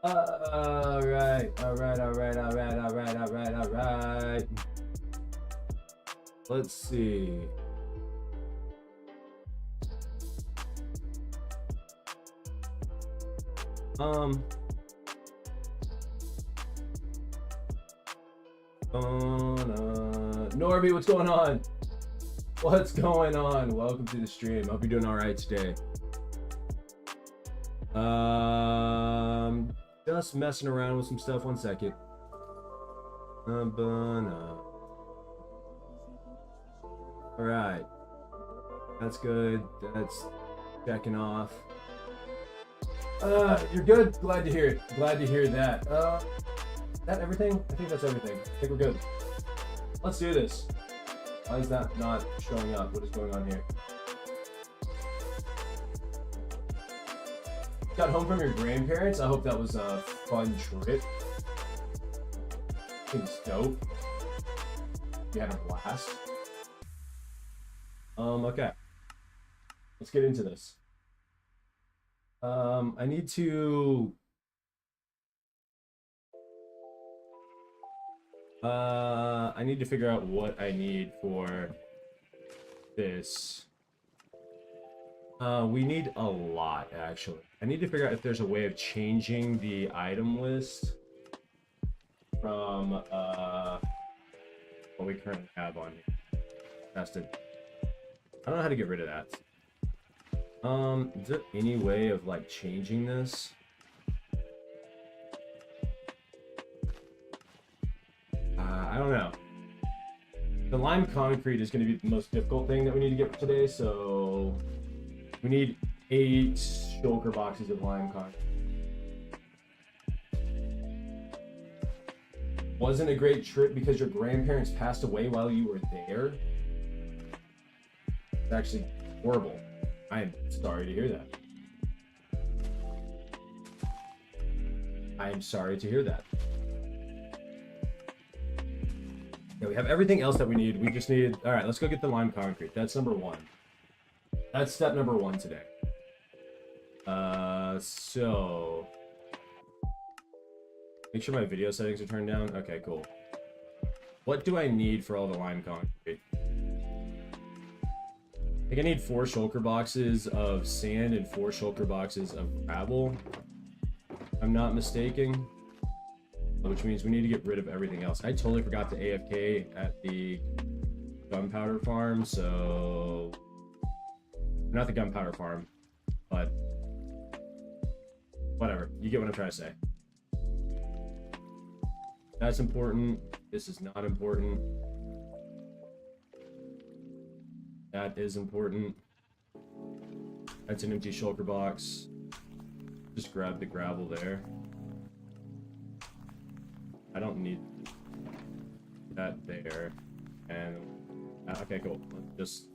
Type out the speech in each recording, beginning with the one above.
All right. Let's see. Norby, what's going on? What's going on? Welcome to the stream. Hope you're doing all right today. Just messing around with some stuff. 1 second. All right. That's good. That's checking off. You're good. Glad to hear it. Glad to hear that. Is that everything? I think that's everything. I think we're good. Let's do this. Why is that not showing up? What is going on here? Got home from your grandparents? I hope that was a fun trip. It was dope. You had a blast. Okay. Let's get into this. I need to figure out what I need for this. We need a lot, actually. I need to figure out if there's a way of changing the item list from what we currently have on here. Tested. I don't know how to get rid of that. Is there any way of like changing this? I don't know. The lime concrete is going to be the most difficult thing that we need to get today, so we need 8 shulker boxes of lime concrete. Wasn't a great trip because your grandparents passed away while you were there? It's actually horrible. I am sorry to hear that. I am sorry to hear that. Yeah, we have everything else that we need. We just need... All right, let's go get the lime concrete. That's number 1. That's step number 1 today. So... Make sure my video settings are turned down. Okay, cool. What do I need for all the lime concrete? I think I need 4 shulker boxes of sand and 4 shulker boxes of gravel. If I'm not mistaken. Which means we need to get rid of everything else. I totally forgot to AFK at the gunpowder farm, so... Not the gunpowder farm, but... Whatever. You get what I'm trying to say. That's important. This is not important. That is important. That's an empty shulker box. Just grab the gravel there. I don't need that there. And okay, cool. Let's just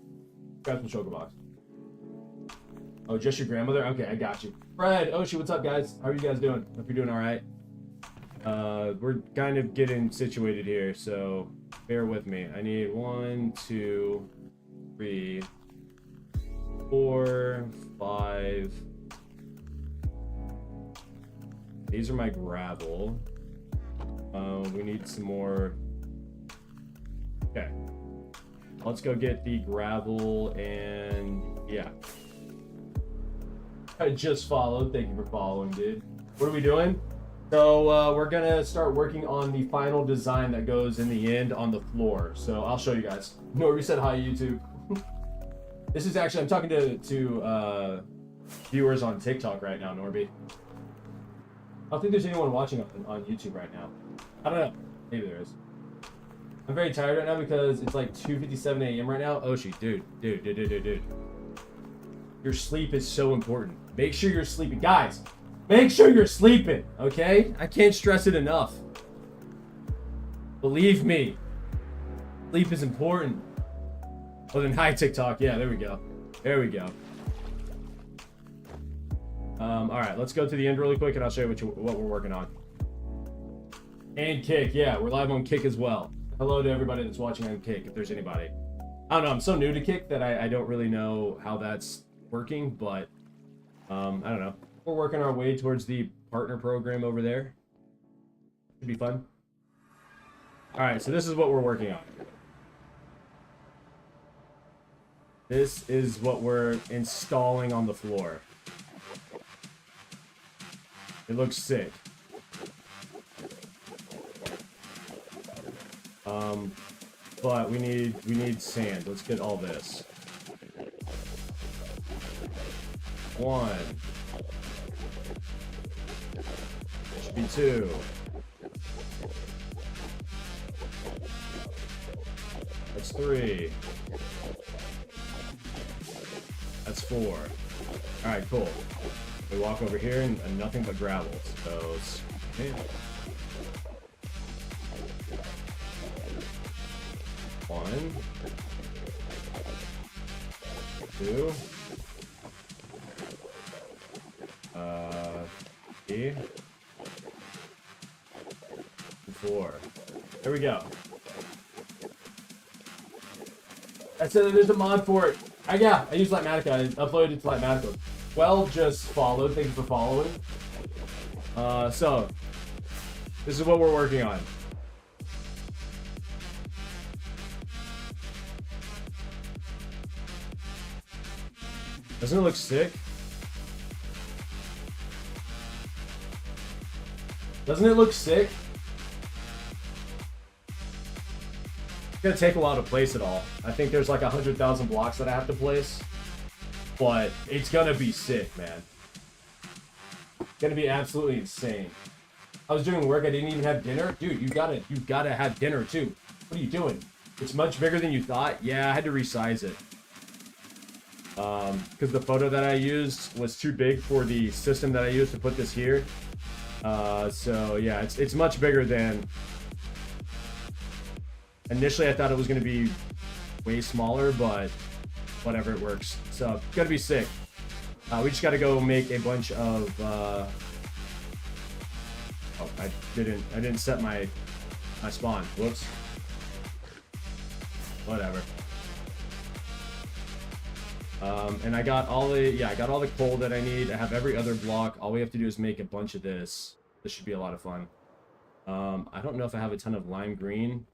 grab some shulker box. Oh, just your grandmother? Okay, I got you. Fred, Oshi, what's up, guys? How are you guys doing? Hope you're doing all right. We're kind of getting situated here, so bear with me. I need 1, 2, 3, 4, 5. These are my gravel. We need some more. Okay. Let's go get the gravel and yeah. I just followed. Thank you for following, dude. What are we doing? So we're gonna start working on the final design that goes in the end on the floor. So I'll show you guys. Norby said hi, YouTube. This is actually, I'm talking to viewers on TikTok right now, Norby. I don't think there's anyone watching on YouTube right now. I don't know. Maybe there is. I'm very tired right now because it's like 2:57 a.m. right now. Oshi, dude. Your sleep is so important. Make sure you're sleeping. Guys, make sure you're sleeping, okay? I can't stress it enough. Believe me. Sleep is important. Oh, then hi, TikTok. Yeah, there we go. There we go. All right, let's go to the end really quick, and I'll show you what we're working on. And Kick, yeah, we're live on Kick as well. Hello to everybody that's watching on Kick, if there's anybody. I don't know, I'm so new to Kick that I don't really know how that's working, but I don't know. We're working our way towards the partner program over there. Should be fun. All right, so this is what we're working on. This is what we're installing on the floor. It looks sick. But we need sand. Let's get all this. 1. Should be 2. That's 3. That's 4. Alright, cool. We walk over here and nothing but gravel. So it's okay. 1, 2, 3, 4. There we go. I said there's a mod for it. Yeah, I use Lightmatica. I uploaded it to Lightmatica. Well, just followed. Thank you for following. So this is what we're working on. Doesn't it look sick? Doesn't it look sick? It's gonna take a while to place it all. I think there's like 100,000 blocks that I have to place, but it's gonna be sick, man. It's gonna be absolutely insane. I was doing work. I didn't even have dinner, dude. You gotta have dinner too. What are you doing? It's much bigger than you thought. Yeah, I had to resize it. Because the photo that I used was too big for the system that I used to put this here. So yeah, it's much bigger than... Initially I thought it was going to be way smaller, but whatever, it works. So it's going to be sick. We just got to go make a bunch of... Oh, I didn't set my spawn. Whoops. Whatever. And I got all the coal that I need. I have every other block. All we have to do is make a bunch of this. This should be a lot of fun. I don't know if I have a ton of lime green,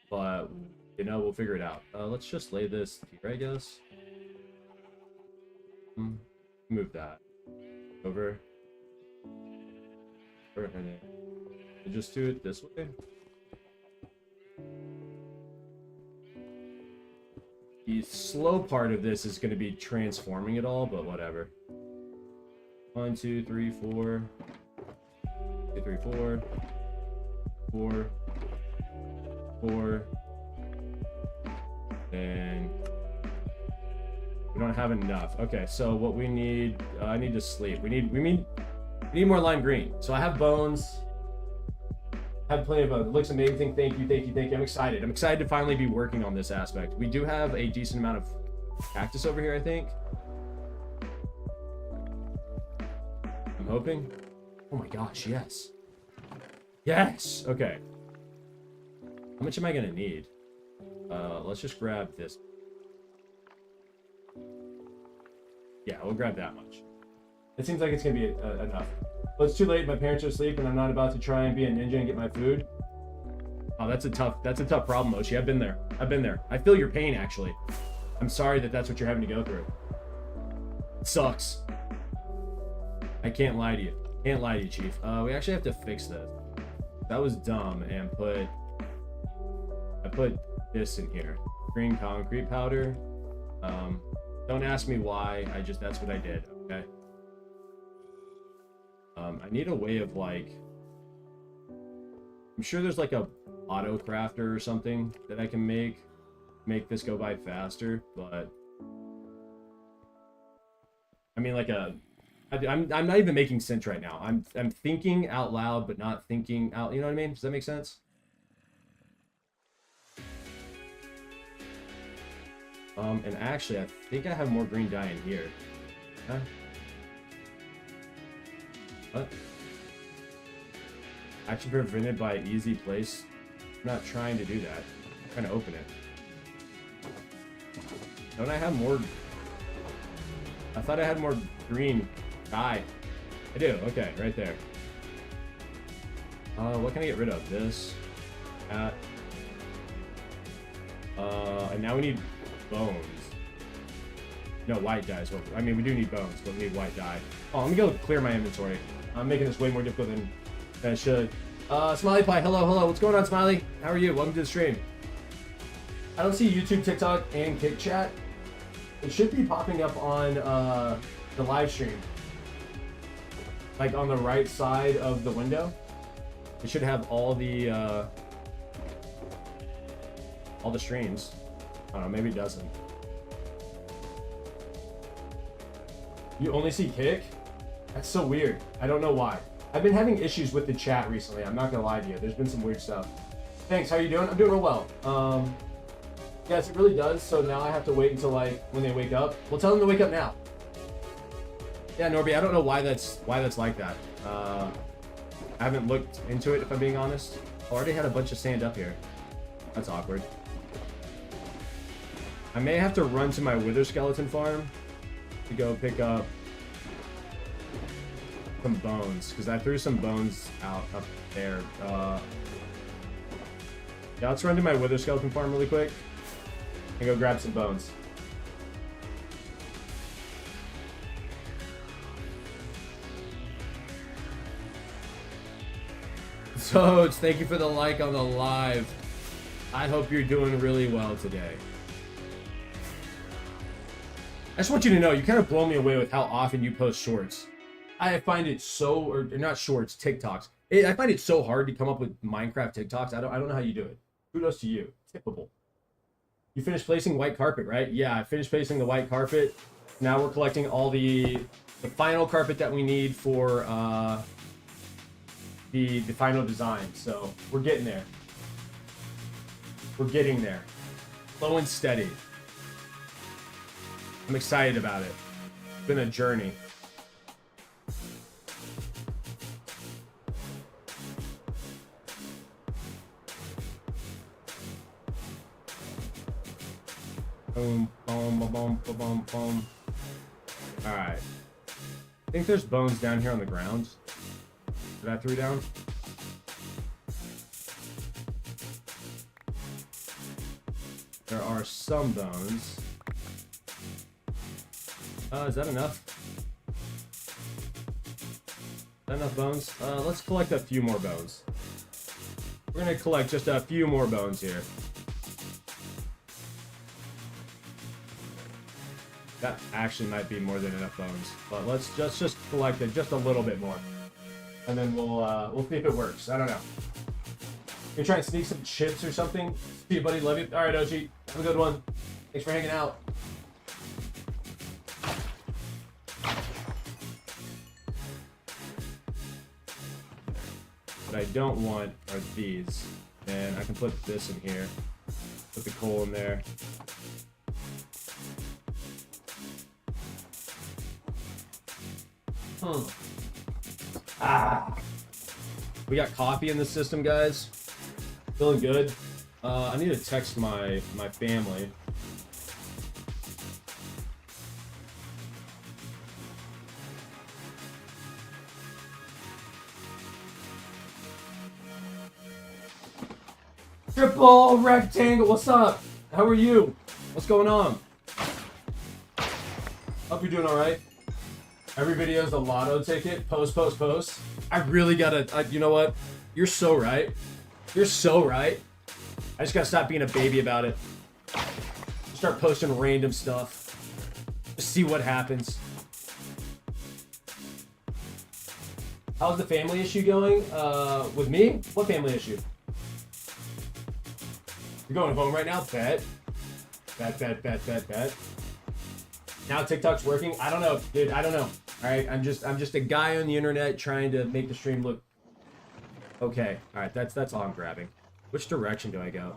but you know, we'll figure it out. Let's just lay this here, I guess. Move that over. And then just do it this way. The slow part of this is going to be transforming it all, but whatever. 1, 2, 3, 4. 2, 3, 4. 4. 4. And we don't have enough. Okay, so what we need, I need to sleep. We need more lime green. So I have bones. I have plenty of bones. It looks amazing. Thank you, thank you, thank you. I'm excited. I'm excited to finally be working on this aspect. We do have a decent amount of cactus over here, I think. I'm hoping. Oh my gosh, yes. Yes! Okay. How much am I gonna need? Let's just grab this. Yeah, we'll grab that much. It seems like it's gonna be enough. Well, it's too late. My parents are asleep, and I'm not about to try and be a ninja and get my food. Oh, that's a tough problem, Mochi. I've been there. I feel your pain, actually. I'm sorry that that's what you're having to go through. It sucks. I can't lie to you. Chief. We actually have to fix this. That was dumb, and I put this in here. Green concrete powder. Don't ask me why. That's what I did. Okay. I need a way of, like, I'm sure there's like a auto crafter or something that I can make this go by faster, but I mean, like I'm not even making sense right now. I'm thinking out loud but not thinking out, you know what I mean? Does that make sense? And actually I think I have more green dye in here. Huh? What? Actually prevented by easy place. I'm not trying to do that. I'm trying to open it. Don't I have more? I thought I had more green dye. I do. Okay, right there. What can I get rid of? This. That. And now we need bones. No, white dye. Well, I mean, we do need bones, but we need white dye. Oh, let me go clear my inventory. I'm making this way more difficult than I should. Smiley Pie, hello. What's going on, Smiley? How are you? Welcome to the stream. I don't see YouTube, TikTok, and Kick Chat. It should be popping up on the live stream. Like on the right side of the window. It should have all the streams. I don't know, maybe it doesn't. You only see Kick? That's so weird. I don't know why. I've been having issues with the chat recently. I'm not gonna lie to you. There's been some weird stuff. Thanks, how you doing? I'm doing real well. Yes, it really does. So now I have to wait until like when they wake up. Well, tell them to wake up now. Yeah, Norby, I don't know why that's like that. I haven't looked into it if I'm being honest. I already had a bunch of sand up here. That's awkward. I may have to run to my wither skeleton farm to go pick up some bones, because I threw some bones out up there. Yeah, let's run to my wither skeleton farm really quick and go grab some bones. So, thank you for the like on the live. I hope you're doing really well today. I just want you to know, you kind of blow me away with how often you post shorts. I find it so, or not shorts, TikToks. I find it so hard to come up with Minecraft TikToks. I don't know how you do it. Kudos to you. Tippable. You finished placing white carpet, right? Yeah, I finished placing the white carpet. Now we're collecting all the final carpet that we need for the final design. So we're getting there. We're getting there. Slow and steady. I'm excited about it. It's been a journey. Boom, boom, boom, boom, boom, boom. All right. I think there's bones down here on the ground that I threw down. There are some bones. Is that enough? Is that enough bones? Let's collect a few more bones. We're gonna collect just a few more bones here. That actually might be more than enough bones, but let's just collect it just a little bit more, and then we'll see if it works. I don't know. You try and sneak some chips or something. See you, buddy. Love you. All right, OG. Have a good one. Thanks for hanging out. What I don't want are these, and I can put this in here. Put the coal in there. We got coffee in the system, guys. Feeling good. I need to text my family. Triple rectangle, what's up? How are you? What's going on? Hope you're doing all right. Every video is a lotto ticket. Post. I really gotta, you know what? You're so right. You're so right. I just gotta stop being a baby about it. Start posting random stuff. Just see what happens. How's the family issue going? With me? What family issue? You're going home right now? Bet. Now TikTok's working? I don't know, dude. I don't know. All right, I'm just a guy on the internet trying to make the stream look okay. All right, that's all I'm grabbing. Which direction do I go?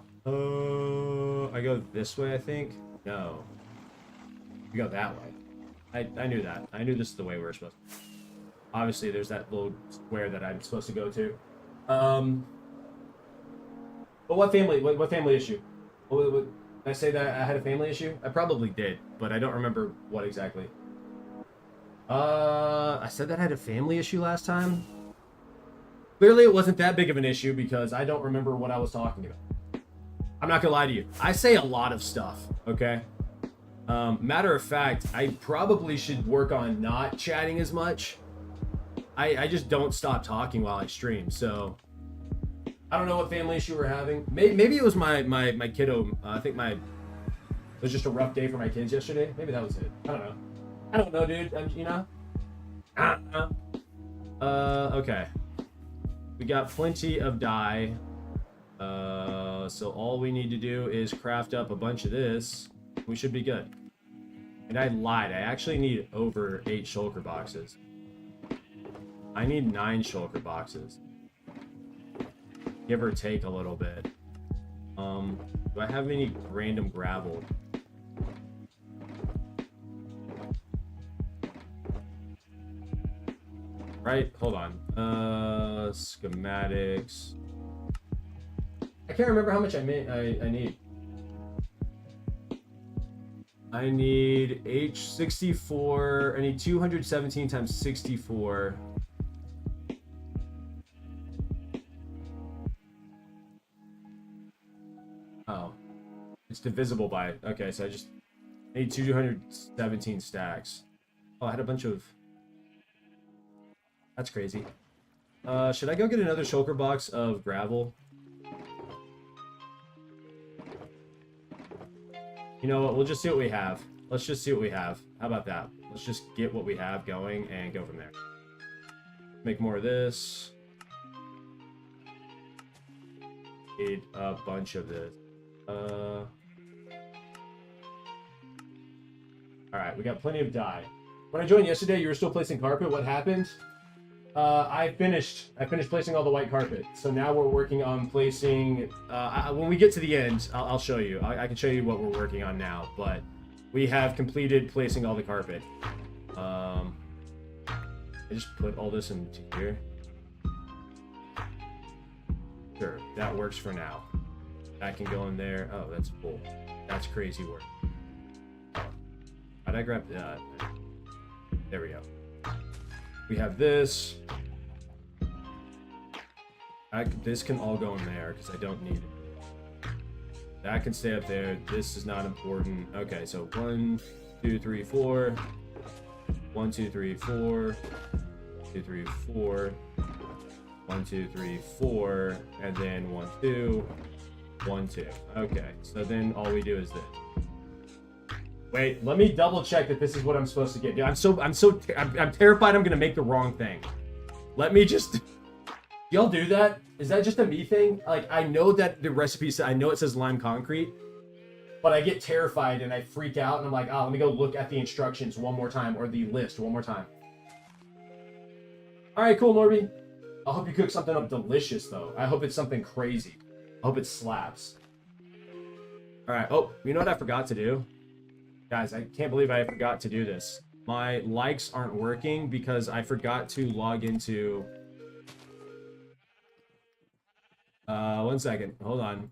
I go this way, I think. No, we go that way. I knew that. I knew this is the way we were supposed to. Obviously, there's that little square that I'm supposed to go to. But what family? What family issue? Did I say that I had a family issue? I probably did, but I don't remember what exactly. I said that I had a family issue last time. Clearly, it wasn't that big of an issue because I don't remember what I was talking about. I'm not gonna lie to you. I say a lot of stuff, okay? Matter of fact, I probably should work on not chatting as much. I just don't stop talking while I stream, so I don't know what family issue we're having. Maybe it was my kiddo. I think it was just a rough day for my kids yesterday. Maybe that was it. I don't know. I don't know, dude. You know? I don't know. Okay. We got plenty of dye. So all we need to do is craft up a bunch of this. We should be good. And I lied. I actually need over 8 shulker boxes. I need 9 shulker boxes. Give or take a little bit. Do I have any random gravel? Right? Hold on. Schematics. I can't remember how much I need. I need H64. I need 217 times 64. Oh. It's divisible by... Okay, so I need 217 stacks. Oh, I had a bunch of... That's crazy. Should I go get another shulker box of gravel? You know what? We'll just see what we have. Let's just see what we have. How about that? Let's just get what we have going and go from there. Make more of this. Need a bunch of this. Alright, we got plenty of dye. When I joined yesterday, you were still placing carpet. What happened? I finished placing all the white carpet. So now we're working on placing, when we get to the end, I'll show you. I can show you what we're working on now, but we have completed placing all the carpet. I just put all this into here. Sure, that works for now. That can go in there. Oh, that's full. That's crazy work. How'd I grab that? There we go. We have this. This can all go in there because I don't need it. That can stay up there. This is not important. Okay, so 1, 2, 3, 4. 1, 2, 3, 4. 2, 3, 4. 1, 2, 3, 4. And then 1, 2. 1, 2. Okay, so then all we do is this. Wait, let me double check that this is what I'm supposed to get. Dude, I'm terrified I'm gonna make the wrong thing. Let me just... Y'all do that? Is that just a me thing? Like, I know that the recipe says, I know it says lime concrete, but I get terrified and I freak out and I'm like, oh, let me go look at the instructions one more time, or the list one more time. All right, cool, Norby. I hope you cook something up delicious, though. I hope it's something crazy. I hope it slaps. All right. Oh, you know what I forgot to do? Guys, I can't believe I forgot to do this. My likes aren't working because I forgot to log into... 1 second. Hold on.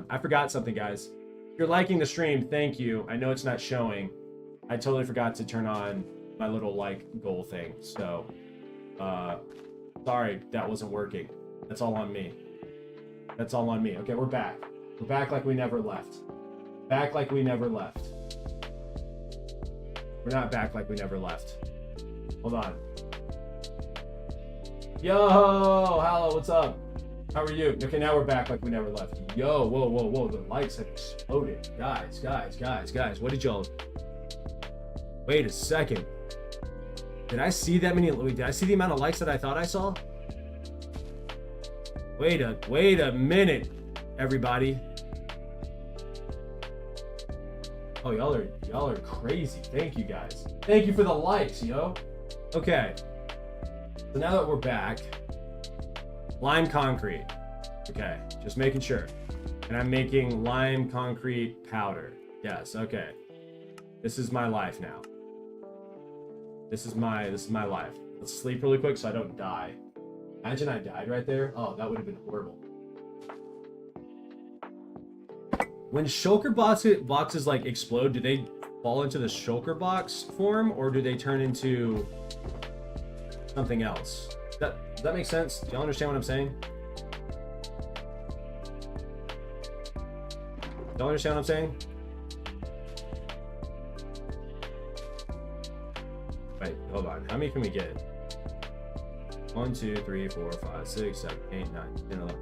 I forgot something, guys. If you're liking the stream, thank you. I know it's not showing. I totally forgot to turn on my little like goal thing. So, sorry that wasn't working. That's all on me. Okay, we're back. We're back like we never left. Back like we never left. We're not back like we never left. Hold on. Yo, hello, what's up? How are you? Okay, now we're back like we never left. Yo, whoa, the lights have exploded. Guys, what did y'all... Wait a second. Did I see that many... Did I see the amount of likes that I thought I saw? Wait a minute, everybody. Oh, y'all are crazy. Thank you, guys. Thank you for the likes, yo. Okay. So now that we're back, lime concrete. Okay, just making sure. And I'm making lime concrete powder. Yes, okay. This is my life now. This is my life. Let's sleep really quick so I don't die. Imagine I died right there. Oh, that would have been horrible. When shulker boxes like explode, do they fall into the shulker box form, or do they turn into something else? Does that make sense? Do y'all understand what I'm saying? Y'all understand what I'm saying? Wait, hold on. How many can we get? 1, 2, 3, 4, 5, 6, 7, 8, 9, 10, 11.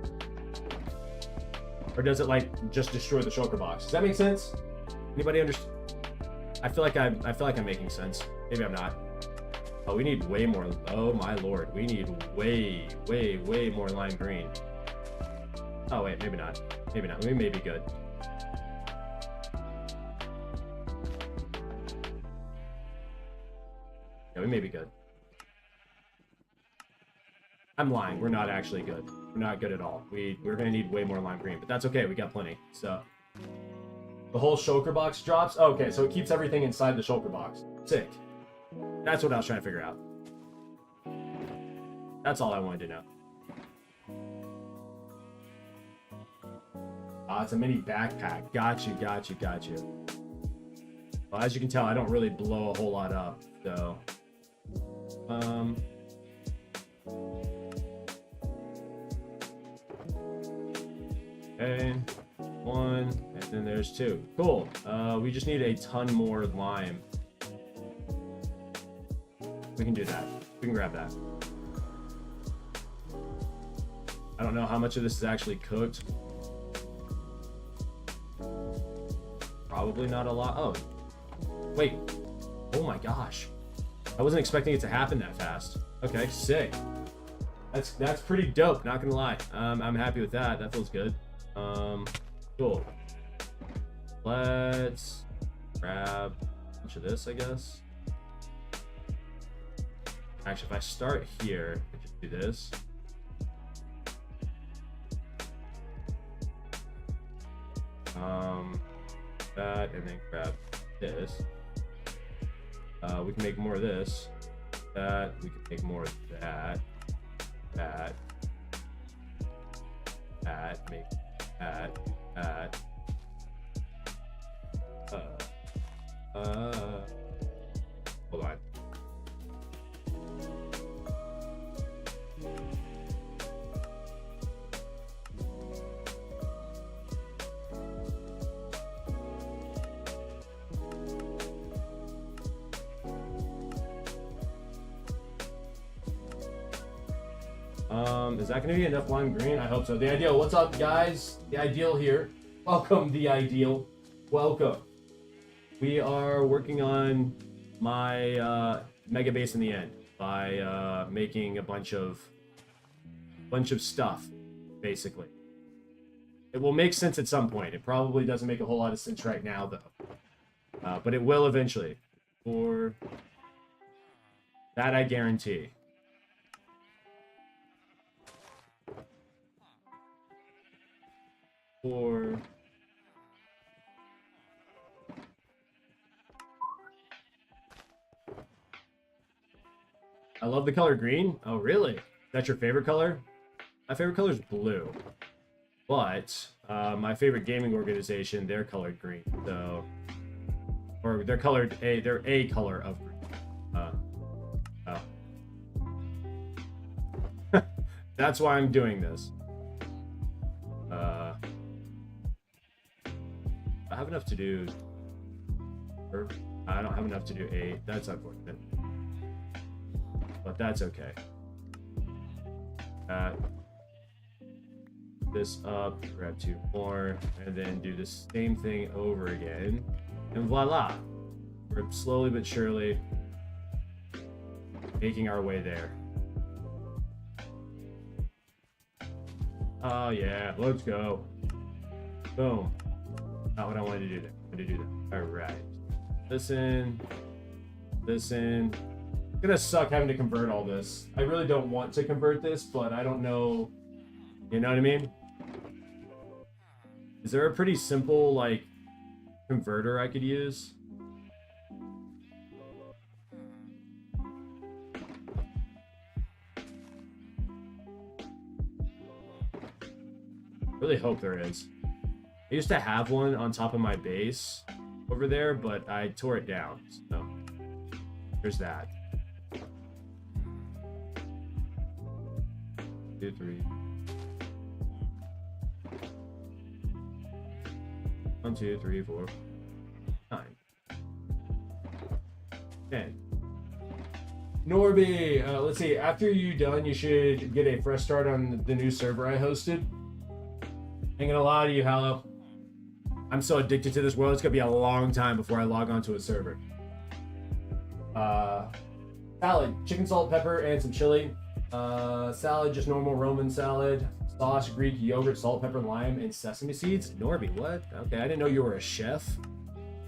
Or does it like just destroy the shulker box? Does that make sense? Anybody understand? I feel like I'm making sense. Maybe I'm not. Oh, we need way more. Oh my lord, we need way more lime green. Oh wait, maybe not. Maybe not. We may be good. Yeah, we may be good. I'm lying. We're not actually good. We're not good at all. We're gonna need way more lime green, but that's okay. We got plenty. So the whole shulker box drops. Oh, okay, so it keeps everything inside the shulker box. Sick. That's what I was trying to figure out. That's all I wanted to know. Ah, it's a mini backpack. Got you. Well, as you can tell, I don't really blow a whole lot up, so okay, 1, and then there's 2. Cool. We just need a ton more lime. We can do that. We can grab that. I don't know how much of this is actually cooked. Probably not a lot. Oh, wait. Oh my gosh. I wasn't expecting it to happen that fast. Okay, sick. That's pretty dope, not gonna lie. I'm happy with that. That feels good. Cool. Let's grab a bunch of this, I guess. Actually, if I start here and just do this. That, and then grab this. We can make more of this. That, we can make more of that. That. Make that. Hold on. Is that going to be enough lime green? I hope so. The Ideal, what's up, guys? The Ideal here. Welcome, The Ideal. Welcome. We are working on my mega base in the end by making a bunch of stuff, basically. It will make sense at some point. It probably doesn't make a whole lot of sense right now, though. But it will eventually. For that, I guarantee. Or I love the color green. Oh, really? That's your favorite color? My favorite color is blue. But my favorite gaming organization, they're colored green. So, or they're colored they're a color of green. That's why I'm doing this. I have enough to do. I don't have enough to do 8. That's unfortunate. But that's okay. This up, grab 2 more, and then do the same thing over again. And voila! We're slowly but surely making our way there. Oh yeah, let's go. Boom. Not what I wanted to do there. I wanted to do that. Alright. Listen. It's gonna suck having to convert all this. I really don't want to convert this, but I don't know. You know what I mean? Is there a pretty simple, like, converter I could use? I really hope there is. I used to have one on top of my base, over there, but I tore it down. So there's that. 2, 3. 1, 2, 3, 4, 9, 10. Norby, let's see. After you're done, you should get a fresh start on the new server I hosted. Ain't gonna lie to you, Hallow. I'm so addicted to this world. It's gonna be a long time before I log on to a server. Salad, chicken, salt, pepper, and some chili. Salad, just normal Roman salad. Sauce, Greek yogurt, salt, pepper, lime, and sesame seeds. Norby, what? Okay, I didn't know you were a chef.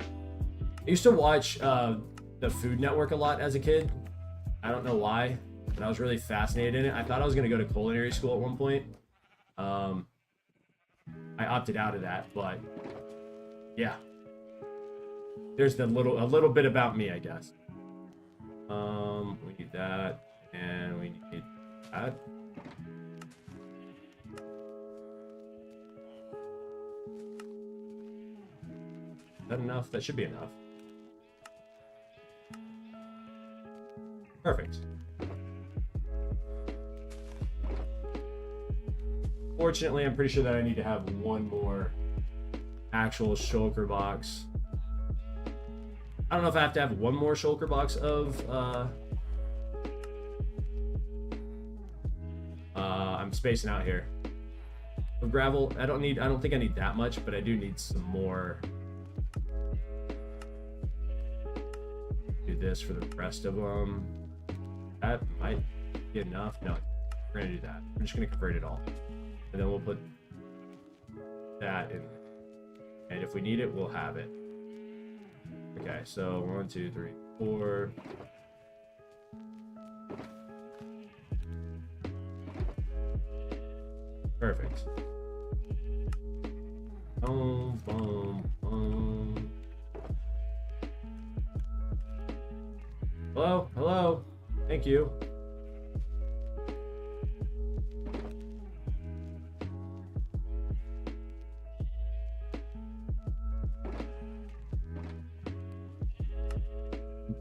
I used to watch the Food Network a lot as a kid. I don't know why, but I was really fascinated in it. I thought I was gonna go to culinary school at one point. I opted out of that, but yeah. There's a little bit about me, I guess. We need that, and we need that. Is that enough? That should be enough. Perfect. Fortunately, I'm pretty sure that I need to have one more actual shulker box. I don't know if I have to have one more shulker box of I'm spacing out here. Of gravel. I don't think I need that much, but I do need some more. Do this for the rest of them. That might be enough. No, we're gonna do that. We're just gonna convert it all. And then we'll put that in. And if we need it, we'll have it. Okay, so 1, 2, 3, 4. Perfect. Boom, boom, boom. Hello, hello. Thank you.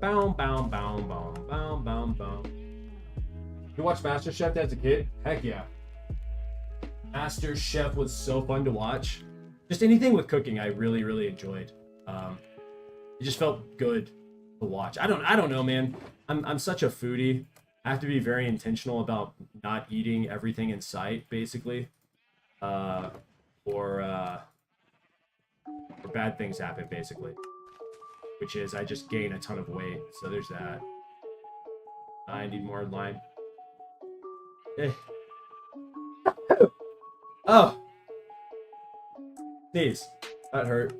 Boom, boom, boom, boom, boom, boom, boom. You watched MasterChef as a kid? Heck yeah. MasterChef was so fun to watch. Just anything with cooking, I really, really enjoyed. It just felt good to watch. I don't know, man. I'm such a foodie. I have to be very intentional about not eating everything in sight, basically. Or bad things happen, basically. Which is I just gain a ton of weight. So there's that. I need more lime. Eh. Oh! Sneeze. That hurt.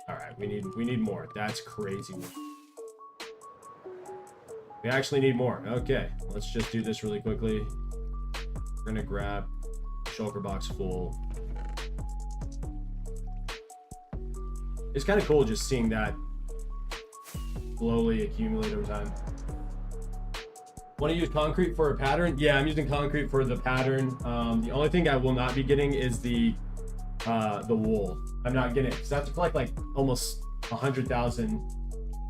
Alright, we need more. That's crazy. We actually need more. Okay, let's just do this really quickly. We're gonna grab shulker box full. It's kind of cool just seeing that slowly accumulate over time. Want to use concrete for a pattern? Yeah, I'm using concrete for the pattern. The only thing I will not be getting is the wool. I'm not getting it because I have to collect like almost 100,000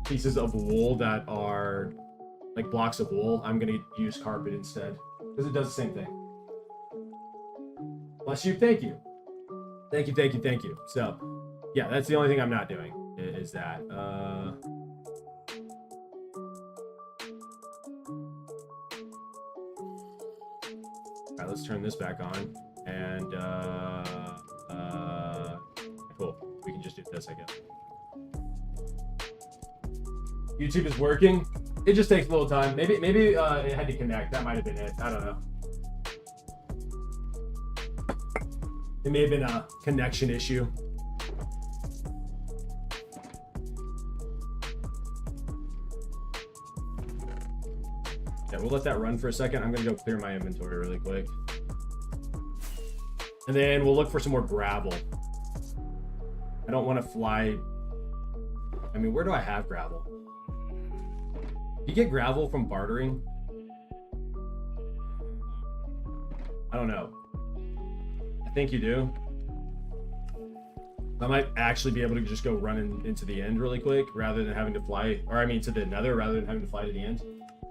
pieces of wool that are like blocks of wool. I'm gonna use carpet instead because it does the same thing. Bless you. Thank you. Thank you. Thank you. Thank you. So, yeah, that's the only thing I'm not doing is that. All right, let's turn this back on. And, cool. We can just do this, I guess. YouTube is working. It just takes a little time. Maybe it had to connect. That might have been it. I don't know. It may have been a connection issue. Yeah, we'll let that run for a second. I'm gonna go clear my inventory really quick. And then we'll look for some more gravel. I don't want to fly. I mean, where do I have gravel? You get gravel from bartering? I don't know. think you do. I might actually be able to just go running into the end really quick rather than having to fly, or I mean to the nether rather than having to fly to the end.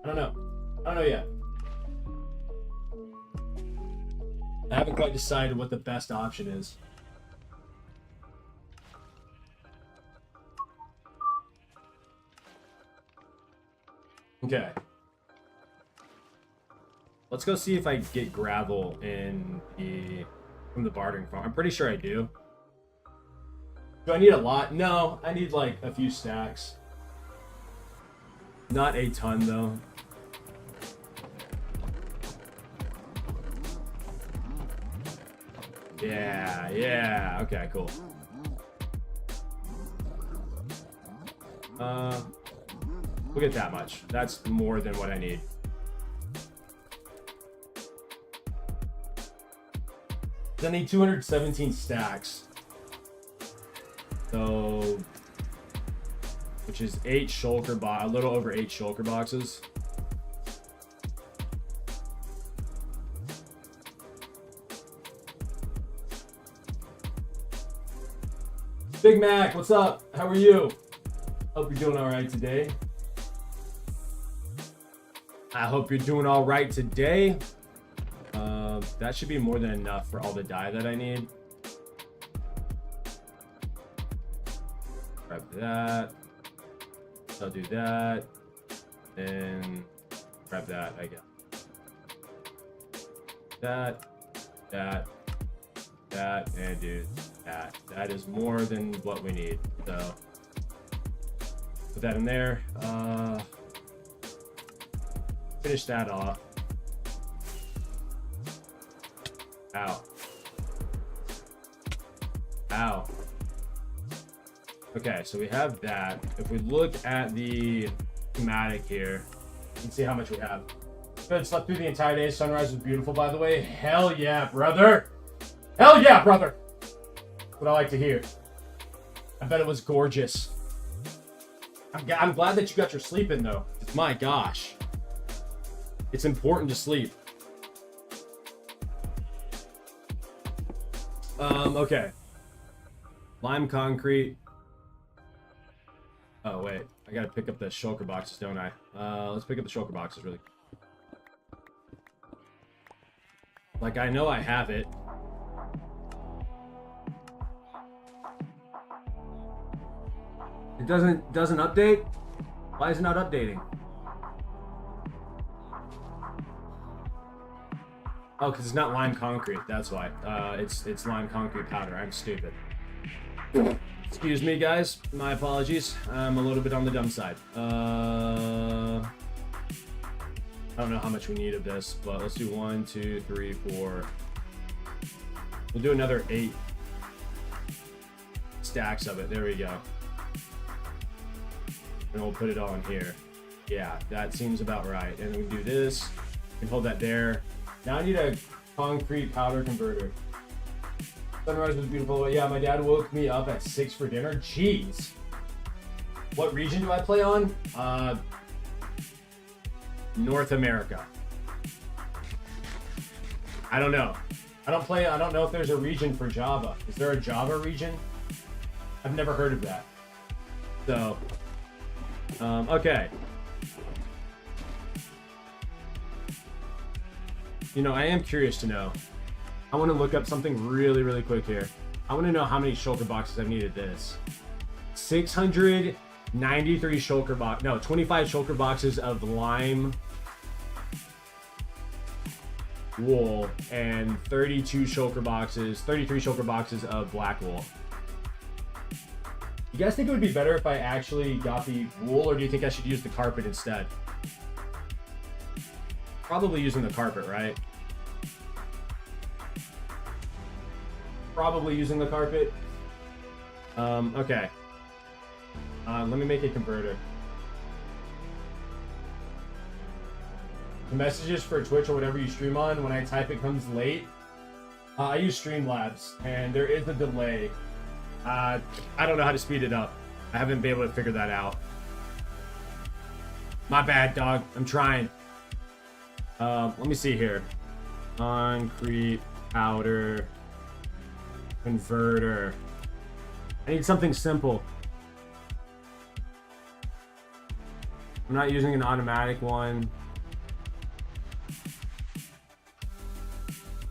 I don't know. I don't know yet. I haven't quite decided what the best option is. Okay. Let's go see if I get gravel from the bartering farm. I'm pretty sure I do. Do I need a lot? No, I need like a few stacks. Not a ton though. Yeah, okay, cool. We'll get that much. That's more than what I need. I need 217 stacks. So, which is 8 shulker a little over 8 shulker boxes. Big Mac, what's up? How are you? Hope you're doing all right today. I hope you're doing all right today. That should be more than enough for all the dye that I need. Grab that. I'll do that. And grab that, I guess. That, and do that. That is more than what we need. So put that in there. Finish that off. Ow. Ow. Okay, so we have that. If we look at the schematic here, you can see how much we have. Good, slept through the entire day. Sunrise was beautiful, by the way. Hell yeah, brother. Hell yeah, brother. That's what I like to hear. I bet it was gorgeous. I'm glad that you got your sleep in, though. My gosh. It's important to sleep. Okay. Lime concrete. Oh, wait. I gotta pick up the shulker boxes, don't I? Let's pick up the shulker boxes, really. Like, I know I have it. It doesn't update? Why is it not updating? Oh, because it's not lime concrete. That's why. It's lime concrete powder. I'm stupid. Excuse me, guys. My apologies. I'm a little bit on the dumb side. I don't know how much we need of this, but let's do 1, 2, 3, 4. We'll do another 8 stacks of it. There we go. And we'll put it on here. Yeah, that seems about right. And then we do this. We can hold that there. Now I need a concrete powder converter. Sunrise was beautiful. Yeah, my dad woke me up at 6 for dinner. Jeez. What region do I play on? North America. I don't know. I don't know if there's a region for Java. Is there a Java region? I've never heard of that. So, okay. You know, I am curious to know. I want to look up something really, really quick here. I want to know how many shulker boxes I've needed this. 693 shulker box. No, 25 shulker boxes of lime wool and 33 shulker boxes of black wool. You guys think it would be better if I actually got the wool, or do you think I should use the carpet instead? Probably using the carpet, right? Probably using the carpet. Okay. Let me make a converter. The messages for Twitch or whatever you stream on, when I type it comes late. I use Streamlabs, and there is a delay. I don't know how to speed it up. I haven't been able to figure that out. My bad, dog. I'm trying. Let me see here. Concrete powder Converter. I need something simple. I'm not using an automatic one.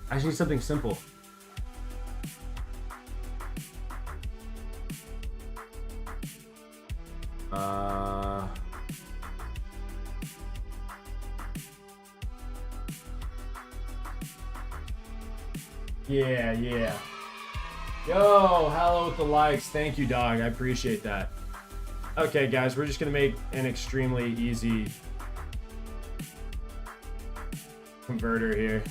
I just need something simple. Yeah. Yo, hello with the likes. Thank you, dog. I appreciate that. Okay, guys, we're just gonna make an extremely easy converter here.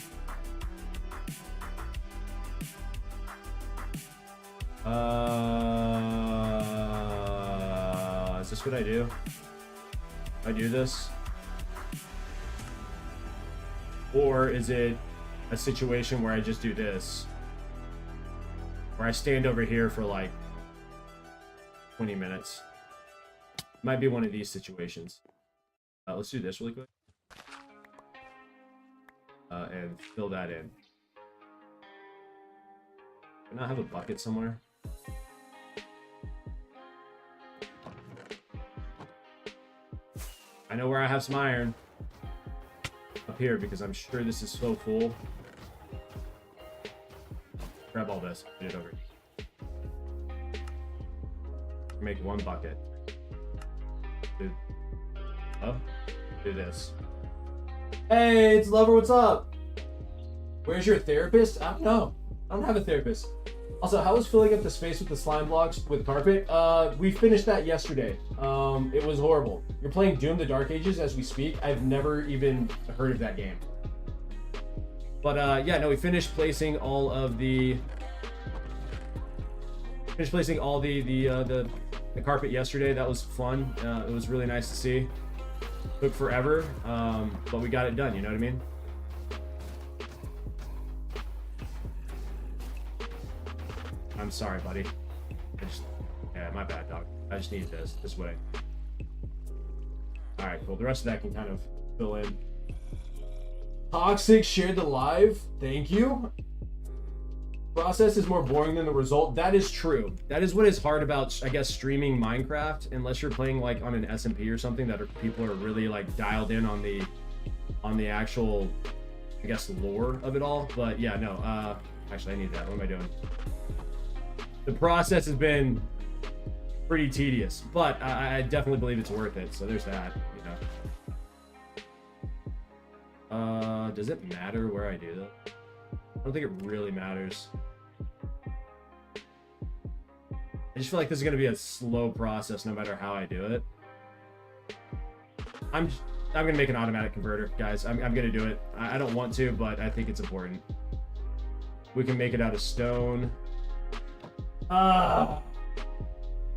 Is this what I do? I do this? Or is it a situation where I just do this? Where I stand over here for like 20 minutes. Might be one of these situations. Let's do this really quick. And fill that in. Can I have a bucket somewhere? I know where I have some iron. Up here, because I'm sure this is so full. Grab all this, put it over. Make one bucket. Do this. Hey, it's Lover, what's up? Where's your therapist? I don't know. I don't have a therapist. Also, how was filling up the space with the slime blocks with carpet? We finished that yesterday. It was horrible. You're playing Doom: The Dark Ages as we speak. I've never even heard of that game. But yeah, no, we finished placing all of the the carpet yesterday. That was fun. It was really nice to see. Took forever, but we got it done. You know what I mean? I'm sorry, buddy. Yeah, my bad, dog. I just need this way. All right, cool. The rest of that can kind of fill in. Toxic shared the live. Thank you. Process is more boring than the result. That is true. That is what is hard about, I guess, streaming Minecraft, unless you're playing like on an SMP or something that people are really like dialed in on the actual, I guess, lore of it all. But yeah, no. Actually, I need that. What am I doing? The process has been pretty tedious, but I definitely believe it's worth it. So there's that, you know. Does it matter where I do that? I don't think it really matters. I just feel like this is gonna be a slow process no matter how I do it. I'm gonna make an automatic converter, guys. I'm gonna do it. I don't want to, but I think it's important. We can make it out of stone.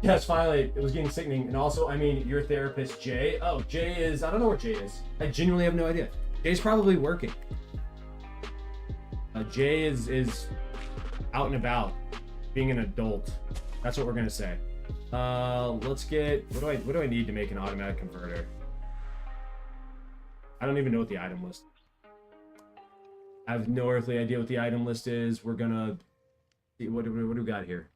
Yes, finally. It was getting sickening. And also, I mean, your therapist, Jay. Oh, Jay is... I don't know where Jay is. I genuinely have no idea. Jay's probably working. Jay is out and about, being an adult. That's what we're gonna say. Let's get... What do I need to make an automatic converter? I don't even know what the item list is. I have no earthly idea what the item list is. We're gonna... What do we got here?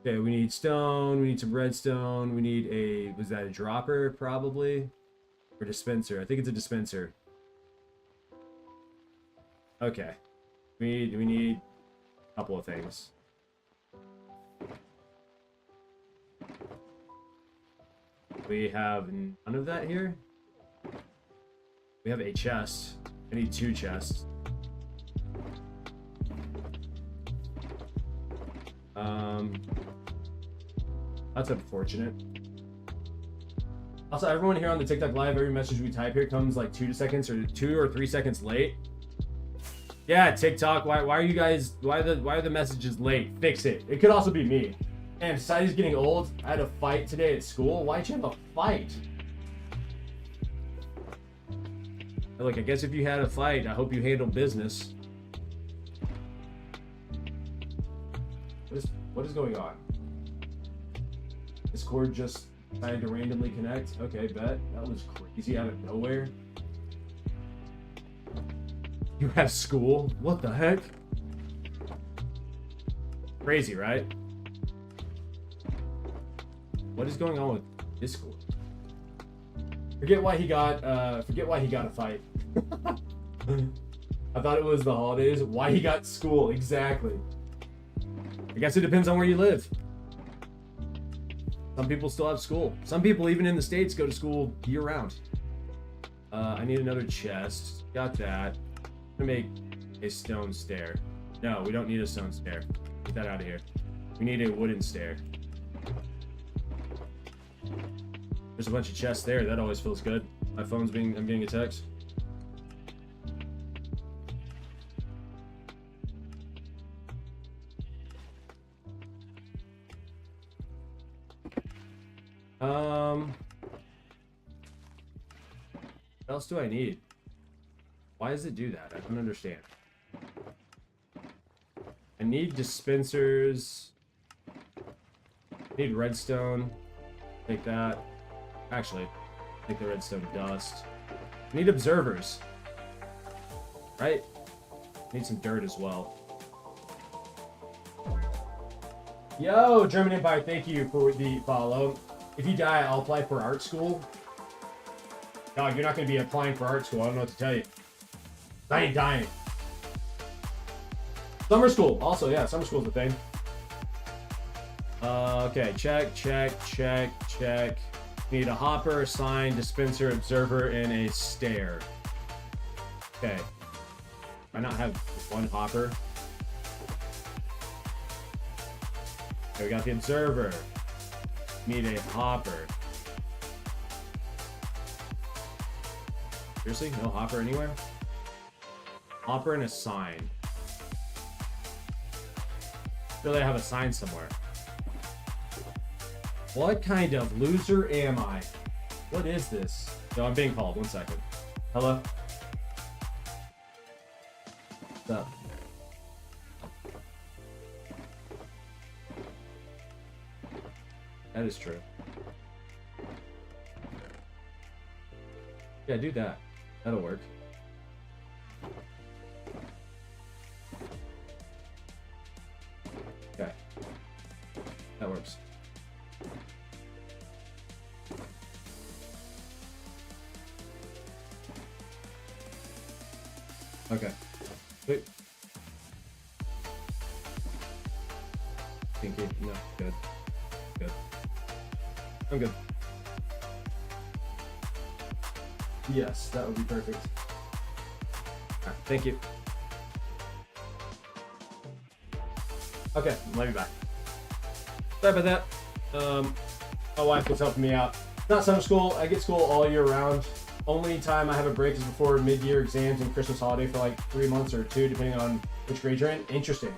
Okay, we need stone, we need some redstone, we need a... Was that a dropper, probably? Or dispenser? I think it's a dispenser. Okay. We need a couple of things. We have none of that here. We have a chest. I need 2 chests. That's unfortunate. Also, everyone here on the TikTok live, every message we type here comes like 2 seconds or 2 or 3 seconds late. Yeah, TikTok, why are you guys, why are the messages late? Fix it. It could also be me. And society's getting old. I had a fight today at school. Why'd you have a fight? Look, I guess if you had a fight, I hope you handled business. What is going on? Discord just decided to randomly connect. Okay, bet. That was crazy out of nowhere. You have school? What the heck? Crazy, right? What is going on with Discord? Forget why he got a fight. I thought it was the holidays. Why he got school, exactly. I guess it depends on where you live. Some people still have school. Some people, even in the States, go to school year-round. I need another chest. Got that. I'm gonna make a stone stair. No, we don't need a stone stair. Get that out of here. We need a wooden stair. There's a bunch of chests there. That always feels good. My phone's I'm getting a text. What else do I need? Why does it do that? I don't understand. I need dispensers. I need redstone. Take that. Actually, take the redstone dust. I need observers. Right? I need some dirt as well. Yo, German Empire, thank you for the follow. If you die, I'll apply for art school. Dog, you're not going to be applying for art school. I don't know what to tell you. I ain't dying. Summer school. Also, yeah, summer school's a thing. Okay, check. Need a hopper, a sign, dispenser, observer, and a stair. Okay. I not have one hopper. Okay, we got the observer. Need a hopper. Seriously? No hopper anywhere? Hopper and a sign. Really, I have a sign somewhere. What kind of loser am I? What is this? No, I'm being called. 1 second. Hello? What's up? That is true. Yeah, do that. That'll work. Okay. That works. Okay. Wait. Thank you. No, good. Good. I'm good. Yes, that would be perfect. Right, thank you. Okay, let me back. Sorry about that. My wife was helping me out. It's not summer school. I get school all year round. Only time I have a break is before mid-year exams and Christmas holiday for like 3 months or 2, depending on which grade you're in. Interesting.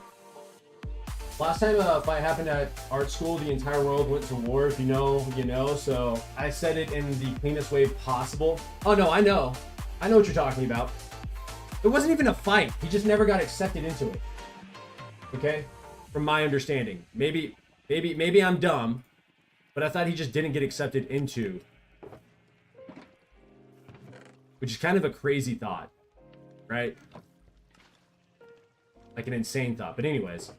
Last time a fight happened at art school, the entire world went to war. If you know, you know. So I said it in the cleanest way possible. Oh no, I know. I know what you're talking about. It wasn't even a fight. He just never got accepted into it. Okay? From my understanding. Maybe I'm dumb, but I thought he just didn't get accepted into. Which is kind of a crazy thought, right? Like an insane thought. But anyways.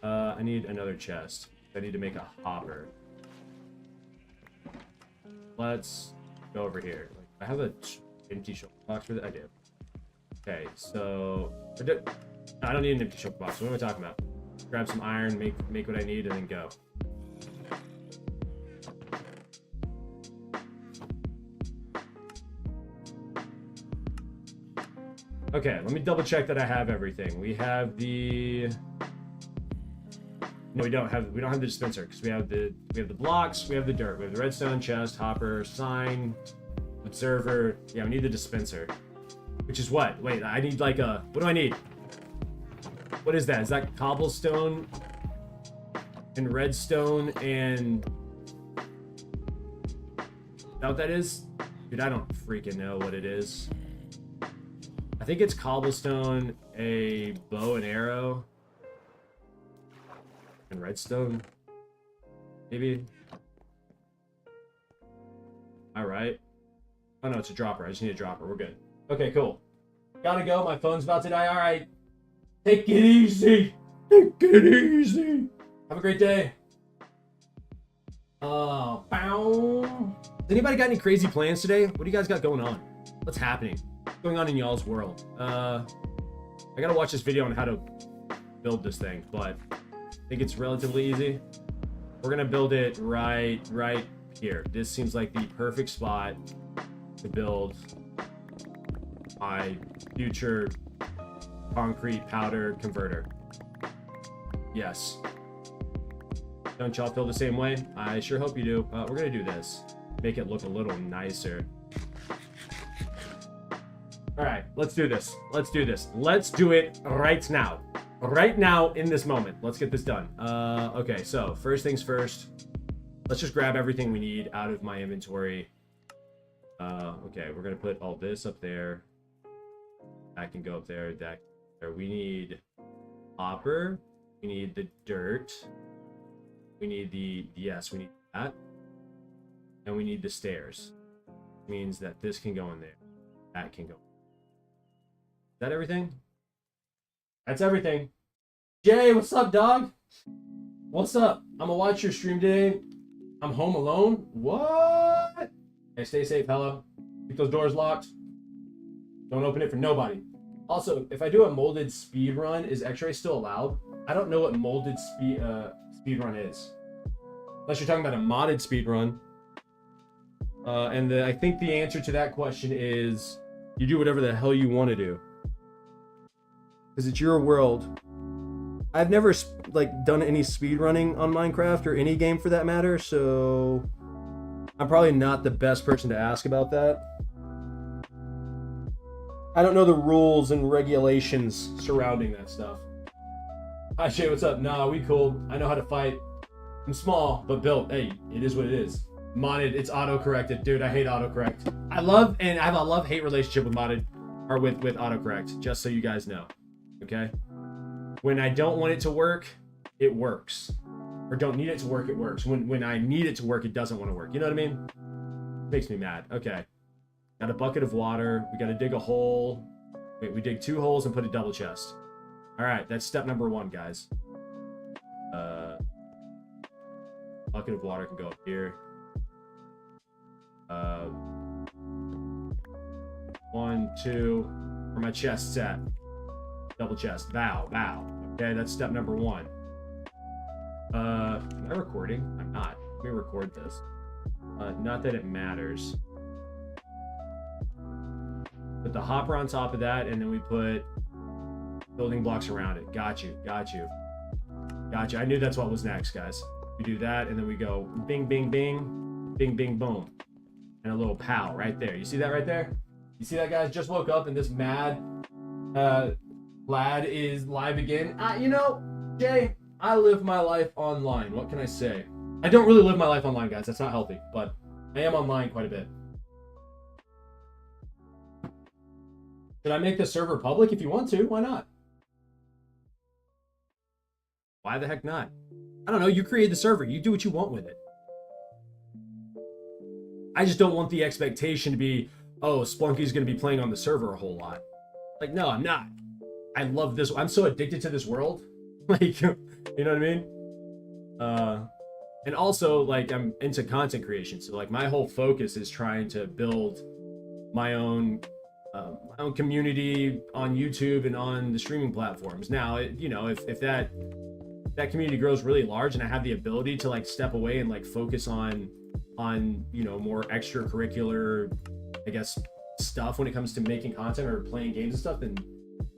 I need another chest. I need to make a hopper. Let's go over here. I have an empty shulker box for that. I do. Okay, so I don't need an empty shulker box. What am I talking about? Grab some iron, make what I need, and then go. Okay, let me double check that I have everything. We have the. No, we don't have the dispenser because we have the blocks, we have the dirt, we have the redstone, chest, hopper, sign, observer. Yeah, we need the dispenser. Which is what? Wait, I need like a what do I need? What is that? Is that cobblestone and redstone and is that what that is? Dude, I don't freaking know what it is. I think it's cobblestone, a bow and arrow. And redstone, maybe. All right. Oh no, it's a dropper. I just need a dropper. We're good. Okay, cool. Gotta go. My phone's about to die. All right. Take it easy. Take it easy. Have a great day. Bow. Has anybody got any crazy plans today? What do you guys got going on? What's happening? What's going on in y'all's world? I gotta watch this video on how to build this thing, but I think it's relatively easy. We're gonna build it right here. This seems like the perfect spot to build my future concrete powder converter. Yes. Don't y'all feel the same way? I sure hope you do. We're gonna do this. Make it look a little nicer. All right, let's do this. Let's do this. Let's do it right now. Right now in this moment. Let's get this done. Okay, so first things first. Let's just grab everything we need out of my inventory. Okay, we're gonna put all this up there. That can go up there. That there. We need hopper. We need the dirt. We need the we need that. And we need the stairs. Which means that this can go in there. That can go. Is that everything? That's everything. Jay, what's up, dog? What's up? I'm gonna watch your stream today. I'm home alone. What? Hey, stay safe, hello. Keep those doors locked. Don't open it for nobody. Also, if I do a molded speed run, is X-ray still allowed? I don't know what molded speed run is. Unless you're talking about a modded speed run. I think the answer to that question is you do whatever the hell you want to do. Because it's your world. I've never done any speed running on Minecraft or any game for that matter, so I'm probably not the best person to ask about that. I don't know the rules and regulations surrounding that stuff. Hi Shay, what's up? Nah, we cool. I know how to fight. I'm small, but built. Hey, it is what it is. Modded, it's auto-corrected. Dude, I hate autocorrect. I have a love-hate relationship with modded, or with autocorrect, just so you guys know. Okay? When I don't want it to work, it works. Or don't need it to work, it works. When I need it to work, it doesn't want to work. You know what I mean? Makes me mad. Okay. Got a bucket of water. We got to dig a hole. Wait, we dig 2 holes and put a double chest. All right, that's step number 1, guys. Bucket of water can go up here. 1, 2. Where my chest's at? Double chest. Bow. Okay, that's step number 1. Am I recording? I'm not. Let me record this. Not that it matters. Put the hopper on top of that, and then we put building blocks around it. Got you. I knew that's what was next, guys. We do that, and then we go bing, bing, bing, bing, bing, boom. And a little pow right there. You see that right there? You see that, guys? Just woke up, and this mad lad is live again. You know, Jay, I live my life online. What can I say? I don't really live my life online, guys. That's not healthy, but I am online quite a bit. Should I make the server public if you want to? Why not? Why the heck not? I don't know. You create the server. You do what you want with it. I just don't want the expectation to be, oh, Splunky's going to be playing on the server a whole lot. Like, no, I'm not. I love this. I'm so addicted to this world. Like, you know what I mean? And also, like, I'm into content creation. So, like, my whole focus is trying to build my own community on YouTube and on the streaming platforms. Now, you know, if that community grows really large and I have the ability to, like, step away and, like, focus on you know, more extracurricular, I guess, stuff when it comes to making content or playing games and stuff, then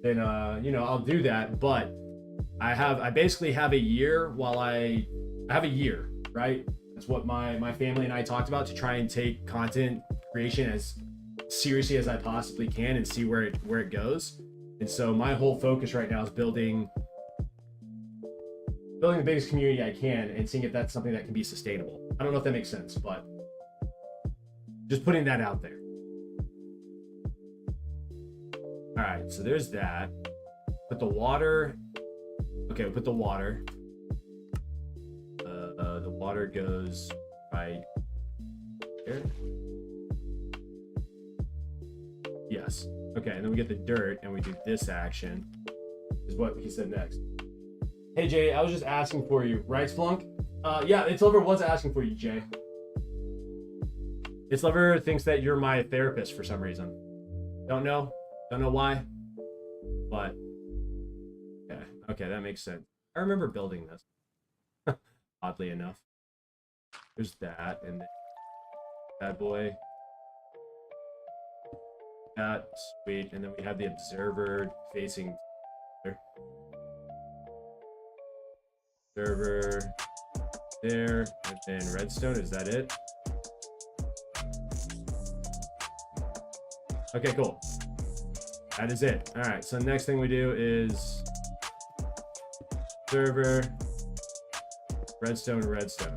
you know, I'll do that. But I basically have a year I have a year, right? That's what my family and I talked about, to try and take content creation as seriously as I possibly can and see where it goes. And so my whole focus right now is building the biggest community I can and seeing if that's something that can be sustainable. I don't know if that makes sense, but just putting that out there. All right, so there's that. Put the water. Okay, put the water. The water goes right here. Yes. Okay, and then we get the dirt and we do this action, is what he said next. Hey Jay, I was just asking for you, right, Splunk? Yeah, It's Lover was asking for you, Jay. It's Lover thinks that you're my therapist for some reason. Don't know why, but okay, that makes sense. I remember building this, oddly enough. There's that, and then bad boy. That, sweet, and then we have the observer facing there. Observer there, and then redstone, is that it? Okay, cool. That is it. All right, so next thing we do is server, redstone, redstone.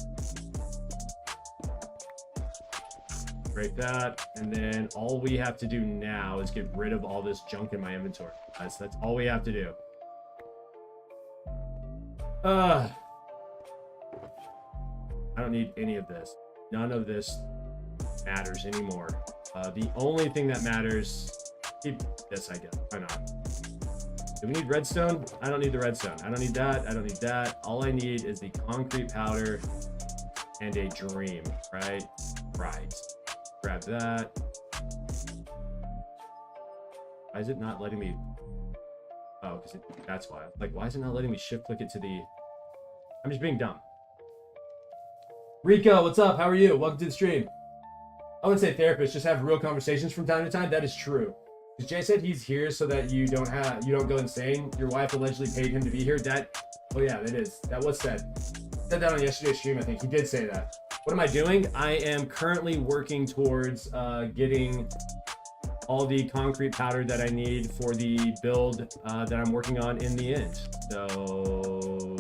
Break that, and then all we have to do now is get rid of all this junk in my inventory. That's all we have to do. I don't need any of this. None of this matters anymore. The only thing that matters, keep this, I guess. Why not? Do we need redstone? I don't need the redstone. I don't need that. I don't need that. All I need is the concrete powder and a dream, right? Right. Grab that. Why is it not letting me? Oh, because that's why. Like, why is it not letting me shift click it to the? I'm just being dumb. Rico, what's up? How are you? Welcome to the stream. I wouldn't say therapist, just have real conversations from time to time. That is true. Because Jay said he's here so that you don't go insane. Your wife allegedly paid him to be here. Oh yeah, that was said. Said that on yesterday's stream, I think. He did say that. What am I doing? I am currently working towards getting all the concrete powder that I need for the build that I'm working on in the end. So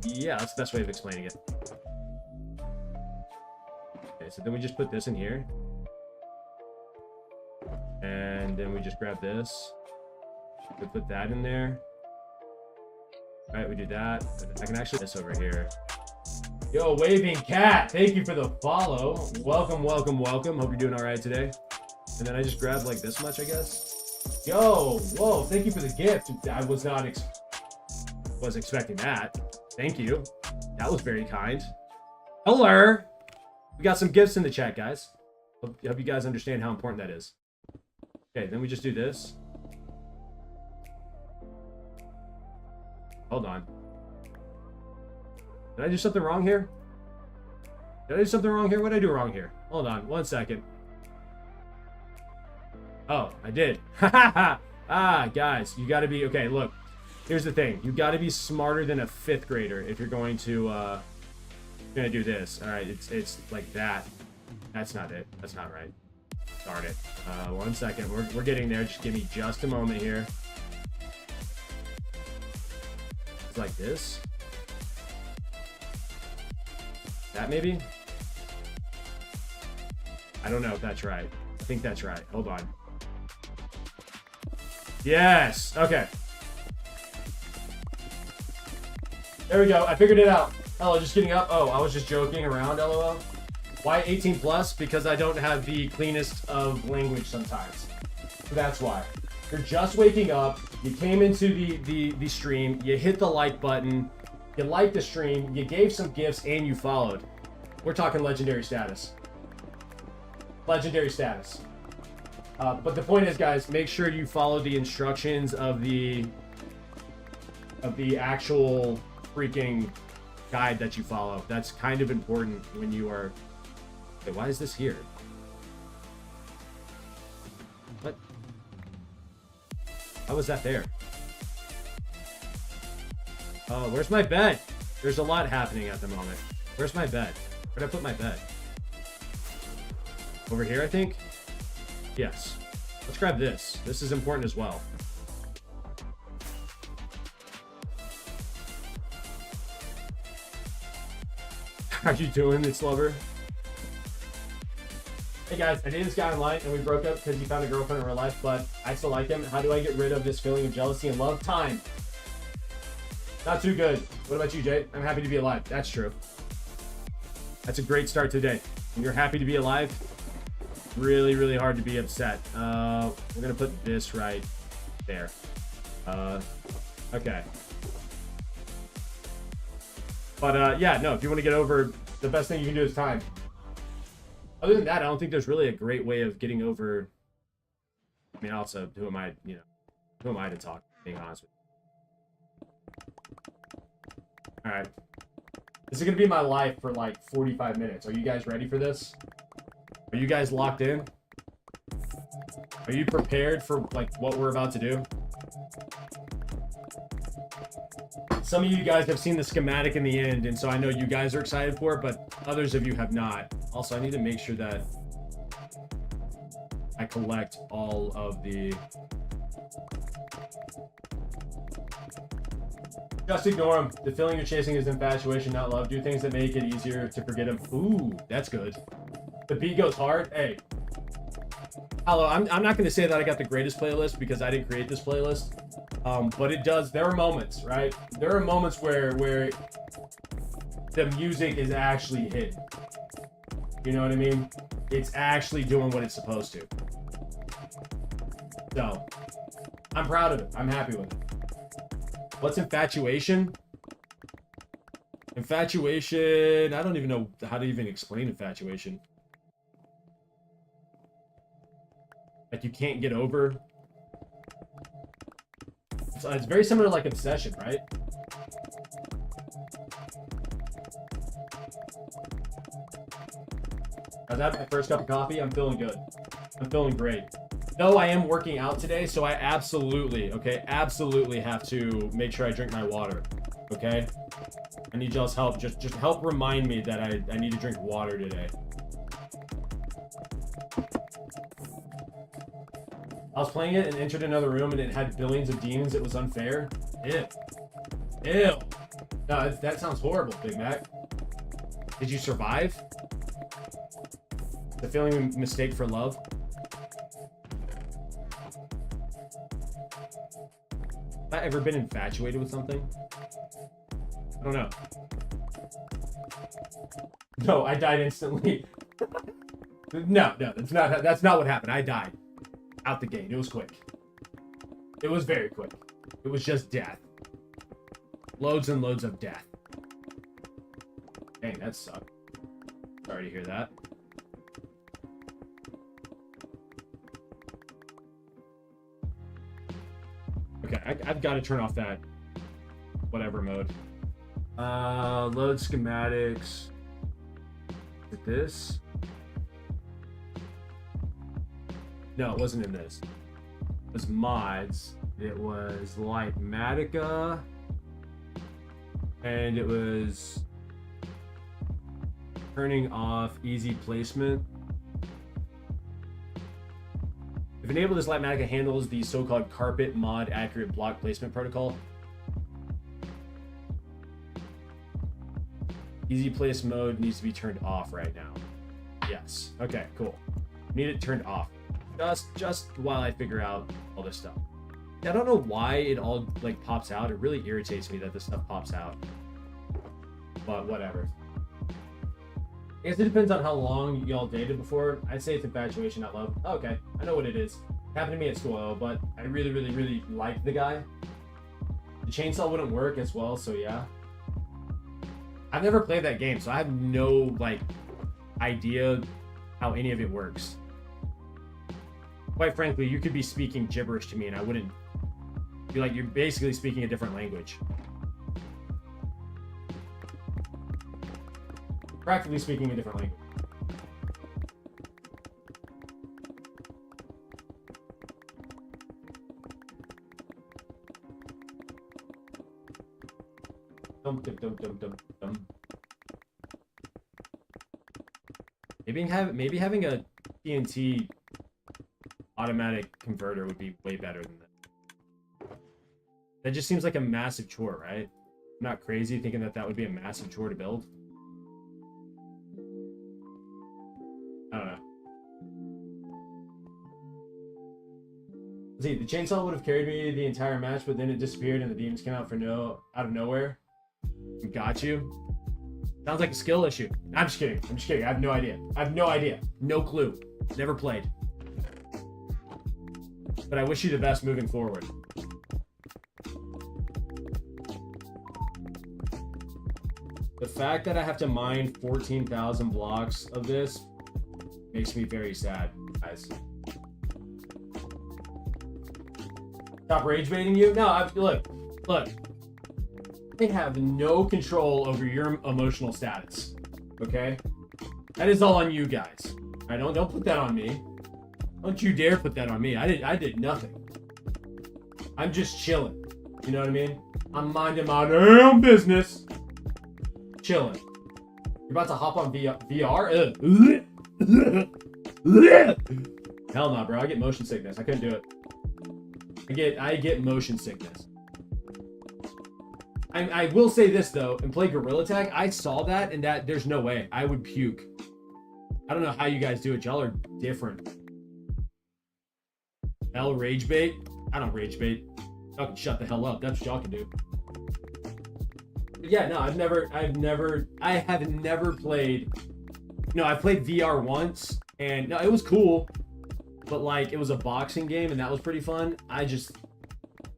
yeah, that's the best way of explaining it. Okay, so then we just put this in here. And then we just grab this. We put that in there. All right, we do that. I can actually this over here. Yo, Waving Cat, thank you for the follow. Welcome, welcome, welcome. Hope you're doing all right today. And then I just grabbed like this much, I guess. Yo, whoa, thank you for the gift. I was not expecting that. Thank you. That was very kind. Hello. We got some gifts in the chat, guys. Hope you guys understand how important that is. Okay, then we just do this. Hold on. Did I do something wrong here? What did I do wrong here? Hold on, 1 second. Oh, I did. Guys, you gotta be, okay, look. Here's the thing. You gotta be smarter than a 5th grader if you're going to, do this. All right, it's like that. That's not it. That's not right. Darn it. 1 second. We're getting there. Just give me just a moment here. It's like this. That maybe? I don't know if that's right. I think that's right. Hold on. Yes. Okay. There we go. I figured it out. Hello, just getting up. Oh, I was just joking around, LOL. Why 18 plus? Because I don't have the cleanest of language sometimes. That's why. You're just waking up. You came into the stream. You hit the like button. You liked the stream. You gave some gifts and you followed. We're talking legendary status. Legendary status. But the point is, guys, make sure you follow the instructions of the actual freaking guide that you follow. That's kind of important when you are. Wait, why is this here? What? How was that there? Oh, where's my bed? There's a lot happening at the moment. Where's my bed? Where'd I put my bed? Over here, I think? Yes. Let's grab this. This is important as well. How you doing, It's Lover? Hey guys, I dated this guy online and we broke up because he found a girlfriend in real life, but I still like him. How do I get rid of this feeling of jealousy and love? Time. Not too good. What about you, Jay? I'm happy to be alive. That's true. That's a great start today. When you're happy to be alive, really, really hard to be upset. We're gonna put this right there. Okay. But yeah, no, if you want to get over, the best thing you can do is time. Other than that, I don't think there's really a great way of getting over. I mean, also, who am I, who am I to talk, being honest with you. Alright. This is going to be my life for like 45 minutes. Are you guys ready for this? Are you guys locked in? Are you prepared for like what we're about to do? Some of you guys have seen the schematic in the end, and so I know you guys are excited for it, but others of you have not. Also, I need to make sure that I collect all of the... Just ignore him. The feeling you're chasing is infatuation, not love. Do things that make it easier to forget him. Ooh, that's good. The beat goes hard. Hey. Hello, I'm not going to say that I got the greatest playlist because I didn't create this playlist. But it does. There are moments, right? There are moments where the music is actually hit. You know what I mean? It's actually doing what it's supposed to. So, I'm proud of it. I'm happy with it. What's infatuation? Infatuation, I don't even know how to even explain infatuation. Like you can't get over. So it's very similar to like obsession, right? I was having my first cup of coffee. I'm feeling good. I'm feeling great. Though I am working out today, so I absolutely have to make sure I drink my water. Okay? I need y'all's help. Just help remind me that I need to drink water today. I was playing it and entered another room and it had billions of demons. It was unfair. Ew. Ew. No, that sounds horrible, Big Mac. Did you survive? The feeling mistake for love? Have I ever been infatuated with something? I don't know. No, I died instantly. No, that's not what happened. I died. Out the gate. It was quick. It was very quick. It was just death. Loads and loads of death. Dang, that sucked. Sorry to hear that. Okay, I've got to turn off that whatever mode. Load schematics. Is it this? No, it wasn't in this. It was mods. It was Lightmatica. And it was turning off easy placement. If enabled, this Lightmatica handles the so-called carpet mod accurate block placement protocol. Easy place mode needs to be turned off right now. Yes. Okay, cool. Need it turned off. Just while I figure out all this stuff. I don't know why it all like pops out. It really irritates me that this stuff pops out. But whatever. I guess it depends on how long y'all dated before. I'd say it's infatuation, not love. Oh, okay, I know what it is. It happened to me at school, but I really liked the guy. The chainsaw wouldn't work as well, so yeah. I've never played that game, so I have no like idea how any of it works. Quite frankly, you could be speaking gibberish to me and I wouldn't be like, you're basically speaking a different language. Practically speaking a different language. Dum, dum, dum, dum, dum, dum. Maybe having a TNT automatic converter would be way better than that. That just seems like a massive chore, right? I'm not crazy thinking that that would be a massive chore to build. I don't know. See, the chainsaw would have carried me the entire match, but then it disappeared and the demons came out out of nowhere. Got you. Sounds like a skill issue. I'm just kidding. I have no idea. No clue. Never played. But I wish you the best moving forward. fact that I have to mine 14,000 blocks of this makes me very sad, guys. Stop rage baiting you? No, look. They have no control over your emotional status. Okay? That is all on you guys. I don't put that on me. Don't you dare put that on me. I did nothing. I'm just chilling. You know what I mean? I'm minding my damn business. Chilling. You're about to hop on VR? Hell no, bro. I get motion sickness. I couldn't do it. I get motion sickness. I will say this though, and play Gorilla Tag, I saw that and that there's no way. I would puke. I don't know how you guys do it. Y'all are different. L rage bait? I don't rage bait. Y'all can shut the hell up. That's what y'all can do. But yeah, no, I have never played. No, I played VR once, and no, it was cool, but like it was a boxing game, and that was pretty fun.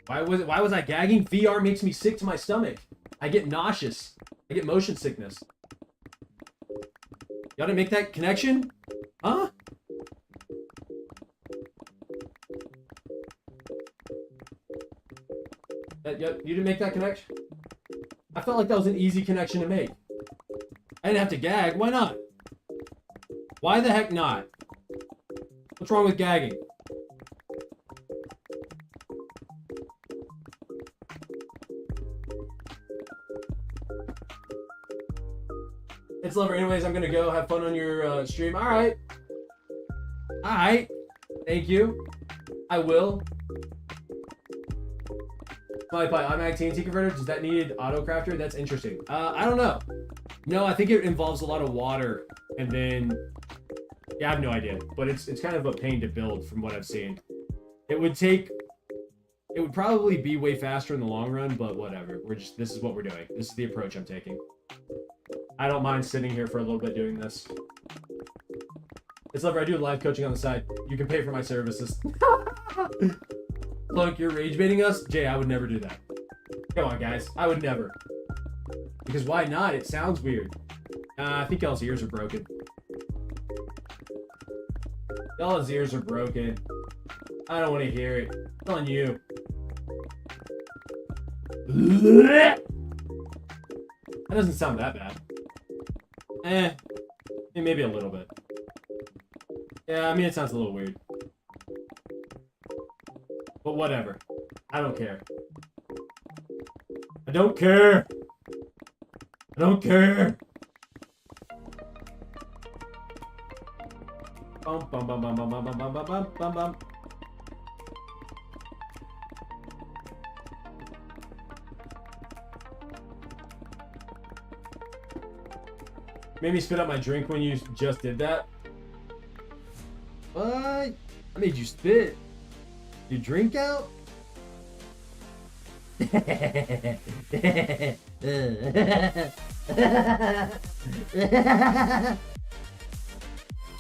Why was I gagging? VR makes me sick to my stomach. I get nauseous. I get motion sickness. Y'all didn't make that connection? Huh? You didn't make that connection? I felt like that was an easy connection to make. I didn't have to gag. Why not? Why the heck not? What's wrong with gagging? It's Lover. Anyways, I'm gonna go have fun on your stream. Alright. Alright. Thank you. I will. Automatic TNT converter, does that need auto crafter? That's interesting. I don't know. No, I think it involves a lot of water, and then yeah, I have no idea. But it's kind of a pain to build from what I've seen. It would probably be way faster in the long run, but whatever. This is what we're doing. This is the approach I'm taking. I don't mind sitting here for a little bit doing this. It's Lover, I do live coaching on the side. You can pay for my services. Look, you're rage baiting us? Jay, I would never do that. Come on, guys. I would never. Because why not? It sounds weird. I think y'all's ears are broken. Y'all's ears are broken. I don't want to hear it. It's on you. That doesn't sound that bad. Maybe a little bit. Yeah, I mean, it sounds a little weird. But whatever. I don't care. I don't care. I don't care. Bum bum bum bum bum bum bum bum bum bum bum. Made me spit out my drink when you just did that. What? I made you spit. You drink out? What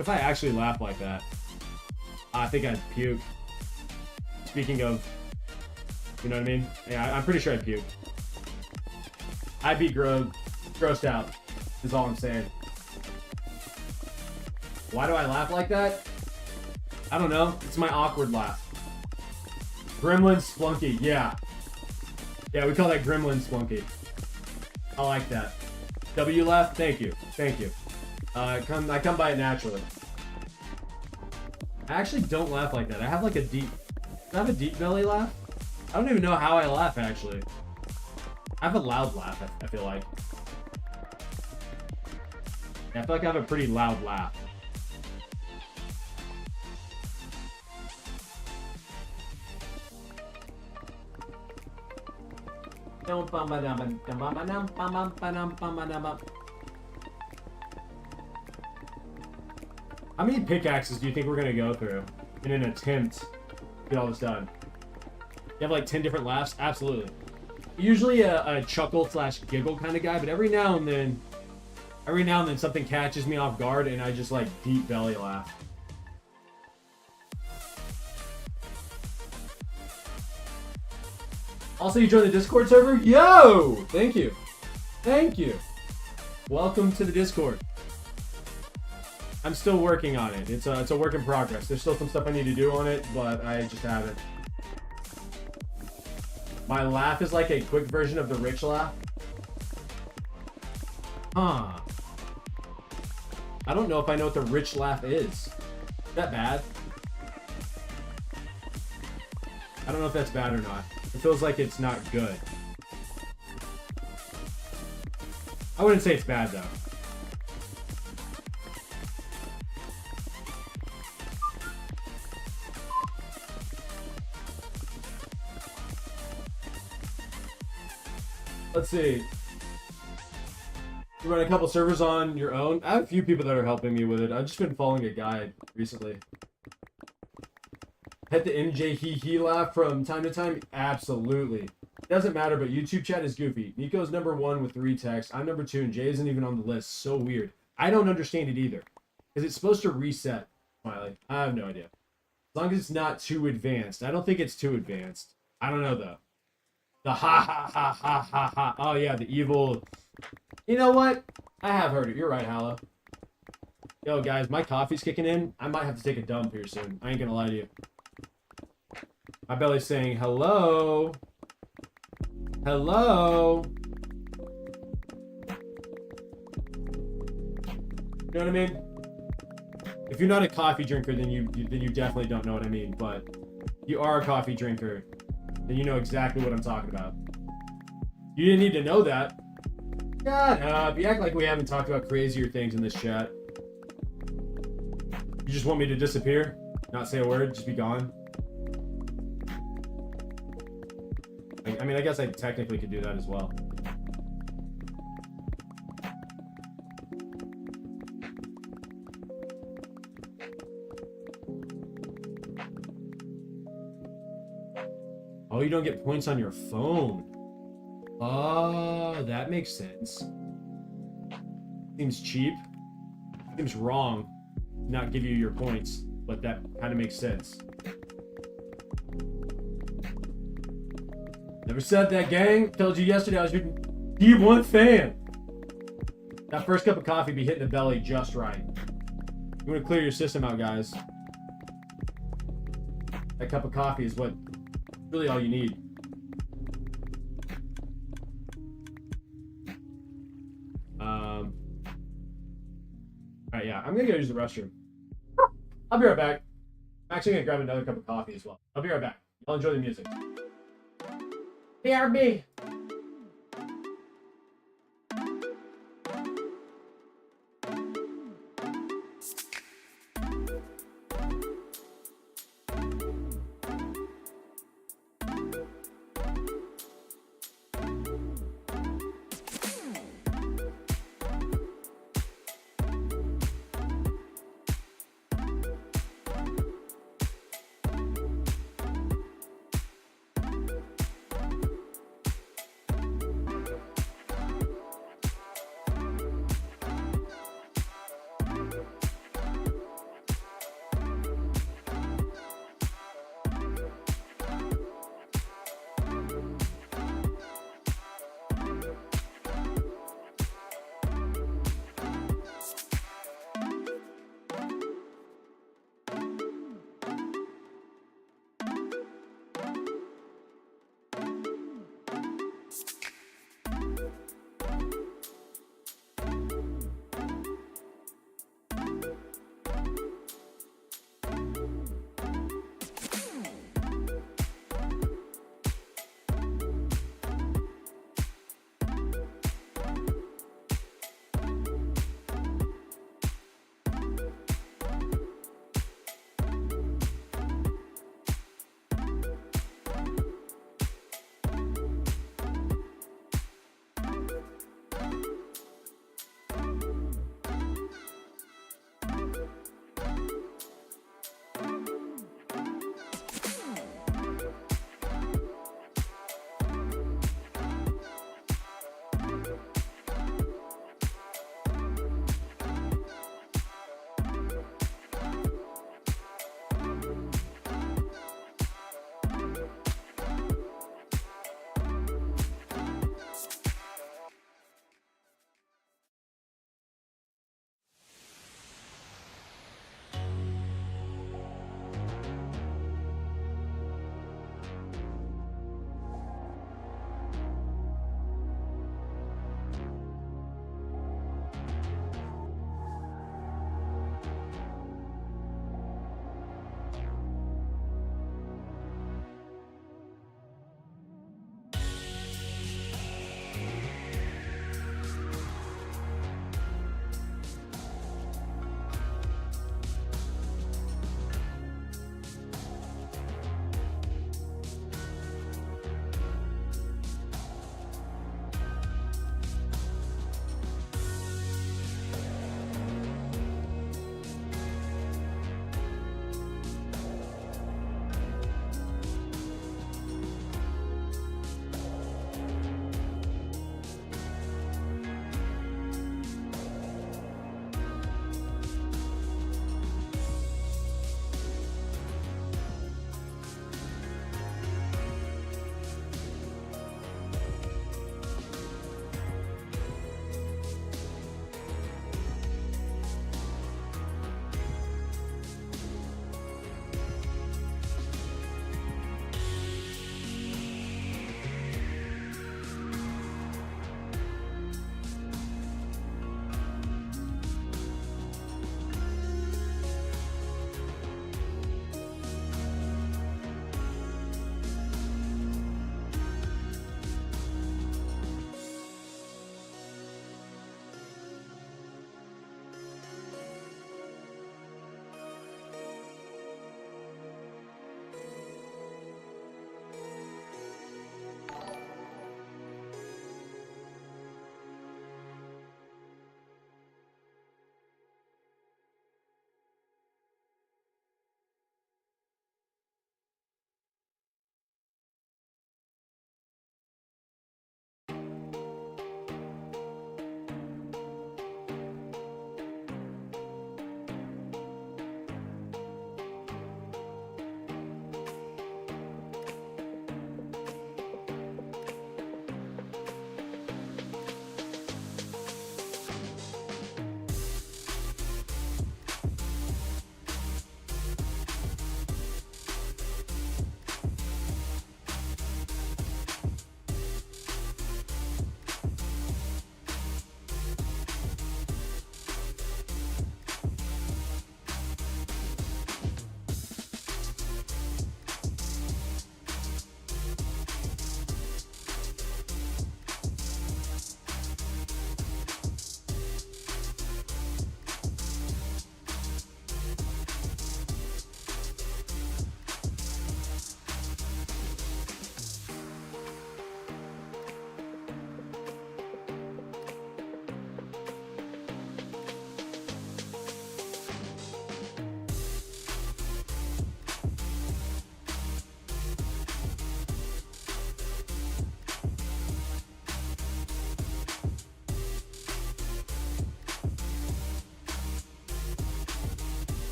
if I actually laugh like that? I think I'd puke. Speaking of, you know what I mean? Yeah, I'm pretty sure I'd puke. I'd be grossed out, is all I'm saying. Why do I laugh like that? I don't know. It's my awkward laugh. Gremlin Splunky, yeah. Yeah, we call that Gremlin Splunky. I like that. W laugh? Thank you. Thank you. I come by it naturally. I actually don't laugh like that. I have like a deep... I have a deep belly laugh? I don't even know how I laugh, actually. I have a loud laugh, I feel like. Yeah, I feel like I have a pretty loud laugh. How many pickaxes do you think we're gonna go through in an attempt to get all this done? You have like 10 different laughs? Absolutely. Usually a chuckle / giggle kind of guy, but every now and then something catches me off guard and I just like deep belly laugh. Also, you joined the Discord server? Yo! Thank you. Thank you. Welcome to the Discord. I'm still working on it. It's a work in progress. There's still some stuff I need to do on it, but I just haven't. My laugh is like a quick version of the rich laugh. Huh. I don't know if I know what the rich laugh is. Is that bad? I don't know if that's bad or not. It feels like it's not good. I wouldn't say it's bad though. Let's see. You run a couple servers on your own? I have a few people that are helping me with it. I've just been following a guide recently. Hit the MJ he laugh from time to time? Absolutely. Doesn't matter, but YouTube chat is goofy. Nico's #1 with 3 texts. I'm #2 and Jay isn't even on the list. So weird. I don't understand it either. Is it supposed to reset, Smiley? I have no idea. As long as it's not too advanced. I don't think it's too advanced. I don't know though. The ha ha ha ha ha ha. Oh yeah, the evil. You know what? I have heard it. You're right, Hallow. Yo guys, my coffee's kicking in. I might have to take a dump here soon. I ain't gonna lie to you. My belly's saying hello. Hello. You know what I mean? If you're not a coffee drinker, then you definitely don't know what I mean. But if you are a coffee drinker, then you know exactly what I'm talking about. You didn't need to know that. Shut up. You act like we haven't talked about crazier things in this chat. You just want me to disappear? Not say a word? Just be gone? I mean, I guess I technically could do that as well. Oh, you don't get points on your phone. Oh, that makes sense. Seems cheap. Seems wrong to not give you your points, but that kind of makes sense. Never said that, gang. Told you yesterday I was your D1 fan. That first cup of coffee be hitting the belly just right. You want to clear your system out, guys. That cup of coffee is what really all you need. Alright, yeah, I'm gonna go use the restroom. I'll be right back. I'm actually gonna grab another cup of coffee as well. I'll be right back. Y'all enjoy the music. BRB.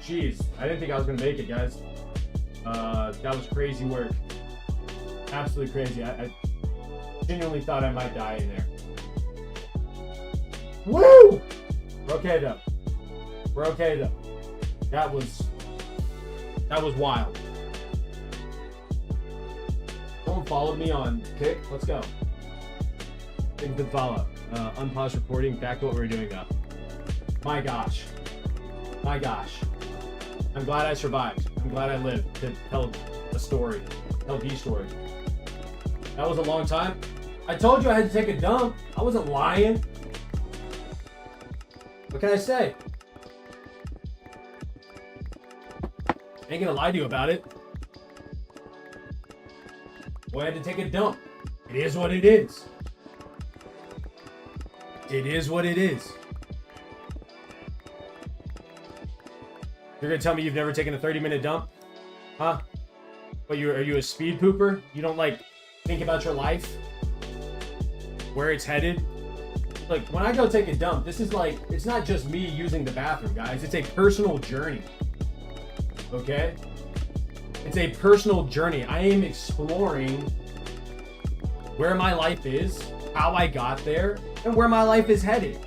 Jeez. I didn't think I was gonna make it, guys. That was crazy work. Absolutely crazy. I genuinely thought I might die in there. Woo! We're okay though. We're okay though. That was wild. Someone followed me on Kick. Let's go. Big good follow. Unpause recording. Back to what we were doing now. My gosh. My gosh. I'm glad I survived. I'm glad I lived to tell a story. Tell the story. That was a long time. I told you I had to take a dump. I wasn't lying. What can I say? I ain't gonna lie to you about it. Boy, I had to take a dump. It is what it is. It is what it is. You're gonna tell me you've never taken a 30-minute dump? Huh? But are you a speed pooper? You don't like think about your life? Where it's headed? Like, when I go take a dump, this is like, it's not just me using the bathroom, guys. It's a personal journey. Okay? It's a personal journey. I am exploring where my life is, how I got there, and where my life is headed.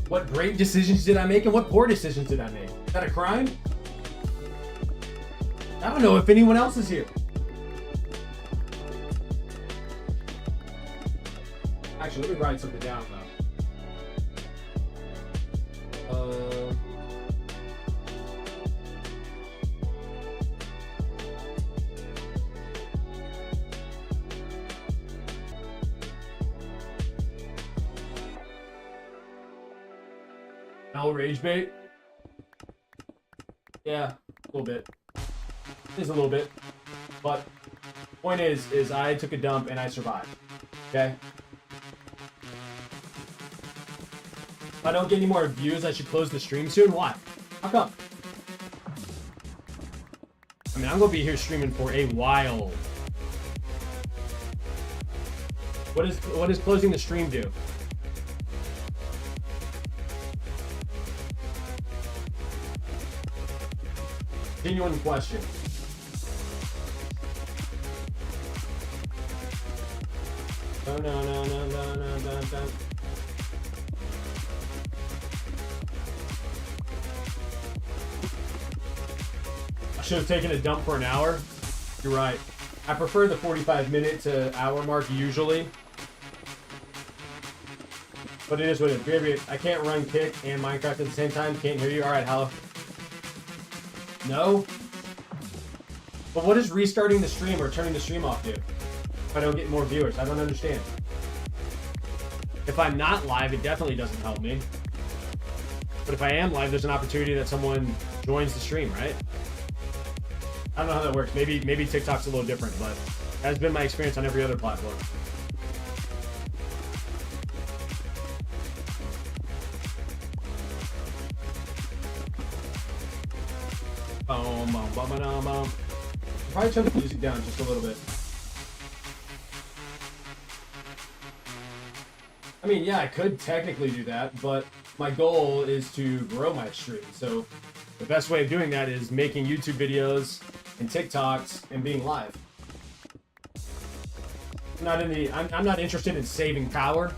What great decisions did I make and what poor decisions did I make? Is that a crime? I don't know if anyone else is here. Actually, let me write something down though. No rage bait? Yeah, a little bit. Just a little bit. But point is I took a dump and I survived. Okay? If I don't get any more views, I should close the stream soon. Why? How come? I mean, I'm gonna be here streaming for a while. What does closing the stream do? Genuine question. No. I should have taken a dump for an hour. You're right. I prefer the 45-minute to hour mark usually. But it is what it is. I can't run Kick and Minecraft at the same time. Can't hear you. Alright, hello. No? But what does restarting the stream or turning the stream off do? If I don't get more viewers, I don't understand. If I'm not live, it definitely doesn't help me. But if I am live, there's an opportunity that someone joins the stream, right? I don't know how that works. Maybe TikTok's a little different, but that has been my experience on every other platform. Probably turn the music down just a little bit. I mean, yeah, I could technically do that, but my goal is to grow my stream. So the best way of doing that is making YouTube videos and TikToks and being live. I'm not interested in saving power.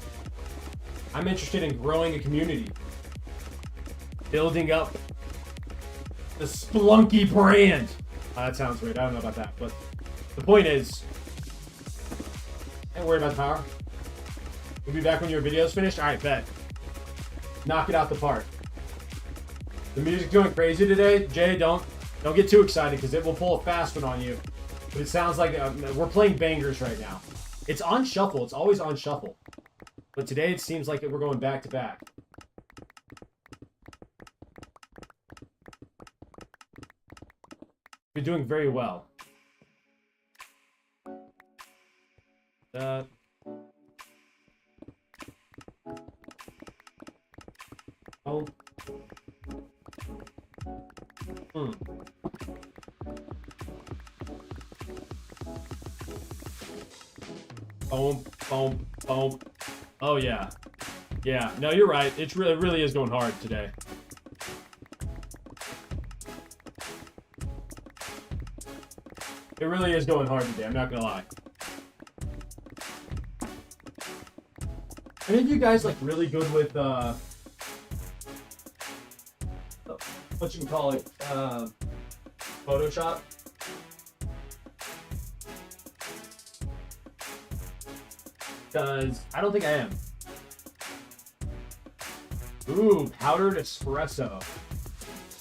I'm interested in growing a community. Building up the Splunky brand. That sounds weird. I don't know about that. But the point is, ain't worried about the power. We'll be back when your video's finished. Alright, bet. Knock it out the park. The music's going crazy today. Jay, don't get too excited because it will pull a fast one on you. But it sounds like we're playing bangers right now. It's on shuffle. It's always on shuffle. But today it seems like we're going back to back. You're doing very well. Oh. Boom, boom, boom. Oh yeah. Yeah, no, you're right. It really is going hard today. really is going hard today. I'm not gonna lie. Any of you guys like really good with what you can call it, Photoshop? Because I don't think I am. Ooh, powdered espresso.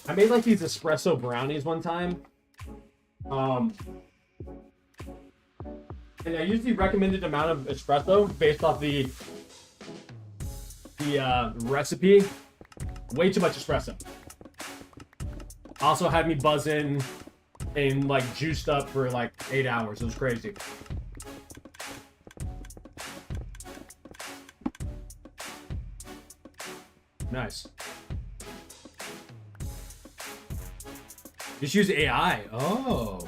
I made like these espresso brownies one time. And I used the recommended amount of espresso based off the recipe. Way too much espresso. Also had me buzzing and like juiced up for like 8 hours. It was crazy. Nice. Just use AI. Oh.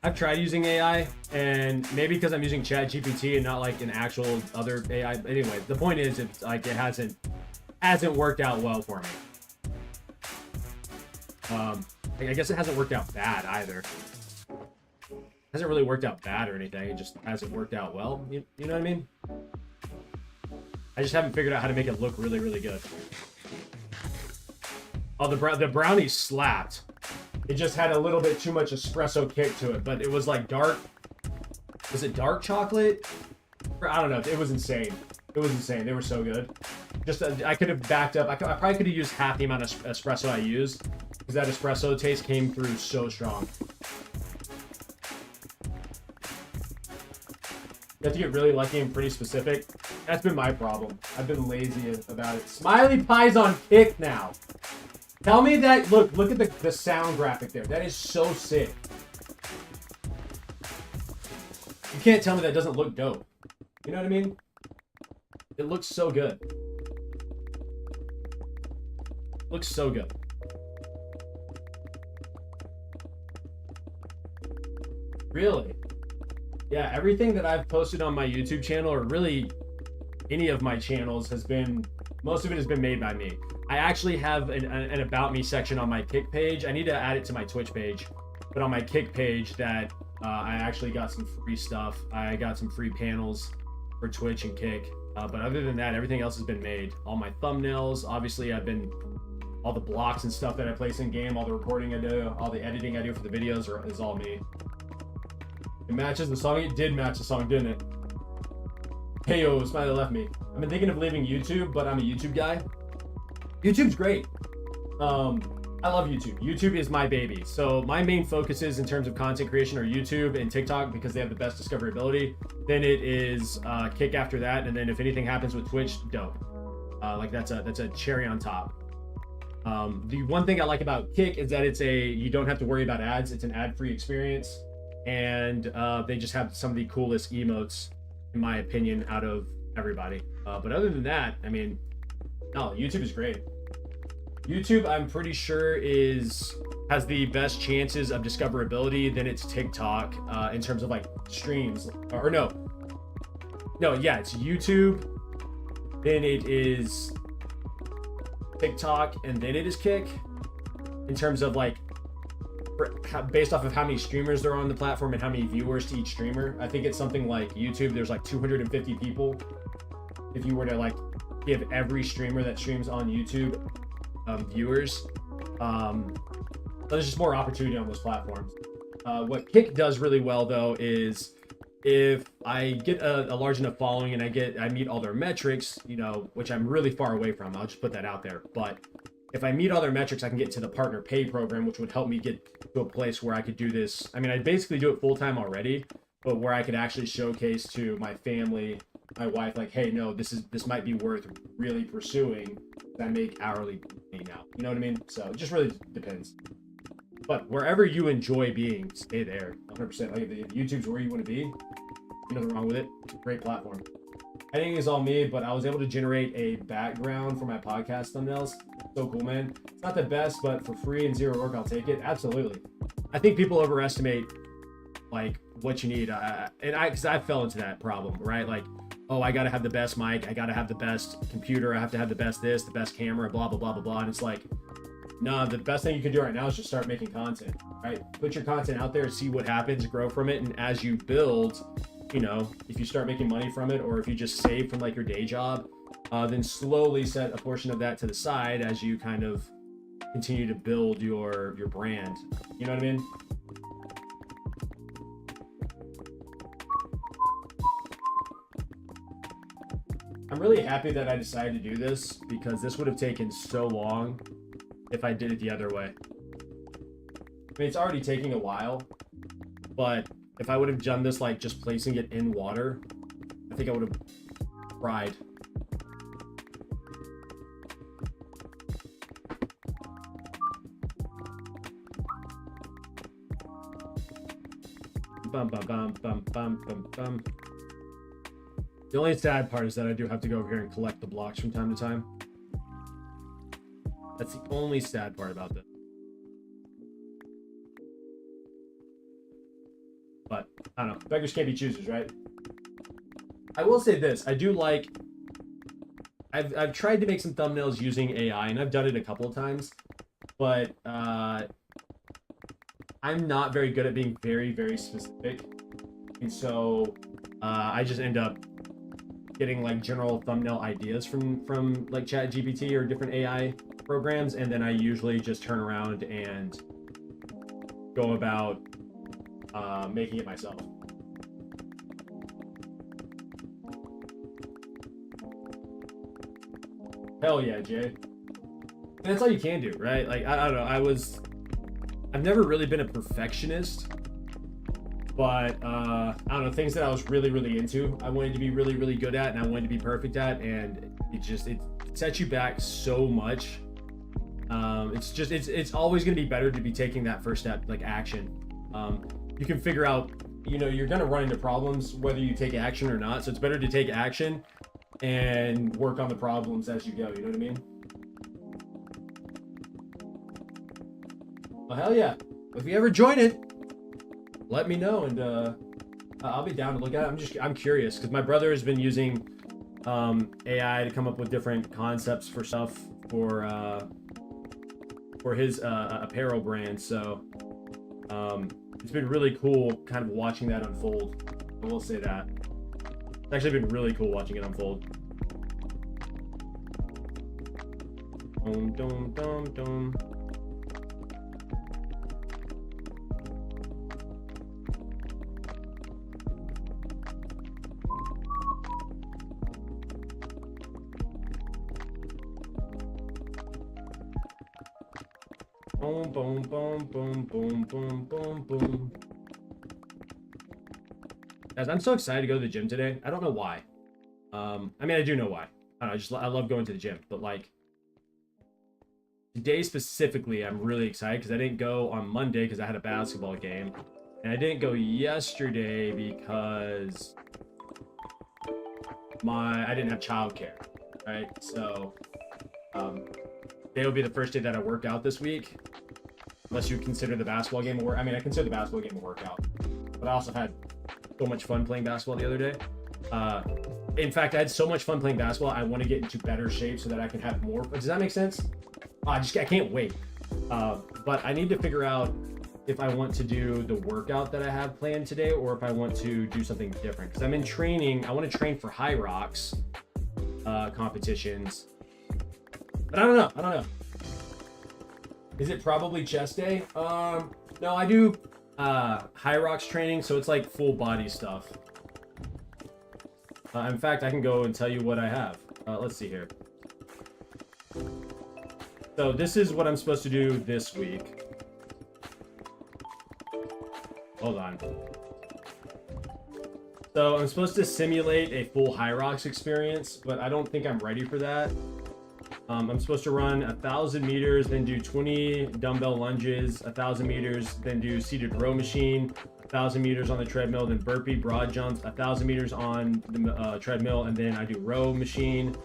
I've tried using AI, and maybe because I'm using ChatGPT and not like an actual other AI. Anyway, the point is, it's like it hasn't worked out well for me. I guess it hasn't worked out bad either. It hasn't really worked out bad or anything. It just hasn't worked out well. You know what I mean? I just haven't figured out how to make it look really, really good. Oh, the brownie slapped. It just had a little bit too much espresso kick to it, but it was like dark. Was it dark chocolate? I don't know. It was insane. It was insane. They were so good. Just I could have backed up. I probably could have used half the amount of espresso I used, because that espresso taste came through so strong. You have to get really lucky and pretty specific. That's been my problem. I've been lazy about it. Smiley Pie's on Kick now. Tell me that. Look at the sound graphic there. That is so sick. You can't tell me that doesn't look dope. You know what I mean? It looks so good. Looks so good. Really? Yeah, everything that I've posted on my YouTube channel, or really any of my channels, has been, most of it has been made by me. I actually have an About Me section on my Kick page. I need to add it to my Twitch page, but on my Kick page that I actually got some free stuff. I got some free panels for Twitch and Kick. But other than that, everything else has been made. All my thumbnails, obviously all the blocks and stuff that I place in game, all the recording I do, all the editing I do for the videos is all me. It matches the song. It did match the song, didn't it? Hey yo, Smiley left me. I've been thinking of leaving YouTube, but I'm a YouTube guy. YouTube's great. I love YouTube. YouTube is my baby. So my main focuses in terms of content creation are YouTube and TikTok, because they have the best discoverability. Then it is Kick after that, and then if anything happens with Twitch, dope. Like that's a cherry on top. The one thing I like about Kick is that you don't have to worry about ads. It's an ad-free experience, and they just have some of the coolest emotes, in my opinion, out of everybody. But other than that, I mean, no, YouTube is great. YouTube, I'm pretty sure, has the best chances of discoverability. Then it's TikTok in terms of like streams. Or no, yeah, it's YouTube. Then it is TikTok, and then it is Kick. In terms of like, based off of how many streamers there are on the platform and how many viewers to each streamer. I think it's something like YouTube, there's like 250 people. If you were to like give every streamer that streams on YouTube viewers, there's just more opportunity on those platforms. What Kick does really well though is, if I get a large enough following and I meet all their metrics, you know, which I'm really far away from, I'll just put that out there. But if I meet all their metrics, I can get to the partner pay program, which would help me get to a place where I could do this. I mean, I basically do it full time already, but where I could actually showcase to my family, my wife, like, hey, no, this might be worth really pursuing. I make hourly money now. You know what I mean? So it just really depends. But wherever you enjoy being, stay there. 100%. Like, if YouTube's where you want to be, nothing wrong with it. It's a great platform. Editing is all me, but I was able to generate a background for my podcast thumbnails. So cool, man. It's not the best, but for free and zero work, I'll take it. Absolutely. I think people overestimate like what you need, because I fell into that problem, right? Like, oh, I gotta have the best mic, I gotta have the best computer, I have to have the best this, the best camera, blah blah blah blah blah. And it's like, No, the best thing you can do right now is just start making content, right? Put your content out there, see what happens, grow from it, and as you build, you know, if you start making money from it, or if you just save from like your day job, then slowly set a portion of that to the side as you kind of continue to build your brand. You know what I mean? I'm really happy that I decided to do this, because this would have taken so long if I did it the other way. I mean, it's already taking a while, but if I would have done this like just placing it in water, I think I would have cried. Bum, bum, bum, bum, bum, bum, bum. The only sad part is that I do have to go over here and collect the blocks from time to time. That's the only sad part about this. But, I don't know. Beggars can't be choosers, right? I will say this. I do like... I've tried to make some thumbnails using AI, and I've done it a couple of times. But, I'm not very good at being very, very specific. And so, I just end up getting like general thumbnail ideas from like ChatGPT or different AI programs, and then I usually just turn around and go about making it myself. Hell yeah, Jay. And that's all you can do, right? Like, I don't know, I've never really been a perfectionist, but I don't know, things that I was really, really into, I wanted to be really, really good at, and I wanted to be perfect at, and it sets you back so much. It's always going to be better to be taking that first step, like action. You can figure out, you know, you're going to run into problems whether you take action or not, so it's better to take action and work on the problems as you go, you know what I mean? Well, hell yeah. If you ever join it, let me know, and I'll be down to look at it. I'm curious, because my brother has been using AI to come up with different concepts for stuff for his apparel brand. So it's been really cool kind of watching that unfold. I will say that. It's actually been really cool watching it unfold. Dum, dum, dum, dum. Boom, boom, boom, boom, boom, boom, boom, boom. Guys, I'm so excited to go to the gym today. I don't know why. I mean, I do know why. I don't know, I love going to the gym, but like today specifically, I'm really excited because I didn't go on Monday because I had a basketball game, and I didn't go yesterday because I didn't have childcare, right? So today will be the first day that I work out this week, unless you consider the basketball game a workout. I mean, I consider the basketball game a workout, but I also had so much fun playing basketball the other day. In fact, I had so much fun playing basketball, I want to get into better shape so that I can have more. Does that make sense? I can't wait. But I need to figure out if I want to do the workout that I have planned today, or if I want to do something different. Because I'm in training. I want to train for high rocks competitions. But I don't know. Is it probably chest day? No, I do high rocks training, so it's like full body stuff. In fact, I can go and tell you what I have. Let's see here. So this is what I'm supposed to do this week. Hold on. So I'm supposed to simulate a full high rocks experience, but I don't think I'm ready for that. I'm supposed to run 1,000 meters, then do 20 dumbbell lunges, 1,000 meters, then do seated row machine, 1,000 meters on the treadmill, then burpee, broad jumps, 1,000 meters on the treadmill, and then I do row machine,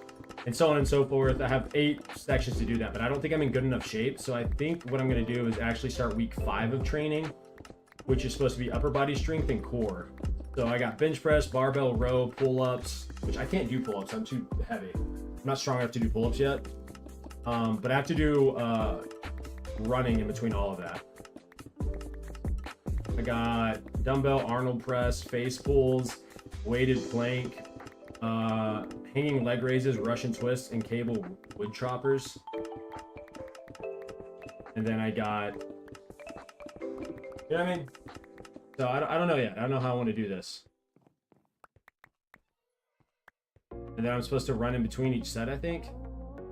and so on and so forth. I have 8 sections to do that, but I don't think I'm in good enough shape. So I think what I'm going to do is actually start week 5 of training, which is supposed to be upper body strength and core. So I got bench press, barbell row, pull-ups, which I can't do pull-ups. I'm too heavy. I'm not strong enough to do pull-ups yet. But I have to do running in between all of that. I got dumbbell Arnold press, face pulls, weighted plank, hanging leg raises, Russian twists, and cable wood choppers. And then I got, you know what I mean? So I don't know yet. I don't know how I want to do this. And then I'm supposed to run in between each set, I think.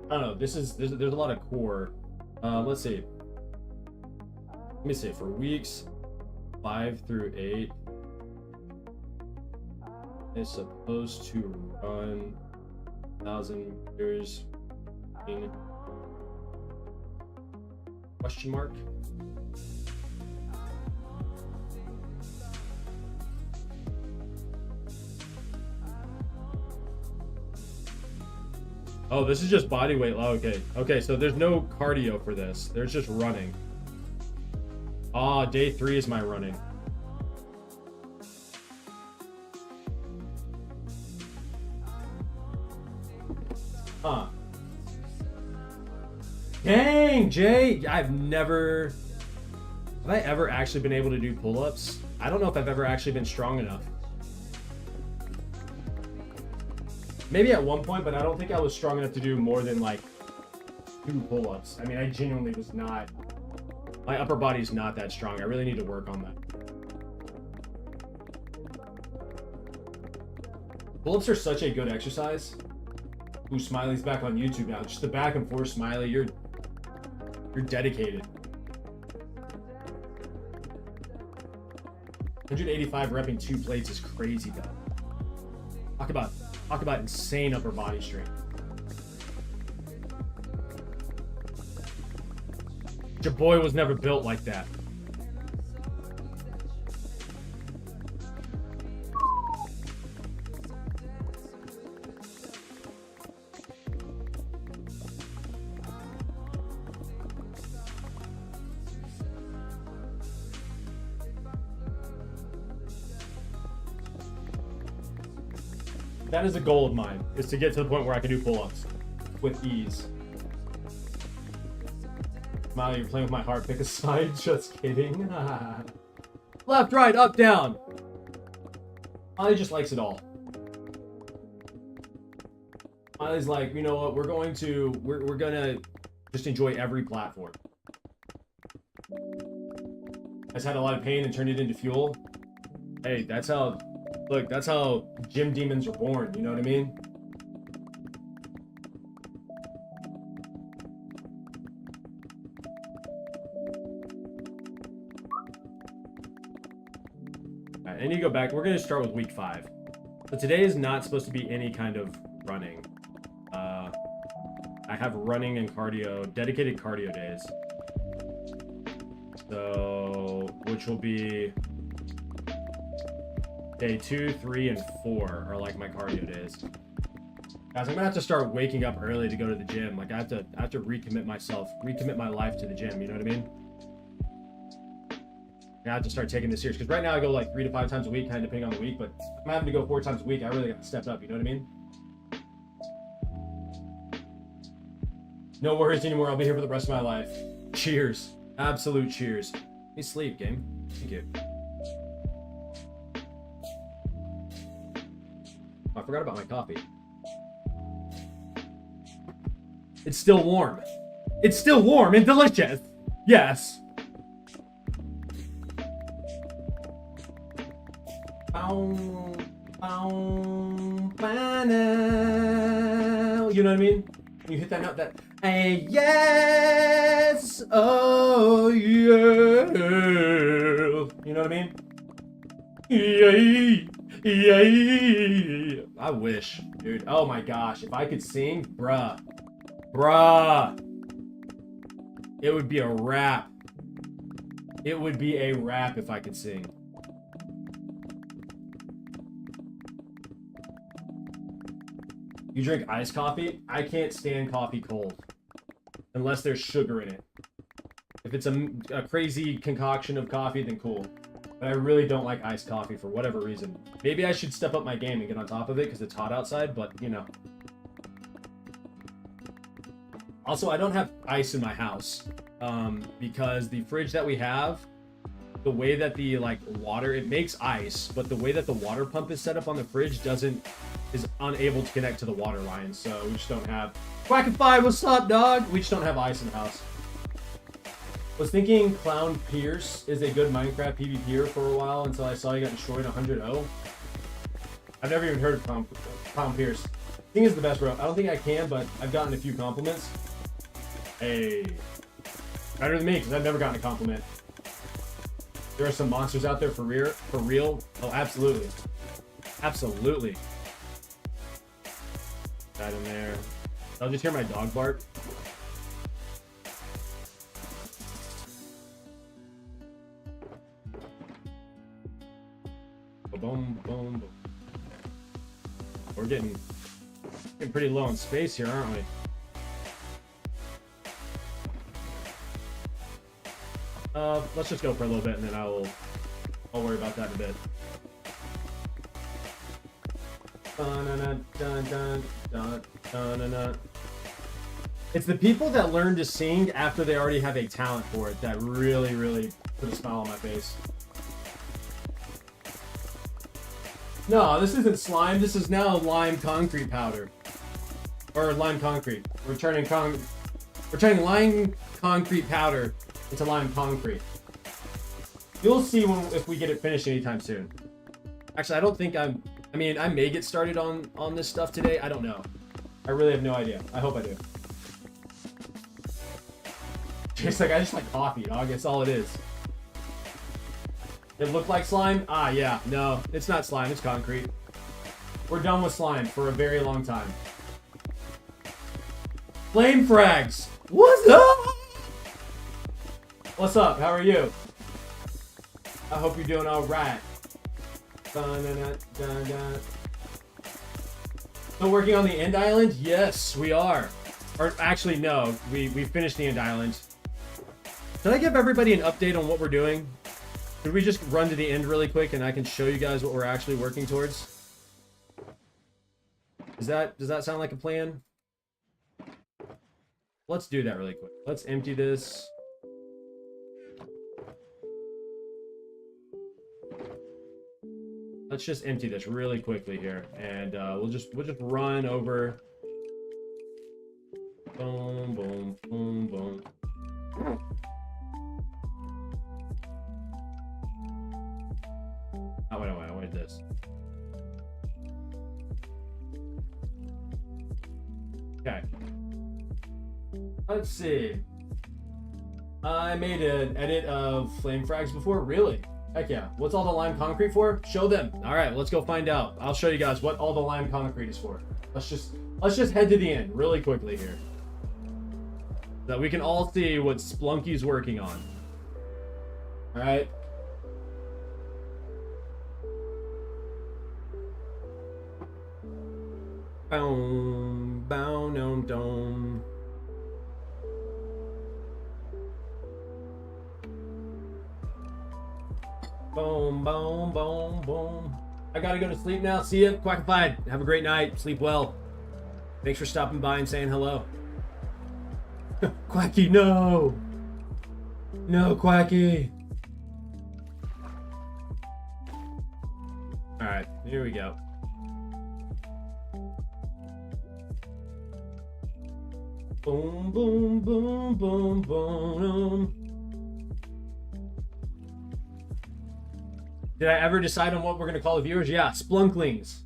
I don't know. There's a lot of core. Let's see. Let me see. For weeks 5 through 8, it's supposed to run 1,000 meters in question mark. Oh, this is just body weight. Oh, okay, so there's no cardio for this. There's just running. Ah, day 3 is my running. Huh. Dang, Jay! Have I ever actually been able to do pull-ups? I don't know if I've ever actually been strong enough. Maybe at one point, but I don't think I was strong enough to do more than like 2 pull-ups. I mean, I genuinely was not. My upper body's not that strong. I really need to work on that. Pull-ups are such a good exercise. Ooh, Smiley's back on YouTube now. Just the back and forth, Smiley. You're dedicated. 185 repping 2 plates is crazy though. Talk about insane upper body strength. Your boy was never built like that. That is a goal of mine, is to get to the point where I can do pull-ups with ease. Smiley, you're playing with my heart. Pick a side. Just kidding. Left, right, up, down. Smiley just likes it all. Smiley's like, you know what? We're gonna just enjoy every platform. Has had a lot of pain and turned it into fuel. Hey, that's how. Look, that's how gym demons are born, you know what I mean? Alright, I need to go back. We're going to start with week 5. So today is not supposed to be any kind of running. I have running and cardio, dedicated cardio days. So, which will be... Day 2, 3, and 4 are like my cardio days. Guys, I'm gonna have to start waking up early to go to the gym. Like I have to recommit my life to the gym. You know what I mean? I have to start taking this serious because right now I go like 3 to 5 times a week, kind of depending on the week. But I'm having to go 4 times a week. I really got to step up. You know what I mean? No worries anymore. I'll be here for the rest of my life. Cheers. Absolute cheers. Let me sleep, game. Thank you. I forgot about my coffee. It's still warm. It's still warm and delicious. Yes. You know what I mean? You hit that note, that hey, yes, oh yeah. You know what I mean? Yeah. Yeah, I wish, dude. Oh my gosh, if I could sing, bruh, it would be a rap. It would be a rap if I could sing. You drink iced coffee? I can't stand coffee cold unless there's sugar in it. If it's a crazy concoction of coffee, then cool. But I really don't like iced coffee for whatever reason. Maybe I should step up my game and get on top of it because it's hot outside, but you know. Also, I don't have ice in my house. because the fridge that we have, the way that the like water, it makes ice, but the way that the water pump is set up on the fridge is unable to connect to the water line, so we just don't have. Quackify, what's up, dog? We just don't have ice in the house. Was thinking Clown Pierce is a good Minecraft PvPer for a while until I saw he got destroyed 100-0. I've never even heard of Clown Pierce. I think it's the best, bro. I don't think I can, but I've gotten a few compliments. Hey, better than me because I've never gotten a compliment. There are some monsters out there for real. Oh, absolutely, absolutely. That in there. I'll just hear my dog bark. Boom, boom, boom. We're getting pretty low in space here, aren't we? Let's just go for a little bit, and then I'll worry about that in a bit. It's the people that learn to sing after they already have a talent for it that really put a smile on my face. No, this isn't slime. This is now lime concrete powder. Or lime concrete. We're turning lime concrete powder into lime concrete. You'll see if we get it finished anytime soon. Actually, I don't think I may get started on this stuff today. I don't know. I really have no idea. I hope I do. Just like, I just like coffee, dog. That's all it is. It looked like slime? Ah, yeah. No, it's not slime. It's concrete. We're done with slime for a very long time. Flame frags! What's up? What's up? How are you? I hope you're doing alright. Still working on the end island? Yes, we are. Or actually, no. We finished the end island. Can I give everybody an update on what we're doing? Could we just run to the end really quick and I can show you guys what we're actually working towards? Does that sound like a plan? Let's do that really quick. Let's empty this. Let's just empty this really quickly here, and we'll just run over. Boom, boom, boom, boom. Oh, wait, I wanted this. Okay. Let's see. I made an edit of flame frags before. Really? Heck yeah. What's all the lime concrete for? Show them. All right, let's go find out. I'll show you guys what all the lime concrete is for. Let's just head to the end really quickly here, so that we can all see what Splunky's working on. All right. Boom, boom, dome, dome. Boom, boom, boom, boom. I gotta go to sleep now. See ya, Quackified. Have a great night. Sleep well. Thanks for stopping by and saying hello. Quacky, no. No, Quacky. All right, here we go. Boom, boom, boom, boom, boom. Did I ever decide on what we're going to call the viewers? Yeah, Splunklings.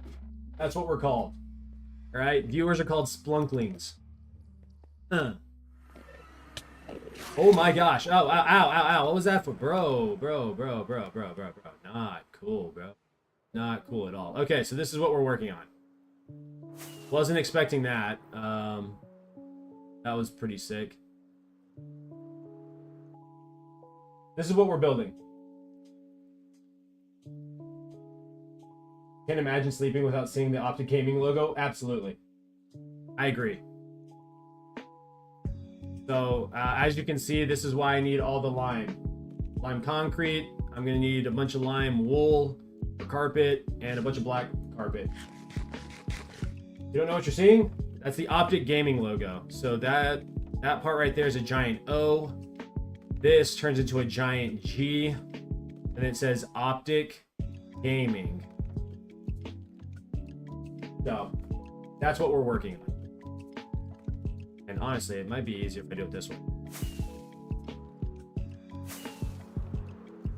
That's what we're called. All right, viewers are called Splunklings. Oh my gosh. Oh, ow, ow, ow, ow. What was that for? Bro. Not cool, bro. Not cool at all. Okay, so this is what we're working on. Wasn't expecting that. That was pretty sick. This is what we're building. Can't imagine sleeping without seeing the Optic Gaming logo. Absolutely. I agree. So, as you can see, this is why I need all the lime. Lime concrete. I'm going to need a bunch of lime wool, a carpet, and a bunch of black carpet. You don't know what you're seeing? That's the Optic Gaming logo. So that part right there is a giant O. This turns into a giant G, and it says Optic Gaming. So that's what we're working on. And honestly, it might be easier if I do it this way.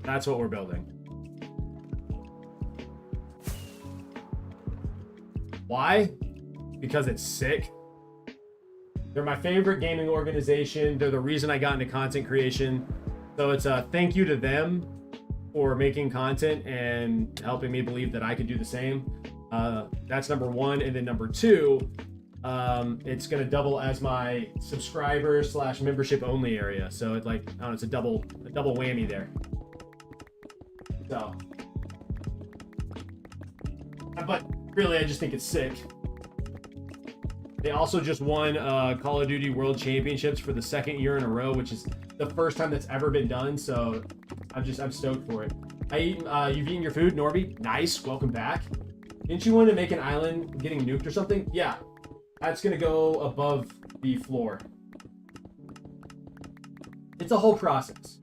That's what we're building. Why? Because it's sick. They're my favorite gaming organization. They're the reason I got into content creation. So it's a thank you to them for making content and helping me believe that I could do the same. That's number one. And then number two, it's going to double as my subscriber / membership only area. So it like, I don't know, it's a double whammy there. So, but really, I just think it's sick. They also just won Call of Duty World Championships for the second year in a row, which is the first time that's ever been done. So I'm stoked for it. You've eaten your food, Norby. Nice, welcome back. Didn't you want to make an island getting nuked or something? Yeah, that's gonna go above the floor. It's a whole process.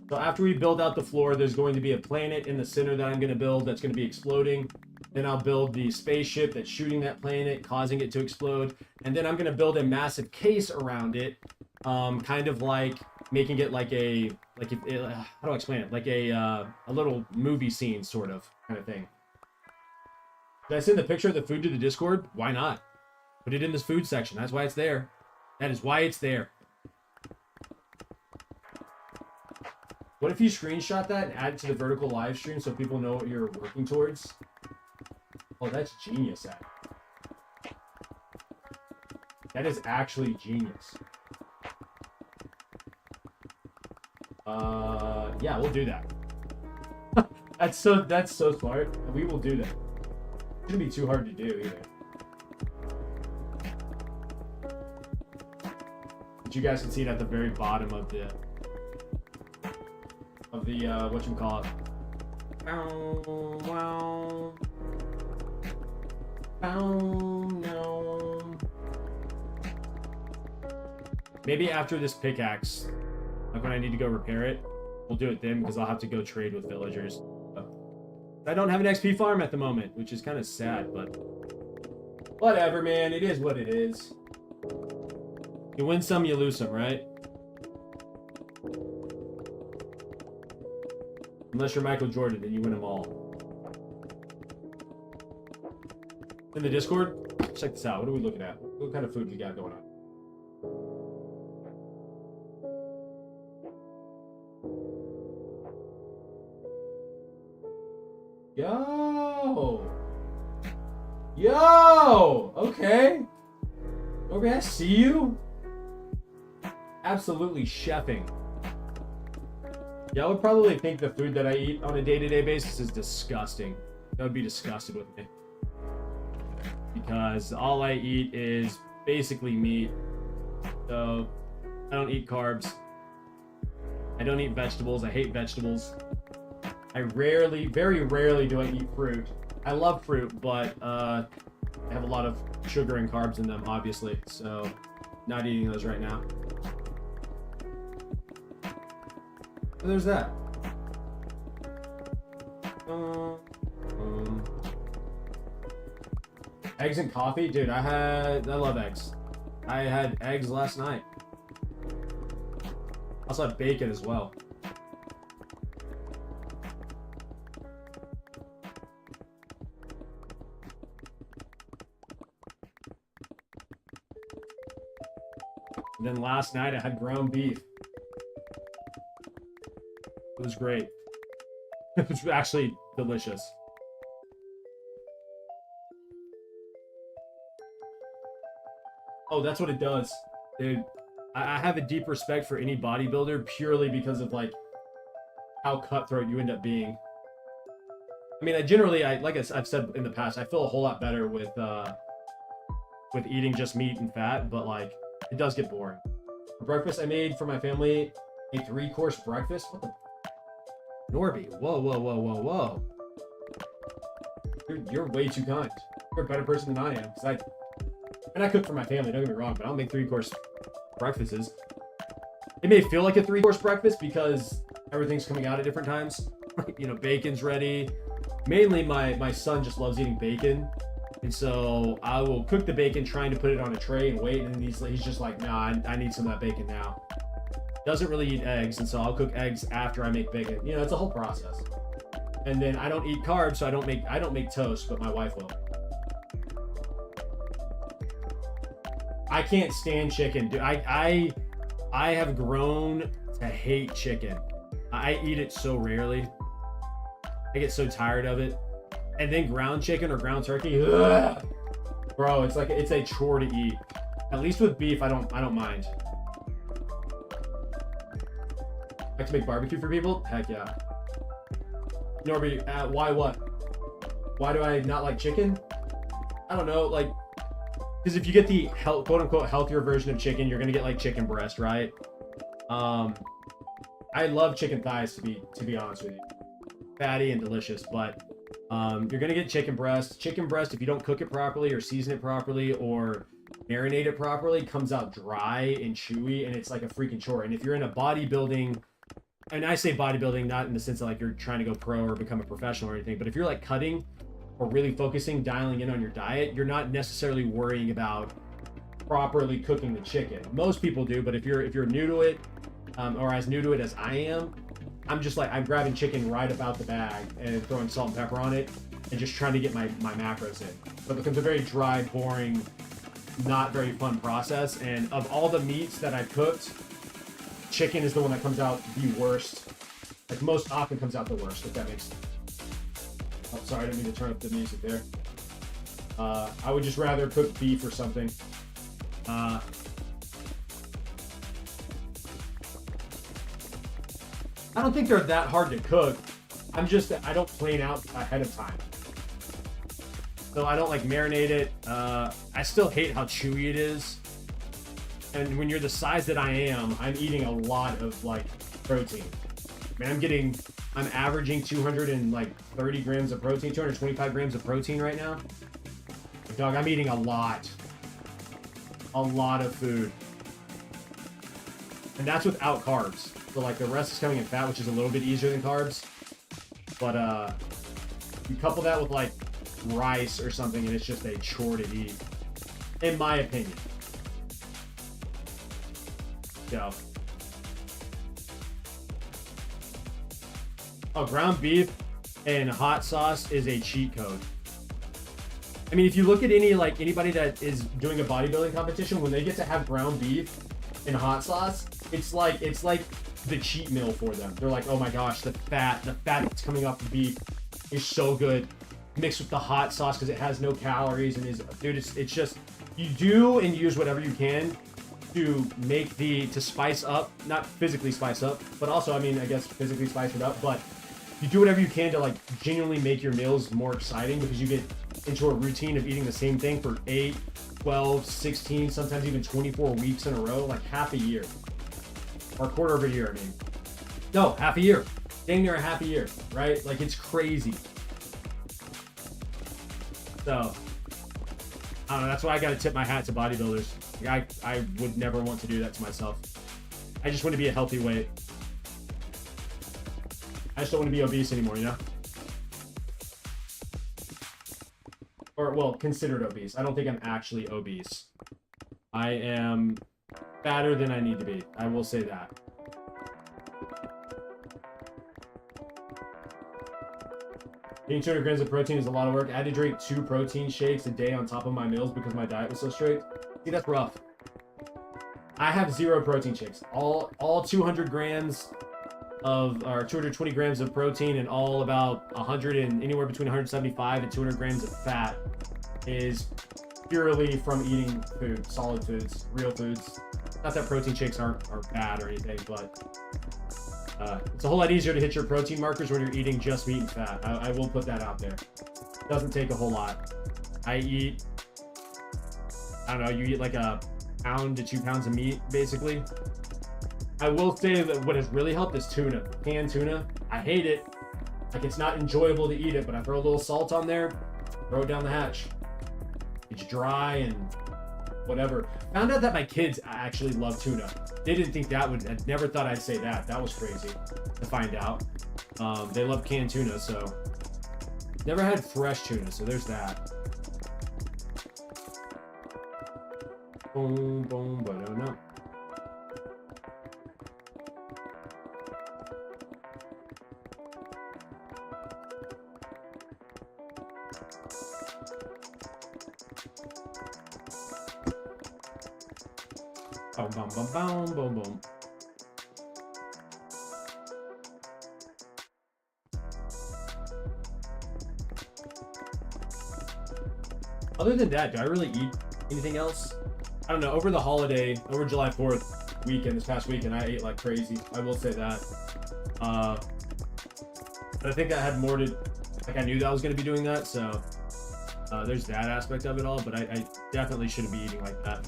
So after we build out the floor, there's going to be a planet in the center that I'm gonna build that's gonna be exploding. Then I'll build the spaceship that's shooting that planet, causing it to explode. And then I'm going to build a massive case around it, kind of like making it like a, how do I explain it? Like a little movie scene sort of kind of thing. Did I send the picture of the food to the Discord? Why not? Put it in this food section. That's why it's there. That is why it's there. What if you screenshot that and add it to the vertical live stream so people know what you're working towards? Oh, that's genius, Zach. That is actually genius. Yeah, we'll do that. That's so smart. We will do that. It shouldn't be too hard to do either. But you guys can see it at the very bottom of the whatchamacallit. Wow. Oh no. Maybe after this pickaxe, like when I need to go repair it, we'll do it then because I'll have to go trade with villagers. I don't have an XP farm at the moment, which is kind of sad, but whatever, man. It is what it is. You win some, you lose some, right? Unless you're Michael Jordan, then you win them all. In the Discord, check this out. What are we looking at? What kind of food we got going on? Yo! Okay. Over I see you. Absolutely chefing. Y'all would probably think the food that I eat on a day-to-day basis is disgusting. That would be disgusted with me. Because all I eat is basically meat. So I don't eat carbs. I don't eat vegetables. I hate vegetables. Very rarely do I eat fruit. I love fruit, but I have a lot of sugar and carbs in them, obviously. So not eating those right now. So there's that. Eggs and coffee? Dude, I love eggs. I had eggs last night. Also had bacon as well. And then last night I had ground beef. It was great. It was actually delicious. Oh, that's what it does. Dude, I have a deep respect for any bodybuilder purely because of like how cutthroat you end up being. I mean, like I've said in the past, I feel a whole lot better with eating just meat and fat, but like it does get boring. For breakfast, I made for my family a 3-course breakfast. What the? Norby, whoa. You're way too kind. You're a better person than I am. And I cook for my family, don't get me wrong, but I don't make 3-course breakfasts. It may feel like a 3-course breakfast because everything's coming out at different times. You know, bacon's ready. Mainly my son just loves eating bacon. And so I will cook the bacon, trying to put it on a tray and wait. And then he's just like, nah, I need some of that bacon now. Doesn't really eat eggs. And so I'll cook eggs after I make bacon. You know, it's a whole process. And then I don't eat carbs, so I don't make toast, but my wife will. I can't stand chicken, dude. I have grown to hate chicken. I eat it so rarely. I get so tired of it. And then ground chicken or ground turkey, ugh. Bro, it's like it's a chore to eat. At least with beef, I don't mind. Like to make barbecue for people? Heck yeah. Norby, why what? Why do I not like chicken? I don't know, like, because if you get the quote unquote healthier version of chicken, you're gonna get like chicken breast, right? I love chicken thighs to be honest with you. Fatty and delicious, but you're gonna get chicken breast. Chicken breast, if you don't cook it properly or season it properly or marinate it properly, comes out dry and chewy, and it's like a freaking chore. And if you're in a bodybuilding, and I say bodybuilding not in the sense that like you're trying to go pro or become a professional or anything, but if you're like cutting or really focusing, dialing in on your diet, you're not necessarily worrying about properly cooking the chicken. Most people do, but if you're new to it, or as new to it as I am, I'm just like, I'm grabbing chicken right about the bag and throwing salt and pepper on it and just trying to get my macros in. So it becomes a very dry, boring, not very fun process. And of all the meats that I've cooked, chicken is the one that comes out the worst. Like most often comes out the worst, if that makes sense. Oh, sorry, I didn't mean to turn up the music there. I would just rather cook beef or something. I don't think they're that hard to cook. I don't plain out ahead of time. So I don't like marinate it. I still hate how chewy it is. And when you're the size that I am, I'm eating a lot of like protein. Man, I'm averaging 230 grams of protein, 225 grams of protein right now. Dog, I'm eating a lot of food. And that's without carbs. So like the rest is coming in fat, which is a little bit easier than carbs. But you couple that with like rice or something and it's just a chore to eat. In my opinion. Go. Oh, ground beef and hot sauce is a cheat code. I mean, if you look at anybody that is doing a bodybuilding competition, when they get to have ground beef and hot sauce, it's like the cheat meal for them. They're like, oh my gosh, the fat that's coming off the beef is so good, mixed with the hot sauce because it has no calories and it's just, you do and use whatever you can to spice up, not physically spice up, but also, I mean, I guess physically spice it up, but you do whatever you can to like genuinely make your meals more exciting because you get into a routine of eating the same thing for 8, 12, 16, sometimes even 24 weeks in a row, like half a year. Or a quarter of a year, I mean. No, half a year. Dang near a half a year, right? Like, it's crazy. So, I don't know, that's why I gotta tip my hat to bodybuilders. Like, I would never want to do that to myself. I just want to be a healthy weight. I just don't want to be obese anymore, you know? Or, well, considered obese. I don't think I'm actually obese. I am fatter than I need to be. I will say that. Eating 200 grams of protein is a lot of work. I had to drink 2 protein shakes a day on top of my meals because my diet was so strict. See, that's rough. I have 0 protein shakes. All 200 grams of, or 220 grams of protein and all about 100 and anywhere between 175 and 200 grams of fat is purely from eating food, solid foods, real foods. Not that protein shakes aren't bad or anything, but it's a whole lot easier to hit your protein markers when you're eating just meat and fat. I will put that out there. It doesn't take a whole lot. I don't know, you eat like a pound to 2 pounds of meat, basically. I will say that what has really helped is tuna. Canned tuna. I hate it. Like, it's not enjoyable to eat it, but I throw a little salt on there, throw it down the hatch. It's dry and whatever. Found out that my kids actually love tuna. They didn't think that would, I never thought I'd say that. That was crazy to find out. They love canned tuna, so never had fresh tuna, so there's that. Boom, boom, but I don't know. Boom, boom, boom, boom, boom, boom. Other than that, do I really eat anything else? I don't know. Over the holiday, over July 4th weekend, this past weekend, I ate like crazy. I will say that. But I think I had more to, like I knew that I was going to be doing that, so there's that aspect of it all, but I definitely shouldn't be eating like that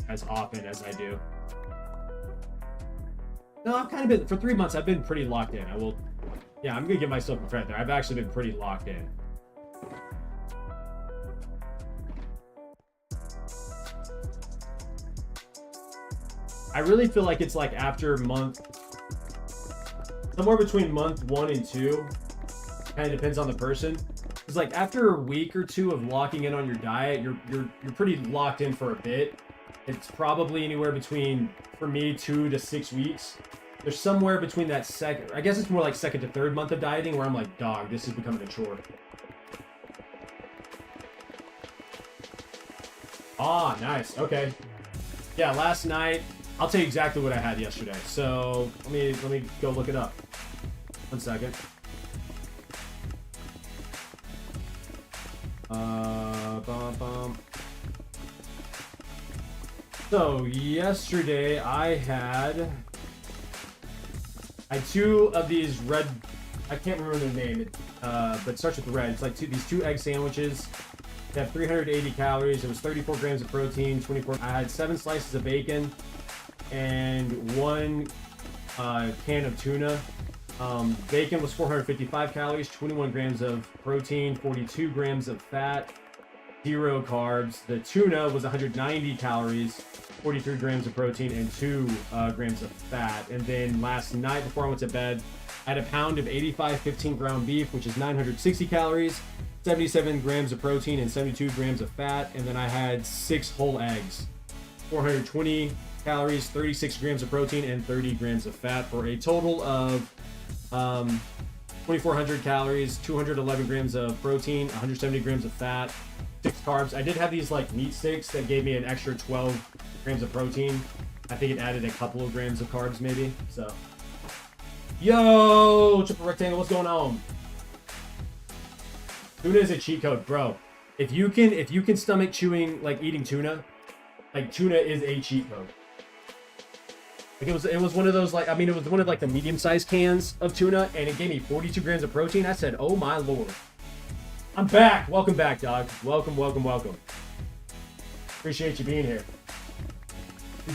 as often as I do. No, I've kind of been, for 3 months, I've been pretty locked in. Yeah, I'm going to give myself a credit there. I've actually been pretty locked in. I really feel like it's like after somewhere between month 1 and 2, kind of depends on the person. It's like after a week or 2 of locking in on your diet, you're pretty locked in for a bit. It's probably anywhere between, for me, 2 to 6 weeks. There's somewhere between that second, I guess it's more like 2nd to 3rd month of dieting where I'm like, dog, this is becoming a chore. Ah, nice. Okay. Yeah, last night, I'll tell you exactly what I had yesterday. So let me go look it up. 1 second. So yesterday I had 2 of these red. I can't remember their name, but it starts with red. It's like these 2 egg sandwiches. They have 380 calories. It was 34 grams of protein, 24. I had 7 slices of bacon and 1 can of tuna. Bacon was 455 calories, 21 grams of protein, 42 grams of fat, 0 carbs. The tuna was 190 calories, 43 grams of protein, and 2 grams of fat. And then last night before I went to bed, I had a pound of 85 15 ground beef, which is 960 calories, 77 grams of protein, and 72 grams of fat. And then I had 6 whole eggs, 420 calories, 36 grams of protein, and 30 grams of fat, for a total of 2,400 calories, 211 grams of protein, 170 grams of fat, 6 carbs. I did have these like meat sticks that gave me an extra 12 grams of protein. I think it added a couple of grams of carbs maybe. So, yo, Triple Rectangle, what's going on? Tuna is a cheat code, bro. If you can stomach chewing, like eating tuna, like tuna is a cheat code. Like it was one of those, like, I mean, it was one of like the medium-sized cans of tuna, and it gave me 42 grams of protein. I said, oh my lord. I'm back. Welcome back, dog. Welcome, welcome, welcome. Appreciate you being here.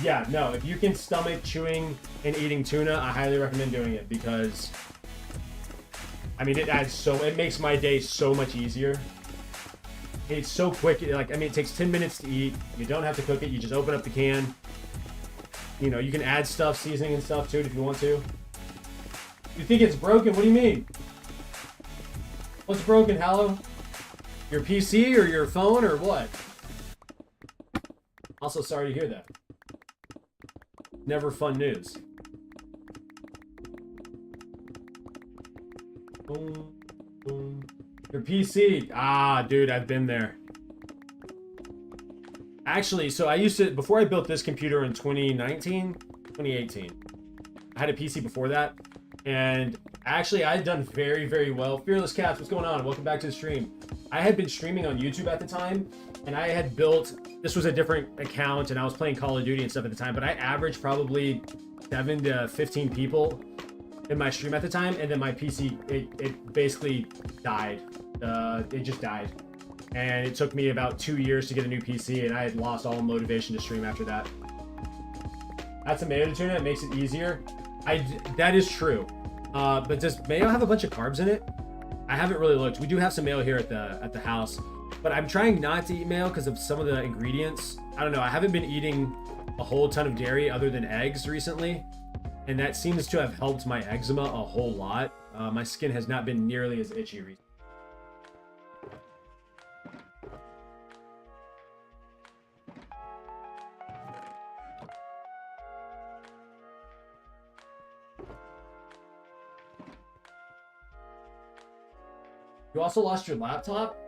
Yeah, no, if you can stomach chewing and eating tuna, I highly recommend doing it, because I mean, it makes my day so much easier. It's so quick. Like, I mean, it takes 10 minutes to eat. You don't have to cook it. You just open up the can. You know, you can add stuff, seasoning and stuff to it if you want to. You think it's broken? What do you mean? What's broken, Hallow? Your PC or your phone or what? Also, sorry to hear that. Never fun news. Boom, boom. Your PC. Ah, dude, I've been there. Actually, so I used to, before I built this computer in 2018, I had a PC before that, and actually I had done very, very well. Fearless Cats, what's going on? Welcome back to the stream. I had been streaming on YouTube at the time, and I had built, this was a different account, and I was playing Call of Duty and stuff at the time, but I averaged probably 7 to 15 people in my stream at the time, and then my PC, it basically died. It just died. And it took me about 2 years to get a new PC, and I had lost all motivation to stream after that. Add some mayo to tuna, it makes it easier. That is true. But does mayo have a bunch of carbs in it? I haven't really looked. We do have some mayo here at the house, but I'm trying not to eat mayo because of some of the ingredients. I don't know. I haven't been eating a whole ton of dairy other than eggs recently, and that seems to have helped my eczema a whole lot. My skin has not been nearly as itchy recently. You also lost your laptop?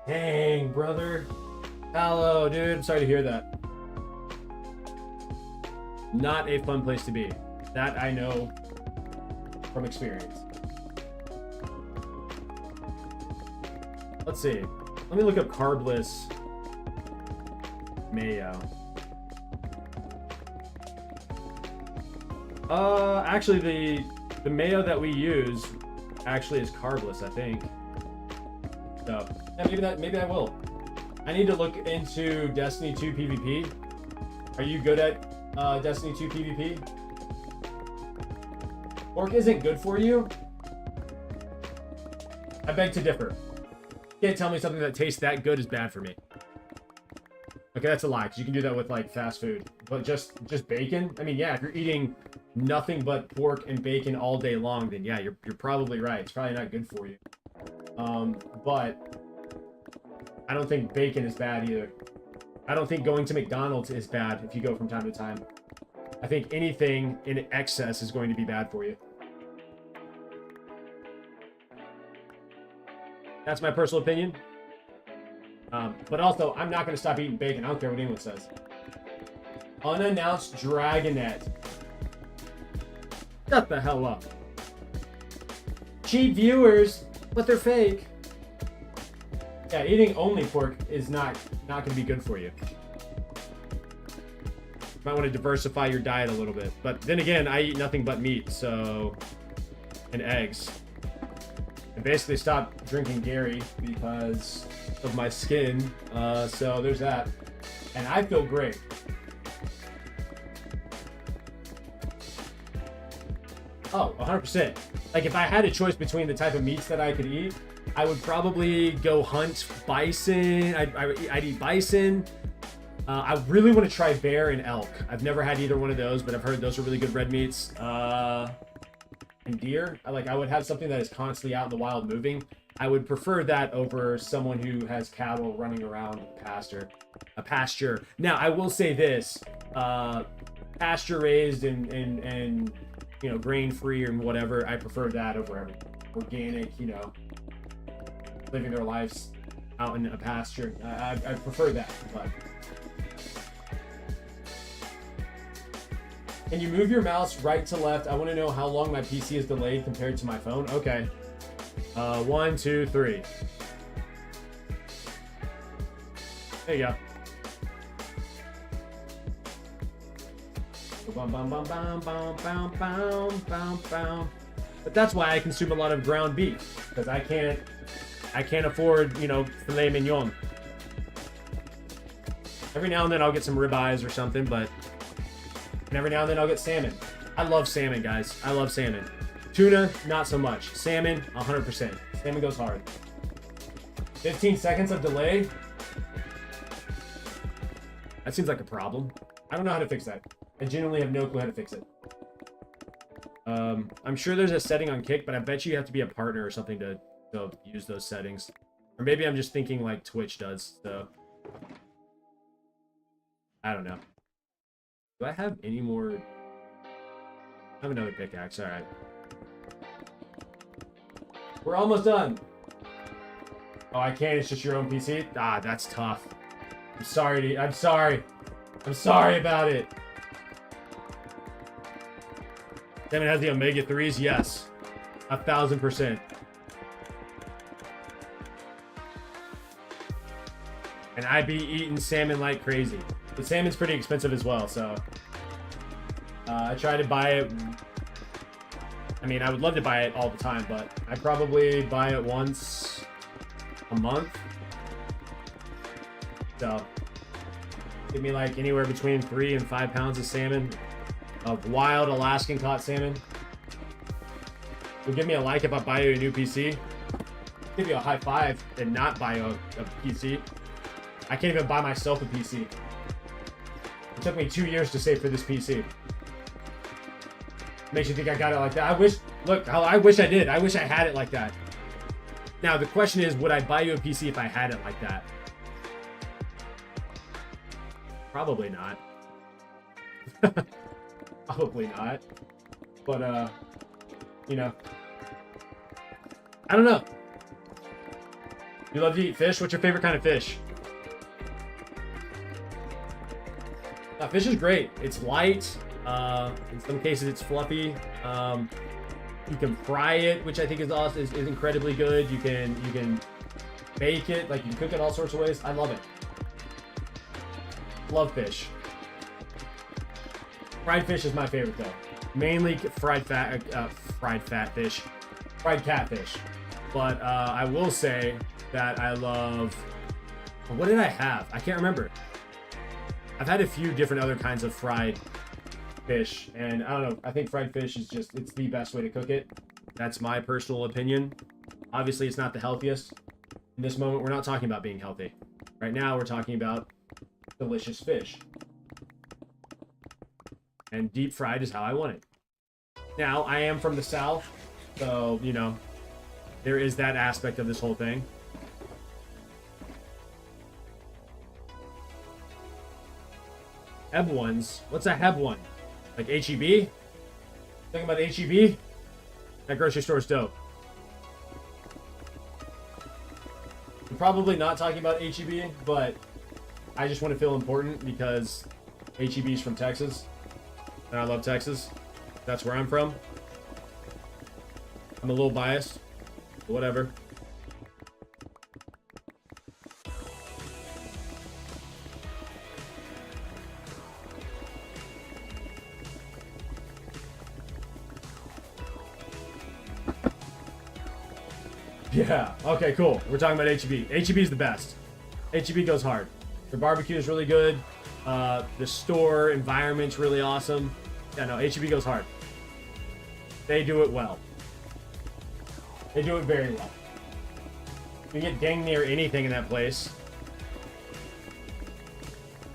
Dang, brother. Hello, dude. Sorry to hear that. Not a fun place to be. That I know from experience. Let's see. Let me look up carbless mayo. Actually, the mayo that we use actually is carbless, I think. So yeah, maybe I will. I need to look into Destiny 2 PvP. Are you good at Destiny 2 PvP? Pork isn't good for you? I beg to differ. You can't tell me something that tastes that good is bad for me. Okay, that's a lie, because you can do that with like fast food. But just bacon? I mean, yeah, if you're eating nothing but pork and bacon all day long, then yeah, you're probably right. It's probably not good for you. But I don't think bacon is bad either. I don't think going to McDonald's is bad if you go from time to time. I think anything in excess is going to be bad for you. That's my personal opinion. But also, I'm not going to stop eating bacon. I don't care what anyone says. Unannounced Dragonette. Shut the hell up. Cheap viewers, but they're fake. Yeah, eating only pork is not going to be good for you. You might want to diversify your diet a little bit. But then again, I eat nothing but meat, so... and eggs. I basically stopped drinking dairy because of my skin, so there's that. And I feel great. Oh, 100%. Like, if I had a choice between the type of meats that I could eat, I would probably go hunt bison. I'd eat bison. I really want to try bear and elk. I've never had either one of those, but I've heard those are really good red meats. And deer. I would have something that is constantly out in the wild moving. I would prefer that over someone who has cattle running around a pasture. Now, I will say this, pasture raised and you know, grain free and whatever, I prefer that over everything. Organic, you know, living their lives out in a pasture. I prefer that, but. Can you move your mouse right to left? I want to know how long my PC is delayed compared to my phone. Okay. 1, 2, 3. There you go. But that's why I consume a lot of ground beef, because I can't afford, you know, filet mignon. Every now and then I'll get some ribeyes or something, but and every now and then I'll get salmon. I love salmon, guys. I love salmon. Tuna, not so much. Salmon, 100%. Salmon goes hard. 15 seconds of delay? That seems like a problem. I don't know how to fix that. I genuinely have no clue how to fix it. I'm sure there's a setting on Kick, but I bet you have to be a partner or something to use those settings. Or maybe I'm just thinking like Twitch does, so. I don't know. Do I have any more? I have another pickaxe, alright. We're almost done. Oh, I can't, it's just your own PC? Ah, that's tough. I'm sorry, I'm sorry. I'm sorry about it. Salmon has the omega-3s? Yes. 1,000%. And I be eating salmon like crazy. But salmon's pretty expensive as well, so... I try to buy it... I mean, I would love to buy it all the time, but I probably buy it once a month. So, give me like anywhere between 3 and 5 pounds of salmon. Of wild Alaskan caught salmon. Will give me a like if I buy you a new PC. Give you a high five and not buy a PC. I can't even buy myself a PC. It took me 2 years to save for this PC. Makes you think I got it like that. I wish I did. I wish I had it like that. Now, the question is, would I buy you a PC if I had it like that? Probably not. Probably not. But, you know. I don't know. You love to eat fish? What's your favorite kind of fish? Fish is great. It's light. In some cases, it's fluffy. You can fry it, which I think is awesome, is incredibly good. You can bake it, like you can cook it all sorts of ways. I love it. Love fish. Fried fish is my favorite though. Mainly fried catfish. But I will say that I love. What did I have? I can't remember. I've had a few different other kinds of fried fish, and I don't know. I think fried fish is it's the best way to cook it. That's my personal opinion. Obviously, it's not the healthiest. In this moment, we're not talking about being healthy. Right now, we're talking about delicious fish. And deep fried is how I want it. Now, I am from the South, so, you know, there is that aspect of this whole thing. Heb ones? What's a Heb one? Like HEB? Talking about HEB? That grocery store's dope. I'm probably not talking about HEB, but I just want to feel important because HEB's from Texas. And I love Texas. That's where I'm from. I'm a little biased. But whatever. Yeah, okay, cool. We're talking about HEB. HEB is the best. HEB goes hard. Their barbecue is really good. The store environment's really awesome. Yeah, no, HEB goes hard. They do it well. They do it very well. You get dang near anything in that place.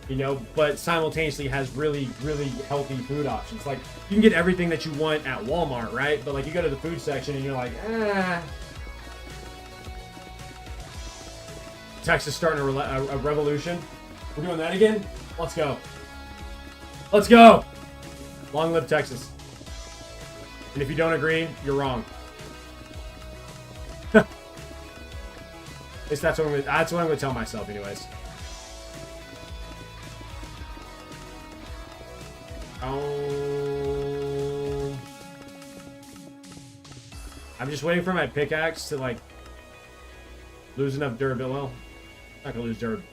You know, but simultaneously has really, really healthy food options. Like, you can get everything that you want at Walmart, right? But, like, you go to the food section and you're like, Texas starting a revolution. We're doing that again? Let's go. Let's go! Long live Texas. And if you don't agree, you're wrong. At least that's what I'm gonna tell myself anyways. I'm just waiting for my pickaxe to like lose enough durability. Well, not gonna lose durability.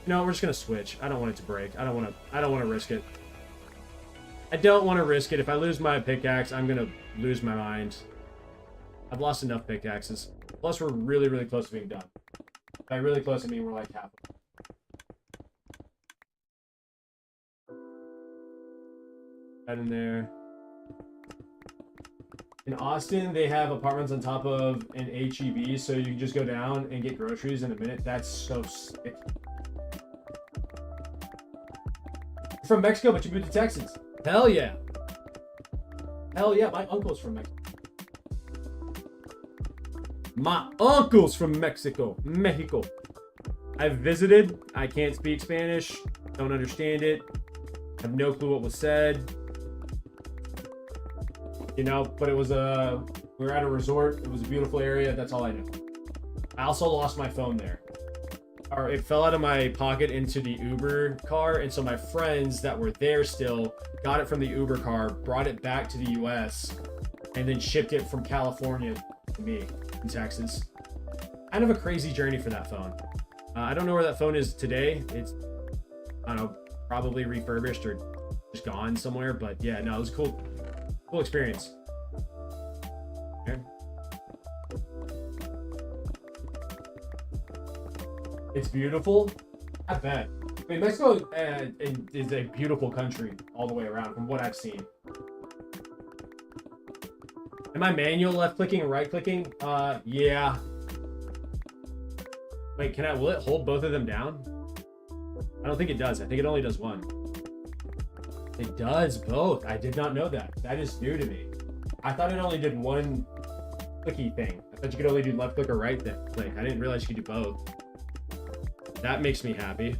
No, we're just gonna switch. I don't want it to break. I don't want to risk it. I don't want to risk it. If I lose my pickaxe, I'm gonna lose my mind. I've lost enough pickaxes. Plus, we're really, really close to being done. By really close, I mean we're like half. Right in there. In Austin, they have apartments on top of an HEB, so you can just go down and get groceries in a minute. That's so sick. You're from Mexico, but you moved to Texas. Hell yeah. Hell yeah, my uncle's from Mexico. My uncle's from Mexico. Mexico. I've visited. I can't speak Spanish. Don't understand it. Have no clue what was said. You know, but it was we were at a resort. It was a beautiful area. That's all I know. I also lost my phone there. Or it fell out of my pocket into the Uber car. And so my friends that were there still got it from the Uber car, brought it back to the US, and then shipped it from California to me in Texas. Kind of a crazy journey for that phone. I don't know where that phone is today. It's, I don't know, probably refurbished or just gone somewhere. But yeah, no, it was cool. Cool experience. Okay. It's beautiful. I bet. I mean, Mexico is a beautiful country all the way around from what I've seen. Am I manual left clicking and right clicking? Yeah. Wait, will it hold both of them down? I don't think it does. I think it only does one. It does both. I did not know that. That is new to me. I thought it only did one clicky thing. I thought you could only do left click or right click. I didn't realize you could do both. That makes me happy.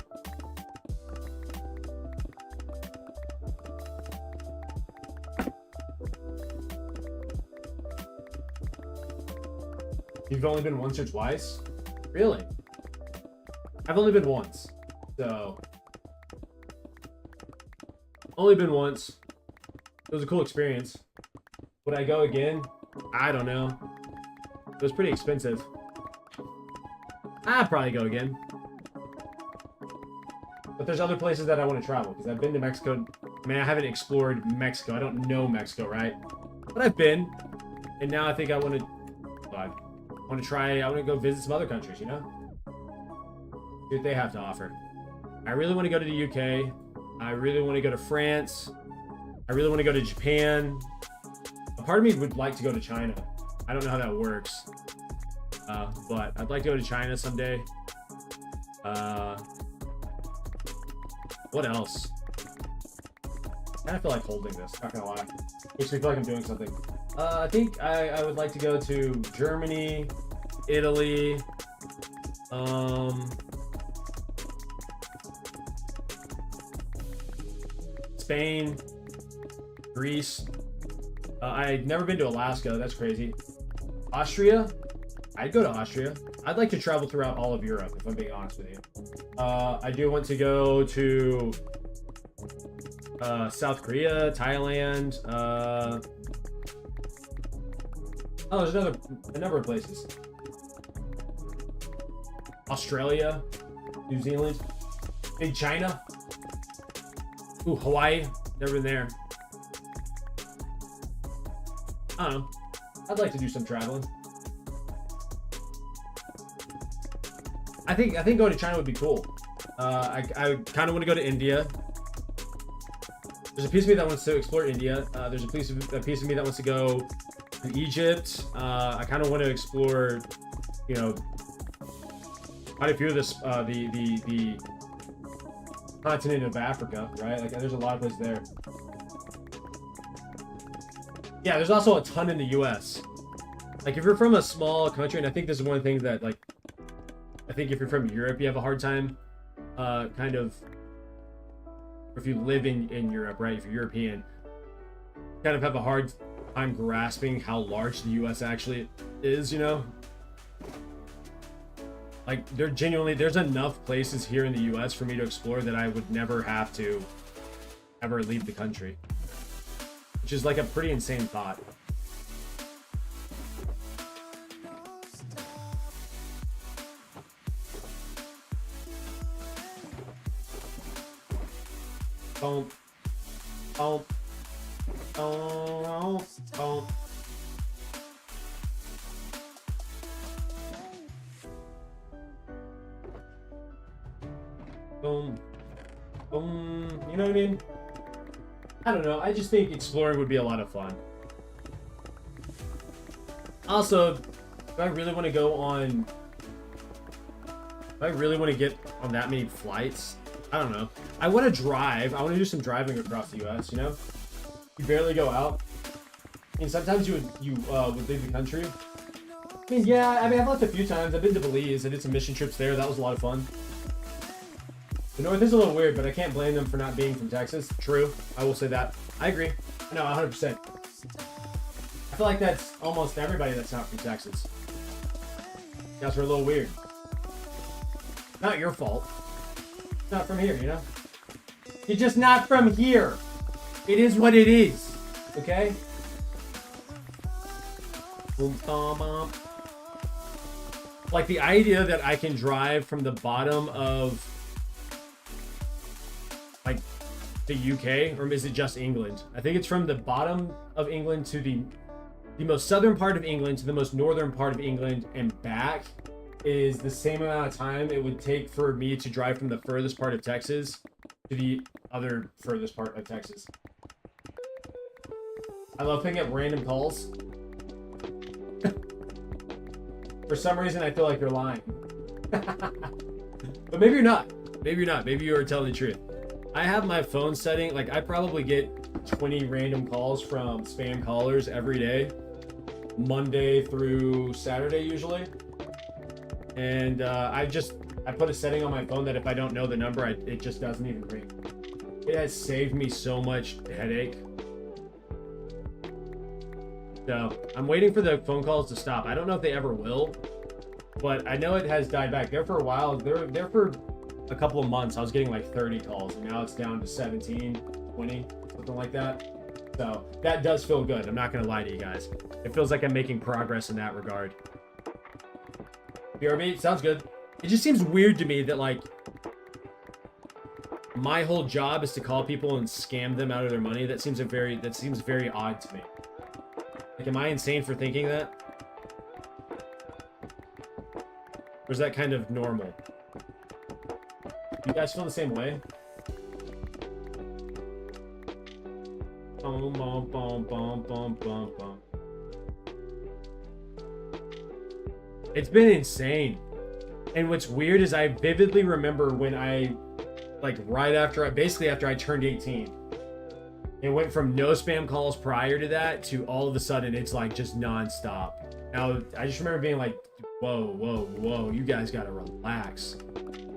You've only been once or twice? Really? I've only been once. So, only been once. It was a cool experience. Would I go again? I don't know. It was pretty expensive. I'd probably go again. But there's other places that I want to travel, because I've been to Mexico. I mean, I haven't explored Mexico. I don't know Mexico, right? But I've been. And now I think I want to... I want to go visit some other countries, you know? See what they have to offer. I really want to go to the UK. I really want to go to France. I really want to go to Japan. A part of me would like to go to China. I don't know how that works. But I'd like to go to China someday. What else? I kind of feel like holding this, not gonna lie. Makes me feel like I'm doing something. I think I would like to go to Germany, Italy, Spain, Greece. I've never been to Alaska. That's crazy. Austria? I'd go to Austria. I'd like to travel throughout all of Europe, if I'm being honest with you. I do want to go to South Korea, Thailand. Oh, there's a number of places. Australia, New Zealand, Big China. Ooh, Hawaii. Never been there. I don't know. I'd like to do some traveling. I think going to China would be cool. I kind of want to go to India. There's a piece of me that wants to explore India. There's a piece of me that wants to go to Egypt. I kind of want to explore, you know, quite a few of this the continent of Africa, right? Like, there's a lot of places there. Yeah, there's also a ton in the U.S. Like, if you're from a small country, and I think this is one of the things that, like, I think if you're from Europe, you have a hard time, kind of, or if you live in Europe, right? If you're European, kind of have a hard time grasping how large the U.S. actually is, you know? Like, there's enough places here in the U.S. for me to explore that I would never have to ever leave the country. Which is like a pretty insane thought. Boom. Boom. Boom. Boom. Boom. Boom. You know what I mean? I don't know. I just think exploring would be a lot of fun. Also, if I really want to go on... If I really want to get on that many flights, I don't know. I want to drive. I want to do some driving across the U.S., you know? You barely go out. I mean, sometimes you would leave the country. I mean, yeah, I've left a few times. I've been to Belize. I did some mission trips there. That was a lot of fun. The North is a little weird, but I can't blame them for not being from Texas. True. I will say that. I agree. No, 100%. I feel like that's almost everybody that's not from Texas. You guys are a little weird. Not your fault. Not from here, you know? You're just not from here. It is what it is. Okay? Like, the idea that I can drive from the bottom of, like, the UK, or is it just England? I think it's from the bottom of England to the most southern part of England to the most northern part of England and back is the same amount of time it would take for me to drive from the furthest part of Texas to the other furthest part of Texas. I love picking up random calls. For some reason, I feel like you're lying. But maybe you're not. Maybe you're not. Maybe you are telling the truth. I have my phone setting, like I probably get 20 random calls from spam callers every day, Monday through Saturday usually. And I put a setting on my phone that if I don't know the number, it just doesn't even ring. It has saved me so much headache. So I'm waiting for the phone calls to stop. I don't know if they ever will, but I know it has died back. There for a while, there for a couple of months, I was getting like 30 calls, and now it's down to 17, 20, something like that. So that does feel good. I'm not gonna lie to you guys. It feels like I'm making progress in that regard. BRB, sounds good. It just seems weird to me that like my whole job is to call people and scam them out of their money. That seems very odd to me. Like, am I insane for thinking that? Or is that kind of normal? You guys feel the same way? Bum, bum, bum, bum, bum, bum, bum. It's been insane. And what's weird is I vividly remember when I, like basically after I turned 18, it went from no spam calls prior to that to all of a sudden it's like just nonstop. Now, I just remember being like, whoa, whoa, whoa, you guys gotta relax.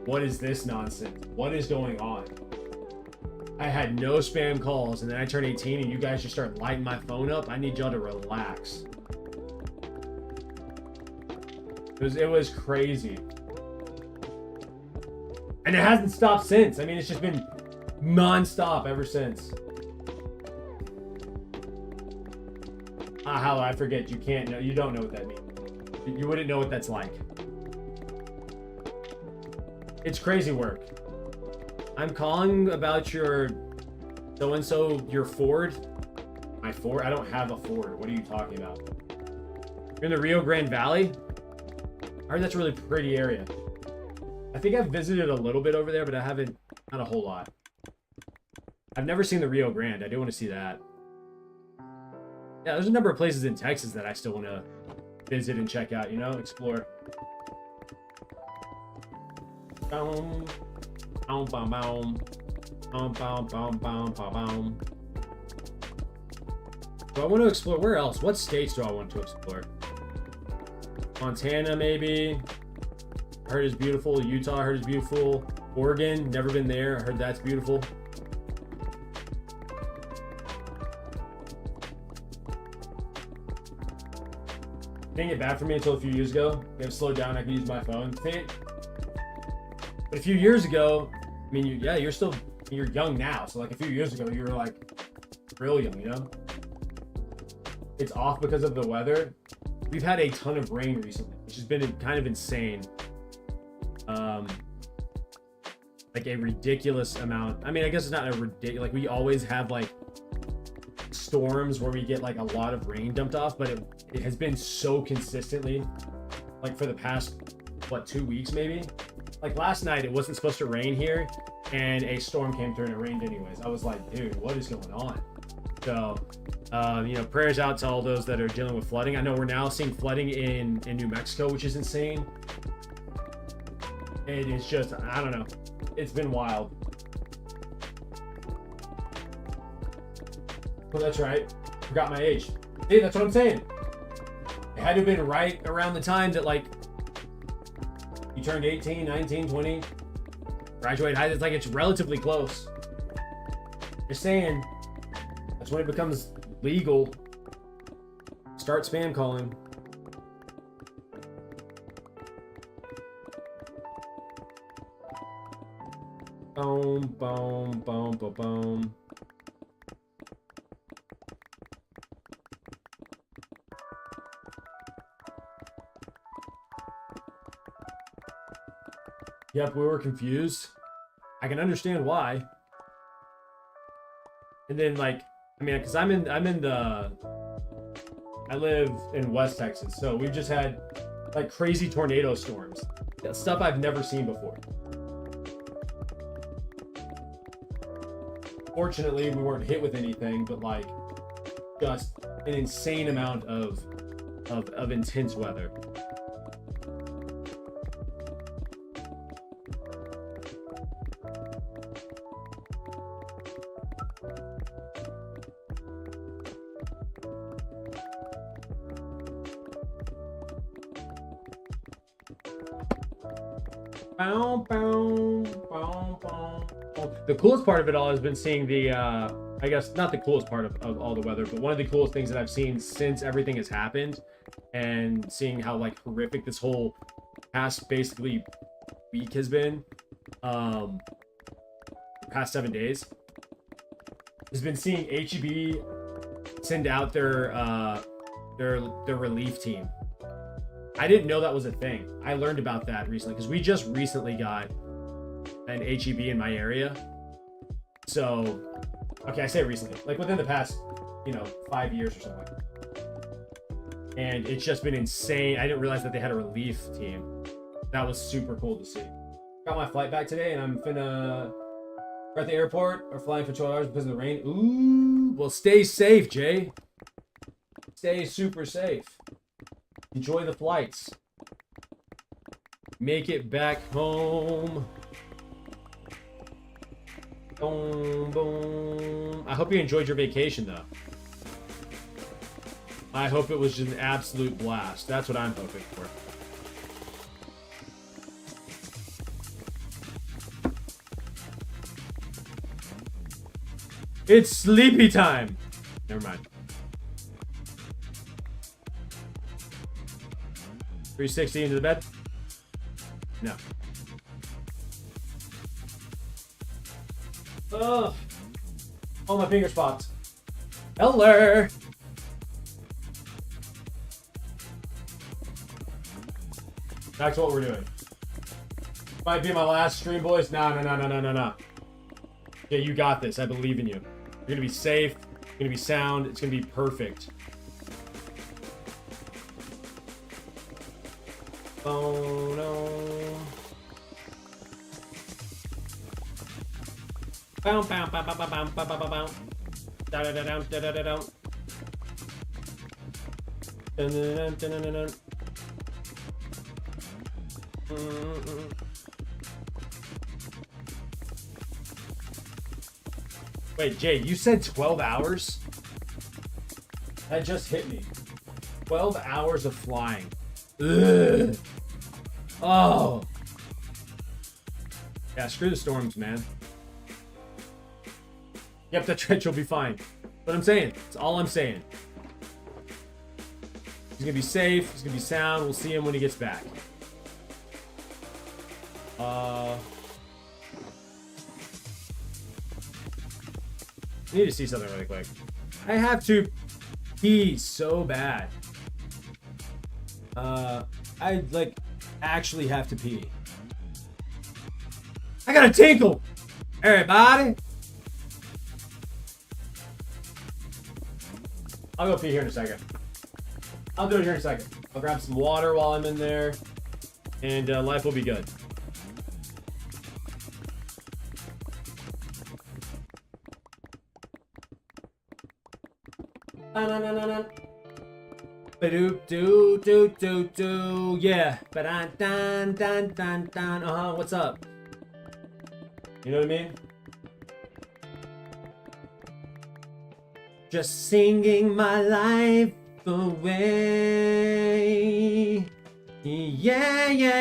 What is this nonsense? What is going on? I had no spam calls and then I turned 18 and you guys just start lighting my phone up. I need y'all to relax. It was crazy. And it hasn't stopped since. I mean, it's just been non-stop ever since. How I forget, you can't know, you don't know what that means. You wouldn't know what that's like. It's crazy work. I'm calling about your so-and-so, your Ford. My Ford? I don't have a Ford. What are you talking about? You're in the Rio Grande Valley? I heard that's a really pretty area. I think I've visited a little bit over there, but I haven't, not a whole lot. I've never seen the Rio Grande. I do want to see that. Yeah, there's a number of places in Texas that I still want to visit and check out, you know, explore. Boom, boom, boom, boom, boom, boom, boom, boom, boom. So I want to explore, where else? What states do I want to explore? Montana, maybe. I heard it's beautiful. Utah, I heard it's beautiful. Oregon, never been there. I heard that's beautiful. Didn't get bad for me until a few years ago. It slowed down. I could use my phone. But a few years ago, I mean, you're young now. So like a few years ago, you were like real young, you know? It's off because of the weather. We've had a ton of rain recently, which has been kind of insane. Like a ridiculous amount. I mean, I guess it's not a ridiculous, like we always have like storms where we get like a lot of rain dumped off, but it has been so consistently, like for the past, what, 2 weeks maybe? Like last night, it wasn't supposed to rain here, and a storm came through and it rained anyways. I was like, dude, what is going on? So, you know, prayers out to all those that are dealing with flooding. I know we're now seeing flooding in New Mexico, which is insane. It is just, I don't know. It's been wild. Well, that's right. Forgot my age. Hey, that's what I'm saying. It had to have been right around the time that, like, you turned 18, 19, 20, graduate high. It's like it's relatively close. Just saying, that's when it becomes legal. Start spam calling. Boom, boom, boom, boom, boom. Yep, we were confused. I can understand why. And then, like, I mean, because I live in West Texas, so we've just had like crazy tornado storms. That's stuff I've never seen before. Fortunately, we weren't hit with anything, but like just an insane amount of intense weather. Bow, bow, bow, bow. The coolest part of it all has been seeing the, I guess not the coolest part of all the weather, but one of the coolest things that I've seen since everything has happened, and seeing how like horrific this whole past basically week has been, past 7 days, has been seeing HEB send out their relief team. I didn't know that was a thing. I learned about that recently because we just recently got an HEB in my area. So, okay, I say recently, like within the past, 5 years or something. And it's just been insane. I didn't realize that they had a relief team. That was super cool to see. Got my flight back today, and I'm finna. We're at the airport. We're flying for 12 hours because of the rain. Ooh, well, stay safe, Jay. Stay super safe. Enjoy the flights. Make it back home. Boom, boom. I hope you enjoyed your vacation, though. I hope it was just an absolute blast. That's what I'm hoping for. It's sleepy time. Never mind. 360 into the bed? No. Ugh. Oh, my finger spots. Hello. Back to what we're doing. Might be my last stream, boys. No. Yeah, you got this. I believe in you. You're gonna be safe. You're gonna be sound. It's gonna be perfect. Oh no. Bow, bow, bow, bow, bow, bow, bow, bow, bow. Da da da da da da da da. Dun dun dun dun dun dun. Wait, Jay, you said 12 hours? That just hit me. 12 hours of flying. Ugh. Oh. Yeah, screw the storms, man. Yep, that trench will be fine. What I'm saying. That's all I'm saying. He's gonna be safe. He's gonna be sound. We'll see him when he gets back. I need to see something really quick. I have to pee so bad. I like actually have to pee. I got a tinkle. Everybody. I'll go pee here in a second. I'll do it here in a second. I'll grab some water while I'm in there, and life will be good. Do yeah. What's up? You know what I mean? Just singing my life away. Yeah. You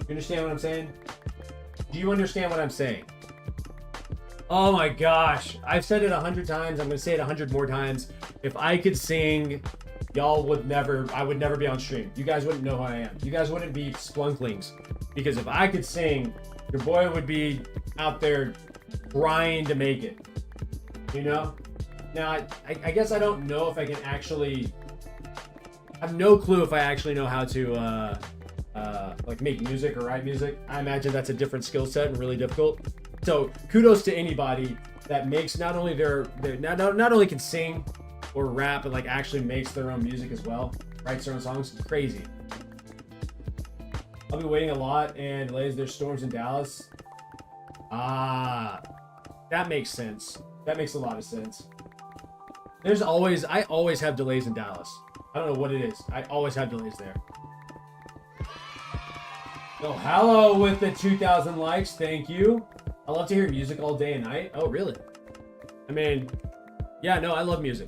understand what I'm saying? Do you understand what I'm saying? Oh my gosh. I've said it 100 times. I'm going to say it 100 more times. If I could sing, I would never be on stream. You guys wouldn't know who I am. You guys wouldn't be splunklings. Because if I could sing, your boy would be out there trying to make it. You know? Now, I guess I don't know if I can actually... I have no clue if I actually know how to like make music or write music. I imagine that's a different skill set and really difficult. So kudos to anybody that makes not only not only can sing or rap, but like actually makes their own music as well, writes their own songs. It's crazy. I'll be waiting a lot and delays. There's storms in Dallas. That makes sense. That makes a lot of sense. I always have delays in Dallas. I don't know what it is. I always have delays there. Oh, hello with the 2,000 likes. Thank you. I love to hear music all day and night. Oh, really? I mean, yeah, no, I love music.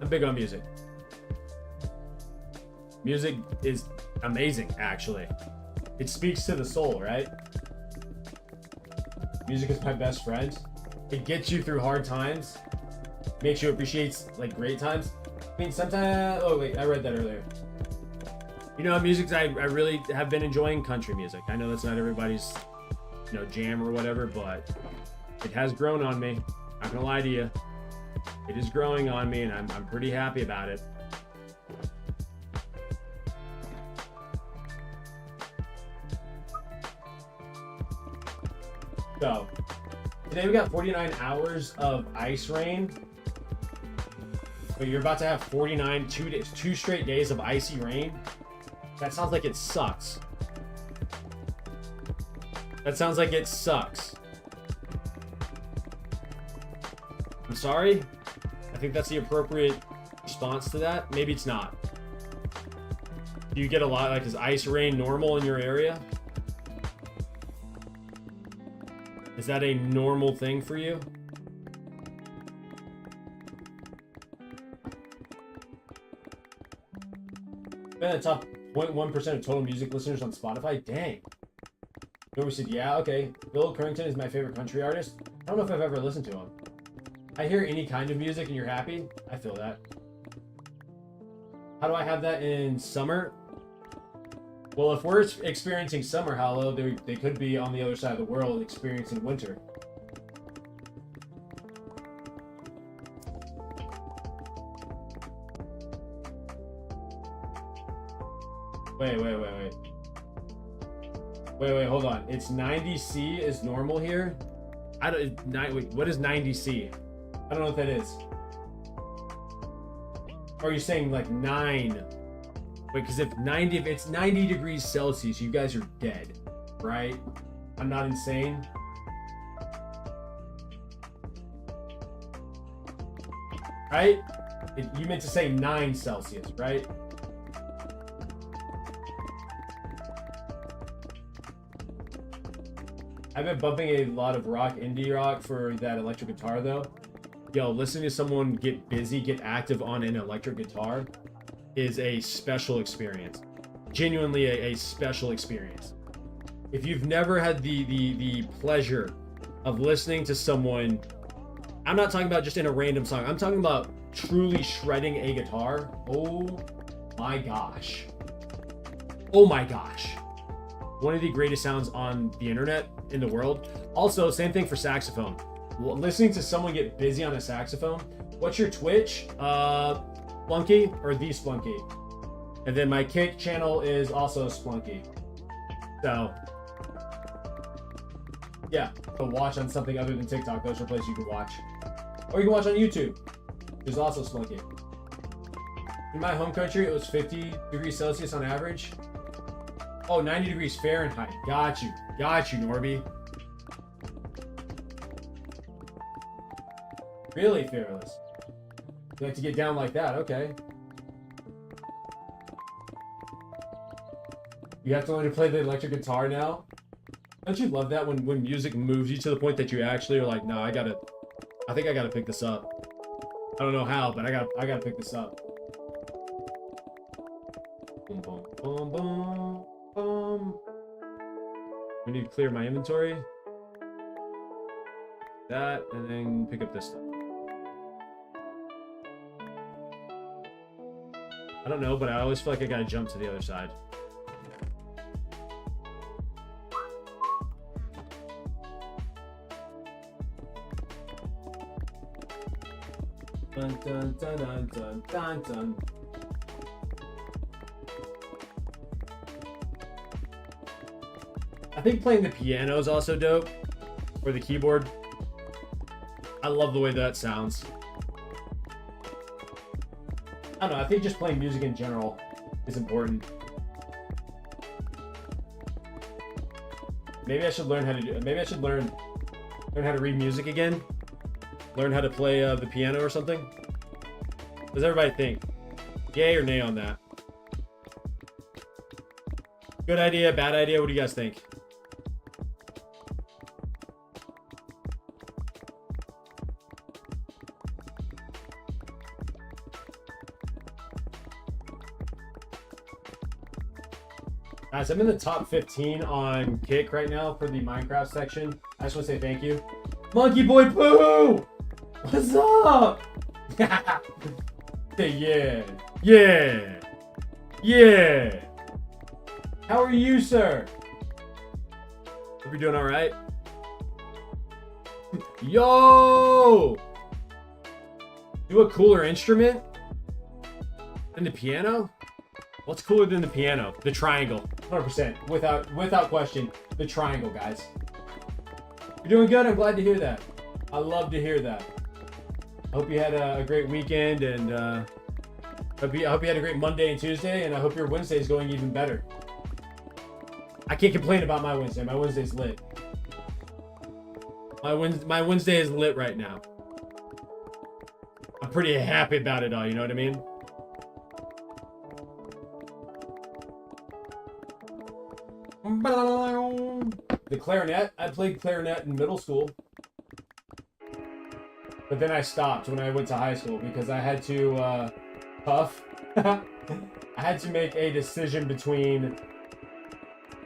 I'm big on music. Music is amazing, actually. It speaks to the soul, right? Music is my best friend. It gets you through hard times, makes you appreciate like great times. I mean, sometimes. Oh wait, I read that earlier. You know, music. I really have been enjoying country music. I know that's not everybody's, you know, jam or whatever, but it has grown on me. Not gonna lie to you, it is growing on me, and I'm pretty happy about it. So, today we got 49 hours of ice rain. But you're about to have 49, two straight days of icy rain. That sounds like it sucks. That sounds like it sucks. I'm sorry. I think that's the appropriate response to that. Maybe it's not. Do you get a lot, like, is ice rain normal in your area? Is that a normal thing for you? Been the top 0.1% of total music listeners on Spotify. Dang. Nobody said, yeah, okay. Bill Currington is my favorite country artist. I don't know if I've ever listened to him. I hear any kind of music and you're happy. I feel that. How do I have that in summer? Well, if we're experiencing summer, hello, they could be on the other side of the world experiencing winter. Wait, hold on. It's 90C is normal here? Wait, what is 90C? I don't know what that is. Or are you saying like 9? Wait, because if it's 90 degrees Celsius, you guys are dead, right? I'm not insane. Right? You meant to say 9 Celsius, right? I've been bumping a lot of rock, indie rock for that electric guitar though. Yo, listening to someone get busy, get active on an electric guitar is a special experience. Genuinely a special experience. If you've never had the pleasure of listening to someone, I'm not talking about just in a random song, I'm talking about truly shredding a guitar. Oh my gosh. Oh my gosh. One of the greatest sounds on the internet, in the world. Also, same thing for saxophone. Listening to someone get busy on a saxophone. What's your Twitch? Splunky or the Splunky. And then my kick channel is also Splunky. So, yeah, go watch on something other than TikTok. Those are places you can watch. Or you can watch on YouTube. There's also Splunky. In my home country, it was 50 degrees Celsius on average. Oh, 90 degrees Fahrenheit. Got you, Norby. Really, Fearless? You like to get down like that? Okay. You have to learn to play the electric guitar now? Don't you love that when music moves you to the point that you actually are like, no, I think I gotta pick this up. I don't know how, but I gotta pick this up. Boom, boom, boom, boom. We need to clear my inventory. That, and then pick up this stuff. I don't know, but I always feel like I gotta jump to the other side. Dun dun dun dun dun dun dun. I think playing the piano is also dope, or the keyboard. I love the way that sounds. I don't know, I think just playing music in general is important. Maybe I should learn how to do. Maybe I should learn how to read music again. Learn how to play the piano or something. What does everybody think? Yay or nay on that? Good idea, bad idea? What do you guys think? Guys, I'm in the top 15 on Kick right now for the Minecraft section. I just want to say thank you. Monkey Boy Pooh! What's up? Yeah. Yeah. Yeah. How are you, sir? Hope you're doing all right. Yo! Do a cooler instrument than the piano? What's cooler than the piano? The triangle. 100%. Without question. The triangle, guys. You're doing good. I'm glad to hear that. I love to hear that. I hope you had a great weekend, and I hope you had a great Monday and Tuesday, and I hope your Wednesday is going even better. I can't complain about my Wednesday. My Wednesday's lit. My Wednesday is lit right now. I'm pretty happy about it all, you know what I mean? The clarinet. I played clarinet in middle school. But then I stopped when I went to high school because I had to puff. I had to make a decision between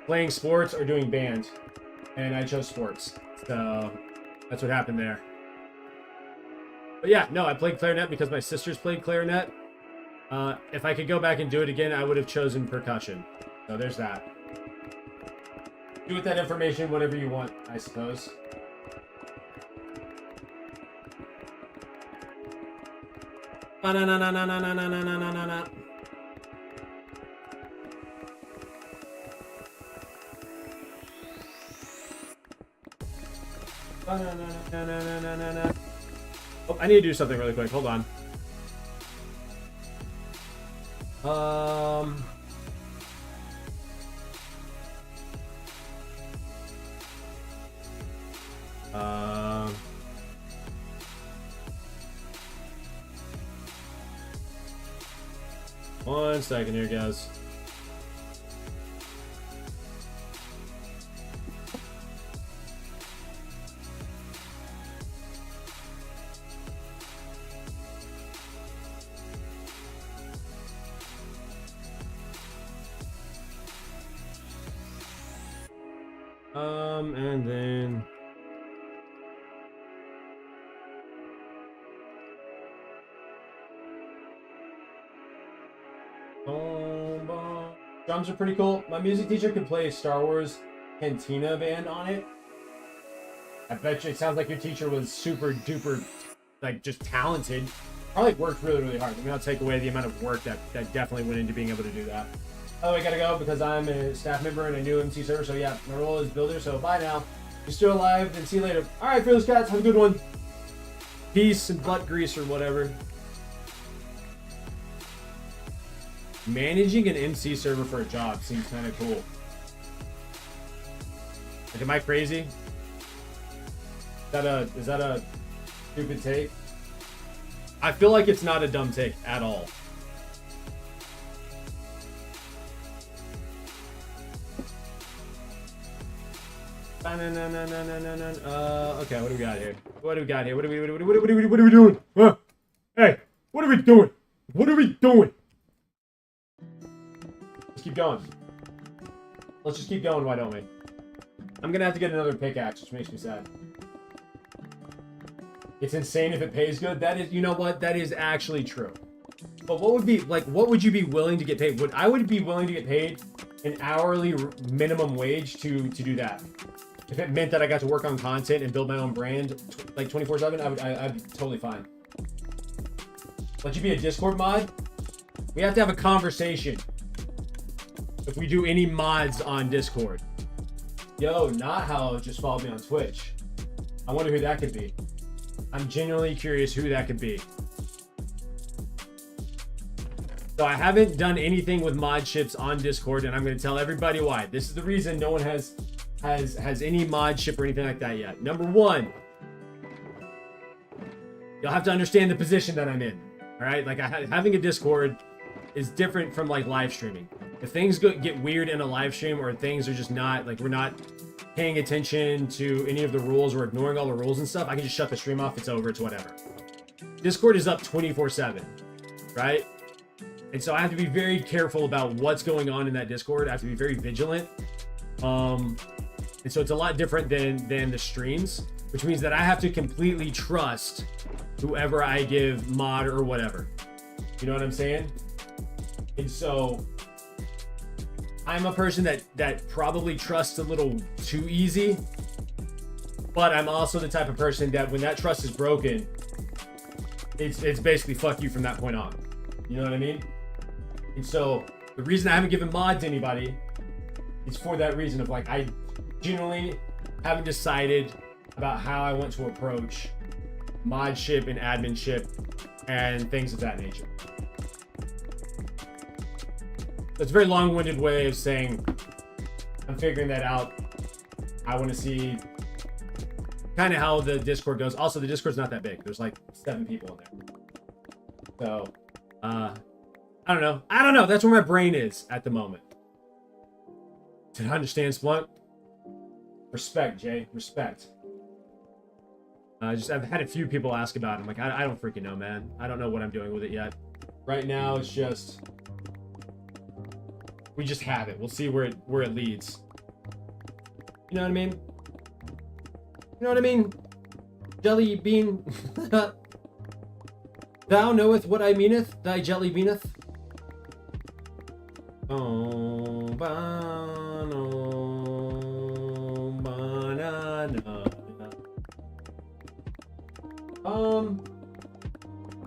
playing sports or doing band. And I chose sports. So that's what happened there. But yeah, no, I played clarinet because my sisters played clarinet. If I could go back and do it again, I would have chosen percussion. So there's that. Do with that information whatever you want, I suppose. Ba-na-na-na-na-na-na-na-na-na-na. Oh, I need to do something really quick. Hold on. One second here, guys. And then drums are pretty cool. My music teacher could play a Star Wars Cantina band on it. I bet you it sounds like your teacher was super duper, like, just talented. Probably worked really, really hard. I mean, I'll take away the amount of work that definitely went into being able to do that. Oh, I gotta go because I'm a staff member and a new MC server. So yeah, my role is builder. So bye now. You're still alive, and see you later. All right, Fearless Cats, have a good one. Peace and butt grease or whatever. Managing an MC server for a job seems kind of cool. Like, am I crazy? Is that a stupid take? I feel like it's not a dumb take at all. Okay, what do we got here? What do we got here? What are we doing? Huh? Hey, what are we doing? What are we doing? Let's keep going. Let's just keep going, why don't we? I'm gonna have to get another pickaxe, which makes me sad. It's insane if it pays good. That is, you know what? That is actually true. But what would be, like, what would you be willing to get paid? I would be willing to get paid an hourly minimum wage to do that. If it meant that I got to work on content and build my own brand, like 24/7, I'd be totally fine. Let you be a Discord mod? We have to have a conversation if we do any mods on Discord. Yo, not how just follow me on Twitch. I wonder who that could be. I'm genuinely curious who that could be. So I haven't done anything with mod ships on Discord, and I'm going to tell everybody why. This is the reason no one has any mod ship or anything like that yet. Number one, you'll have to understand the position that I'm in. All right, like having a Discord is different from like live streaming. If things get weird in a live stream, or things are just not, like, we're not paying attention to any of the rules, or ignoring all the rules and stuff, I can just shut the stream off. It's over. It's whatever. Discord is up 24/7, right? And so I have to be very careful about what's going on in that Discord. I have to be very vigilant. And so it's a lot different than the streams, which means that I have to completely trust whoever I give mod or whatever. You know what I'm saying? And so I'm a person that probably trusts a little too easy, but I'm also the type of person that when that trust is broken, it's basically fuck you from that point on. You know what I mean? And so the reason I haven't given mod to anybody is for that reason of like, I genuinely haven't decided about how I want to approach modship and adminship and things of that nature. It's a very long-winded way of saying I'm figuring that out. I want to see kind of how the Discord goes. Also, the Discord's not that big. There's like 7 people in there. So, I don't know. I don't know. That's where my brain is at the moment. Did I understand, Splunk? Respect, Jay. Respect. I've had a few people ask about it. I'm like, I don't freaking know, man. I don't know what I'm doing with it yet. Right now, it's just... we just have it. We'll see where it leads. You know what I mean? You know what I mean? Jelly bean. Thou knoweth what I meaneth, thy jelly beaneth. Oh, banana.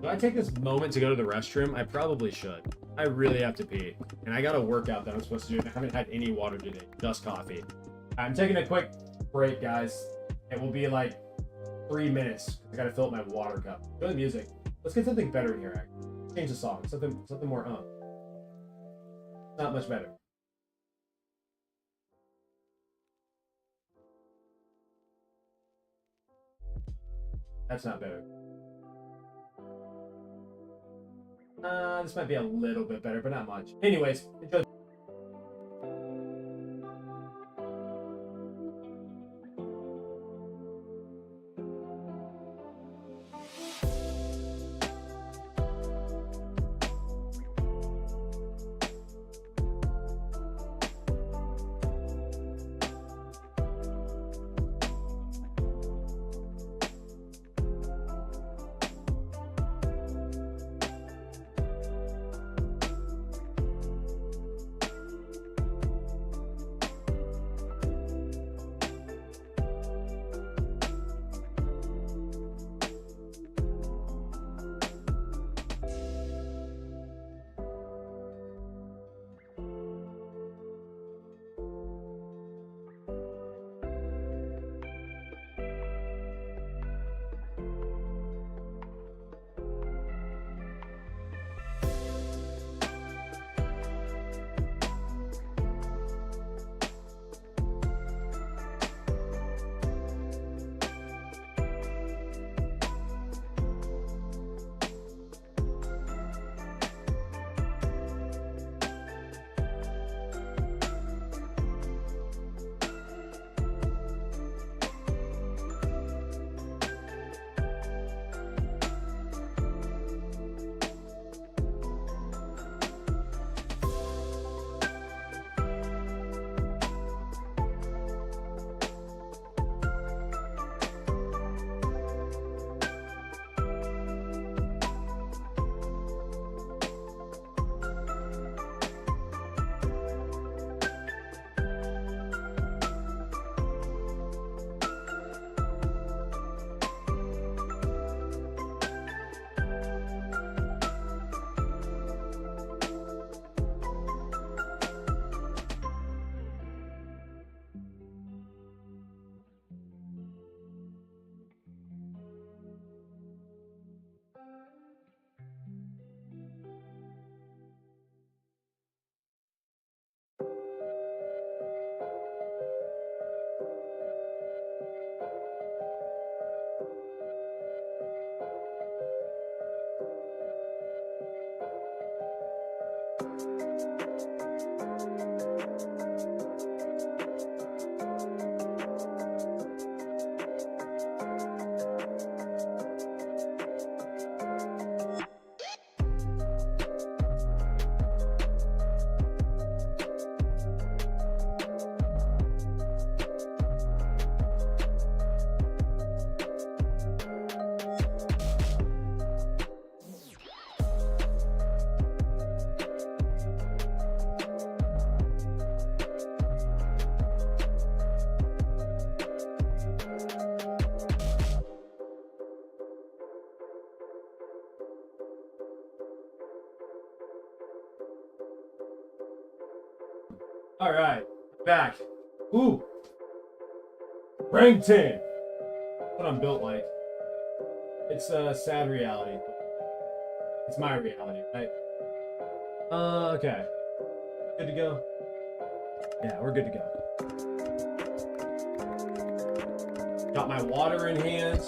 Do I take this moment to go to the restroom? I probably should. I really have to pee. And I got a workout that I'm supposed to do. I haven't had any water today, just coffee. I'm taking a quick break, guys. It will be like 3 minutes. I gotta fill up my water cup. Go to music. Let's get something better in here, actually. Change the song. Something more not much better. That's not better. This might be a little bit better, but not much. Anyways, enjoy. All right, back. Ooh, Brington. What I'm built like. It's a sad reality. It's my reality, right? Okay. Good to go? Yeah, we're good to go. Got my water in hand.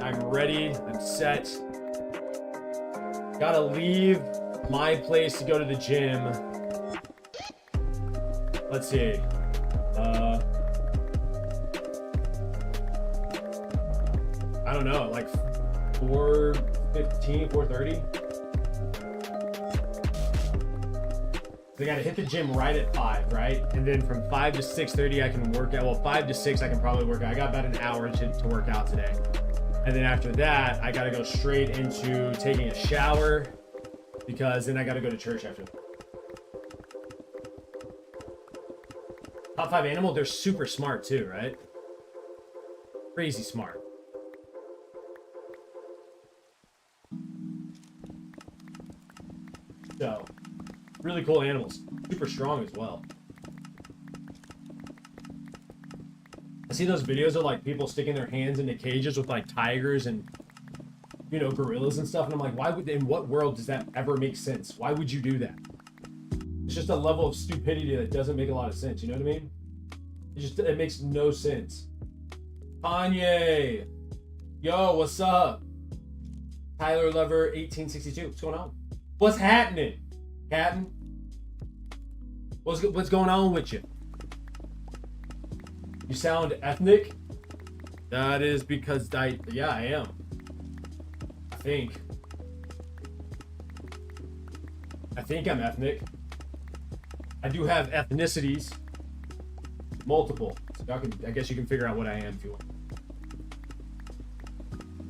I'm ready. I'm set. Gotta leave my place to go to the gym. Let's see. I don't know, like 4:15, 4:30. So I gotta hit the gym right at 5, right? And then from 5 to 6:30 I can work out. Well, 5 to 6 I can probably work out. I got about an hour to work out today. And then after that, I gotta go straight into taking a shower because then I gotta go to church after that. Top 5 animal, they're super smart too, right? Crazy smart. So, really cool animals. Super strong as well. I see those videos of like people sticking their hands into cages with like tigers and, you know, gorillas and stuff. And I'm like, why would, in what world does that ever make sense? Why would you do that? It's just a level of stupidity that doesn't make a lot of sense. You know what I mean? It makes no sense. Kanye. Yo, what's up? Tyler Lover 1862. What's going on? What's happening, Captain? What's going on with you? You sound ethnic? That is because yeah, I am. I think I'm ethnic. I do have ethnicities. Multiple. So I guess you can figure out what I am if you want.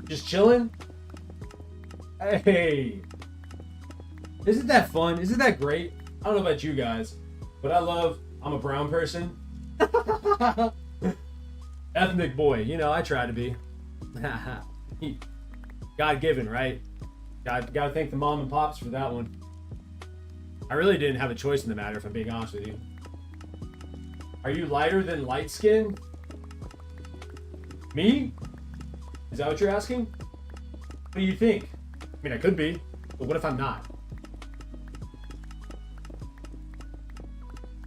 Just chilling? Hey. Isn't that fun? Isn't that great? I don't know about you guys, but I'm a brown person. Ethnic boy, you know, I try to be. God-given, right? Gotta thank the mom and pops for that one. I really didn't have a choice in the matter, if I'm being honest with you. Are you lighter than light skin? Me? Is that what you're asking? What do you think? I mean, I could be, but what if I'm not?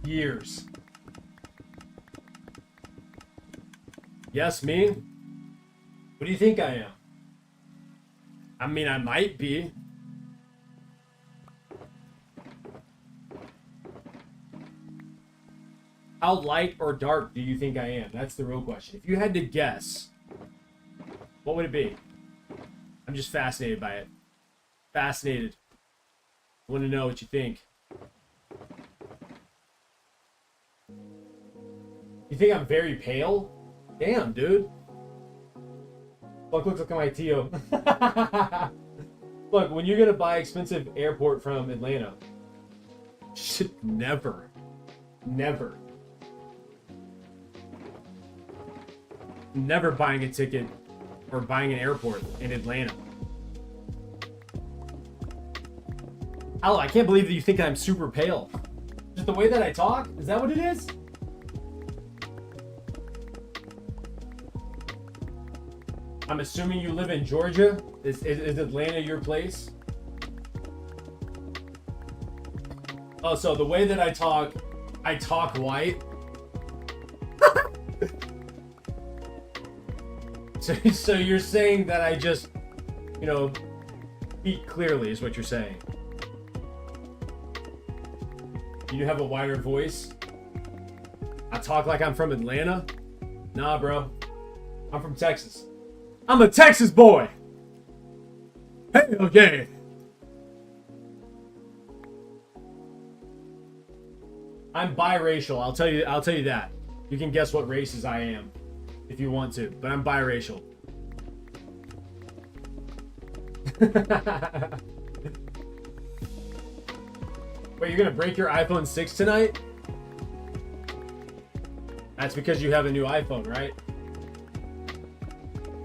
Years. Yes, me? What do you think I am? I mean, I might be. How light or dark do you think I am? That's the real question. If you had to guess, what would it be? I'm just fascinated by it. Fascinated. I want to know what you think. You think I'm very pale? Damn, dude. Look at my Tio. Look, when you're gonna buy expensive airport from Atlanta, should never buying a ticket or buying an airport in Atlanta. Oh, I can't believe that you think I'm super pale. Just the way that I talk? Is that what it is? I'm assuming you live in Georgia. Is Atlanta your place? Oh, so the way that I talk white. So you're saying that I just, you know, speak clearly is what you're saying. You have a wider voice. I talk like I'm from Atlanta. Nah, bro. I'm from Texas. I'm a Texas boy. Hey, okay. I'm biracial. I'll tell you that. You can guess what races I am if you want to, but I'm biracial. Wait, you're gonna break your iPhone 6 tonight? That's because you have a new iPhone, right?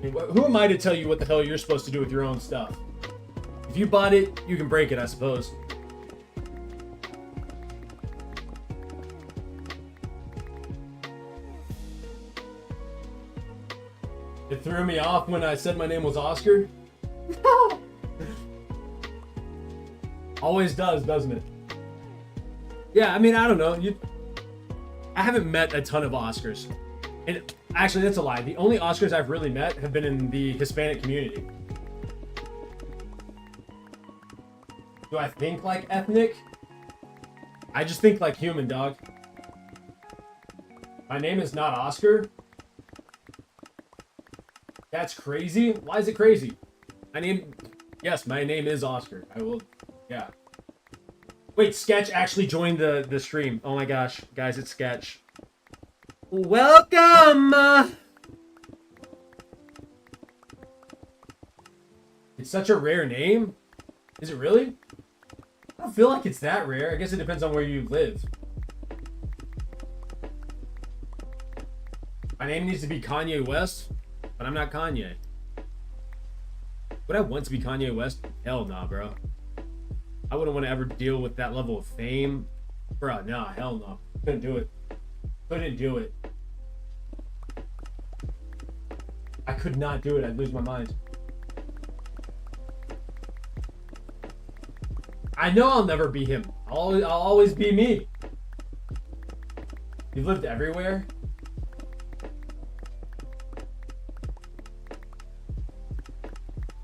Who am I to tell you what the hell you're supposed to do with your own stuff? If you bought it, you can break it, I suppose. threw me off when I said my name was Oscar? Always does, doesn't it? Yeah, I mean, I don't know. I haven't met a ton of Oscars. And actually, that's a lie. The only Oscars I've really met have been in the Hispanic community. Do I think like ethnic? I just think like human, dog. My name is not Oscar. That's crazy. Why is it crazy? Yes, my name is Oscar. I will, yeah. Wait, Sketch actually joined the stream. Oh my gosh, guys, it's Sketch. Welcome! It's such a rare name. Is it really? I don't feel like it's that rare. I guess it depends on where you live. My name needs to be Kanye West, but I'm not Kanye. Would I want to be Kanye West? Hell nah, bro. I wouldn't want to ever deal with that level of fame. Bro, nah, hell no. Couldn't do it. Couldn't do it. I could not do it. I'd lose my mind. I know I'll never be him. I'll always be me. You've lived everywhere?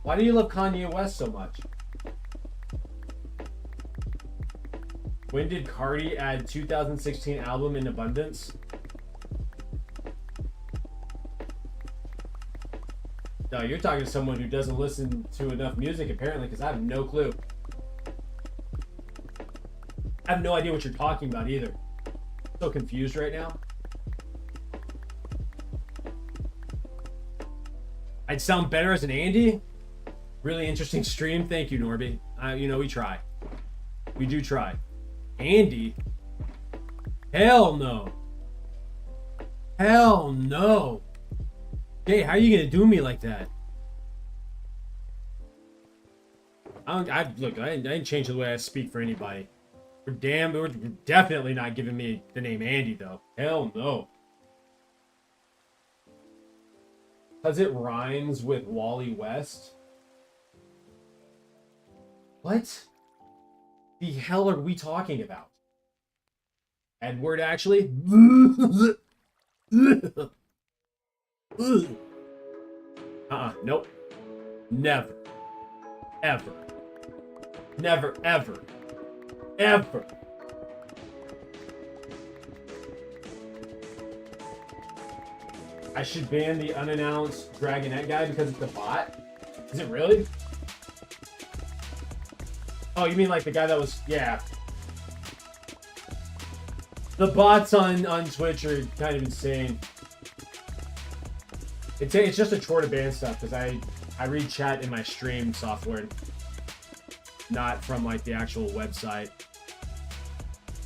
Why do you love Kanye West so much? When did Cardi add 2016 album in abundance? No, you're talking to someone who doesn't listen to enough music apparently, because I have no clue. I have no idea what you're talking about either. I'm so confused right now. I'd sound better as an Andy. Really interesting stream. Thank you, Norby. You know, we try. We do try. Andy? Hell no. Hell no. Hey, how are you gonna do me like that? Look, I didn't change the way I speak for anybody. We're definitely not giving me the name Andy, though. Hell no. Because it rhymes with Wally West? What the hell are we talking about? Edward, actually? Nope. Never. Ever. Never, ever. Ever. I should ban the unannounced Dragonette guy because it's a bot? Is it really? Oh, you mean like the guy that was... Yeah. The bots on Twitch are kind of insane. It's just a chore to ban stuff because I read chat in my stream software, not from like the actual website.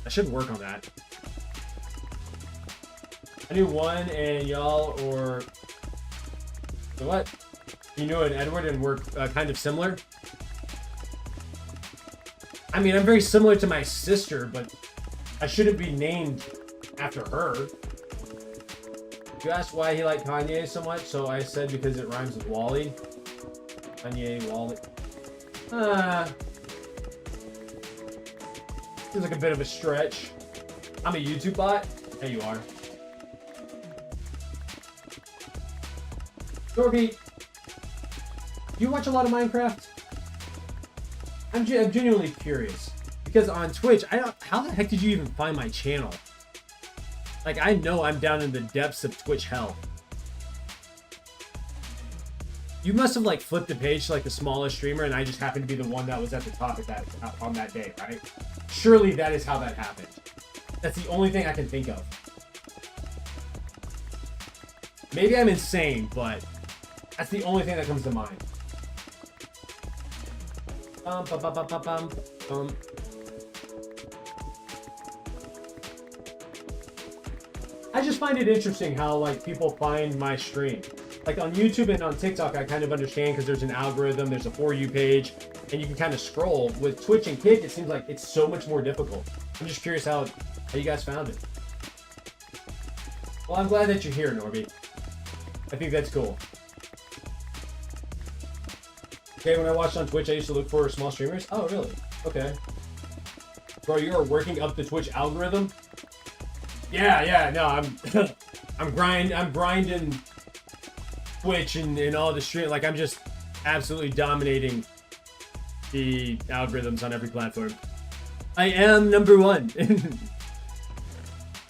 I should work on that. I knew one and y'all, or what? You knew an Edward and we're kind of similar. I mean, I'm very similar to my sister, but I shouldn't be named after her. You asked why he liked Kanye so much, so I said because it rhymes with Wally. Kanye, Wally. Seems like a bit of a stretch. I'm a YouTube bot. There you are. Dorby, do you watch a lot of Minecraft? I'm genuinely curious. Because on Twitch, how the heck did you even find my channel? Like, I know I'm down in the depths of Twitch hell. You must have, like, flipped the page to, like, the smallest streamer, and I just happened to be the one that was at the top of on that day, right? Surely that is how that happened. That's the only thing I can think of. Maybe I'm insane, but that's the only thing that comes to mind. I just find it interesting how like people find my stream. Like on YouTube and on TikTok, I kind of understand because there's an algorithm, there's a For You page, and you can kind of scroll. With Twitch and Kick, it seems like it's so much more difficult. I'm just curious how you guys found it. Well, I'm glad that you're here, Norby. I think that's cool. Okay, when I watched on Twitch, I used to look for small streamers. Oh, really? Okay. Bro, you are working up the Twitch algorithm? Yeah, no, I'm grinding Twitch and all the stream. Like, I'm just absolutely dominating the algorithms on every platform. I am number one.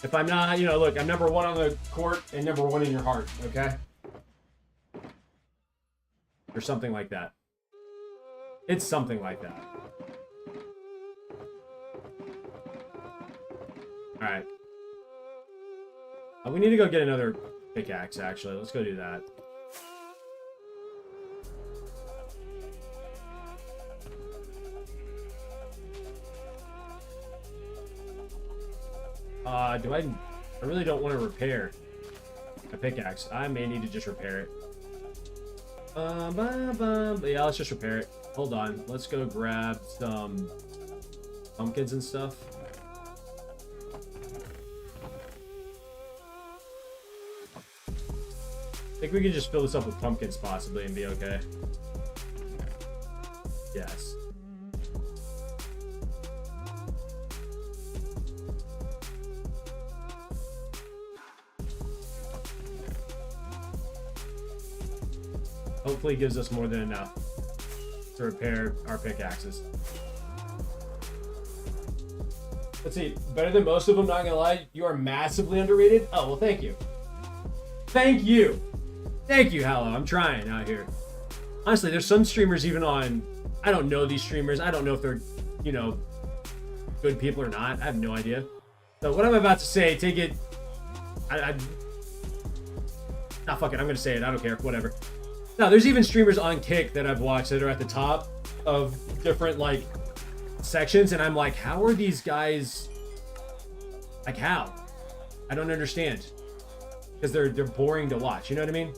If I'm not, look, I'm number one on the court and number one in your heart, okay? Or something like that. It's something like that. Alright. We need to go get another pickaxe, actually. Let's go do that. I really don't want to repair a pickaxe. I may need to just repair it. But yeah, let's just repair it. Hold on. Let's go grab some pumpkins and stuff. I think we can just fill this up with pumpkins possibly and be okay. Yes. Hopefully it gives us more than enough to repair our pickaxes. Let's see. Better than most of them, not gonna lie. You are massively underrated. Oh, well, thank you. Thank you. Thank you, Hallow. I'm trying out here. Honestly, there's some streamers even on... I don't know these streamers. I don't know if they're, good people or not. I have no idea. So what I'm about to say, take it... Nah, fuck it. I'm gonna say it. I don't care. Whatever. No, there's even streamers on Kick that I've watched that are at the top of different, sections, and I'm like, how are these guys... how? I don't understand. Because they're boring to watch, you know what I mean?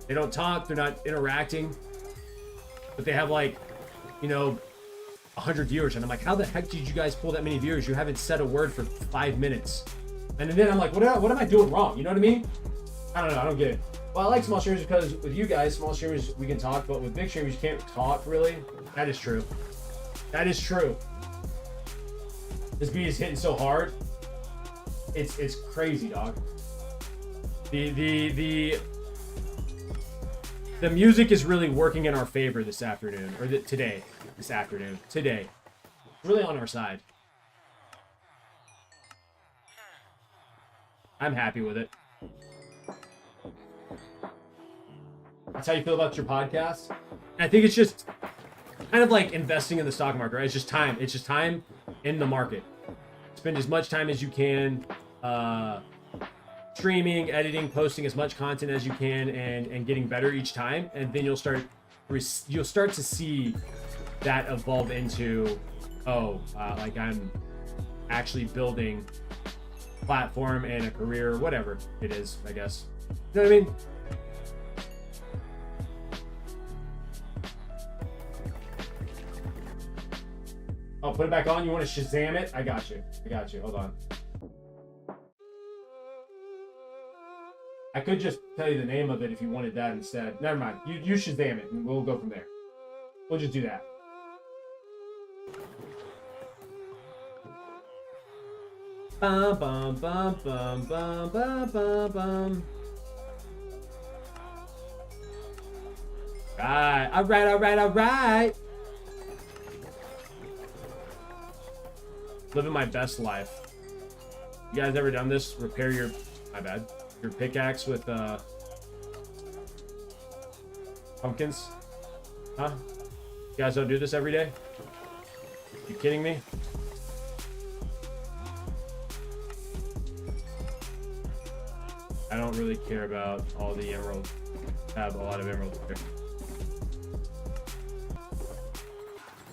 They don't talk, they're not interacting, but they have 100 viewers, and I'm like, how the heck did you guys pull that many viewers? You haven't said a word for 5 minutes. And then I'm like, what am I doing wrong? You know what I mean? I don't know, I don't get it. Well, I like small streamers because with you guys, small streamers, we can talk, but with big streamers, you can't talk, really. That is true. That is true. This beat is hitting so hard. It's crazy, dog. The music is really working in our favor this afternoon, or today. This afternoon, today. It's really on our side. I'm happy with it. That's how you feel about your podcast? And I think it's just kind of like investing in the stock market, right? It's just time. It's just time in the market. Spend as much time as you can streaming, editing, posting as much content as you can, and getting better each time, and then you'll start to see that evolve into I'm actually building a platform and a career, whatever it is, I guess. You know what I mean? Oh, put it back on? You want to Shazam it? I got you. Hold on. I could just tell you the name of it if you wanted that instead. Never mind. You Shazam it, and we'll go from there. We'll just do that. Bum, bum, bum, bum, bum, bum, bum, bum. All right. Living my best life. You guys ever done this? Repair your... My bad. Your pickaxe with, pumpkins? Huh? You guys don't do this every day? You kidding me? I don't really care about all the emeralds. I have a lot of emeralds here.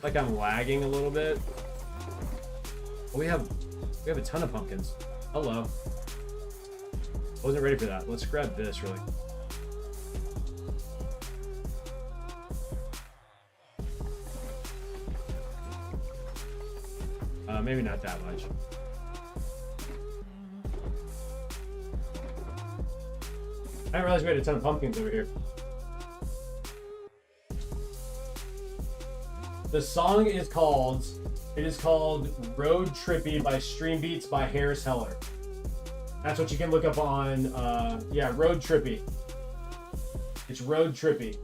Like I'm lagging a little bit. We have a ton of pumpkins. Hello. I wasn't ready for that. Let's grab this really. Maybe not that much. I didn't realize we had a ton of pumpkins over here. The song is called, it is called Road Trippy by Stream Beats by Harris Heller. That's what you can look up on, yeah, Road Trippy. It's Road Trippy.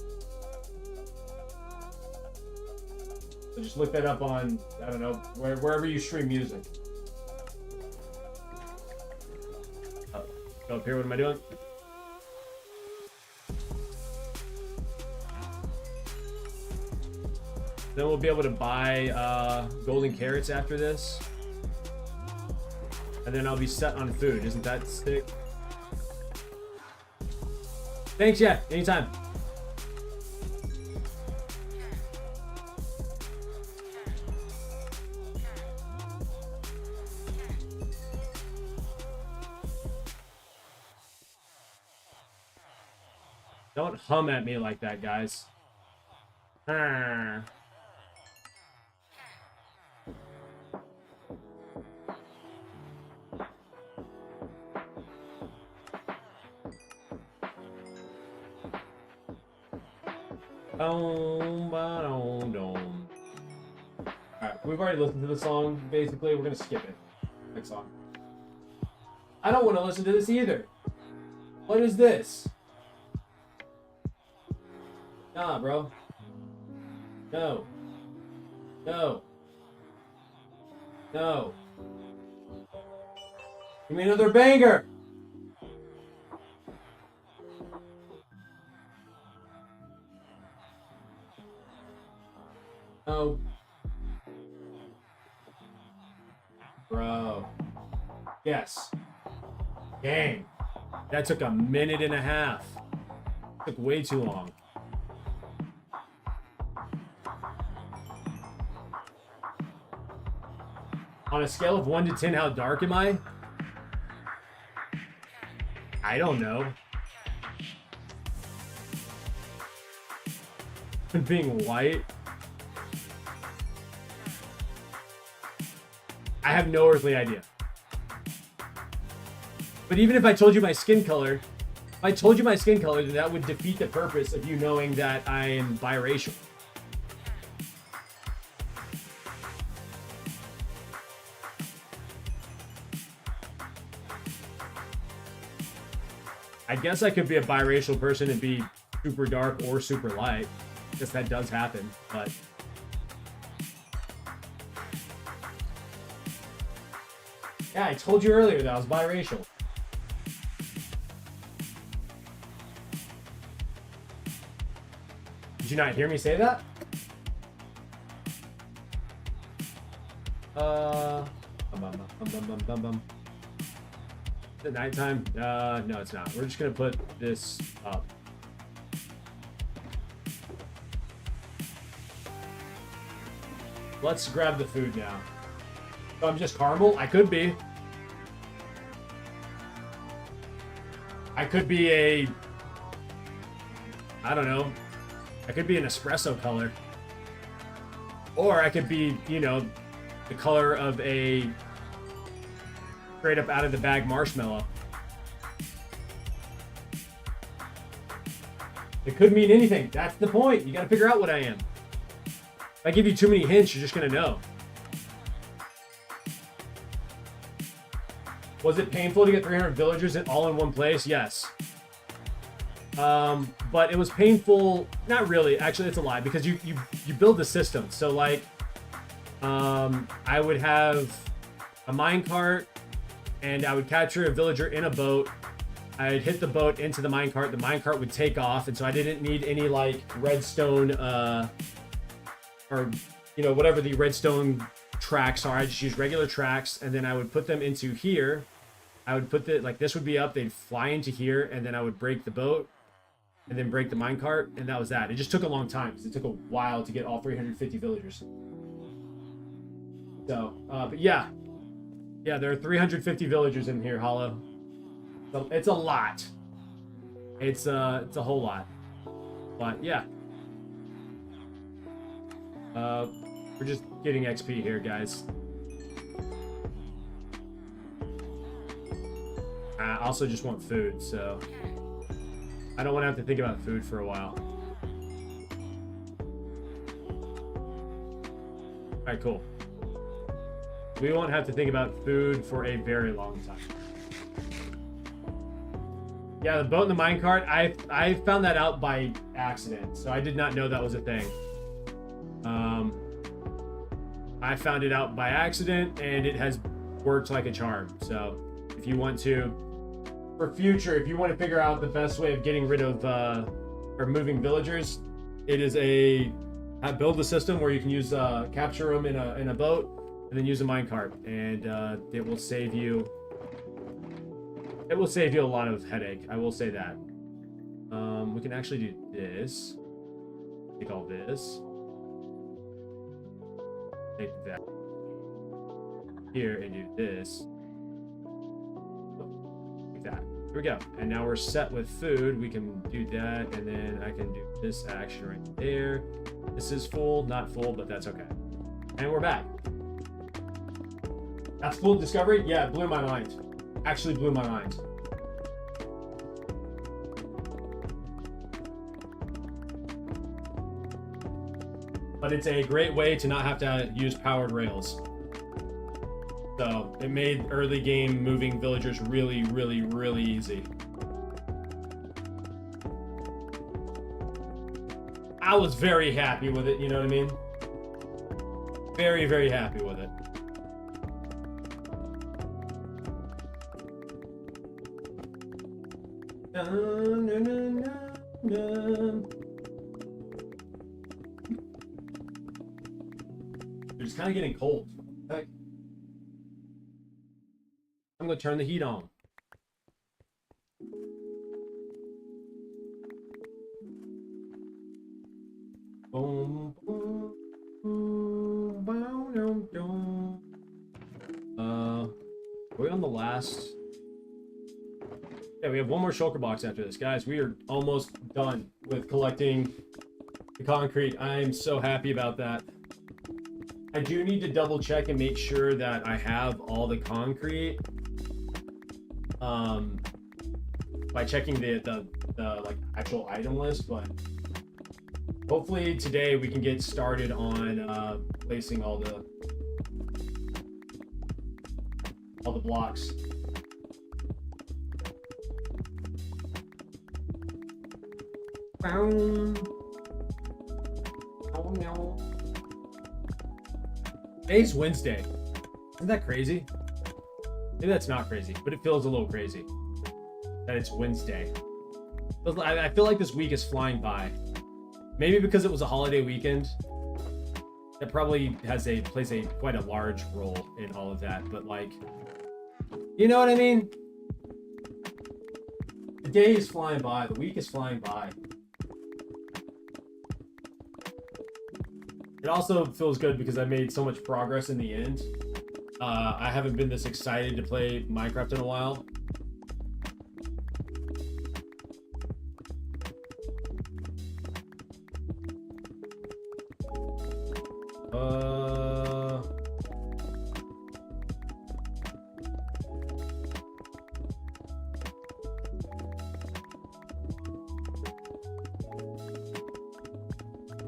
So just look that up on, I don't know, wherever you stream music. Go up here, what am I doing? Then we'll be able to buy golden carrots after this. And then I'll be set on food. Isn't that sick? Thanks, yeah. Anytime. Don't hum at me like that, guys. Alright, we've already listened to the song. Basically, we're gonna skip it. Next song. I don't want to listen to this either. What is this? Nah, bro. No. No. No. Give me another banger. No. Bro. Yes. Dang. That took a minute and a half. Took way too long. On a scale of 1 to 10, how dark am I? I don't know. Being white? I have no earthly idea. But even if I told you my skin color, then that would defeat the purpose of you knowing that I am biracial. I guess I could be a biracial person and be super dark or super light. I guess that does happen, but... Yeah, I told you earlier that I was biracial. Did you not hear me say that? Is it nighttime? No, it's not. We're just gonna put this up. Let's grab the food now. So I'm just caramel? I could be. I could be a... I don't know. I could be an espresso color. Or I could be, you know, the color of a straight up out of the bag marshmallow. It could mean anything. That's the point. You gotta figure out what I am. If I give you too many hints, you're just gonna know. Was it painful to get 300 villagers all in one place? Yes. But it was painful. Not really. Actually, it's a lie because you build the system. So like, I would have a minecart, and I would capture a villager in a boat. I'd hit the boat into the minecart. The minecart would take off, and so I didn't need any like redstone, or you know whatever the redstone tracks are. I just use regular tracks, and then I would put them into here. I would put the like this would be up. They'd fly into here, and then I would break the boat, and then break the minecart, and that was that. It just took a long time because it took a while to get all 350 villagers. So, but yeah. Yeah, there are 350 villagers in here, Hollow. So it's a lot. It's a whole lot. But yeah. We're just getting XP here, guys. I also just want food, so I don't want to have to think about food for a while. All right, cool. We won't have to think about food for a very long time. Yeah, the boat and the minecart, I found that out by accident, so I did not know that was a thing. I found it out by accident, and it has worked like a charm. So if you want to, for future, if you want to figure out the best way of getting rid of or moving villagers, it is build a system where you can use capture them in a boat and then use a minecart, and it will save you a lot of headache. I will say that. We can actually do this. Take all this. Take that here and do this. Like that. Here we go. And now we're set with food. We can do that, and then I can do this action right there. This is full, not full, but that's okay. And we're back. That's cool discovery? Yeah, it blew my mind. Actually blew my mind. But it's a great way to not have to use powered rails. So it made early game moving villagers really, really, really easy. I was very happy with it, you know what I mean? Very, very happy with it. Dun, dun, dun, dun, dun. It's kind of getting cold. Heck. I'm gonna turn the heat on. Boom, boom, boom, boom, boom. Are we on the last? Yeah, we have one more shulker box after this, guys. We are almost done with collecting the concrete. I am so happy about that. I do need to double check and make sure that I have all the concrete by checking the like actual item list, but hopefully today we can get started on placing all the blocks. Oh no. Today's Wednesday. Isn't that crazy? Maybe that's not crazy, but it feels a little crazy that it's Wednesday. I feel like this week is flying by. Maybe because it was a holiday weekend. That probably plays quite a large role in all of that. But like, you know what I mean? The day is flying by. The week is flying by. It also feels good because I made so much progress in the end. I haven't been this excited to play Minecraft in a while.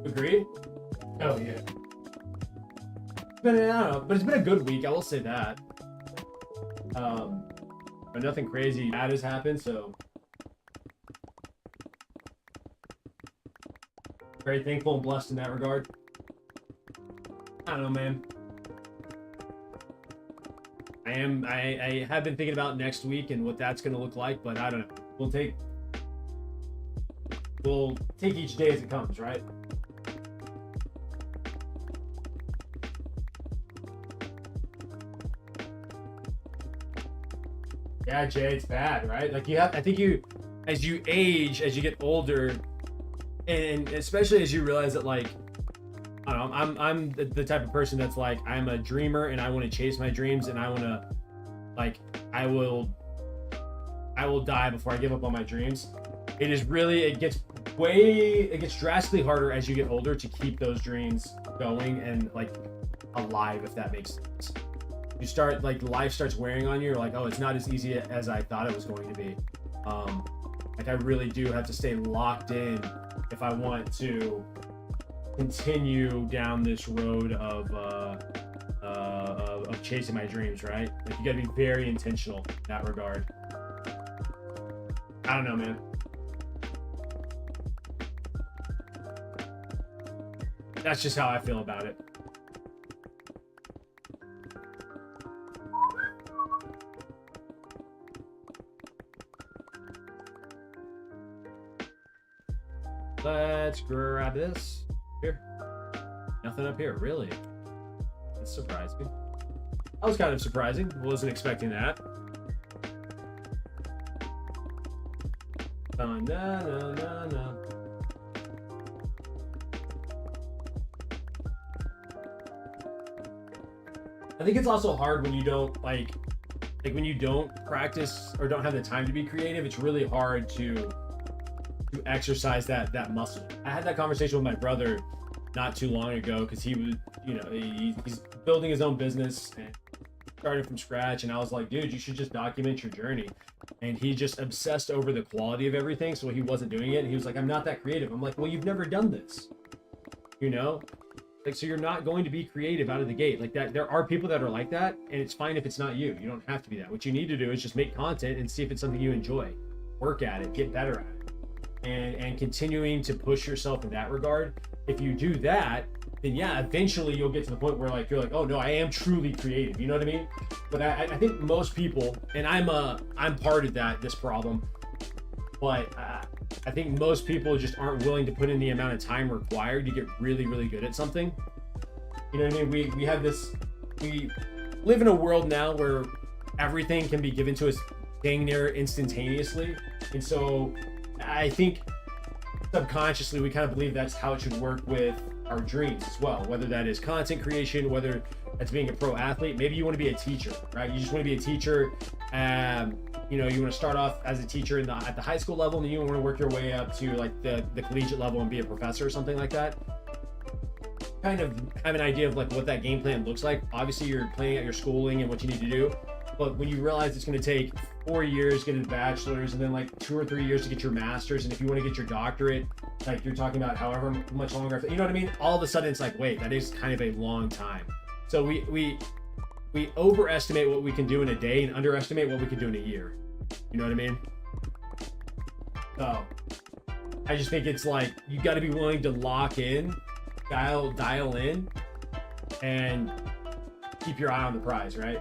Agree? Oh yeah. But I don't know. But it's been a good week. I will say that. But nothing crazy bad has happened, so very thankful and blessed in that regard. I don't know, man. I have been thinking about next week and what that's gonna look like, but I don't know. We'll take each day as it comes, right? Yeah, Jay, it's bad, right? Like I think as you age, as you get older, and especially as you realize that, like, I don't know, I'm the type of person that's like, I'm a dreamer and I want to chase my dreams, and I want to, like, I will die before I give up on my dreams. It gets drastically harder as you get older to keep those dreams going and like alive, if that makes sense. You start, like, life starts wearing on you. You're like, oh, it's not as easy as I thought it was going to be. Like, I really do have to stay locked in if I want to continue down this road of chasing my dreams, right? Like, you gotta be very intentional in that regard. I don't know, man. That's just how I feel about it. Let's grab this. Here. Nothing up here, really. That's surprising. That was kind of surprising. Wasn't expecting that. Na na na na. I think it's also hard when you don't like when you don't practice or don't have the time to be creative. It's really hard to exercise that muscle. I had that conversation with my brother not too long ago because he was, he's building his own business and starting from scratch, and I was like, dude, you should just document your journey. And he just obsessed over the quality of everything, so he wasn't doing it. And he was like, I'm not that creative. I'm like, well, you've never done this, like, so you're not going to be creative out of the gate like that. There are people that are like that, and it's fine if it's not you. You don't have to be that. What you need to do is just make content and see if it's something you enjoy. Work at it, get better at it, and continuing to push yourself in that regard. If you do that, then yeah, eventually you'll get to the point where like you're like, oh no, I am truly creative. You know what I mean? But I think most people, and I'm part of this problem, but I think most people just aren't willing to put in the amount of time required to get really, really good at something. You know what I mean? We live in a world now where everything can be given to us dang near instantaneously. And so I think subconsciously we kind of believe that's how it should work with our dreams as well, whether that is content creation, whether that's being a pro athlete. Maybe you want to be a teacher, right? You just want to be a teacher. You want to start off as a teacher at the high school level, and then you want to work your way up to like the collegiate level and be a professor or something like that. Kind of have an idea of like what that game plan looks like. Obviously you're planning out your schooling and what you need to do, but when you realize it's going to take 4 years to get a bachelor's and then like 2 or 3 years to get your master's, and if you want to get your doctorate, like you're talking about however much longer, you know what I mean? All of a sudden it's like, wait, that is kind of a long time. So we overestimate what we can do in a day and underestimate what we can do in a year. You know what I mean? So I just think it's like you got to be willing to lock in, dial in, and keep your eye on the prize, right?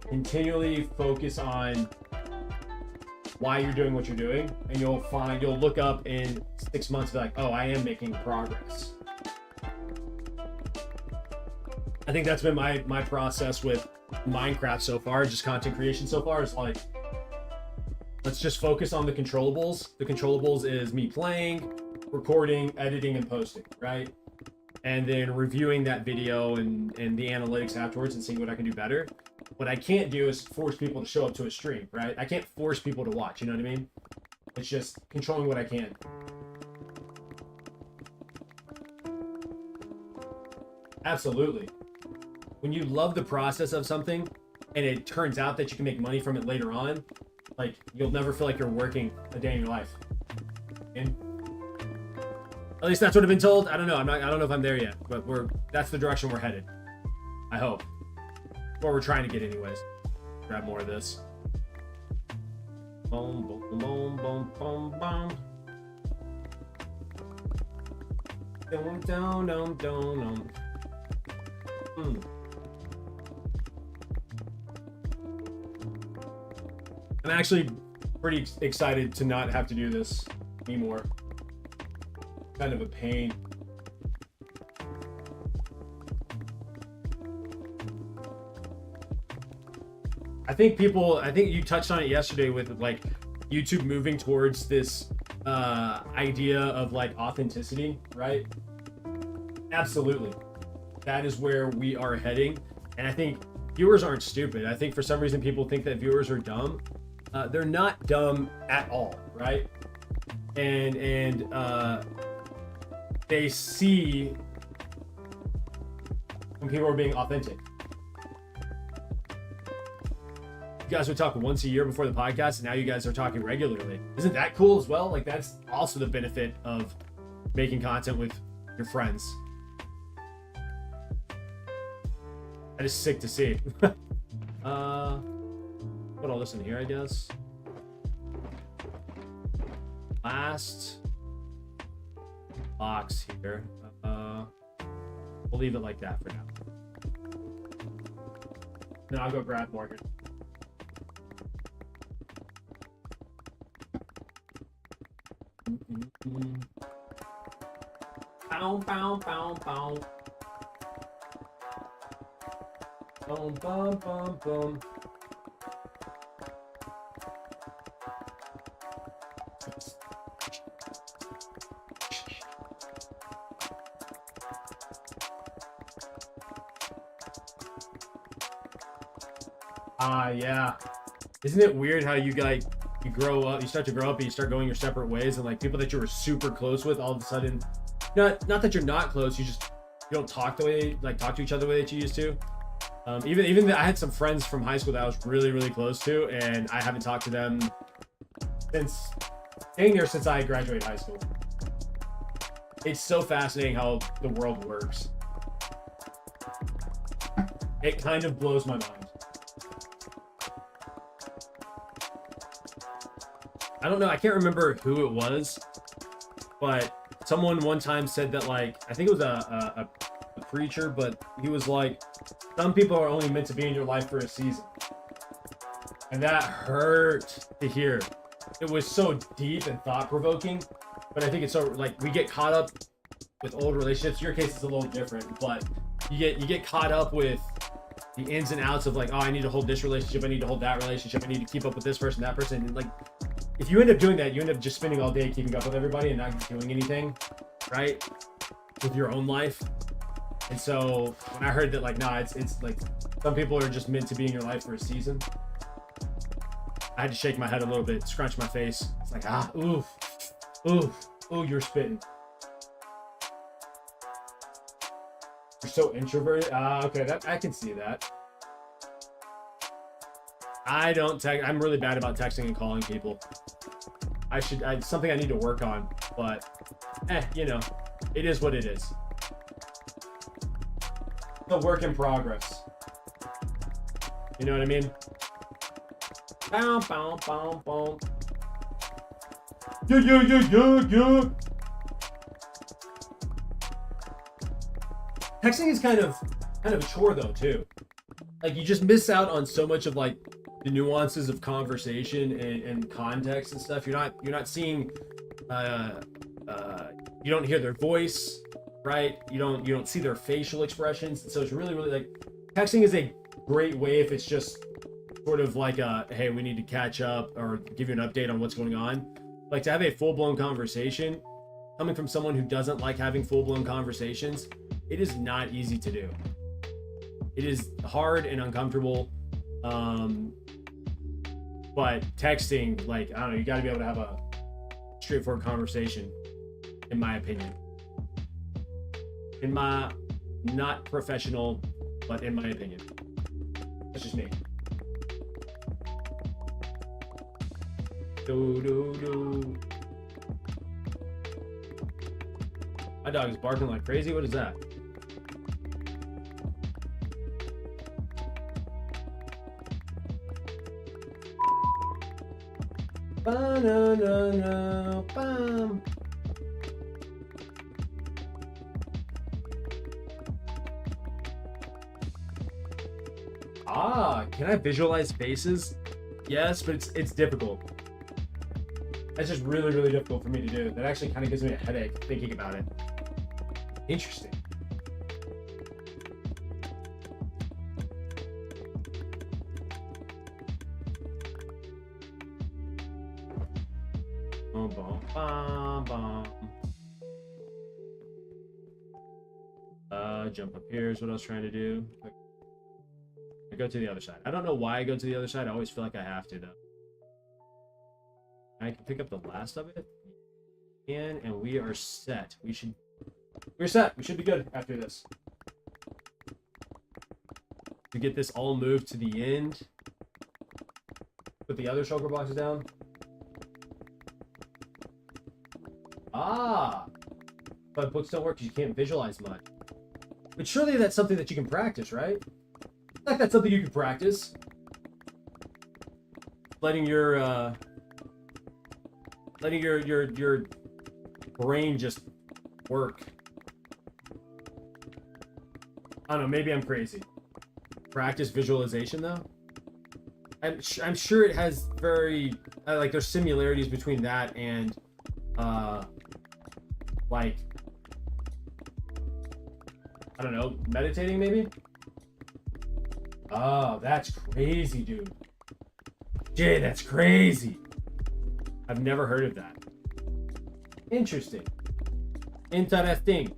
Continually focus on why you're doing what you're doing, and you'll look up in 6 months and be like, oh, I am making progress. I think that's been my process with Minecraft so far, just content creation so far. Is like, let's just focus on the controllables. The controllables is me playing, recording, editing, and posting, right? And then reviewing that video and the analytics afterwards and seeing what I can do better. What I can't do is force people to show up to a stream, right? I can't force people to watch, you know what I mean? It's just controlling what I can. Absolutely. When you love the process of something and it turns out that you can make money from it later on, like, you'll never feel like you're working a day in your life. And at least that's what I've been told. I don't know. I don't know if I'm there yet, but that's the direction we're headed. I hope. Or we're trying to get anyways. Grab more of this. Boom, boom, boom, boom, boom, boom. Down, down, down, down. I'm actually pretty excited to not have to do this anymore. Kind of a pain. I think you touched on it yesterday with like YouTube moving towards this idea of like authenticity, right? Absolutely. That is where we are heading. And I think viewers aren't stupid. I think for some reason people think that viewers are dumb. They're not dumb at all, right? And they see when people are being authentic. You guys would talk once a year before the podcast, and now you guys are talking regularly. Isn't that cool as well? Like, that's also the benefit of making content with your friends. That is sick to see. Put all this in here, I guess. Last box here. We'll leave it like that for now. Then I'll go grab more here. Bow, bow, bow, bow. Boom, boom, boom, boom. Yeah. Isn't it weird how you grow up, you start to grow up and you start going your separate ways, and like people that you were super close with all of a sudden, not that you're not close, you don't talk to each other the way that you used to. Even I had some friends from high school that I was really, really close to, and I haven't talked to them since I graduated high school. It's so fascinating how the world works. It kind of blows my mind. I don't know, I can't remember who it was, but someone one time said that, like, I think it was a preacher, but he was like, some people are only meant to be in your life for a season. And that hurt to hear. It was so deep and thought-provoking, but I think it's so, like, we get caught up with old relationships. Your case is a little different, but you get caught up with the ins and outs of, like, oh, I need to hold this relationship, I need to hold that relationship, I need to keep up with this person, that person, and, like, if you end up doing that, you end up just spending all day keeping up with everybody and not doing anything, right? With your own life. And so when I heard that, like, nah, it's like some people are just meant to be in your life for a season, I had to shake my head a little bit, scrunch my face. It's like, ooh, you're spitting. You're so introverted. Okay, I can see that. I don't text. I'm really bad about texting and calling people. It's something I need to work on, but you know, it is what it is. The work in progress. You know what I mean? Bow, bow, bow, bow. Yeah. Texting is kind of a chore though too. Like, you just miss out on so much of, like, the nuances of conversation and context and stuff. You're not seeing, you don't hear their voice, right? You don't see their facial expressions. So it's really, really, like, texting is a great way if it's just sort of like hey, we need to catch up or give you an update on what's going on. Like, to have a full-blown conversation coming from someone who doesn't like having full-blown conversations, it is not easy to do. It is hard and uncomfortable. But texting, like, I don't know, you got to be able to have a straightforward conversation, in my opinion. In my, not professional, but in my opinion. That's just me. My dog is barking like crazy. What is that? Ba-na-na-na-bam. Can I visualize faces? Yes, but it's difficult. That's just really, really difficult for me to do. That actually kind of gives me a headache thinking about it. Interesting. Jump up here is what I was trying to do. I go to the other side. I don't know why I go to the other side. I always feel like I have to, though. I can pick up the last of it. And we are set. We're set. We should be good after this. To get this all moved to the end. Put the other shulker boxes down. But books don't work because you can't visualize much. But surely that's something that you can practice, right? Like that's something you can practice. Letting your brain just work. I don't know, maybe I'm crazy. Practice visualization though? I'm sure it has very like there's similarities between that and like I don't know, meditating maybe? Oh, that's crazy, dude. Jay, that's crazy. I've never heard of that. Interesting. Interesting.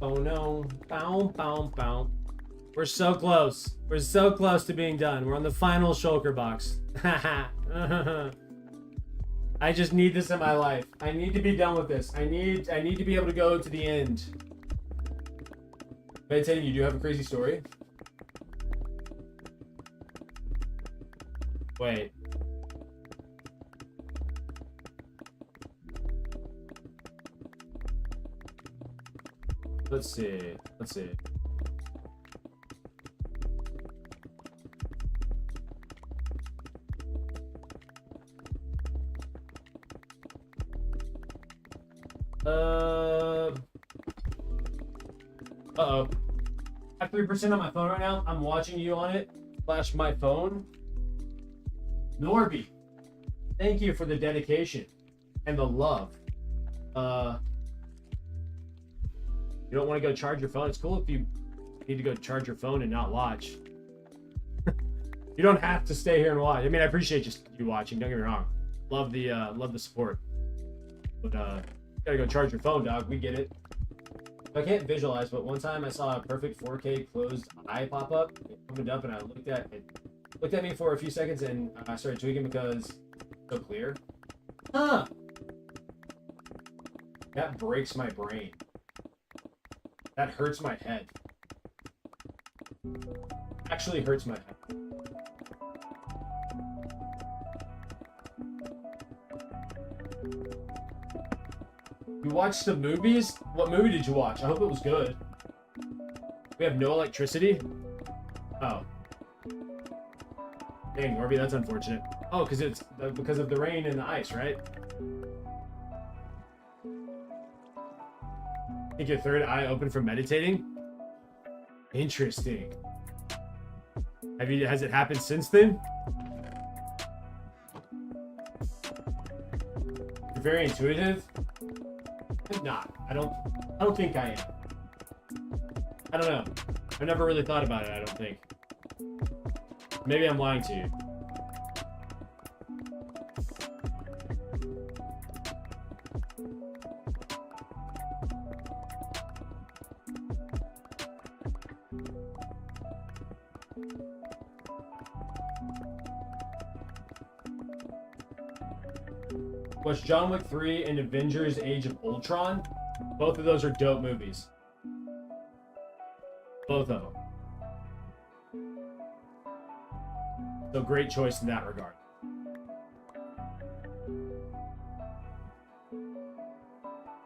Oh no. Bow, bow, bow. We're so close. We're so close to being done. We're on the final shulker box. I just need this in my life. I need to be done with this. I need to be able to go to the end. Meditating, you do have a crazy story? Wait. Let's see. Let's see. Uh-oh. I have 3% on my phone right now. I'm watching you on it. Flash my phone. Norby, thank you for the dedication and the love. You don't want to go charge your phone. It's cool if you need to go charge your phone and not watch. You don't have to stay here and watch. I mean, I appreciate you watching. Don't get me wrong. Love the support. But you gotta go charge your phone, dog. We get it. I can't visualize, but one time I saw a perfect 4K closed eye pop up. It opened up and I looked at me for a few seconds and I started tweaking because it's so clear. Huh. That breaks my brain. That hurts my head. Actually hurts my head. You watched the movies? What movie did you watch? I hope it was good. We have no electricity? Oh. Dang, Orby, that's unfortunate. Oh, because it's because of the rain and the ice, right? Think your third eye open from meditating? Interesting. Has it happened since then? You're very intuitive? I'm not. I don't think I am. I don't know. I've never really thought about it, I don't think. Maybe I'm lying to you. Watch John Wick 3 and Avengers Age of Ultron. Both of those are dope movies. Both of them. So great choice in that regard.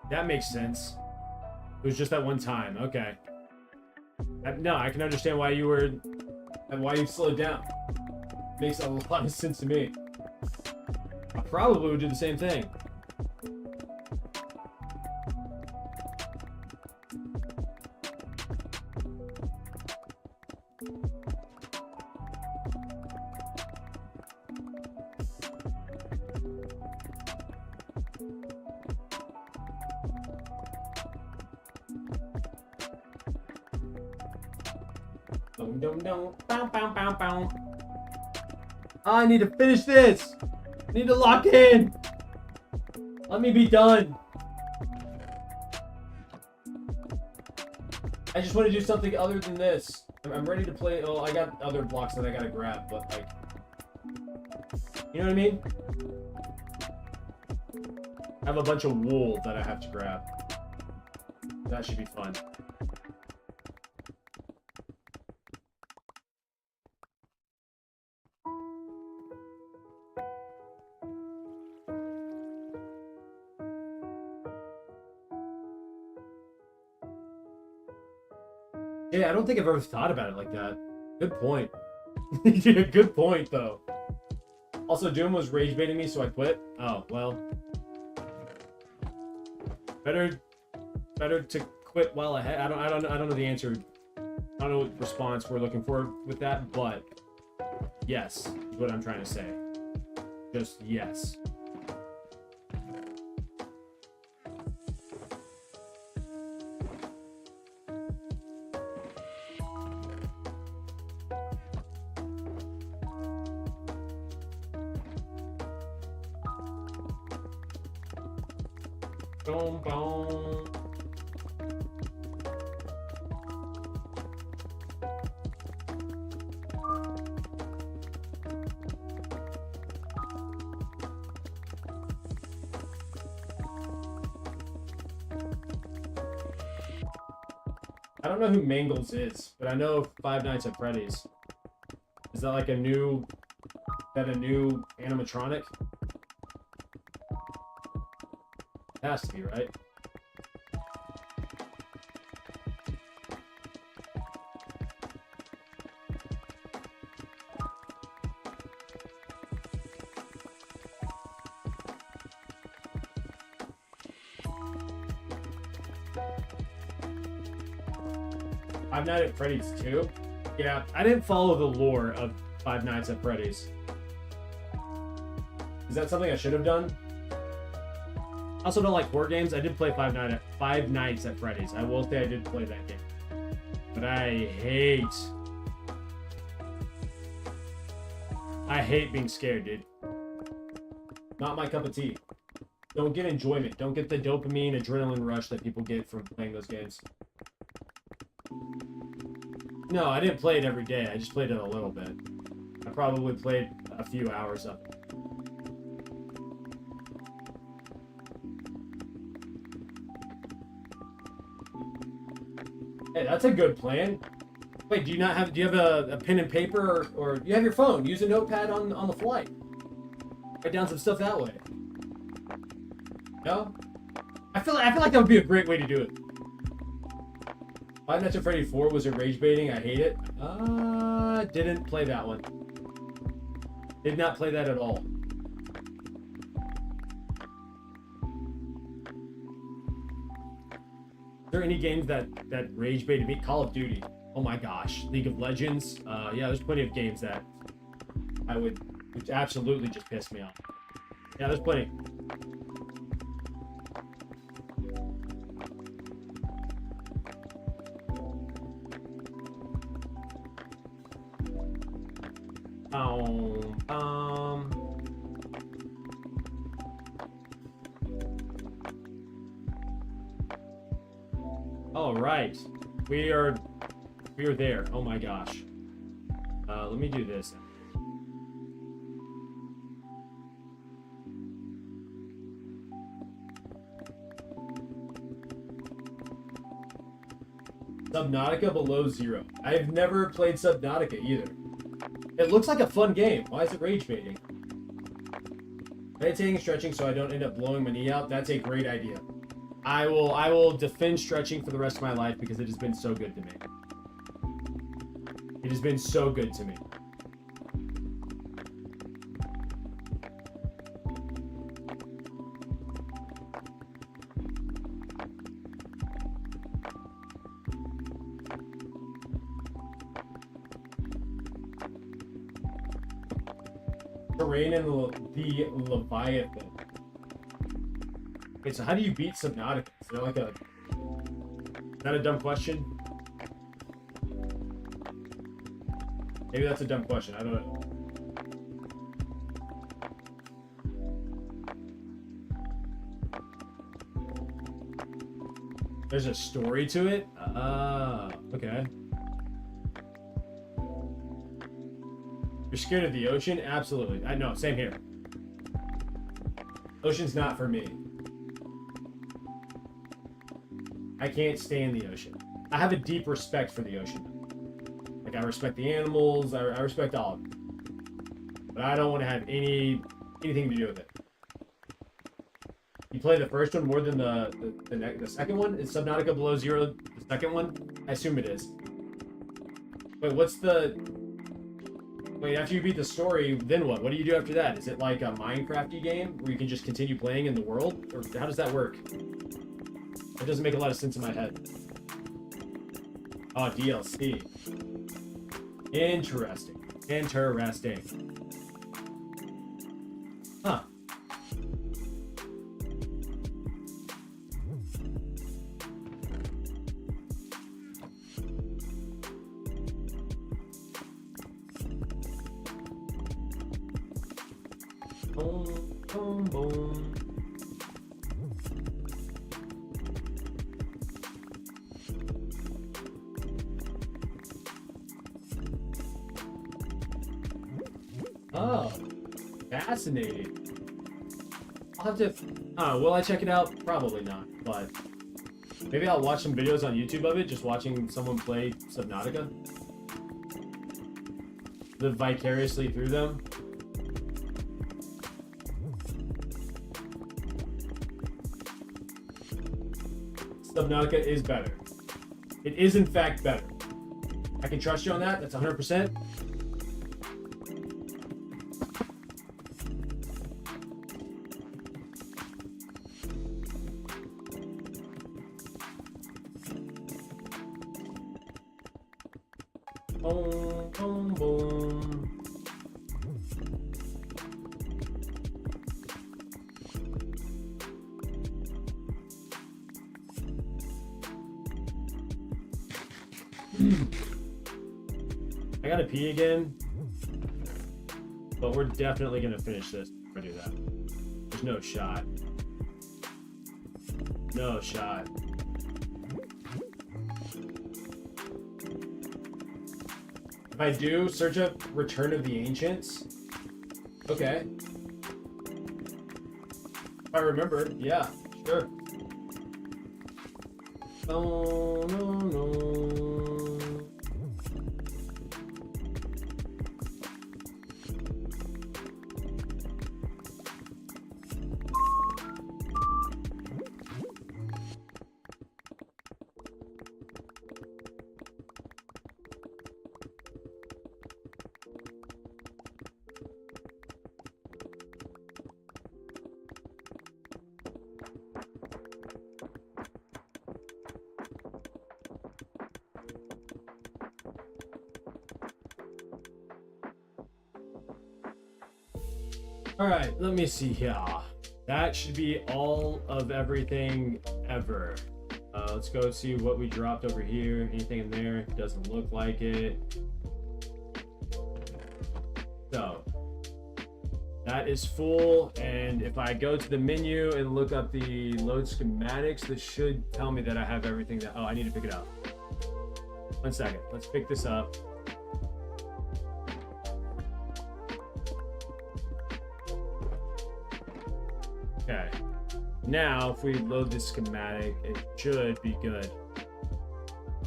That makes sense. It was just that one time. Okay. No, I can understand why you slowed down. Makes a lot of sense to me. I probably would do the same thing. I need to finish this. I need to lock in. Let me be done. I just want to do something other than this. I'm ready to play. Oh, I got other blocks that I gotta grab, but like, you know what I mean? I have a bunch of wool that I have to grab. That should be fun. Yeah, I don't think I've ever thought about it like that. Good point. Yeah, good point though. Also, Doom was rage baiting me, so I quit. Oh well. Better to quit while ahead. I don't know the answer. I don't know what response we're looking for with that, but yes, is what I'm trying to say. Just yes. Boom, boom. I don't know who Mangles is, but I know Five Nights at Freddy's. Is that like a new animatronic? It has to be, right? Five Nights at Freddy's 2? Yeah, I didn't follow the lore of Five Nights at Freddy's. Is that something I should have done? I also don't like horror games. I did play Five Nights at Freddy's. I will say I did play that game. But I hate being scared, dude. Not my cup of tea. Don't get enjoyment. Don't get the dopamine, adrenaline rush that people get from playing those games. No, I didn't play it every day. I just played it a little bit. I probably played a few hours of it. Hey, that's a good plan. Wait, do you have a pen and paper or you have your phone? Use a notepad on the flight. Write down some stuff that way. No? I feel like that would be a great way to do it. Five Nights at Freddy 4 was a rage baiting. I hate it. Didn't play that one. Did not play that at all. Are there any games that rage baited me? Call of Duty. Oh my gosh. League of Legends. Yeah, there's plenty of games that which absolutely just pissed me off. Yeah, there's plenty. All right, we are there. Oh my gosh. Let me do this. Subnautica Below Zero. I've never played Subnautica either. It looks like a fun game. Why is it rage baiting? Meditating and stretching so I don't end up blowing my knee out. That's a great idea. I will defend stretching for the rest of my life because it has been so good to me. It has been so good to me. Terrain and the Leviathan. Okay, so how do you beat Subnautica? Is there like is that a dumb question? Maybe that's a dumb question. I don't know. There's a story to it? Okay. You're scared of the ocean? Absolutely. I know, same here. Ocean's not for me. I can't stand the ocean. I have a deep respect for the ocean. Like, I respect the animals, I respect all of them. But I don't want to have anything to do with it. You play the first one more than the second one? Is Subnautica Below Zero the second one? I assume it is. Wait, what's the... Wait, after you beat the story, then what? What do you do after that? Is it like a Minecraft-y game where you can just continue playing in the world? Or how does that work? It doesn't make a lot of sense in my head. Oh, DLC. Interesting. Interesting. Huh. Boom, boom, boom. Oh, fascinating. I'll have to... will I check it out? Probably not, but... Maybe I'll watch some videos on YouTube of it, just watching someone play Subnautica. Live vicariously through them. Subnautica is better. It is, in fact, better. I can trust you on that. That's 100%. Boom, boom, boom. I gotta pee again, but we're definitely gonna finish this if I do that. There's no shot. No shot. If I do, search up Return of the Ancients. Okay. If I remember, yeah, sure. No, no, no. Alright, let me see here. That should be all of everything ever. Let's go see what we dropped over here. Anything in there? Doesn't look like it. So, that is full, and if I go to the menu and look up the load schematics, this should tell me that I have everything that... Oh, I need to pick it up. 1 second. Let's pick this up. Okay. Now, if we load this schematic, it should be good.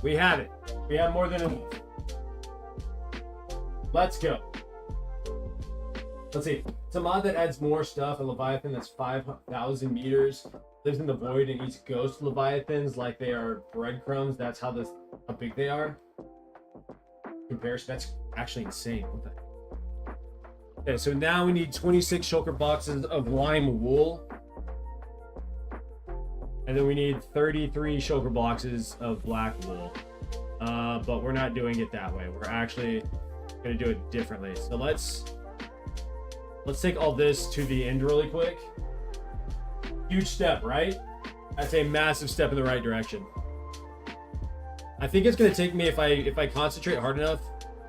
We have it. We have more than enough. Let's go. Let's see. It's a mod that adds more stuff. A Leviathan that's 5,000 meters. Lives in the void and eats ghost Leviathans like they are breadcrumbs. That's how big they are. Comparison. That's actually insane. What the heck? Okay, so now we need 26 shulker boxes of lime wool. And then we need 33 shulker boxes of black wool. But we're not doing it that way. We're actually going to do it differently. So let's take all this to the end really quick. Huge step, right? That's a massive step in the right direction. I think it's going to take me, if I concentrate hard enough,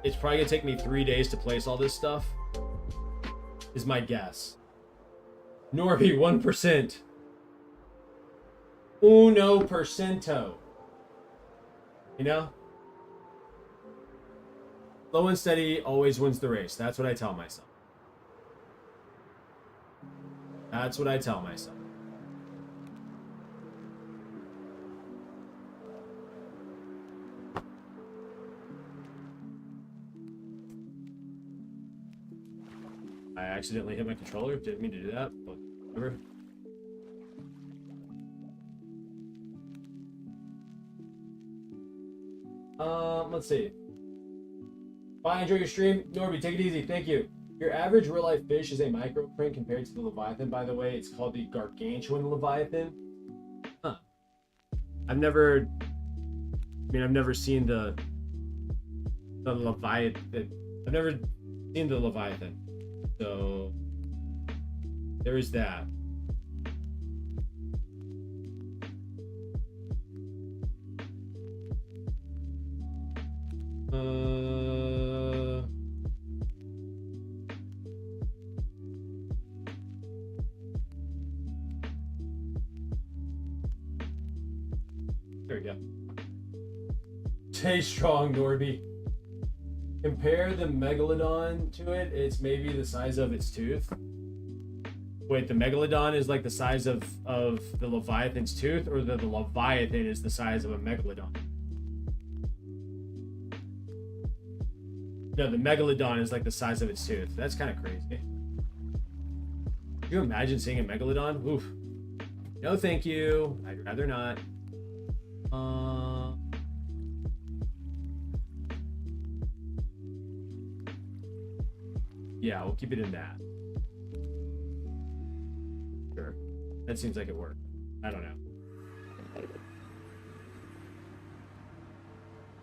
it's probably going to take me 3 days to place all this stuff. Is my guess. Norby, 1%. Uno percento. You know? Slow and steady always wins the race. That's what I tell myself. That's what I tell myself. I accidentally hit my controller. Didn't mean to do that, but whatever. Let's see. Bye, enjoy your stream. Norby, take it easy. Thank you. Your average real life fish is a microprint compared to the Leviathan, by the way. It's called the Gargantuan Leviathan. Huh. I've never seen the Leviathan. I've never seen the Leviathan. So there is that. There we go. Stay strong, Norby. Compare the Megalodon to it. It's maybe the size of its tooth. Wait, the Megalodon is like the size of the Leviathan's tooth, or the Leviathan is the size of a Megalodon? No, the Megalodon is like the size of its tooth. That's kind of crazy. Could you imagine seeing a Megalodon? Oof. No, thank you. I'd rather not. Yeah, we'll keep it in that. Sure. That seems like it worked. I don't know.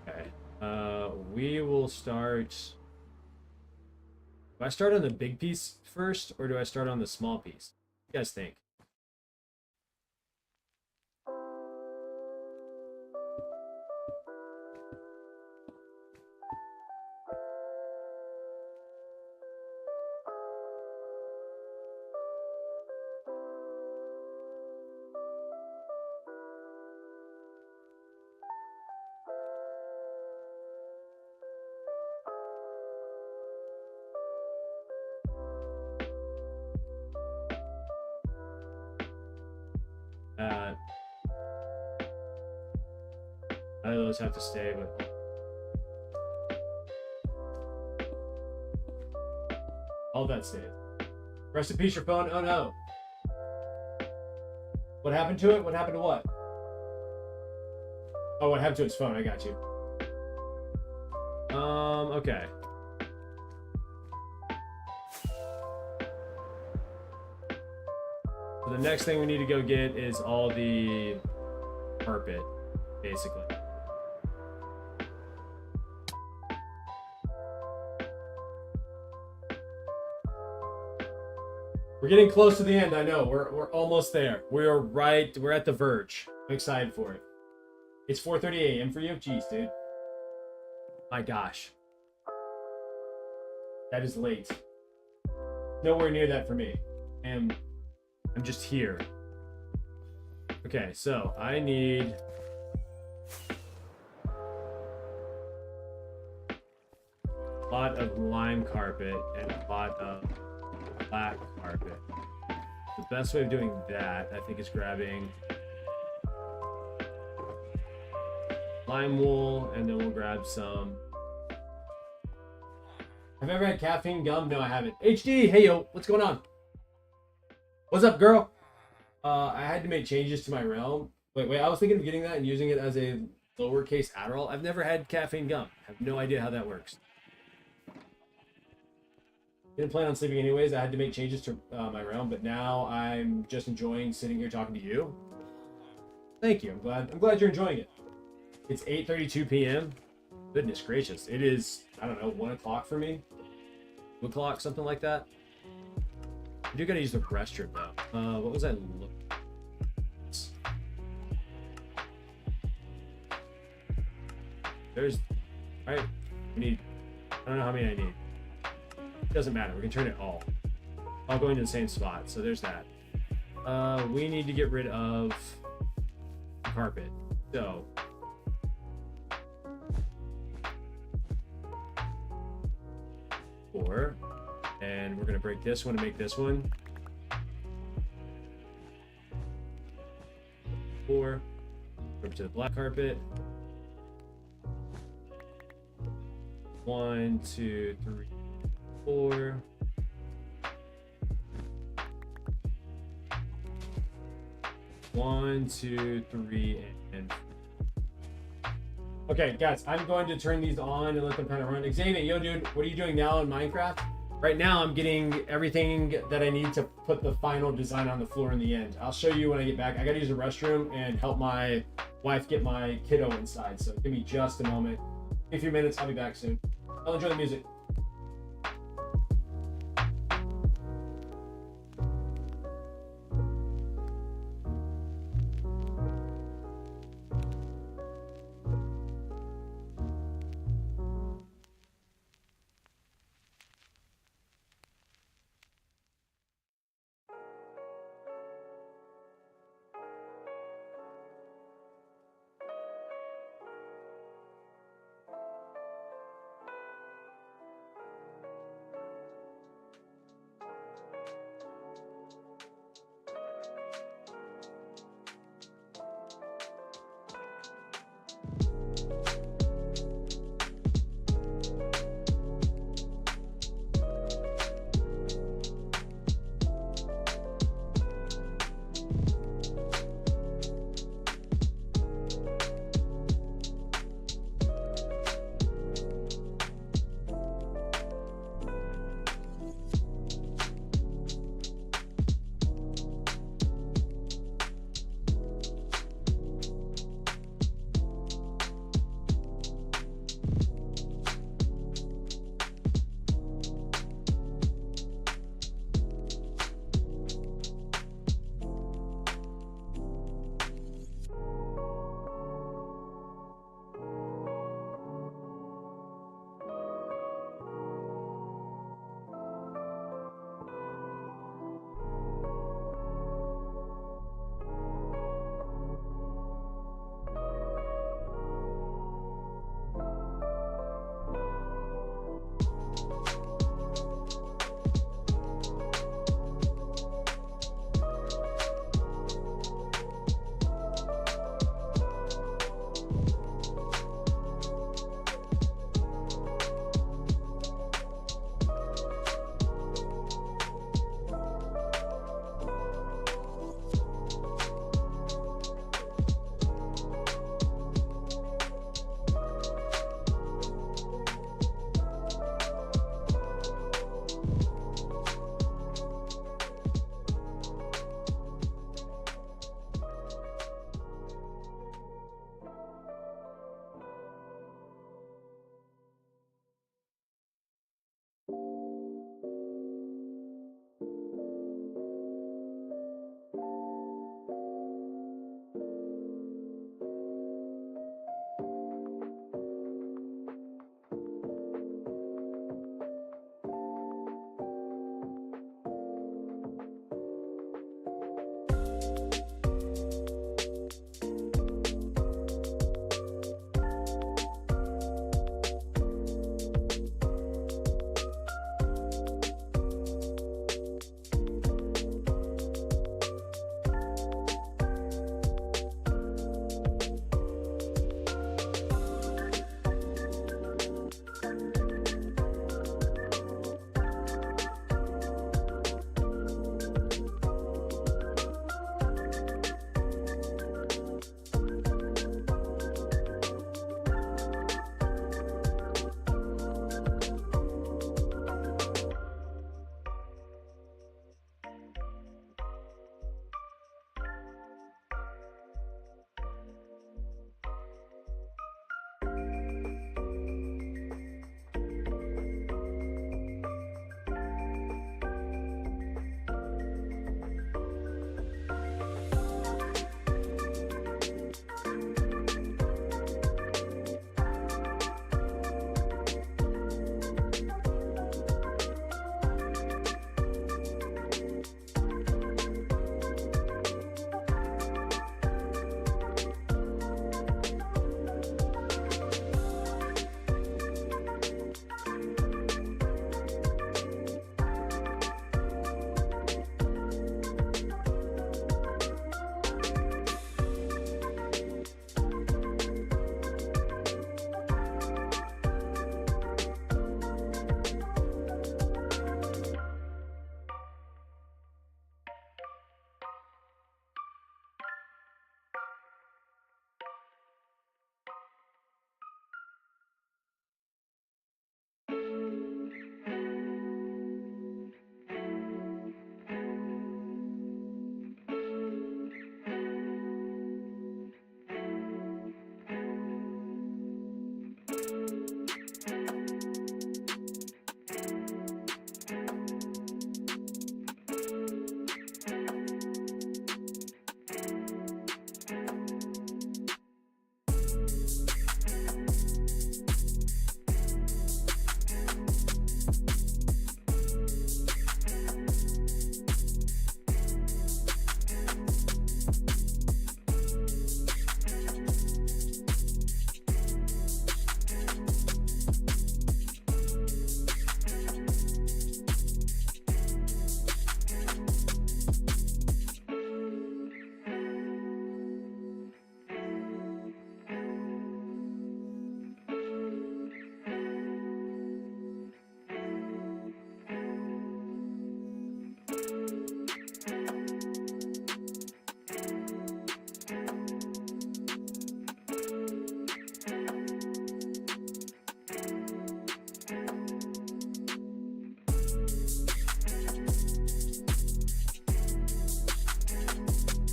Okay. We will start... Do I start on the big piece first, or do I start on the small piece? What do you guys think? I know those have to stay, but all that stays. Rest in peace, your phone. Oh no. What happened to it? What happened to what? Oh, what happened to its phone? I got you. Okay. So the next thing we need to go get is all the carpet, basically. We're getting close to the end. I know. We're almost there. We're at the verge. I'm excited for it. It's 4:30 a.m. for you? Jeez, dude. My gosh. That is late. Nowhere near that for me. I'm just here. Okay, so I need a lot of lime carpet and a lot of black carpet. The best way of doing that, I think, is grabbing lime wool, and then we'll grab some. Have you ever had caffeine gum? No, I haven't. HD, hey yo, what's going on? What's up, girl? I had to make changes to my realm. Wait, I was thinking of getting that and using it as a lowercase Adderall. I've never had caffeine gum. I have no idea how that works. Didn't plan on sleeping anyways. I had to make changes to my realm, but now I'm just enjoying sitting here talking to you. Thank you. I'm glad you're enjoying it. It's 8:32 p.m. Goodness gracious. It is, I don't know, 1 o'clock for me? 2 o'clock, something like that. I do gotta use the restroom though. What was I looking at? There's, alright, we need, I don't know how many I need. It doesn't matter, we can turn it all going to the same spot, so there's that. We need to get rid of carpet, so four, and we're gonna break this one to make this one. 4, over to the black carpet. 1, 2, 3, 4. One, two, three, and Okay, guys, I'm going to turn these on and let them kind of run. Xavier, yo, dude, what are you doing now in Minecraft? Right now, I'm getting everything that I need to put the final design on the floor in the end. I'll show you when I get back. I gotta use the restroom and help my wife get my kiddo inside. So give me just a moment. In a few minutes, I'll be back soon. I'll enjoy the music.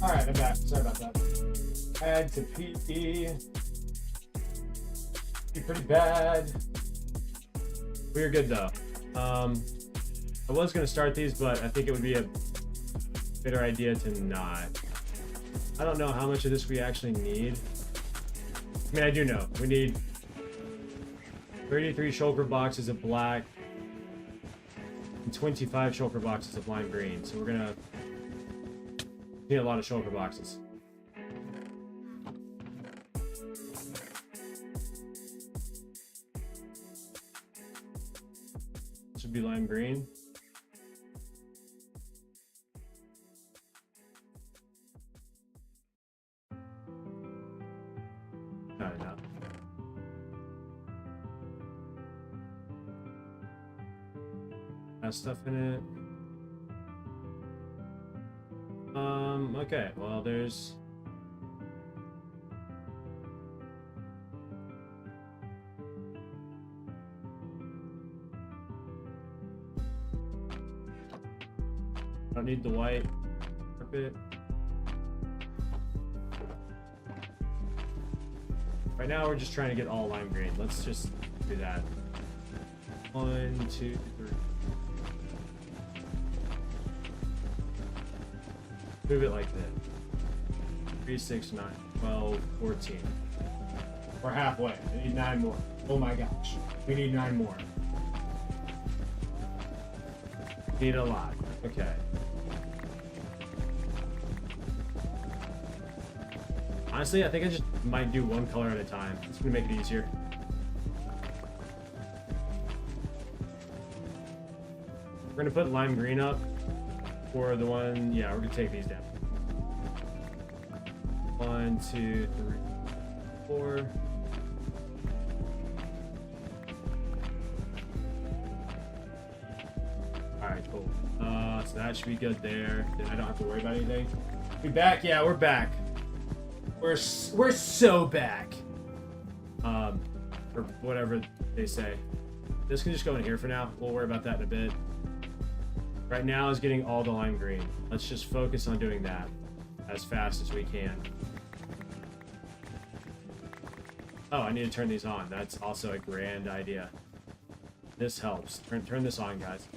Alright, I'm back. Sorry about that. Had to pee. Pretty bad. We're good though. I was gonna start these, but I think it would be a better idea to not. I don't know how much of this we actually need. I mean, I do know. We need 33 shulker boxes of black and 25 shulker boxes of lime green. So we're gonna need a lot of shulker boxes. Should be lime green. Not enough. Has stuff in it. Okay, well there's don't need the white carpet. Right now we're just trying to get all lime green. Let's just do that. 1, 2, 3. Move it like this. 3, 6, 9, 12, 14. We're halfway. We need 9 more. Oh my gosh. We need 9 more. Need a lot. Okay. Honestly, I think I just might do one color at a time. It's gonna make it easier. We're gonna put lime green up for the one. Yeah, we're gonna take these down. 1, 2, 3, 4. Alright, cool. So that should be good there. Then I don't have to worry about anything. We back? Yeah, we're back. We're so back. Or whatever they say. This can just go in here for now. We'll worry about that in a bit. Right now is getting all the lime green. Let's just focus on doing that as fast as we can. Oh, I need to turn these on. That's also a grand idea. This helps. Turn this on, guys.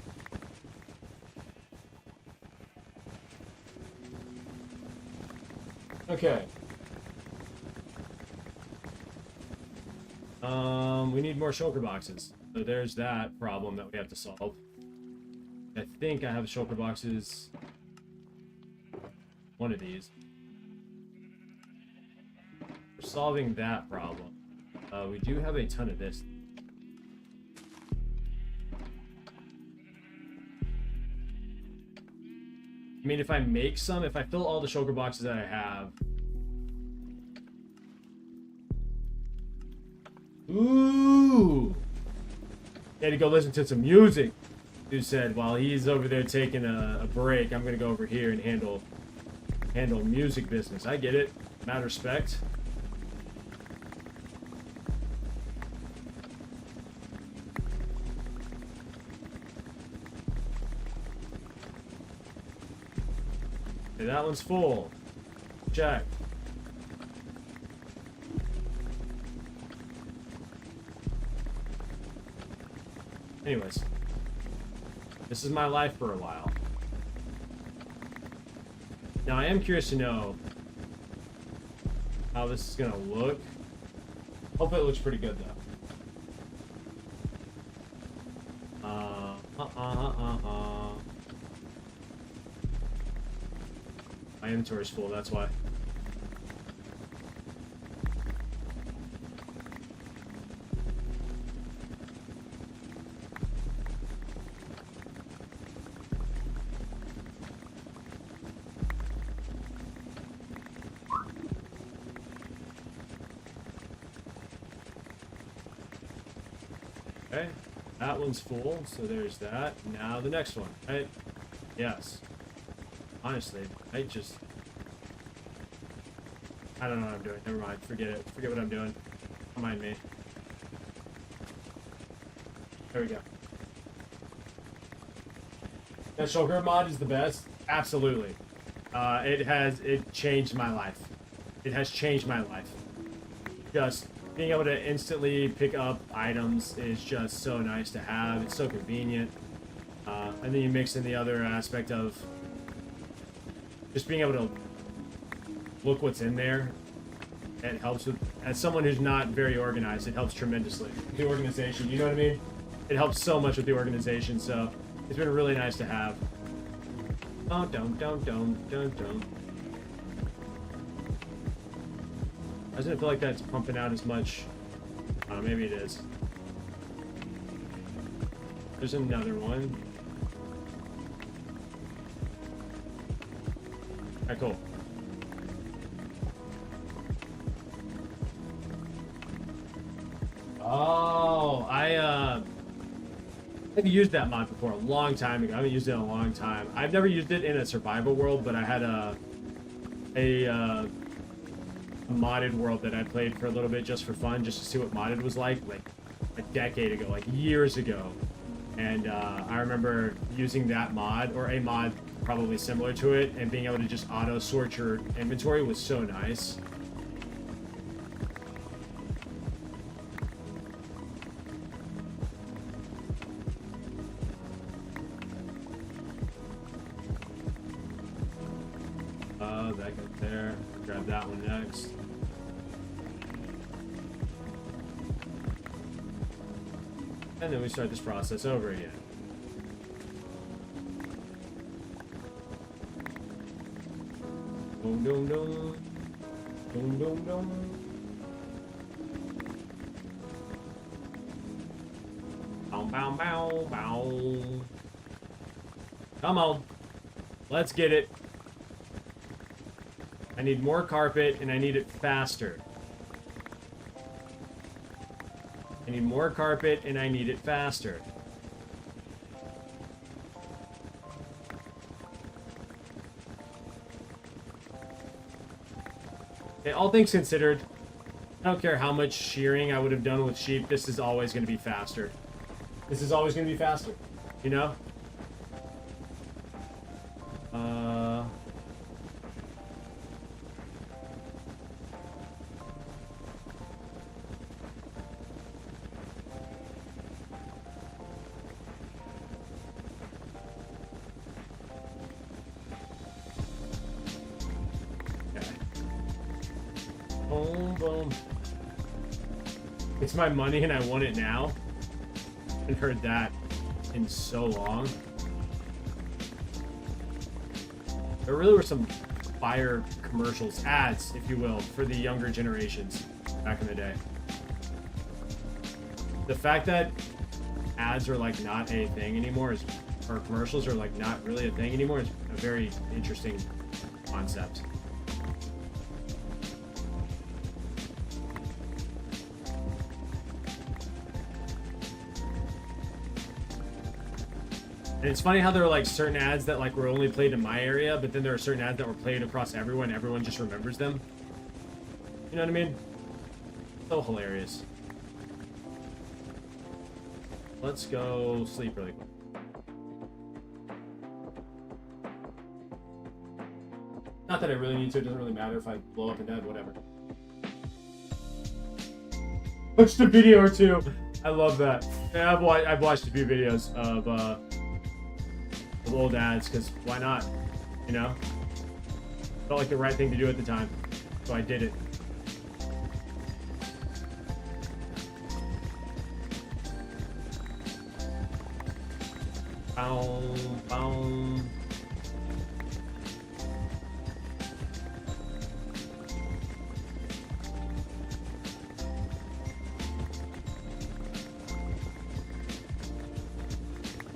Okay. We need more shulker boxes. So there's that problem that we have to solve. I think I have shulker boxes. One of these. We're solving that problem. We do have a ton of this. I mean, if I make some, if I fill all the shulker boxes that I have. Ooh! Had to go listen to some music. Dude said while he's over there taking a break, I'm gonna go over here and handle music business. I get it. Mad respect. Okay, that one's full. Check. Anyways, this is my life for a while. Now I am curious to know how this is gonna look. Hope it looks pretty good though. My inventory's full, that's why. Okay, that one's full, so there's that. Now the next one, right? Yes. Honestly, I don't know what I'm doing. Never mind. Forget it. Forget what I'm doing. Don't mind me. There we go. That shulker mod is the best? Absolutely. It changed my life. It has changed my life. Just being able to instantly pick up items is just so nice to have. It's so convenient. And then you mix in the other aspect of just being able to look what's in there. It helps with, as someone who's not very organized, it helps tremendously. The organization, you know what I mean? It helps so much with the organization, so it's been really nice to have. Oh, don't. Doesn't it feel like that's pumping out as much? Maybe it is. There's another one. Alright, cool. Oh, I've used that mod before a long time ago. I haven't used it in a long time. I've never used it in a survival world, but I had a modded world that I played for a little bit just for fun, just to see what modded was like a decade ago, like years ago. And I remember using that mod, or a mod probably similar to it, and being able to just auto sort your inventory was so nice. That goes there. Grab that one next. And then we start this process over again. Boom, boom, boom. Boom, boom, boom. Bow, bow, bow, bow. Come on. Let's get it. I need more carpet, and I need it faster. I need more carpet, and I need it faster. Okay, all things considered, I don't care how much shearing I would have done with sheep, this is always going to be faster. This is always going to be faster, you know? Boom, boom. It's my money and I want it now. I haven't heard that in so long. There really were some fire commercials, ads, if you will, for the younger generations back in the day. The fact that ads are like not a thing anymore, or commercials are like not really a thing anymore, is a very interesting concept. And it's funny how there are like certain ads that like were only played in my area, but then there are certain ads that were played across everyone. Everyone just remembers them. You know what I mean? So hilarious. Let's go sleep really quick. Not that I really need to. It doesn't really matter if I blow up and dead. Whatever. Watched a video or two. I love that. Yeah, I've watched a few videos of old ads, because why not? You know? Felt like the right thing to do at the time, so I did it. Boom, boom.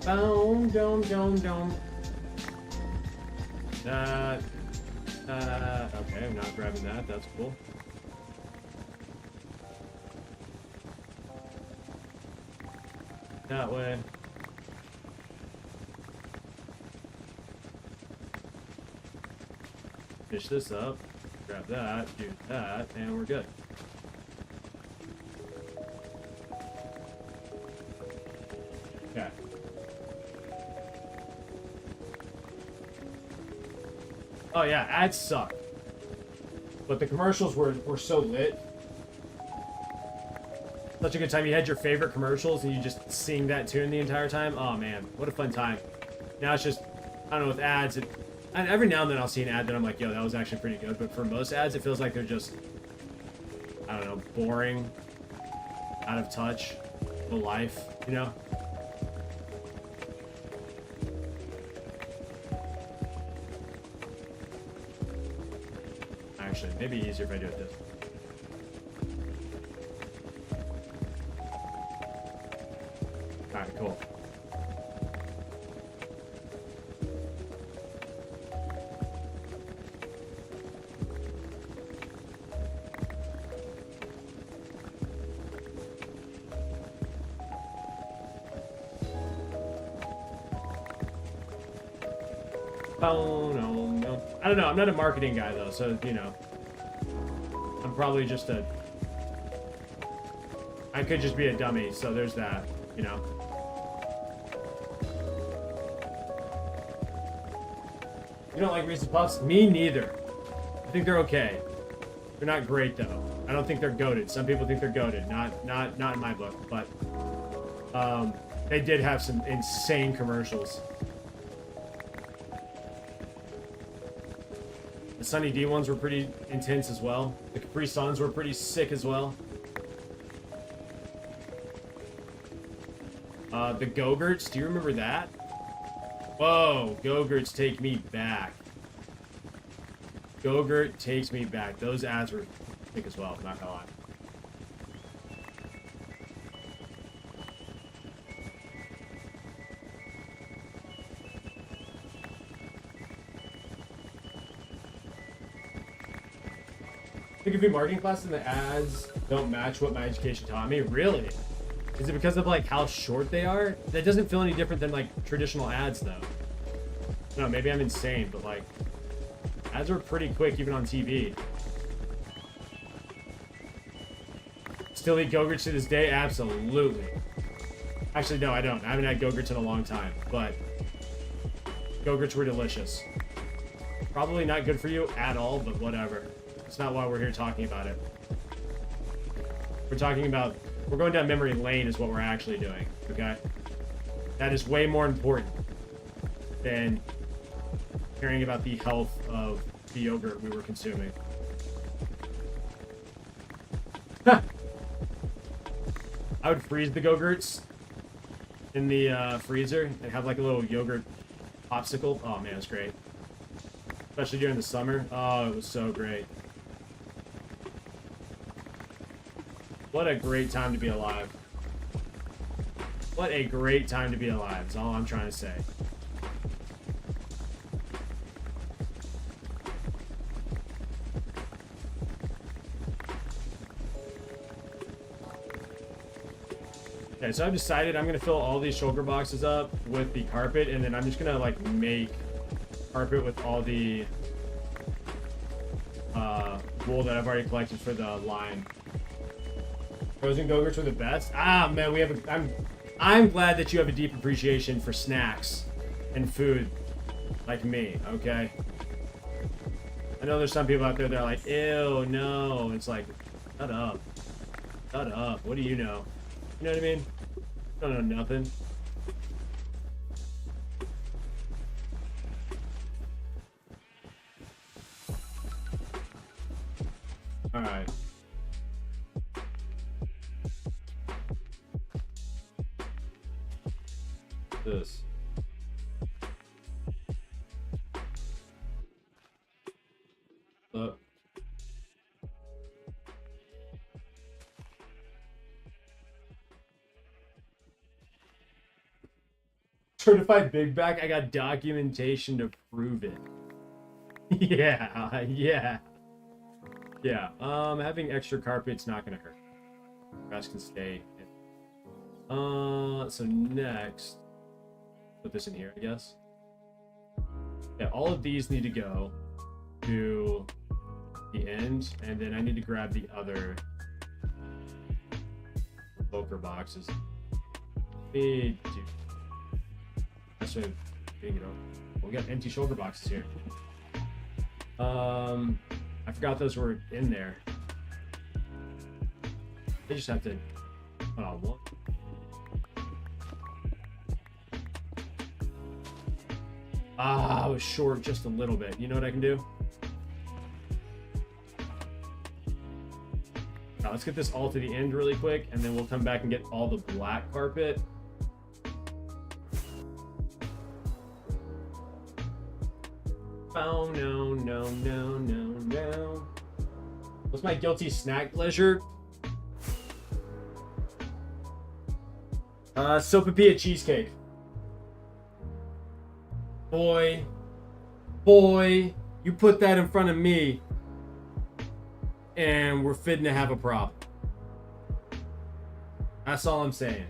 Boom, dome, dome, dome. Okay, I'm not grabbing that. That's cool. That way. Finish this up. Grab that, do that, and we're good. Okay. Oh yeah, ads suck. But the commercials were so lit. Such a good time. You had your favorite commercials and you just sing that tune the entire time. Oh man, what a fun time. Now it's just, I don't know, with ads, and every now and then I'll see an ad that I'm like, yo, that was actually pretty good. But for most ads, it feels like they're just, I don't know, boring, out of touch, no life, you know? Actually, maybe easier if I do it this way. Alright, cool. Oh, no. I don't know. I'm not a marketing guy, though, so, you know. I'm probably just a... I could just be a dummy, so there's that, you know. You don't like Reese's Puffs? Me neither. I think they're okay. They're not great, though. I don't think they're goated. Some people think they're goated. Not in my book, but... they did have some insane commercials. The Sunny D ones were pretty intense as well. The Capri Suns were pretty sick as well. The Go-Gurts, do you remember that? Whoa, Go-Gurts take me back. Go-Gurt takes me back. Those ads were sick as well, not gonna lie. I think if you're marketing class and the ads don't match what my education taught me, really? Is it because of like how short they are? That doesn't feel any different than like traditional ads though. No, maybe I'm insane, but like ads were pretty quick even on TV. Still eat Go-Gurts to this day? Absolutely. Actually, no, I don't. I haven't had Go-Gurts in a long time, but Go-Gurts were delicious. Probably not good for you at all, but whatever. That's not why we're here talking about it. We're talking about, we're going down memory lane is what we're actually doing, okay? That is way more important than caring about the health of the yogurt we were consuming. I would freeze the Go-Gurts in the freezer and have like a little yogurt popsicle. Oh man, it's great. Especially during the summer. Oh, it was so great. What a great time to be alive. What a great time to be alive is all I'm trying to say. Okay, so I've decided I'm going to fill all these shulker boxes up with the carpet, and then I'm just going to like make carpet with all the wool that I've already collected for the line. Frozen Go-Gurts are the best. Ah, man, we have a... I'm glad that you have a deep appreciation for snacks and food like me, okay? I know there's some people out there that are like, ew, no. It's like, shut up. Shut up. What do you know? You know what I mean? I don't know nothing. Alright. This. Look. Certified big back, I got documentation to prove it. Yeah. Having extra carpet's not gonna hurt. The rest can stay. So next, put this in here, I guess. Yeah, all of these need to go to the end, and then I need to grab the other poker boxes. That's what we got empty shoulder boxes here. I forgot those were in there. I just have to. Hold on, one. I was short just a little bit. You know what I can do? Now, let's get this all to the end really quick, and then we'll come back and get all the black carpet. Oh, no, no, no, no, no. What's my guilty snack pleasure? Sopapilla cheesecake. Boy, you put that in front of me, and we're fitting to have a problem. That's all I'm saying.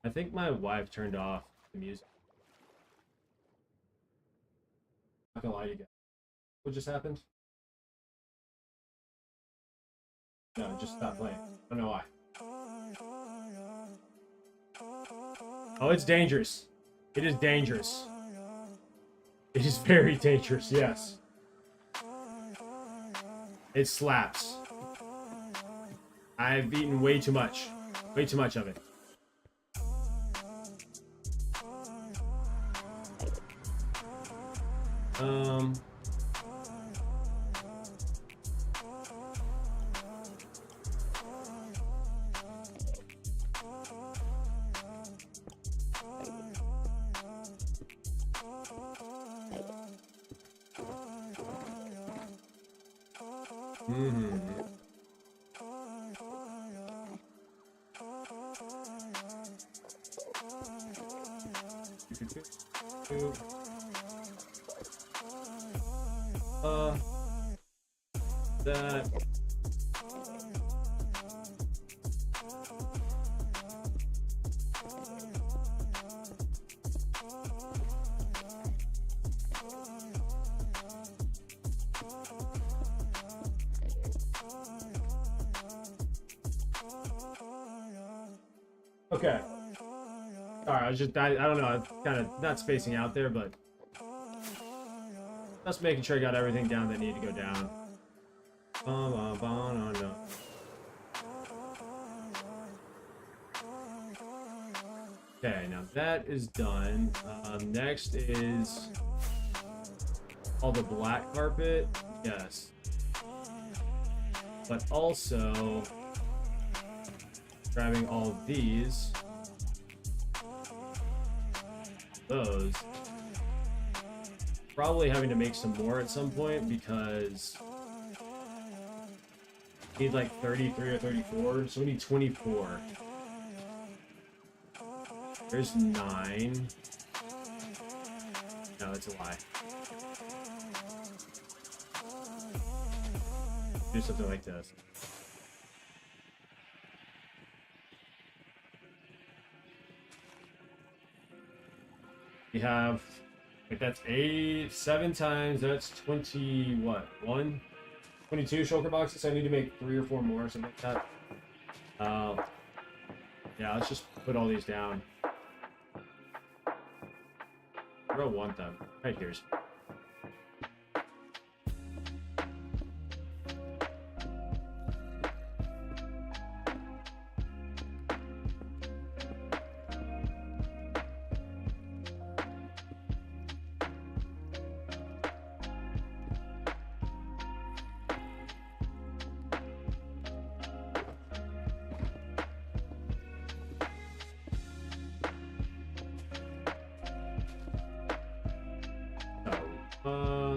I think my wife turned off the music. Not gonna lie to you guys. What just happened? No, it just stopped playing. I don't know why. Oh, it's dangerous. It is dangerous. It is very dangerous, yes. It slaps. I've eaten way too much. Way too much of it. That. Okay. Alright, I don't know, I'm kind of not spacing out there, but just making sure I got everything down that needed to go down. Okay, now that is done. Next is all the black carpet. Yes. But also grabbing all of these. Those. Probably having to make some more at some point because we need like 33 or 34, so we need 24. There's 9. No, that's a lie. Do something like this. We have, like, that's 7 times, that's 20, what, 22 shulker boxes. I need to make 3 or 4 more, something like that. Yeah, let's just put all these down. I don't want them. Right here's.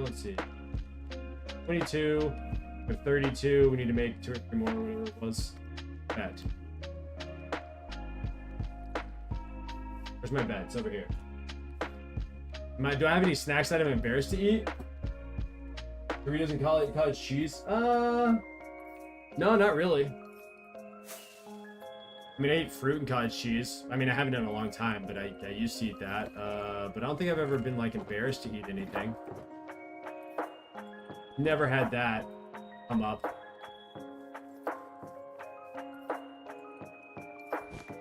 Let's see. 22 with 32. We need to make 2 or 3 more, whatever it was. Bed. Where's my bed? It's over here. Do I have any snacks that I'm embarrassed to eat? Doritos and cottage cheese? No, not really. I I mean, I eat fruit and cottage cheese. I mean, I haven't in a long time, but I used to eat that. But I don't think I've ever been, like, embarrassed to eat anything. Never had that come up.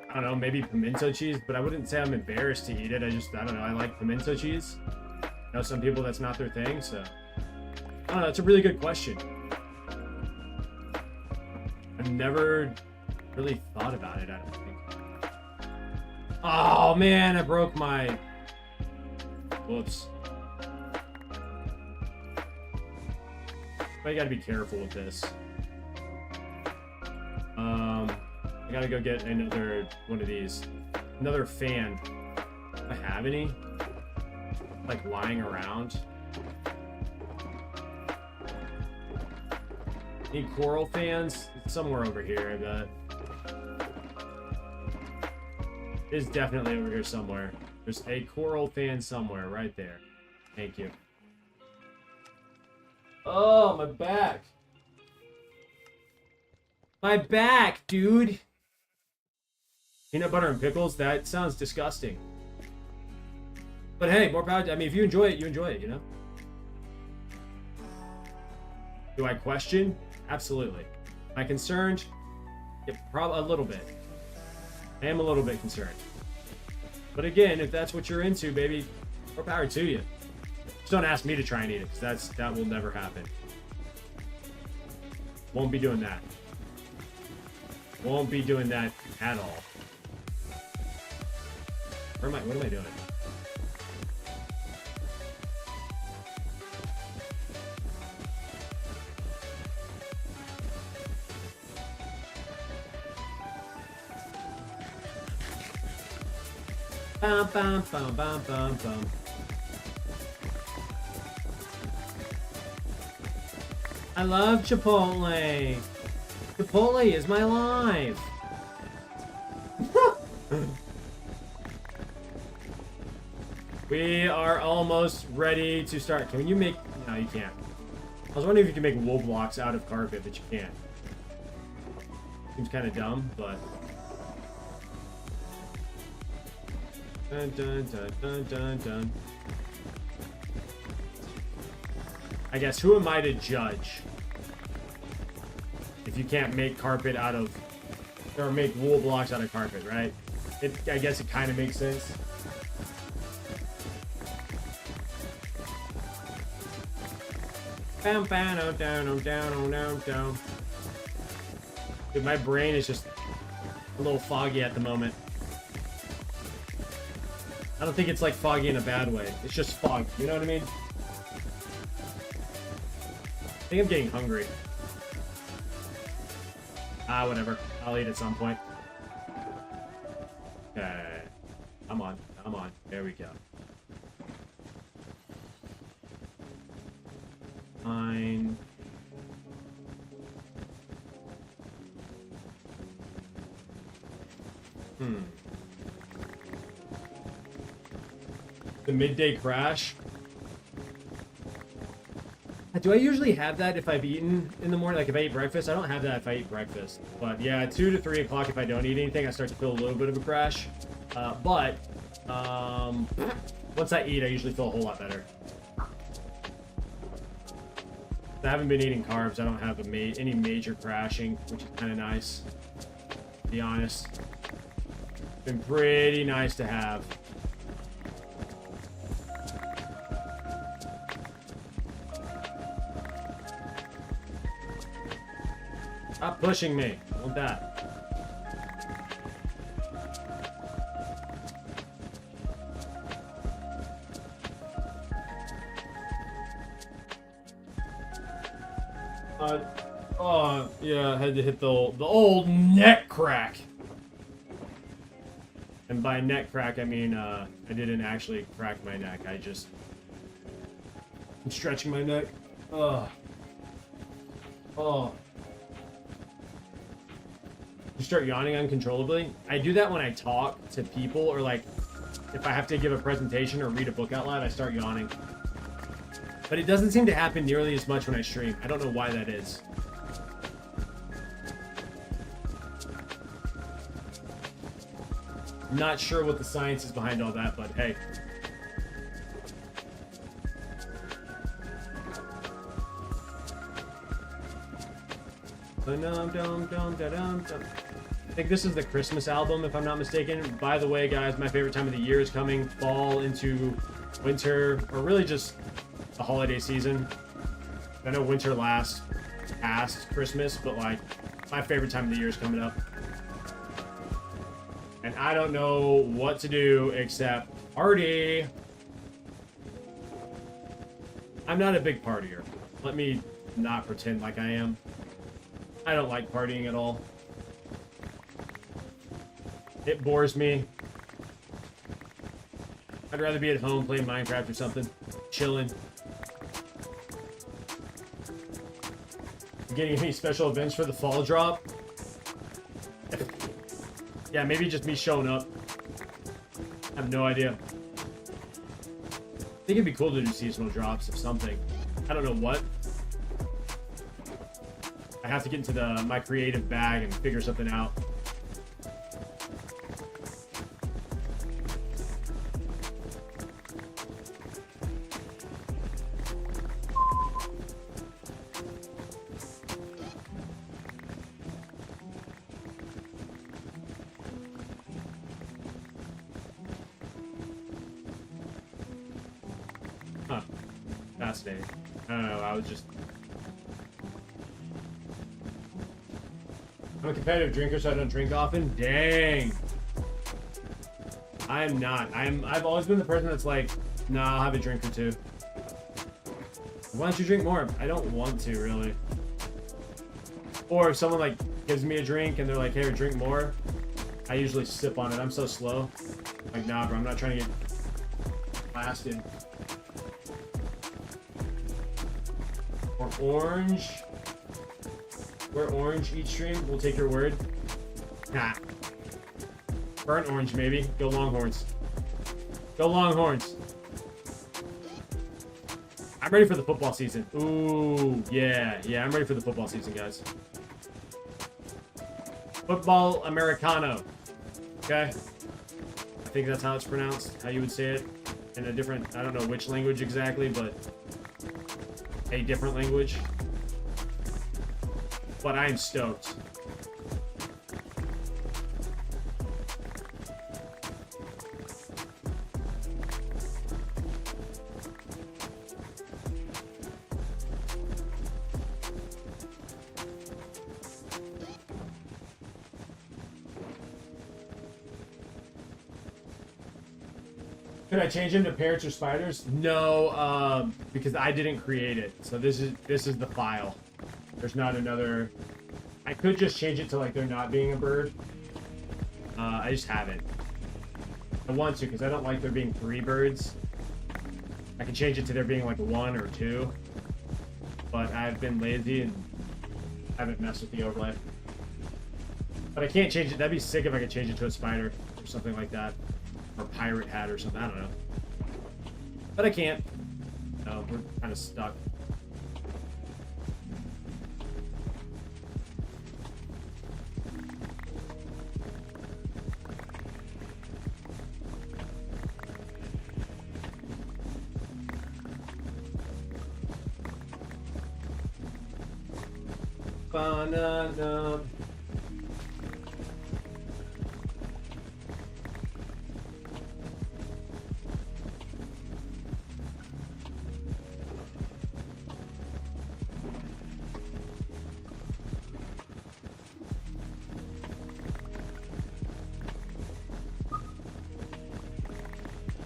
I don't know, maybe pimento cheese, but I wouldn't say I'm embarrassed to eat it. I don't know, I like pimento cheese. I know some people that's not their thing, so. I don't know, that's a really good question. I've never really thought about it, I don't think. Oh man, I broke my... Whoops. I gotta be careful with this. I gotta go get another one of these. Another fan. Do I have any? Like lying around? Any coral fans? It's somewhere over here, I bet. It's definitely over here somewhere. There's a coral fan somewhere, right there. Thank you. Oh, my back. My back, dude. Peanut butter and pickles? That sounds disgusting. But hey, more power. I mean, if you enjoy it, you know? Do I question? Absolutely. Am I concerned? Yeah, probably a little bit. I am a little bit concerned. But again, if that's what you're into, baby, more power to you. Just don't ask me to try and eat it, because that will never happen. Won't be doing that. Won't be doing that at all. What am I doing? Bum, bum, bum, bum, bum, bum. I love Chipotle. Chipotle is my life. We are almost ready to start. Can you make... No, you can't. I was wondering if you can make wool blocks out of carpet, but you can't. Seems kind of dumb, but... Dun, dun, dun, dun, dun, dun. I guess, who am I to judge? If you can't make carpet out of... Or make wool blocks out of carpet, right? I guess it kind of makes sense. Bam, bam, oh, down, oh, down, oh, down, down. Dude, my brain is just a little foggy at the moment. I don't think it's like foggy in a bad way. It's just fog. You know what I mean? I think I'm getting hungry. Ah, whatever. I'll eat at some point. Okay. Come on. Come on. There we go. Fine. The midday crash. Do I usually have that if I've eaten in the morning? Like if I eat breakfast? I don't have that if I eat breakfast. But yeah, 2 to 3 o'clock if I don't eat anything, I start to feel a little bit of a crash. But once I eat, I usually feel a whole lot better. I haven't been eating carbs. I don't have any major crashing, which is kind of nice, to be honest. Been pretty nice to have. Stop pushing me. I want that. Oh, yeah, I had to hit the old neck crack. And by neck crack, I mean, I didn't actually crack my neck. I'm stretching my neck. Oh. You start yawning uncontrollably. I do that when I talk to people, or like, if I have to give a presentation or read a book out loud, I start yawning. But it doesn't seem to happen nearly as much when I stream. I don't know why that is. Not sure what the science is behind all that, but hey. I think this is the Christmas album, if I'm not mistaken. By the way, guys, my favorite time of the year is coming fall into winter, or really just the holiday season. I know winter lasts past Christmas, but like my favorite time of the year is coming up. And I don't know what to do except party. I'm not a big partier. Let me not pretend like I am. I don't like partying at all. It bores me. I'd rather be at home playing Minecraft or something. Chilling. Getting any special events for the fall drop? Yeah, maybe just me showing up. I have no idea. I think it'd be cool to do seasonal drops of something. I don't know what. I have to get into my creative bag and figure something out. Huh. Fascinating. I don't know, I was just... I'm a competitive drinker, so I don't drink often. Dang. I am not. I've always been the person that's like, nah, I'll have a drink or two. Why don't you drink more? I don't want to, really. Or if someone like gives me a drink and they're like, hey, drink more, I usually sip on it. I'm so slow. Like, nah, bro, I'm not trying to get blasted. Or orange. We're orange each stream. We'll take your word. Nah. Burnt orange, maybe. Go Longhorns. Go Longhorns. I'm ready for the football season. Ooh, yeah. Yeah, I'm ready for the football season, guys. Football Americano. Okay? I think that's how it's pronounced. How you would say it. In a different, I don't know which language exactly, but a different language. But I am stoked. Could I change them to parrots or spiders? No, because I didn't create it. So this is the file. There's not another... I could just change it to like they're not being a bird. I just haven't. I want to because I don't like there being 3 birds. I can change it to there being like 1 or 2. But I've been lazy and haven't messed with the overlay. But I can't change it. That'd be sick if I could change it to a spider or something like that. Or pirate hat or something. I don't know. But I can't. No, we're kind of stuck. Banana.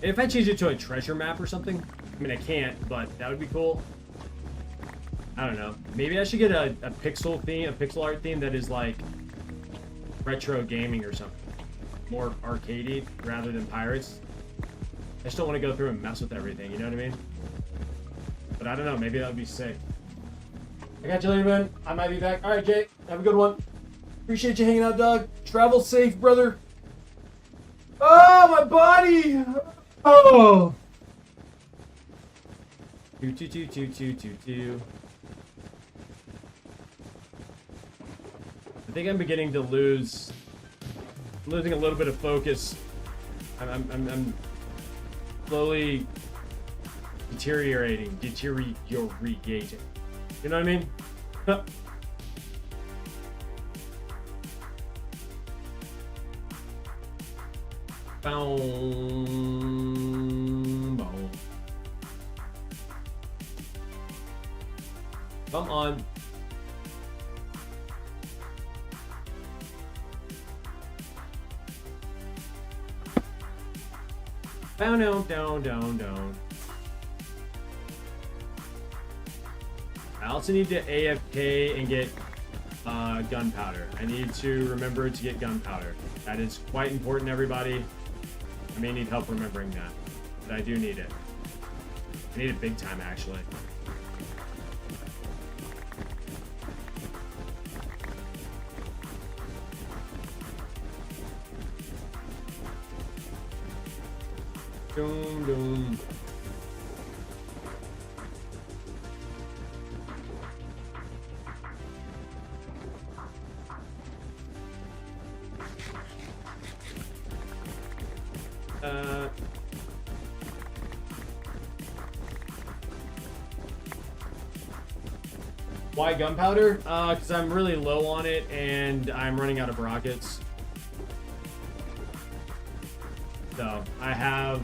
If I change it to a treasure map or something, I mean, I can't, but that would be cool. I don't know. Maybe I should get a pixel theme, a pixel art theme that is like retro gaming or something. More arcadey rather than pirates. I just don't want to go through and mess with everything, you know what I mean? But I don't know, maybe that would be sick. I got you later, man. I might be back. Alright, Jake. Have a good one. Appreciate you hanging out, dog. Travel safe, brother. Oh, my body! Oh! Two. I think I'm beginning to losing a little bit of focus I'm slowly deteriorating. You know what I mean? Boom. Come on. Down. I also need to AFK and get gunpowder. I need to remember to get gunpowder. That is quite important, everybody. I may need help remembering that, but I do need it. I need it big time, actually. Doom. Why gunpowder? Because I'm really low on it and I'm running out of rockets. So I have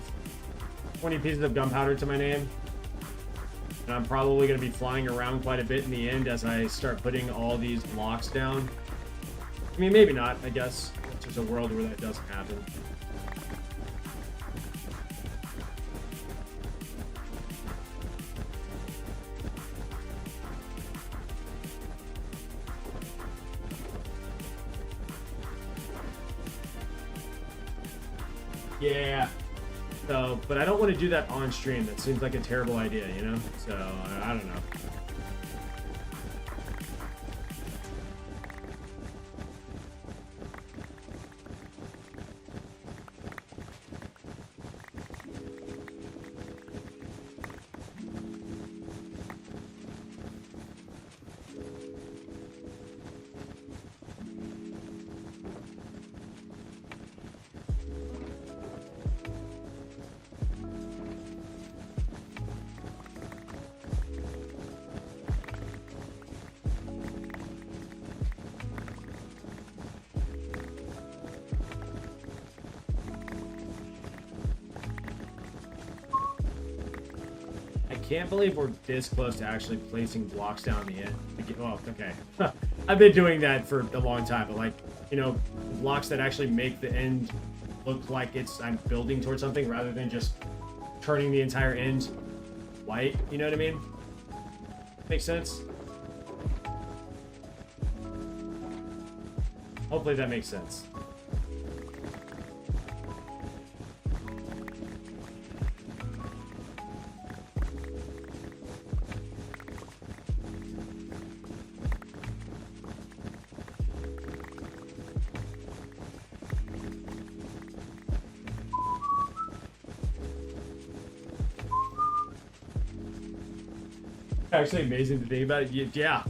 20 pieces of gunpowder to my name. And I'm probably going to be flying around quite a bit in the end as I start putting all these blocks down. I mean, maybe not, I guess. There's a world where that doesn't happen. Yeah. So, but I don't want to do that on stream. That seems like a terrible idea, you know? So, I don't know. Can't believe we're this close to actually placing blocks down the end. Oh, okay. I've been doing that for a long time, but like, you know, blocks that actually make the end look like I'm building towards something rather than just turning the entire end white. You know what I mean? Makes sense? Hopefully that makes sense. Actually amazing to think about it. Yeah,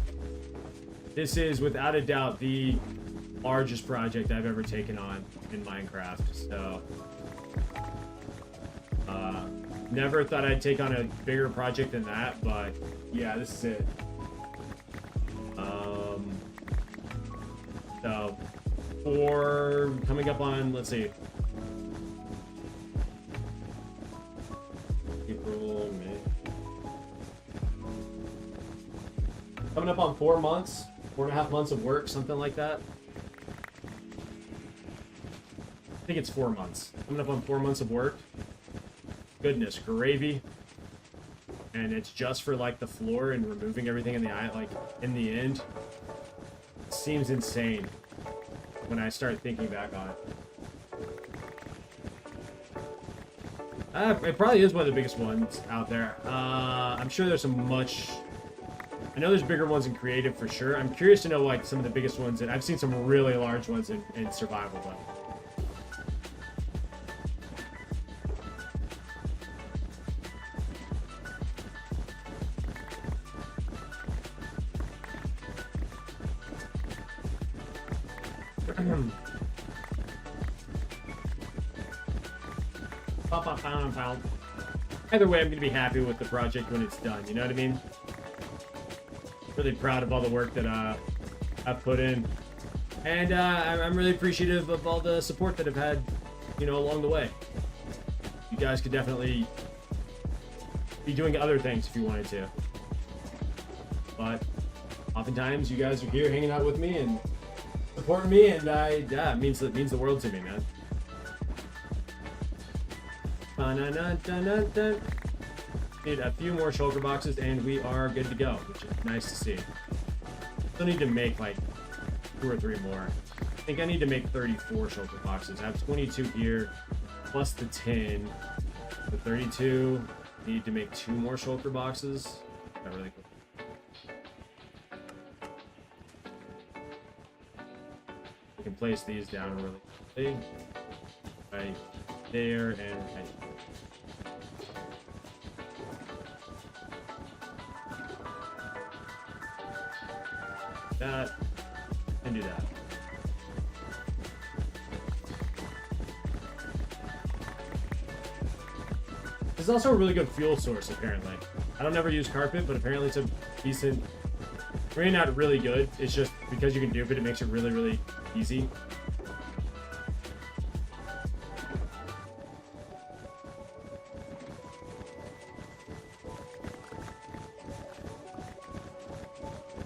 this is without a doubt the largest project I've ever taken on in Minecraft. So never thought I'd take on a bigger project than that, but yeah, this is it. So for coming up on, let's see, April, May. Coming up on 4 months, 4.5 months of work, something like that. I think it's 4 months. Coming up on 4 months of work. Goodness gravy. And it's just for like the floor and removing everything in the eye, like in the end. It seems insane when I start thinking back on it. It probably is one of the biggest ones out there. I'm sure there's some much... I know there's bigger ones in creative for sure. I'm curious to know like some of the biggest ones, and I've seen some really large ones in survival though. Either way, I'm going to be happy with the project when it's done. You know what I mean? Really proud of all the work that I've put in. And I'm really appreciative of all the support that I've had, you know, along the way. You guys could definitely be doing other things if you wanted to. But oftentimes you guys are here hanging out with me and supporting me, and it means the world to me, man. Need a few more shulker boxes and we are good to go, which is nice to see. Still need to make like 2 or 3 more. I think I need to make 34 shulker boxes. I have 22 here, plus the 10. The 32. Need to make 2 more shulker boxes. Not really cool. We can place these down really quickly. Right there and right. That and do that. This is also a really good fuel source, apparently. I don't ever use carpet, but apparently it's a decent, really not really good. It's just because you can dupe it, it makes it really, really easy.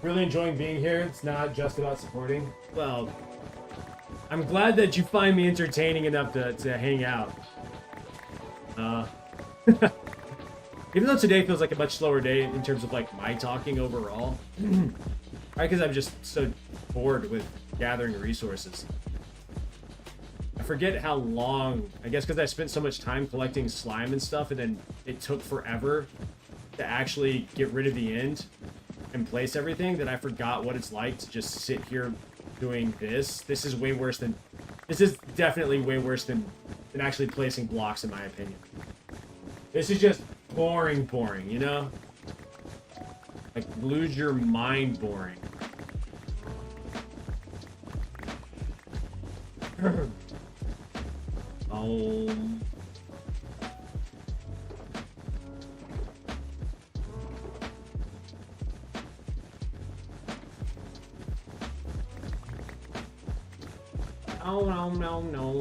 Really enjoying being here. It's not just about supporting. Well, I'm glad that you find me entertaining enough to hang out. Even though today feels like a much slower day in terms of like my talking overall. Right, because I'm just so bored with gathering resources. I forget how long, I guess because I spent so much time collecting slime and stuff, and then it took forever to actually get rid of the end and place everything, that I forgot what it's like to just sit here doing this. This is way worse than, this is definitely way worse than actually placing blocks, in my opinion. This is just boring, you know? Like, lose your mind boring. Oh. Oh, no.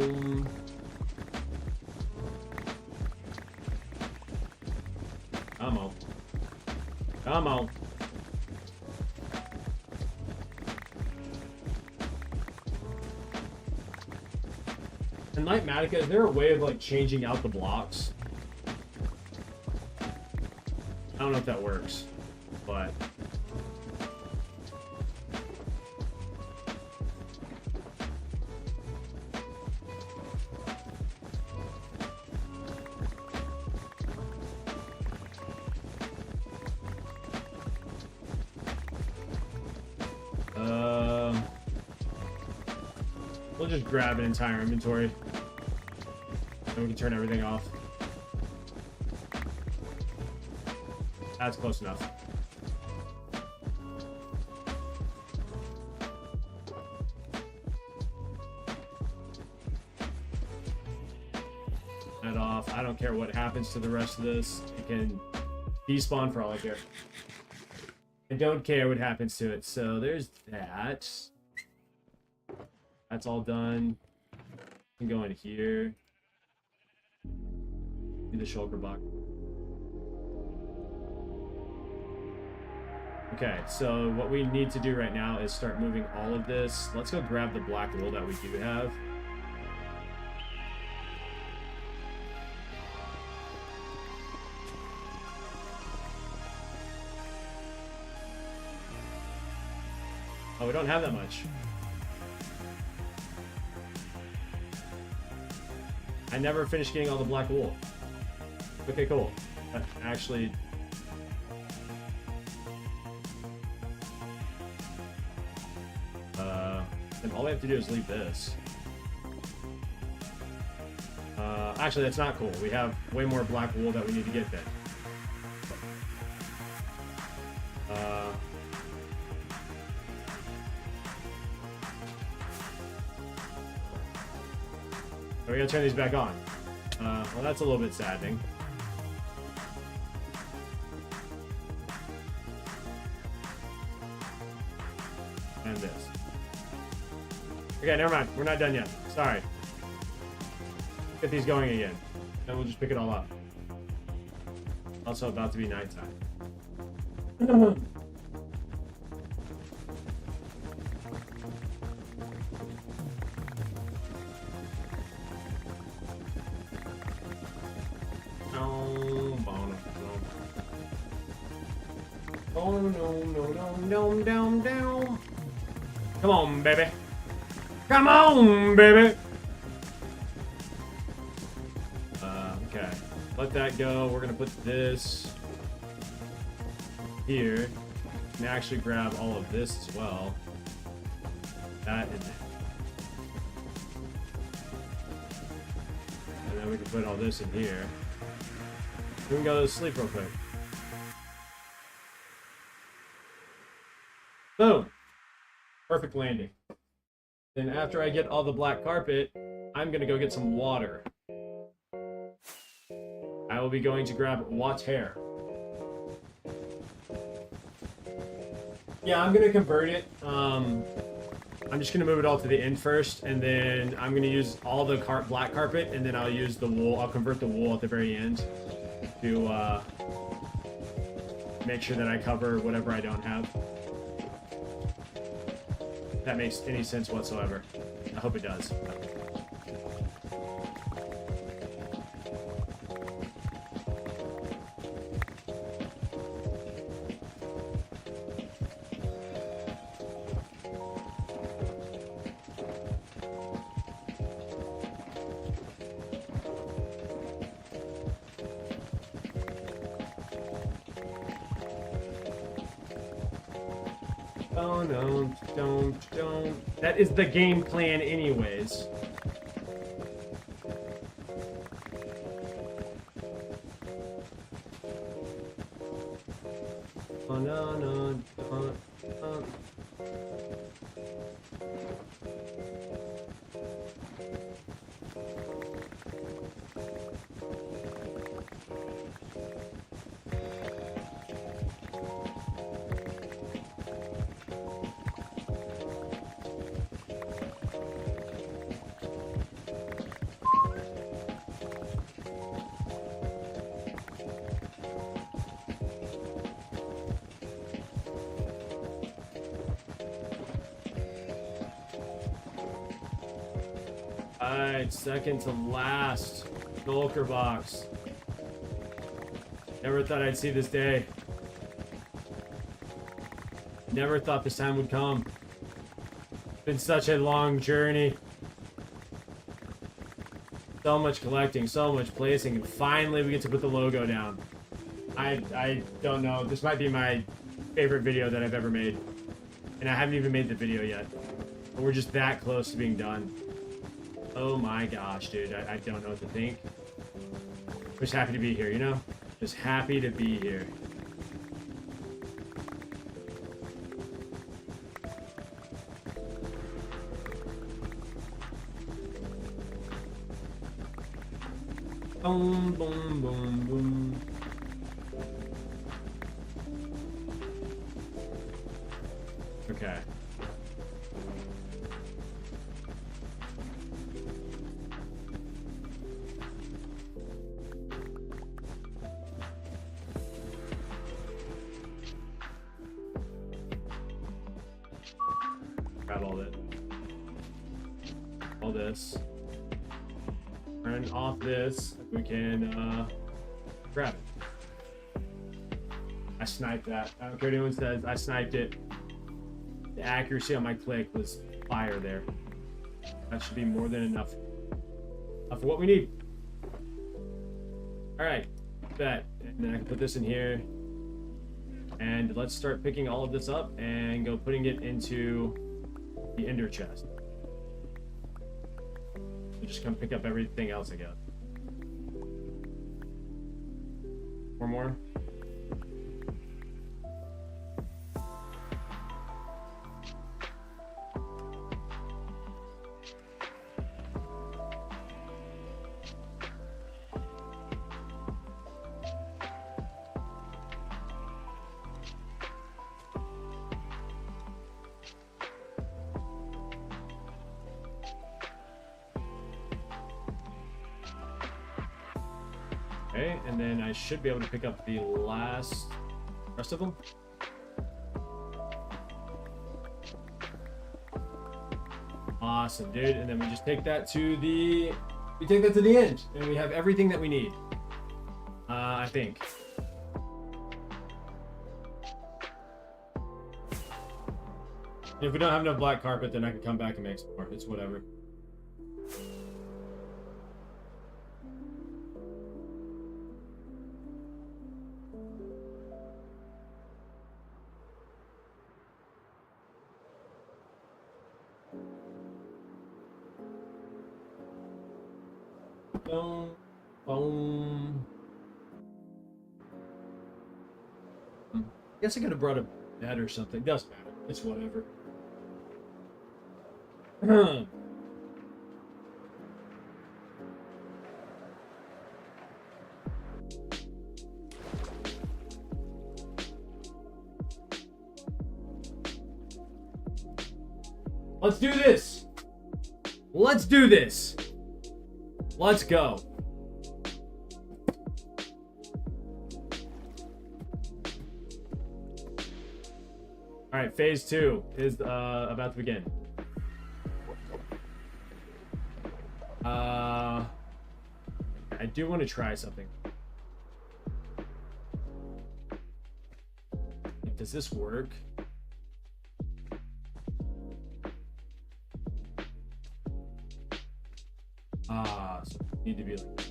Come on. And Lightmatica, is there a way of like changing out the blocks? I don't know if that works, but we'll just grab an entire inventory. And we can turn everything off. That's close enough. That off. I don't care what happens to the rest of this. It can despawn for all I care. I don't care what happens to it. So there's that. That's all done. We can go in here. Do the shulker box. Okay, so what we need to do right now is start moving all of this. Let's go grab the black wool that we do have. Oh, we don't have that much. I never finished getting all the black wool. Okay, cool. Actually, then all we have to do is leave this. Actually, that's not cool. We have way more black wool that we need to get then. We gotta turn these back on. Well, that's a little bit saddening. And this. Okay, never mind. We're not done yet. Sorry. Get these going again. Then we'll just pick it all up. Also about to be nighttime. Oh, no. Come on, baby. Come on, baby. Okay. Let that go. We're gonna put this here. And actually grab all of this as well. That and then we can put all this in here. We can go to sleep real quick. Boom. Perfect landing. Then after I get all the black carpet, I'm gonna go get some water. I will be going to grab water. Yeah, I'm gonna convert it. I'm just gonna move it all to the end first, and then I'm gonna use all the black carpet, and then I'll use the wool. I'll convert the wool at the very end to make sure that I cover whatever I don't have. If that makes any sense whatsoever. I hope it does. Oh no, don't. That is the game plan anyways. Oh no, don't. Alright, second to last. Shulker box. Never thought I'd see this day. Never thought this time would come. Been such a long journey. So much collecting, so much placing, and finally we get to put the logo down. I don't know. This might be my favorite video that I've ever made. And I haven't even made the video yet. But we're just that close to being done. Oh my gosh, dude. I don't know what to think. Just happy to be here, you know? Just happy to be here. Boom, boom, boom, boom. Okay. Grab all this. Turn off this. We can grab it. I sniped that. I don't care what anyone says. I sniped it. The accuracy on my click was fire there. That should be more than enough. Enough for what we need. Alright. Bet. And then I can put this in here. And let's start picking all of this up and go putting it into the ender chest. So just come pick up everything else, I guess. Four more. Okay, and then I should be able to pick up the rest of them. Awesome, dude. And then we just take that to the end, and we have everything that we need. I think. If we don't have enough black carpet, then I can come back and make some more. It's whatever. Boom. Boom. Guess I could have brought a bed or something. Doesn't matter. It's whatever. Let's do this. Let's do this. Let's go. All right, phase 2 is about to begin. I do want to try something. Does this work? So we need to be like.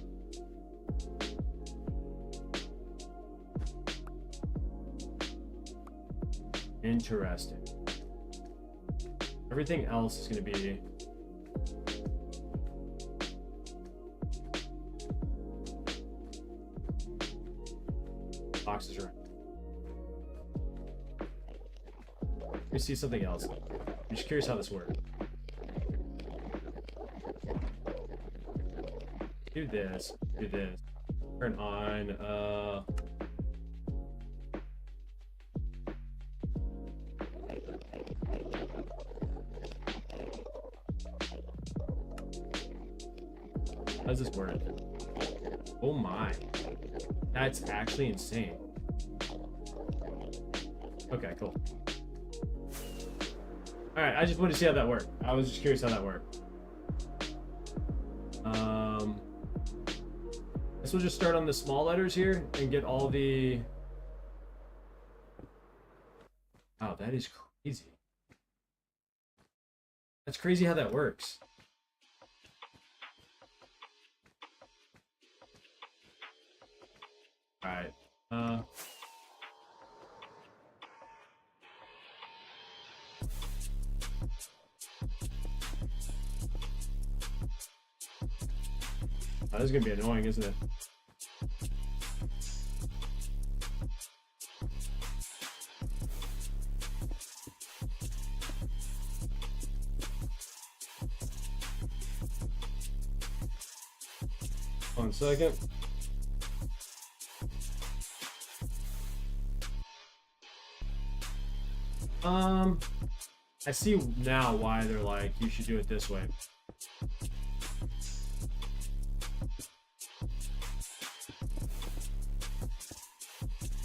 Interesting. Everything else is going to be. Boxes are. Let me see something else. I'm just curious how this works. Do this. Do this. Turn on. How does this work? Oh my. That's actually insane. Okay, cool. Alright, I just wanted to see how that worked. I was just curious how that worked. Guess we'll just start on the small letters here and get all the... Wow, that is crazy. That's crazy how that works. Alright. Oh, this is gonna be annoying, isn't it? One second. I see now why they're like, you should do it this way.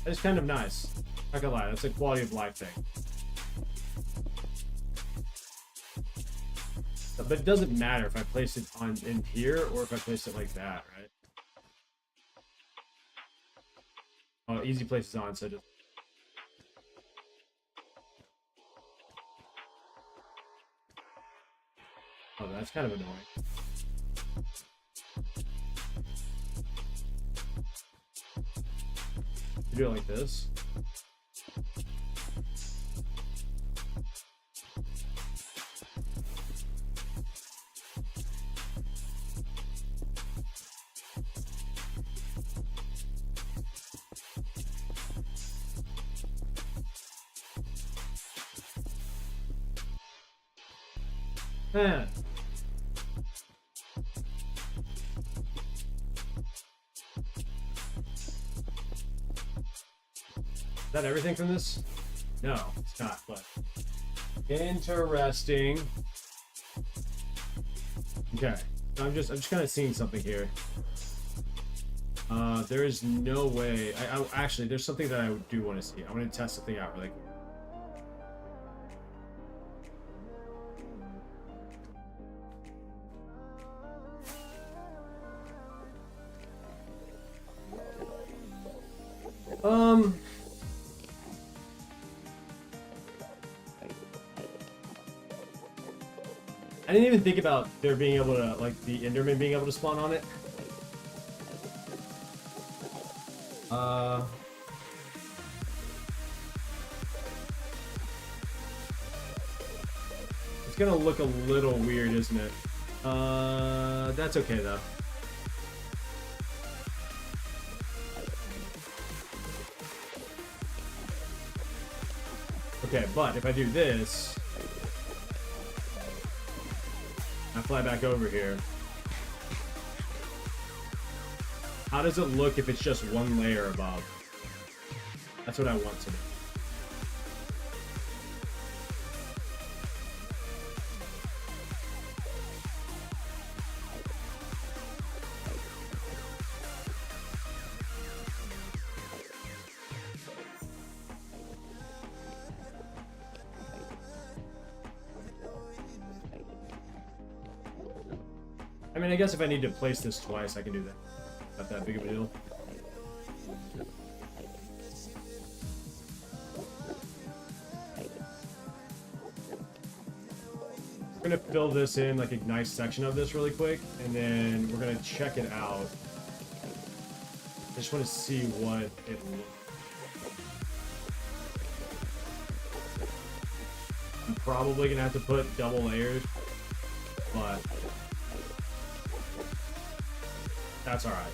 It's kind of nice. Not gonna lie, that's a quality of life thing. But it doesn't matter if I place it in here or if I place it like that, right? Oh, easy places on, so just. Oh, that's kind of annoying. You do it like this. Man. Is that everything from this? No, it's not, but interesting. Okay. So I'm just kind of seeing something here. There is no way. Actually, there's something that I do want to see. I want to test something out really quick. I didn't even think about there being able to, like, the Enderman being able to spawn on it. It's gonna look a little weird, isn't it? That's okay though. Okay, but if I do this, I fly back over here. How does it look if it's just one layer above? That's what I want to do. I mean, I guess if I need to place this twice, I can do that. Not that big of a deal. We're gonna fill this in, like a nice section of this really quick, and then we're gonna check it out. I just want to see what it looks. I'm probably gonna have to put double layers, but that's all right.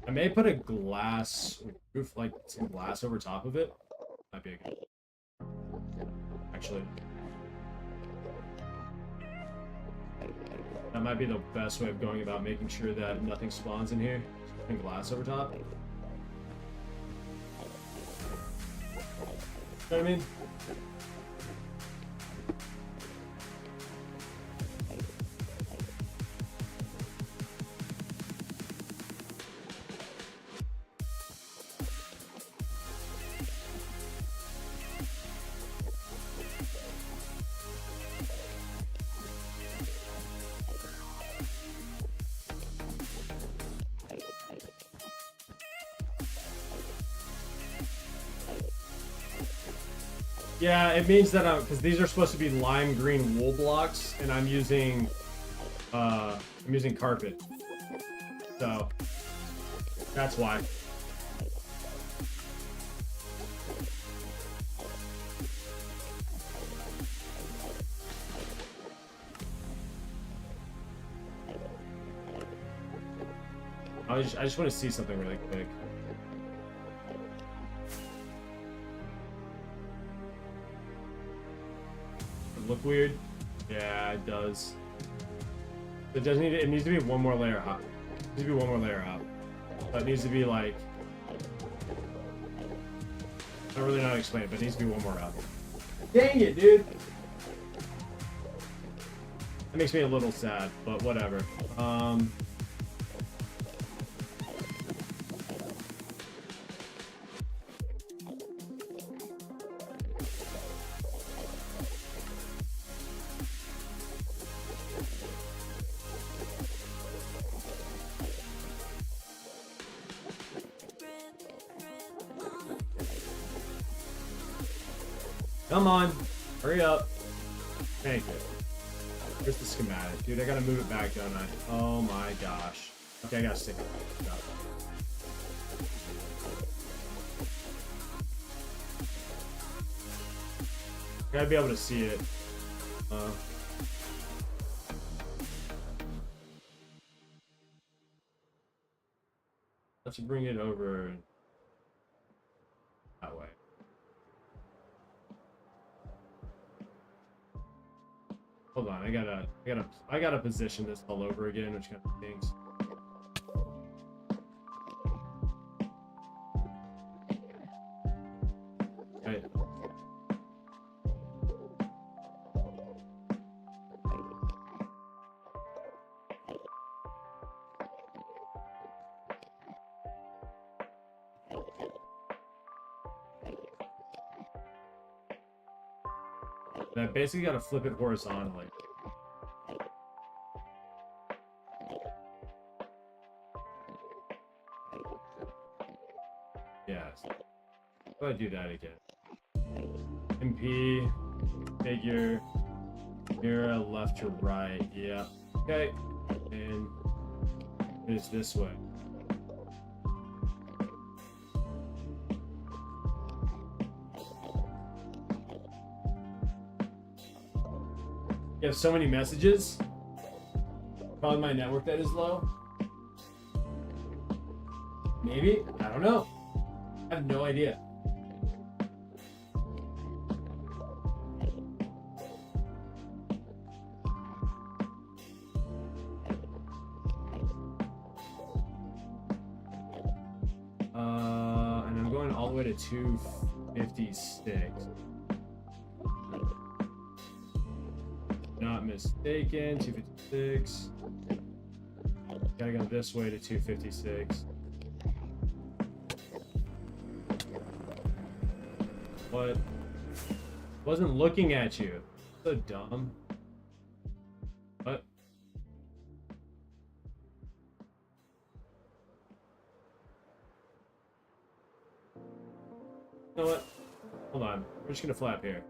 I may put a glass roof, like some glass over top of it. Might be a good. Actually, that might be the best way of going about making sure that nothing spawns in here. Just putting glass over top. You know what I mean? Yeah, it means that because these are supposed to be lime green wool blocks, and I'm using carpet, so that's why. I just want to see something really quick. Look weird? Yeah, it does. It does need. It needs to be one more layer up. It needs to be one more layer up. But it needs to be like. I don't really know how to explain it, but it needs to be one more up. Dang it, dude! That makes me a little sad, but whatever. Come on, hurry up. Thank you. Here's the schematic. Dude, I gotta move it back, don't I? Oh my gosh. Okay, I gotta stick it. Gotta be able to see it. Let's bring it over that way. Hold on, I gotta position this all over again, which kind of stinks. Right. I basically gotta flip it horizontally. Yes. How do I do that again? MP, figure, mirror, left to right. Yeah. Okay. And it's this way. You have so many messages. Probably my network that is low. Maybe? I don't know. I have no idea. And I'm going all the way to 256. Not mistaken, 256. Gotta go this way to 256. What? Wasn't looking at you. So dumb. What? You know what? Hold on. We're just gonna flap here.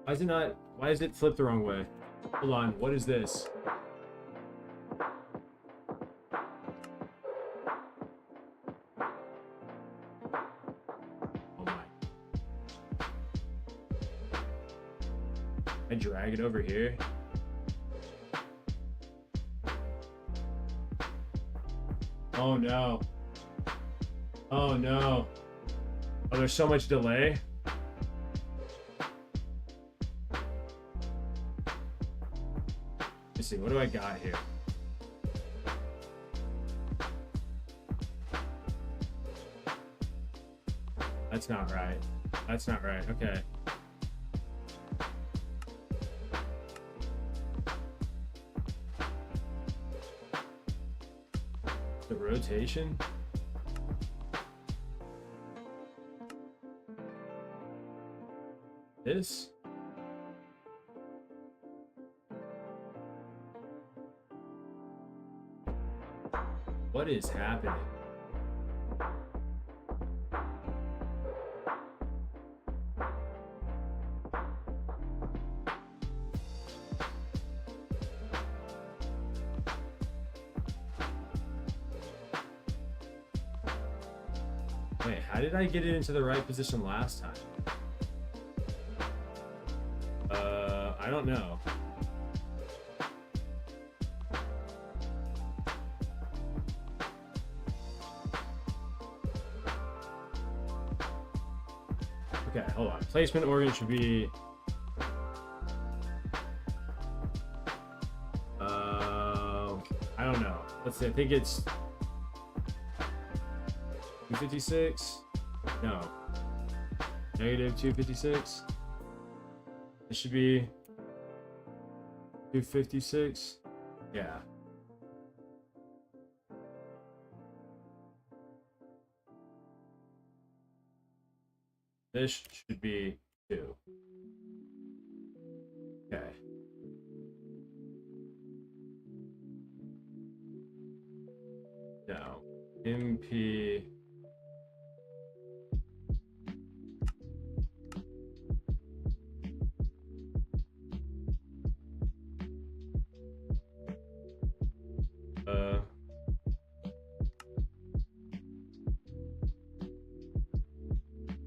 Why is it not? Why is it flipped the wrong way? Hold on. What is this? Oh my. I drag it over here. Oh no. Oh no. Oh, there's so much delay. Let's see, what do I got here? That's not right. That's not right. Okay. The rotation? This? What is happening? Wait, how did I get it into the right position last time? I don't know. Okay, hold on. Placement organ should be... I don't know. Let's see, I think it's... 256? No. Negative 256? It should be... 256? Yeah. This should be 2. Okay. Now, MP...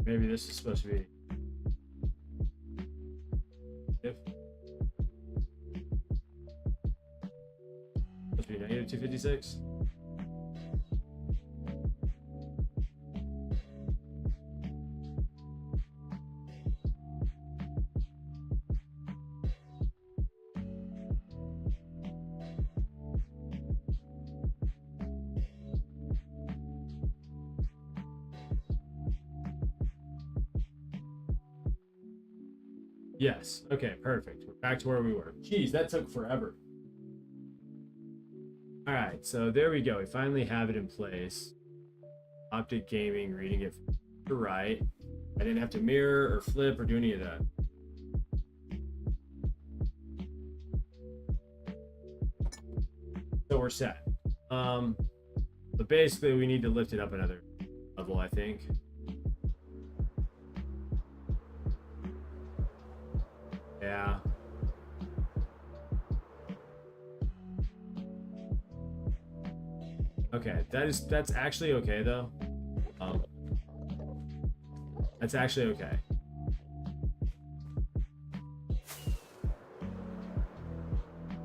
Maybe this is supposed to be if supposed to be negative 256. Yes. Okay, perfect. We're back to where we were. Jeez, that took forever. All right, so there we go. We finally have it in place. Optic gaming, reading it to right. I didn't have to mirror or flip or do any of that. So we're set. But basically we need to lift it up another level, I think. Yeah. Okay, that's actually okay though. That's actually okay.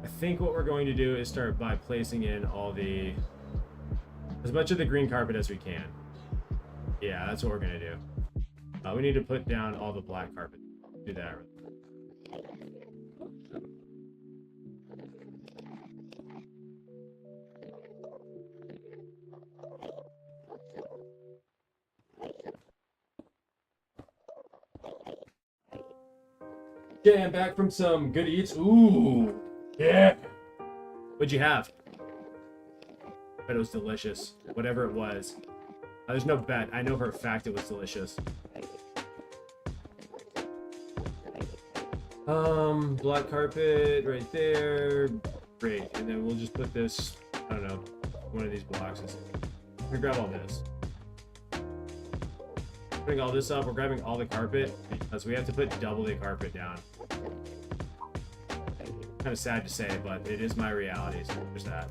I think what we're going to do is start by placing in as much of the green carpet as we can. Yeah, that's what we're gonna do. We need to put down all the black carpet. Do that. Okay, I'm back from some good eats. Ooh, yeah. What'd you have? Bet it was delicious. Whatever it was. There's no bet. I know for a fact it was delicious. Black carpet right there. Great. And then we'll just put this, I don't know, one of these boxes. I'm gonna grab all this. Putting all this up, we're grabbing all the carpet because we have to put double the carpet down. Kind of sad to say, but it is my reality, so there's that.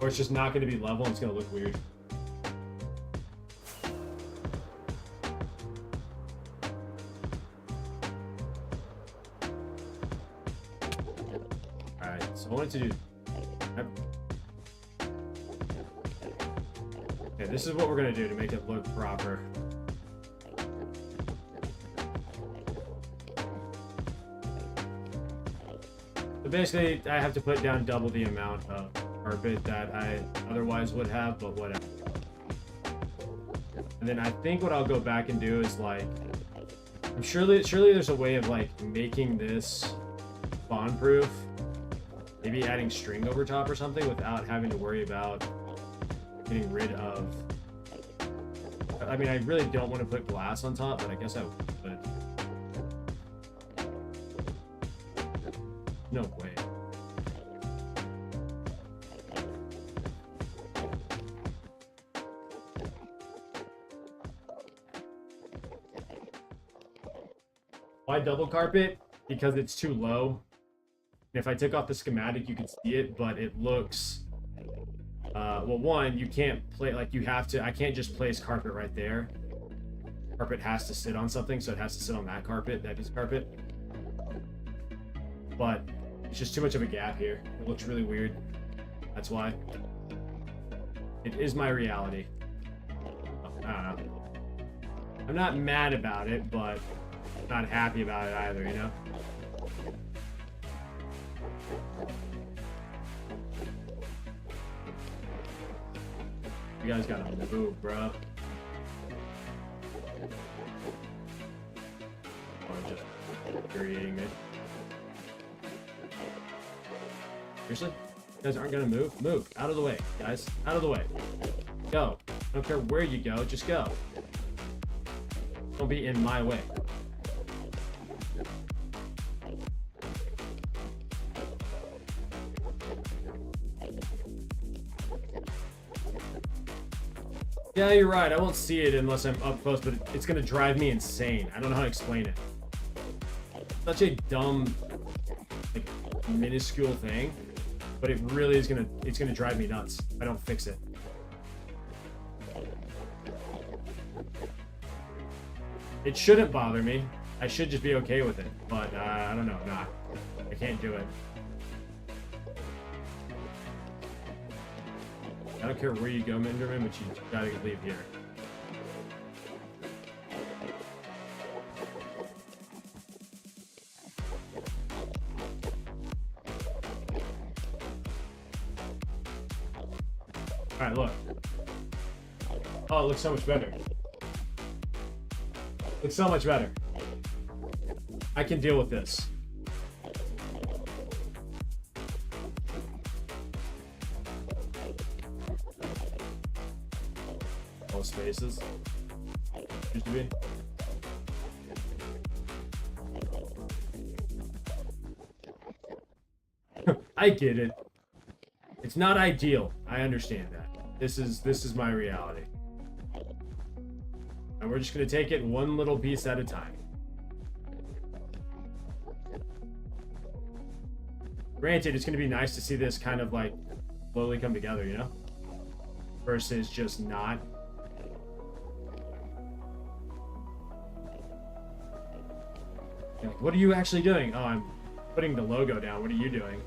Or it's just not going to be level and it's going to look weird. Alright, so I wanted to do... Okay, this is what we're going to do to make it look proper. So basically, I have to put down double the amount of carpet that I otherwise would have, but whatever. And then I think what I'll go back and do is like, surely there's a way of like making this spawn-proof. Maybe adding string over top or something without having to worry about getting rid of... I mean, I really don't want to put glass on top, but I guess I would. No way. Why double carpet? Because it's too low. And if I took off the schematic, you could see it, but it looks... well, one, you can't play, like, you have to... I can't just place carpet right there. Carpet has to sit on something, so it has to sit on that carpet, that piece of carpet. But it's just too much of a gap here. It looks really weird. That's why. It is my reality. I don't know. I'm not mad about it, but not happy about it either, you know? You guys gotta move, bro. Or just infuriating me. Seriously? You guys aren't gonna move? Move. Out of the way, guys. Out of the way. Go. I don't care where you go, just go. Don't be in my way. Yeah, you're right. I won't see it unless I'm up close, but it's gonna drive me insane. I don't know how to explain it. Such a dumb, like, minuscule thing, but it really is it's gonna drive me nuts if I don't fix it. It shouldn't bother me. I should just be okay with it, but I don't know. Nah, I can't do it. I don't care where you go, Minderman, but you gotta leave here. Alright, look. Oh, it looks so much better. It's so much better. I can deal with this. All spaces. Used to be. I get it. It's not ideal. I understand that. This is my reality. And we're just gonna take it one little piece at a time. Granted, it's gonna be nice to see this kind of like slowly come together, you know? Versus just not. You're like, what are you actually doing? Oh, I'm putting the logo down. What are you doing?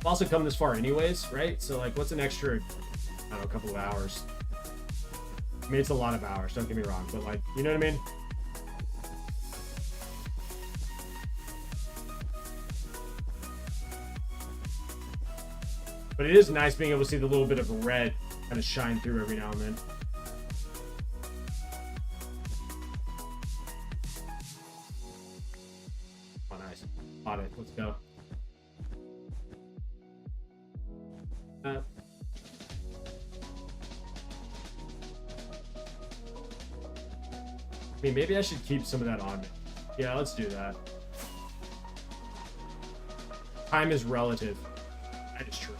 I've also come this far anyways, right? So like, what's an extra, I don't know, a couple of hours? I mean, it's a lot of hours, don't get me wrong, but like, you know what I mean? But it is nice being able to see the little bit of red kind of shine through every now and then. Oh, nice. Got it. Let's go. I mean, maybe I should keep some of that on me. Yeah, let's do that. Time is relative. That is true.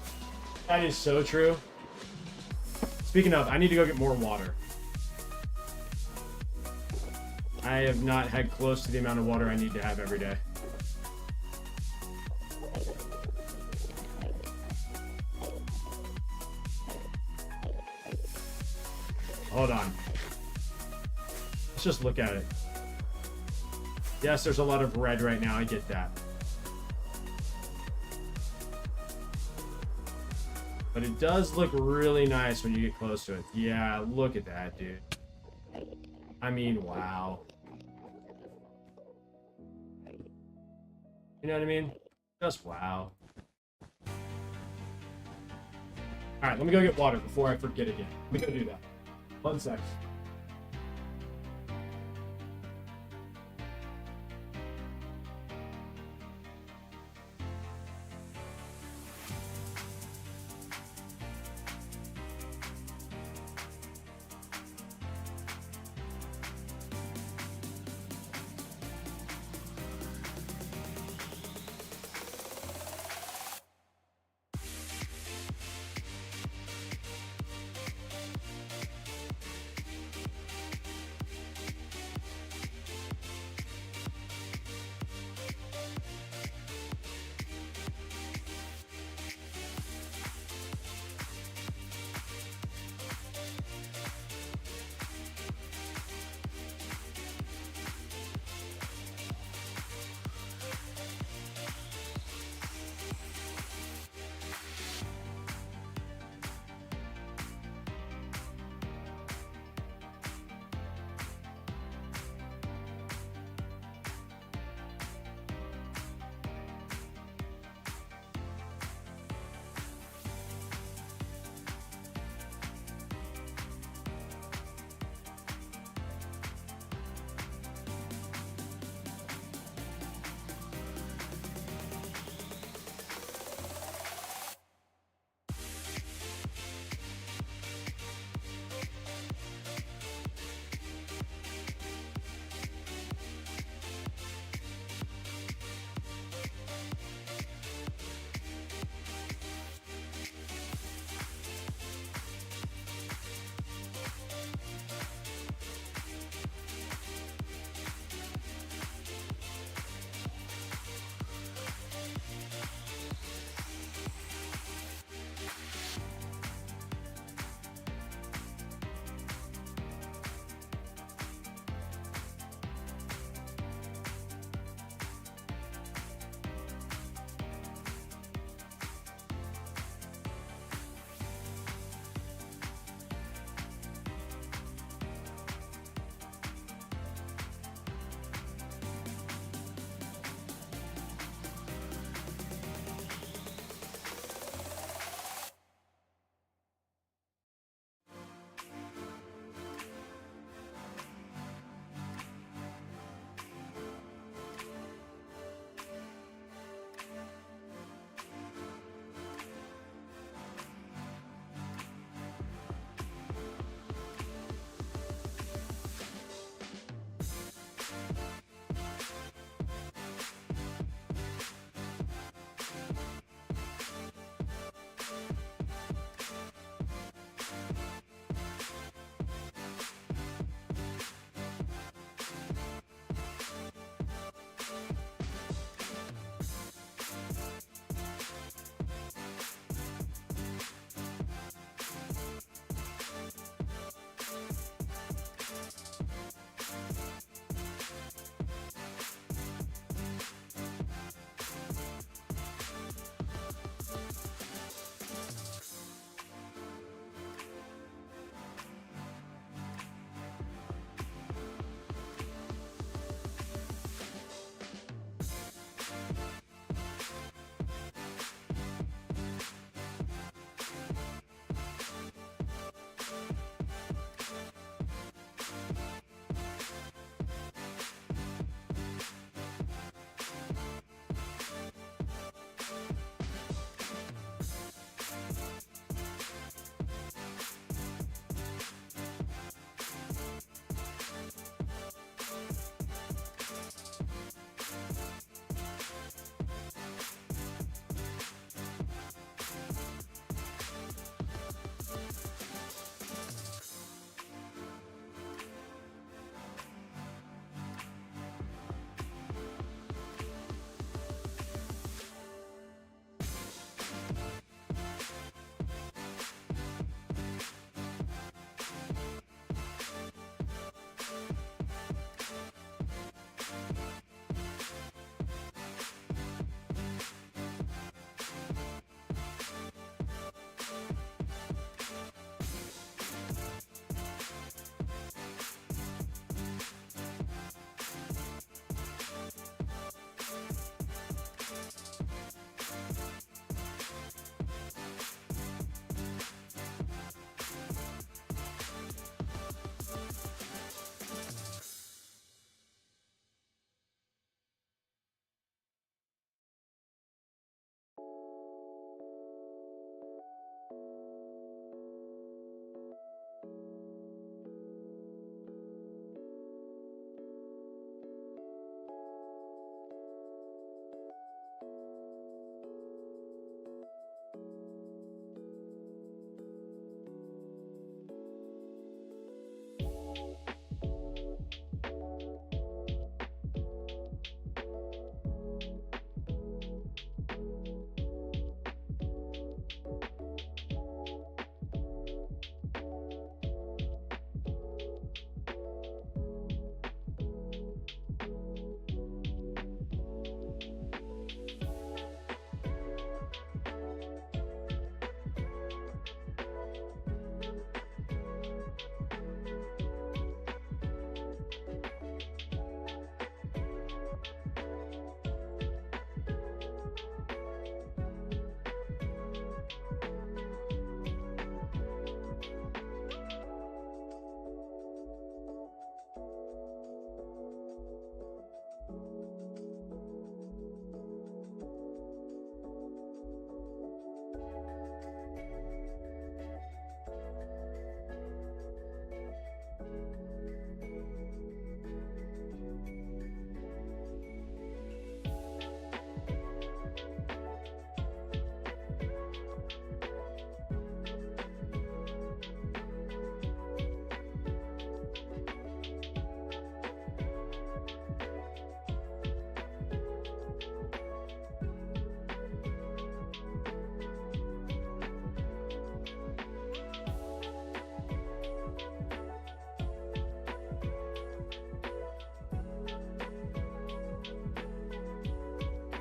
That is so true. Speaking of, I need to go get more water. I have not had close to the amount of water I need to have every day. Hold on. Let's just look at it. Yes, there's a lot of red right now. I get that. But it does look really nice when you get close to it. Yeah, look at that, dude. I mean, wow. You know what I mean? Just wow. Alright, let me go get water before I forget again. Let me go do that. 1 sec.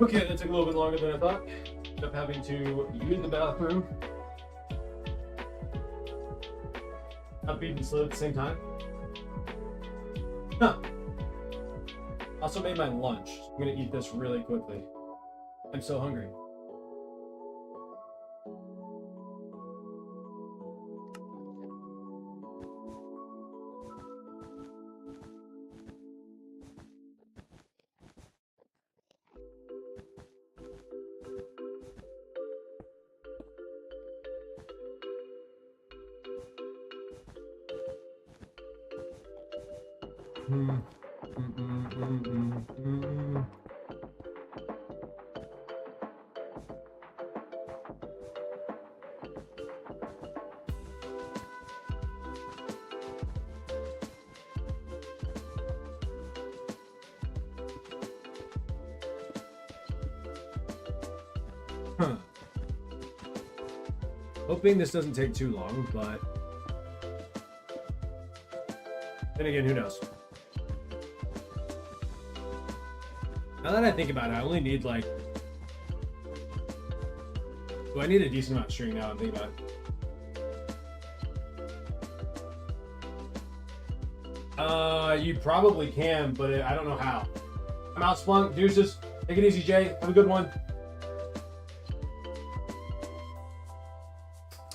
Okay, that took a little bit longer than I thought. Ended up having to use the bathroom. Upbeat and slow at the same time. Huh. Also made my lunch. I'm gonna eat this really quickly. I'm so hungry. Huh. Hoping this doesn't take too long, but then again, who knows? Now that I think about it, I only need like... Do I need a decent amount of string now? I'm thinking about it. You probably can, but I don't know how. I'm out, Splunk. Deuces. Take it easy, Jay. Have a good one.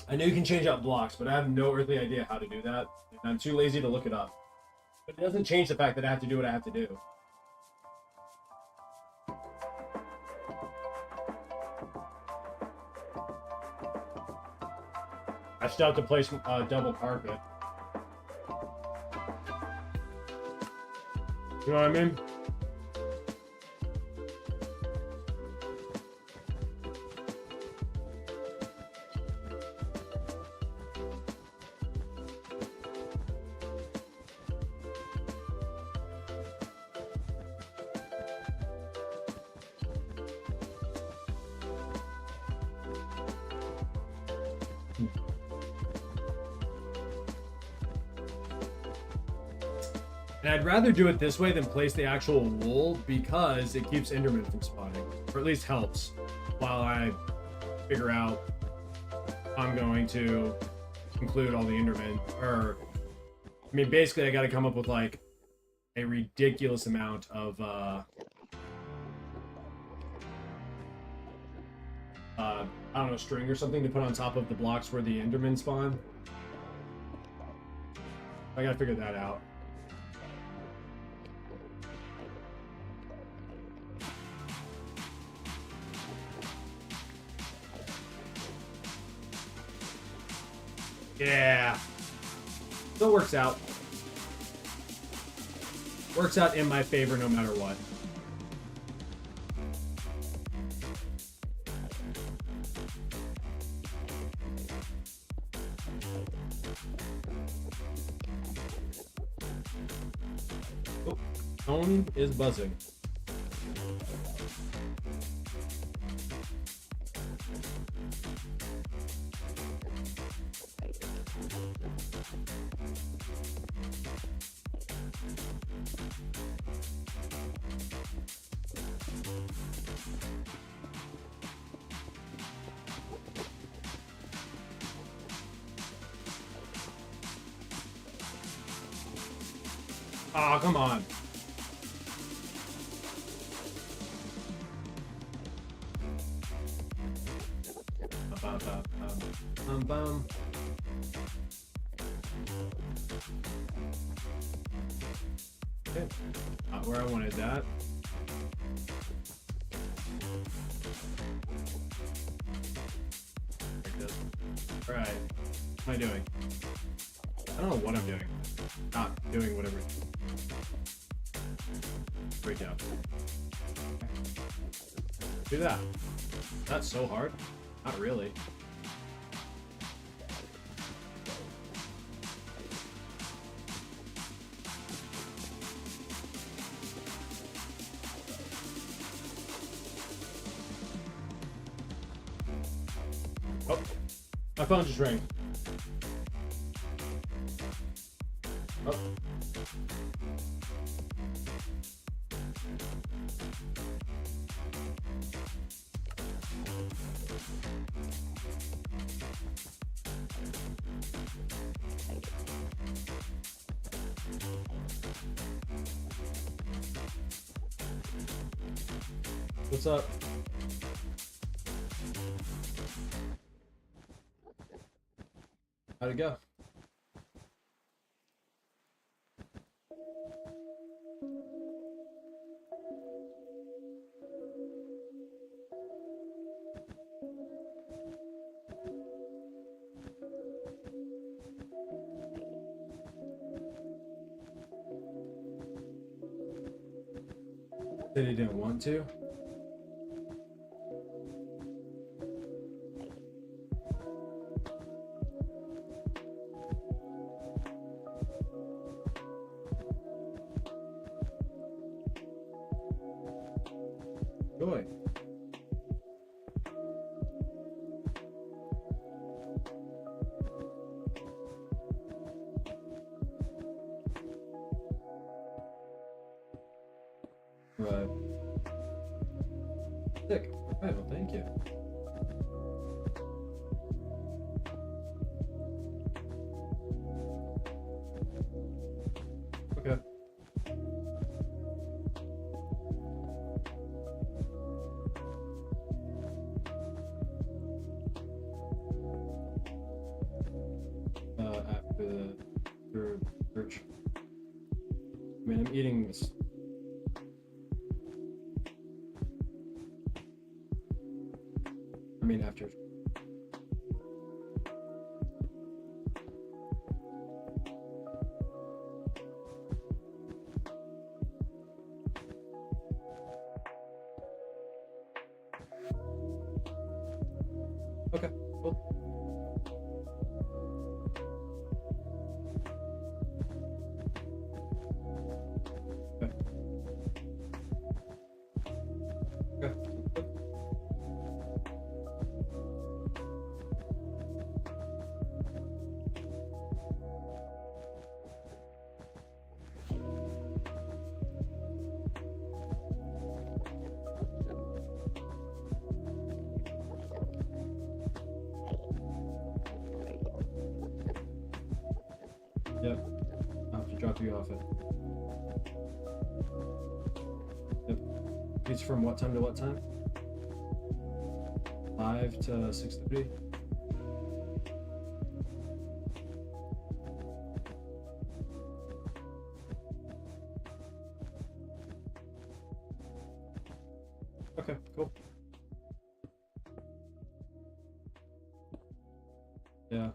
I know you can change out blocks, but I have no earthly idea how to do that. And I'm too lazy to look it up. But it doesn't change the fact that I have to do what I have to do. I still have to place double carpet. You know what I mean? And I'd rather do it this way than place the actual wool because it keeps Enderman from spawning. Or at least helps while I figure out how I'm going to include all the Endermen. Or, I mean, basically I gotta come up with like a ridiculous amount of I don't know, string or something to put on top of the blocks where the Endermen spawn. I gotta figure that out. Yeah. So it works out. Works out in my favor no matter what. Oh, phone is buzzing. Oh, come on. Bum. Okay. Not where I wanted that. Alright. What am I doing? I don't know what I'm doing. Not doing whatever. Break out. Do that. That's so hard. Not really. Oh, my phone just rang. Oh. What's up? How'd it go? Said he didn't want to. Joy. Right. Sick. Right, well, thank you. Okay. After church. I mean, I'm eating this. I mean, after. Okay, cool. Okay. Okay. Yep. I'll have to drop you off it. Yep. It's from what time to what time? 5 to 6:30. Okay, cool. Yeah.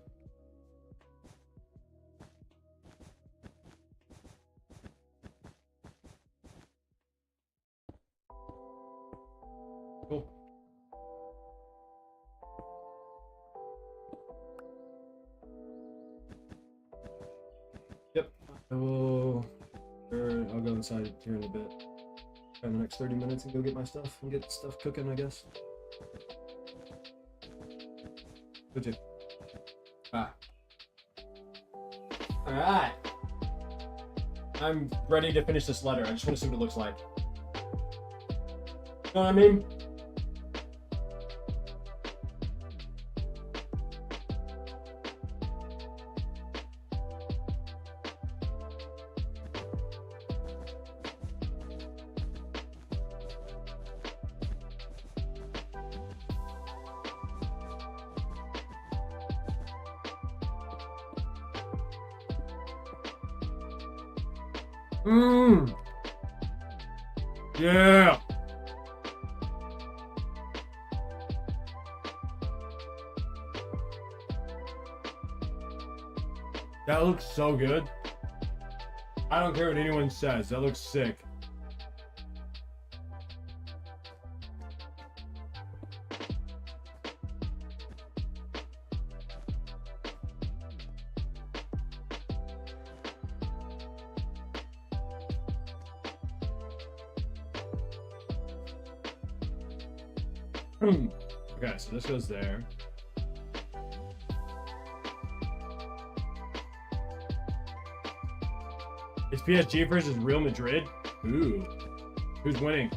I'll go inside here in a bit. In the next 30 minutes and go get my stuff and get stuff cooking, I guess. Go to. Alright. I'm ready to finish this letter. I just want to see what it looks like. You know what I mean? Yeah. That looks so good. I don't care what anyone says. That looks sick. Okay, so this goes there. It's PSG versus Real Madrid. Ooh. Who's winning?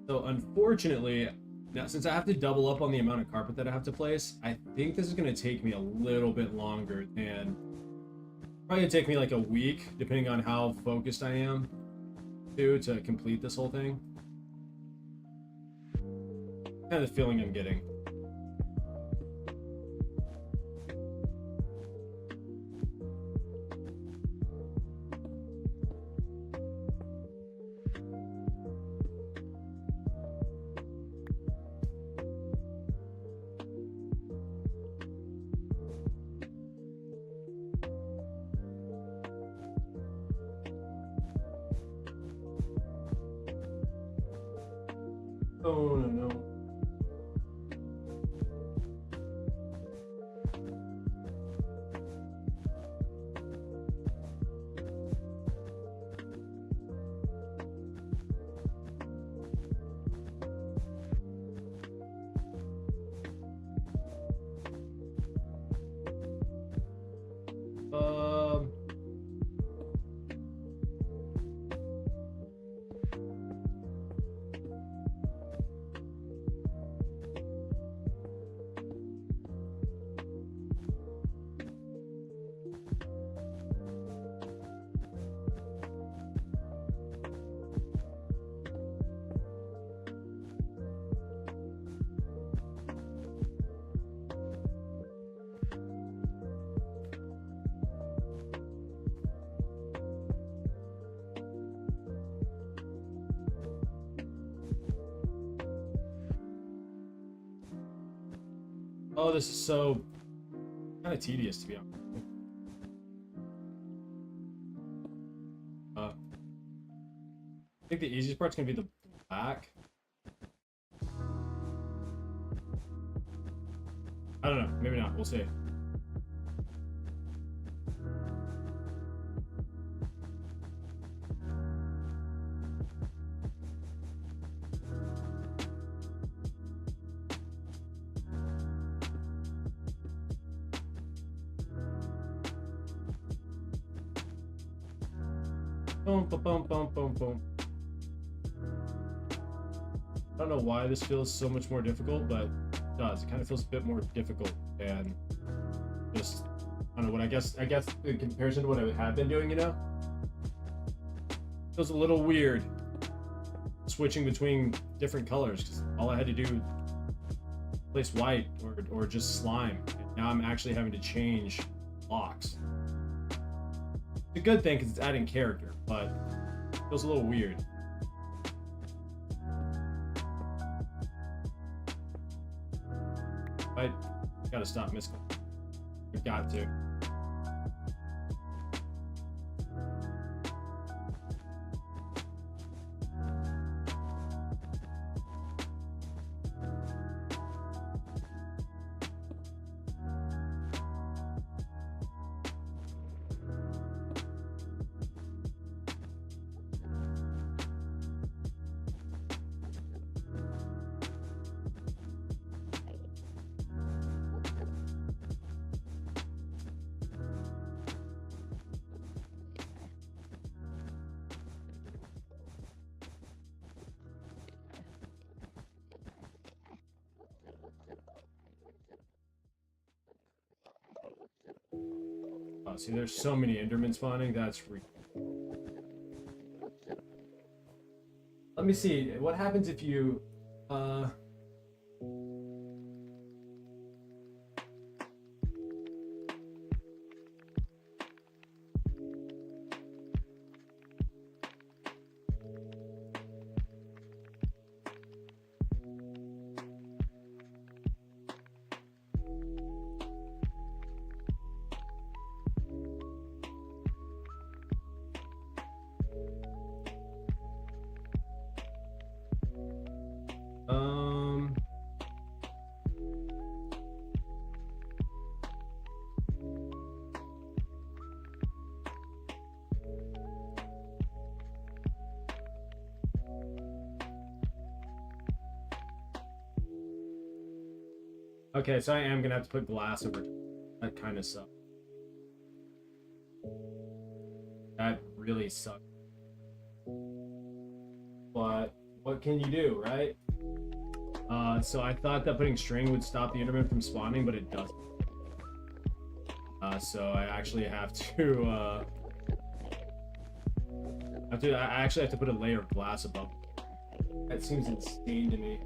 So unfortunately, now since I have to double up on the amount of carpet that I have to place, I think this is going to take me a little bit longer than probably gonna take me like a week, depending on how focused I am to complete this whole thing. Kind of the feeling I'm getting. Oh no. Oh, this is so kind of tedious, to be honest. I think the easiest part's gonna be the black. I don't know, maybe not, we'll see. Boom, boom, boom, boom, boom, boom. I don't know why this feels so much more difficult, but it does. It kind of feels a bit more difficult than just, I don't know, what I guess in comparison to what I had been doing, you know? Feels a little weird. switching between different colors because all I had to do was place white or just slime. And now I'm actually having to change blocks. It's a good thing because it's adding character, but it feels a little weird. I gotta stop misclicking. I've got to. Oh, see, there's so many Endermen spawning. That's Let me see. What happens if you, Okay, so I am gonna have to put glass over. That kind of sucks. That really sucks. But what can you do, right? So I thought that putting string would stop the Enderman from spawning, but it doesn't. So I actually have to, I actually have to put a layer of glass above. That seems insane to me.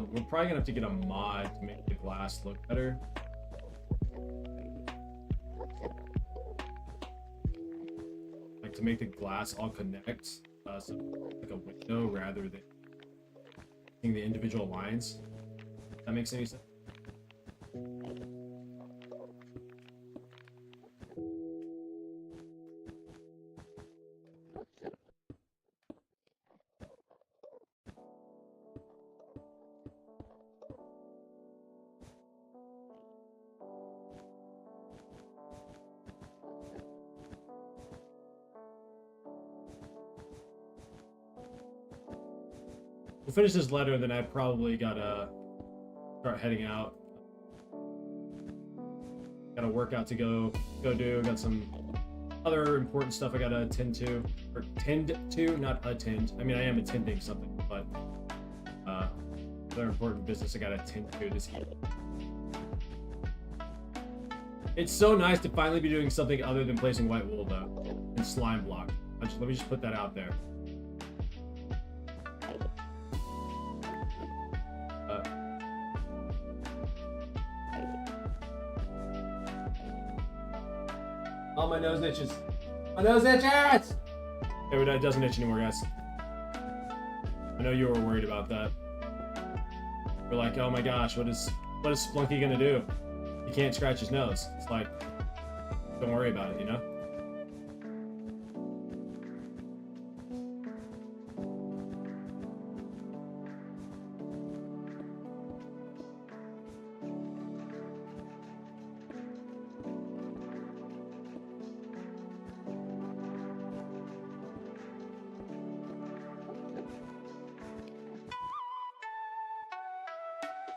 We're probably gonna have to get a mod to make the glass look better. Like to make the glass all connect, so like a window rather than seeing the individual lines. If that makes any sense. We'll finish this letter, and then I probably gotta start heading out. Got a workout to go do. Got some other important stuff I gotta attend to, or tend to, not attend. I mean, I am attending something, but other important business I gotta attend to this year. It's so nice to finally be doing something other than placing white wool, though, and slime block. Let me just put that out there. Oh, my nose itches. My nose itches! Okay, it doesn't itch anymore, guys. I know you were worried about that. We're like, oh my gosh, what is Splunky gonna do? He can't scratch his nose. It's like, don't worry about it, you know?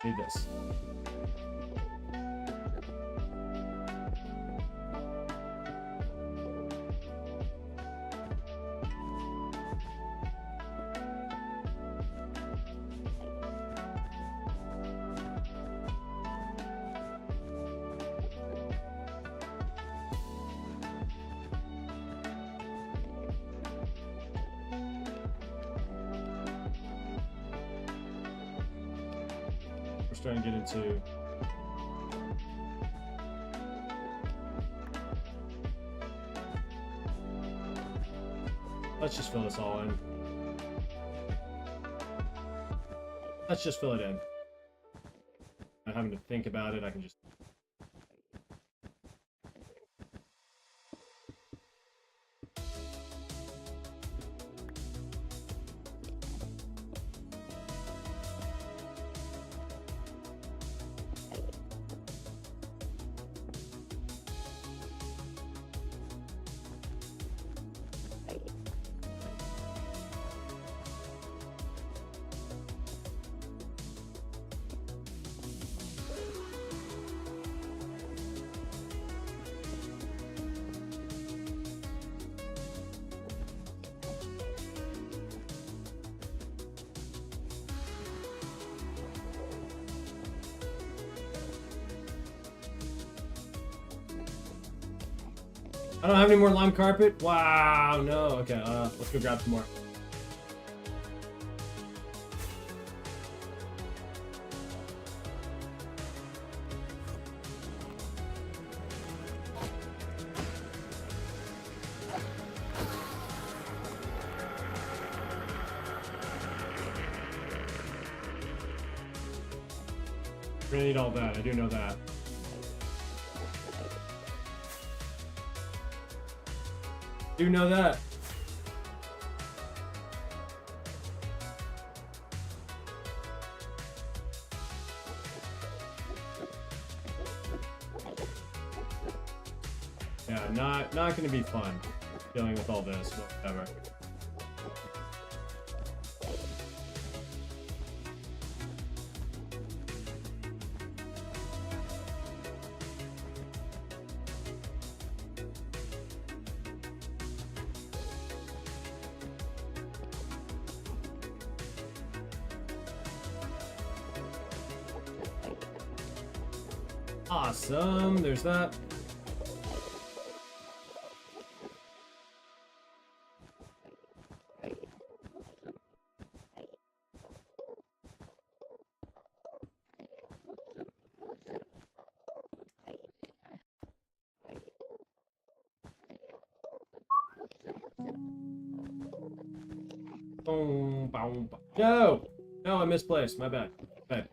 Need this. starting to get into. Let's just fill this all in. Let's just fill it in. Not having to think about it, I can just. I don't have any more lime carpet. Wow, no. Okay, let's go grab some more. We're gonna need all that. I do know that. Do know that. Yeah, not gonna be fun dealing with all this, whatever. Awesome, there's that. Boom, boom, boom. No! No, I misplaced. My bad. Bad.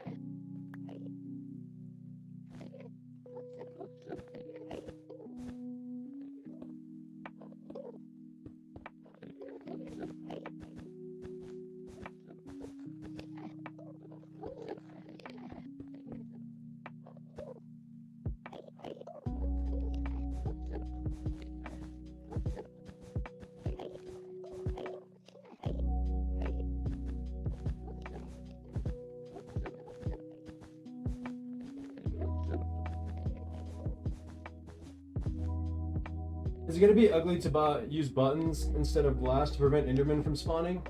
Is it gonna be ugly to use buttons instead of glass to prevent Enderman from spawning?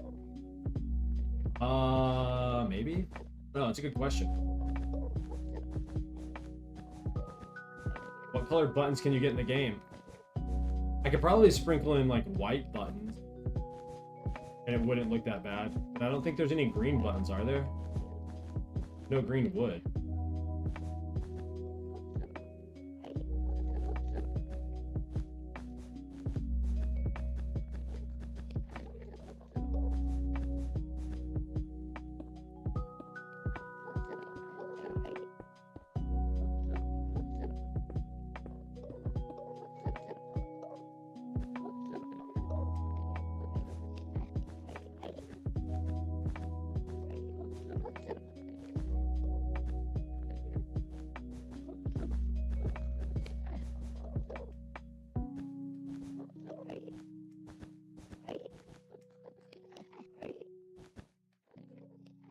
Maybe? No, it's a good question. What colored buttons can you get in the game? I could probably sprinkle in like white buttons and it wouldn't look that bad. But I don't think there's any green buttons, are there? No green wood.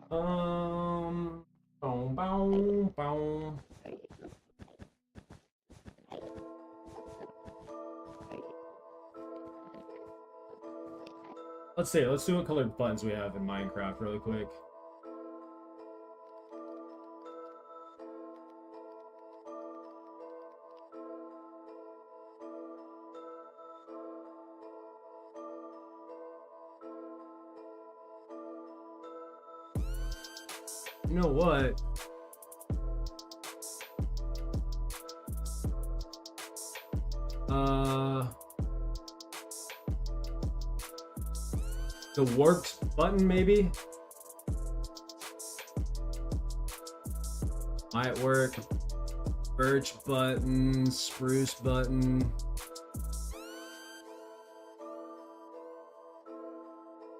Boom, boom, boom. Let's see. Let's see what colored buttons we have in Minecraft really quick. You know what? The warped button, maybe? Might work. Birch button, spruce button.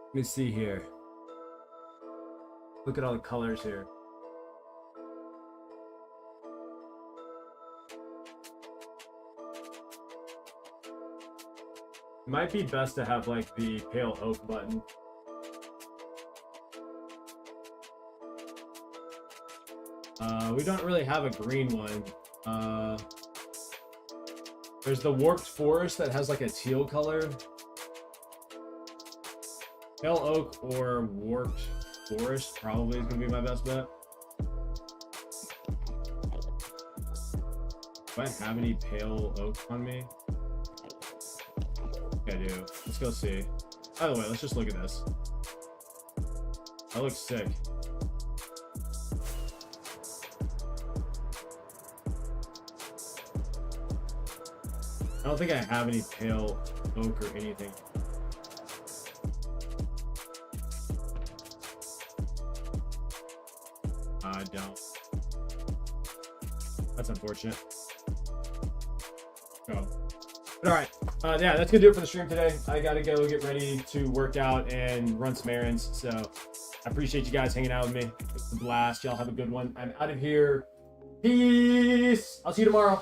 Let me see here. Look at all the colors here. It might be best to have like the pale oak button. We don't really have a green one. There's the warped forest that has like a teal color. Pale oak or warped forest probably is gonna be my best bet. Do I have any pale oak on me? I do. Let's go see. By the way, let's just look at this. That looks sick. I don't think I have any pale oak or anything. I don't. That's unfortunate. Oh. But alright. Yeah, that's gonna do it for the stream today. I gotta go get ready to work out and run some errands. So I appreciate you guys hanging out with me. It's a blast. Y'all have a good one. I'm out of here. Peace. I'll see you tomorrow.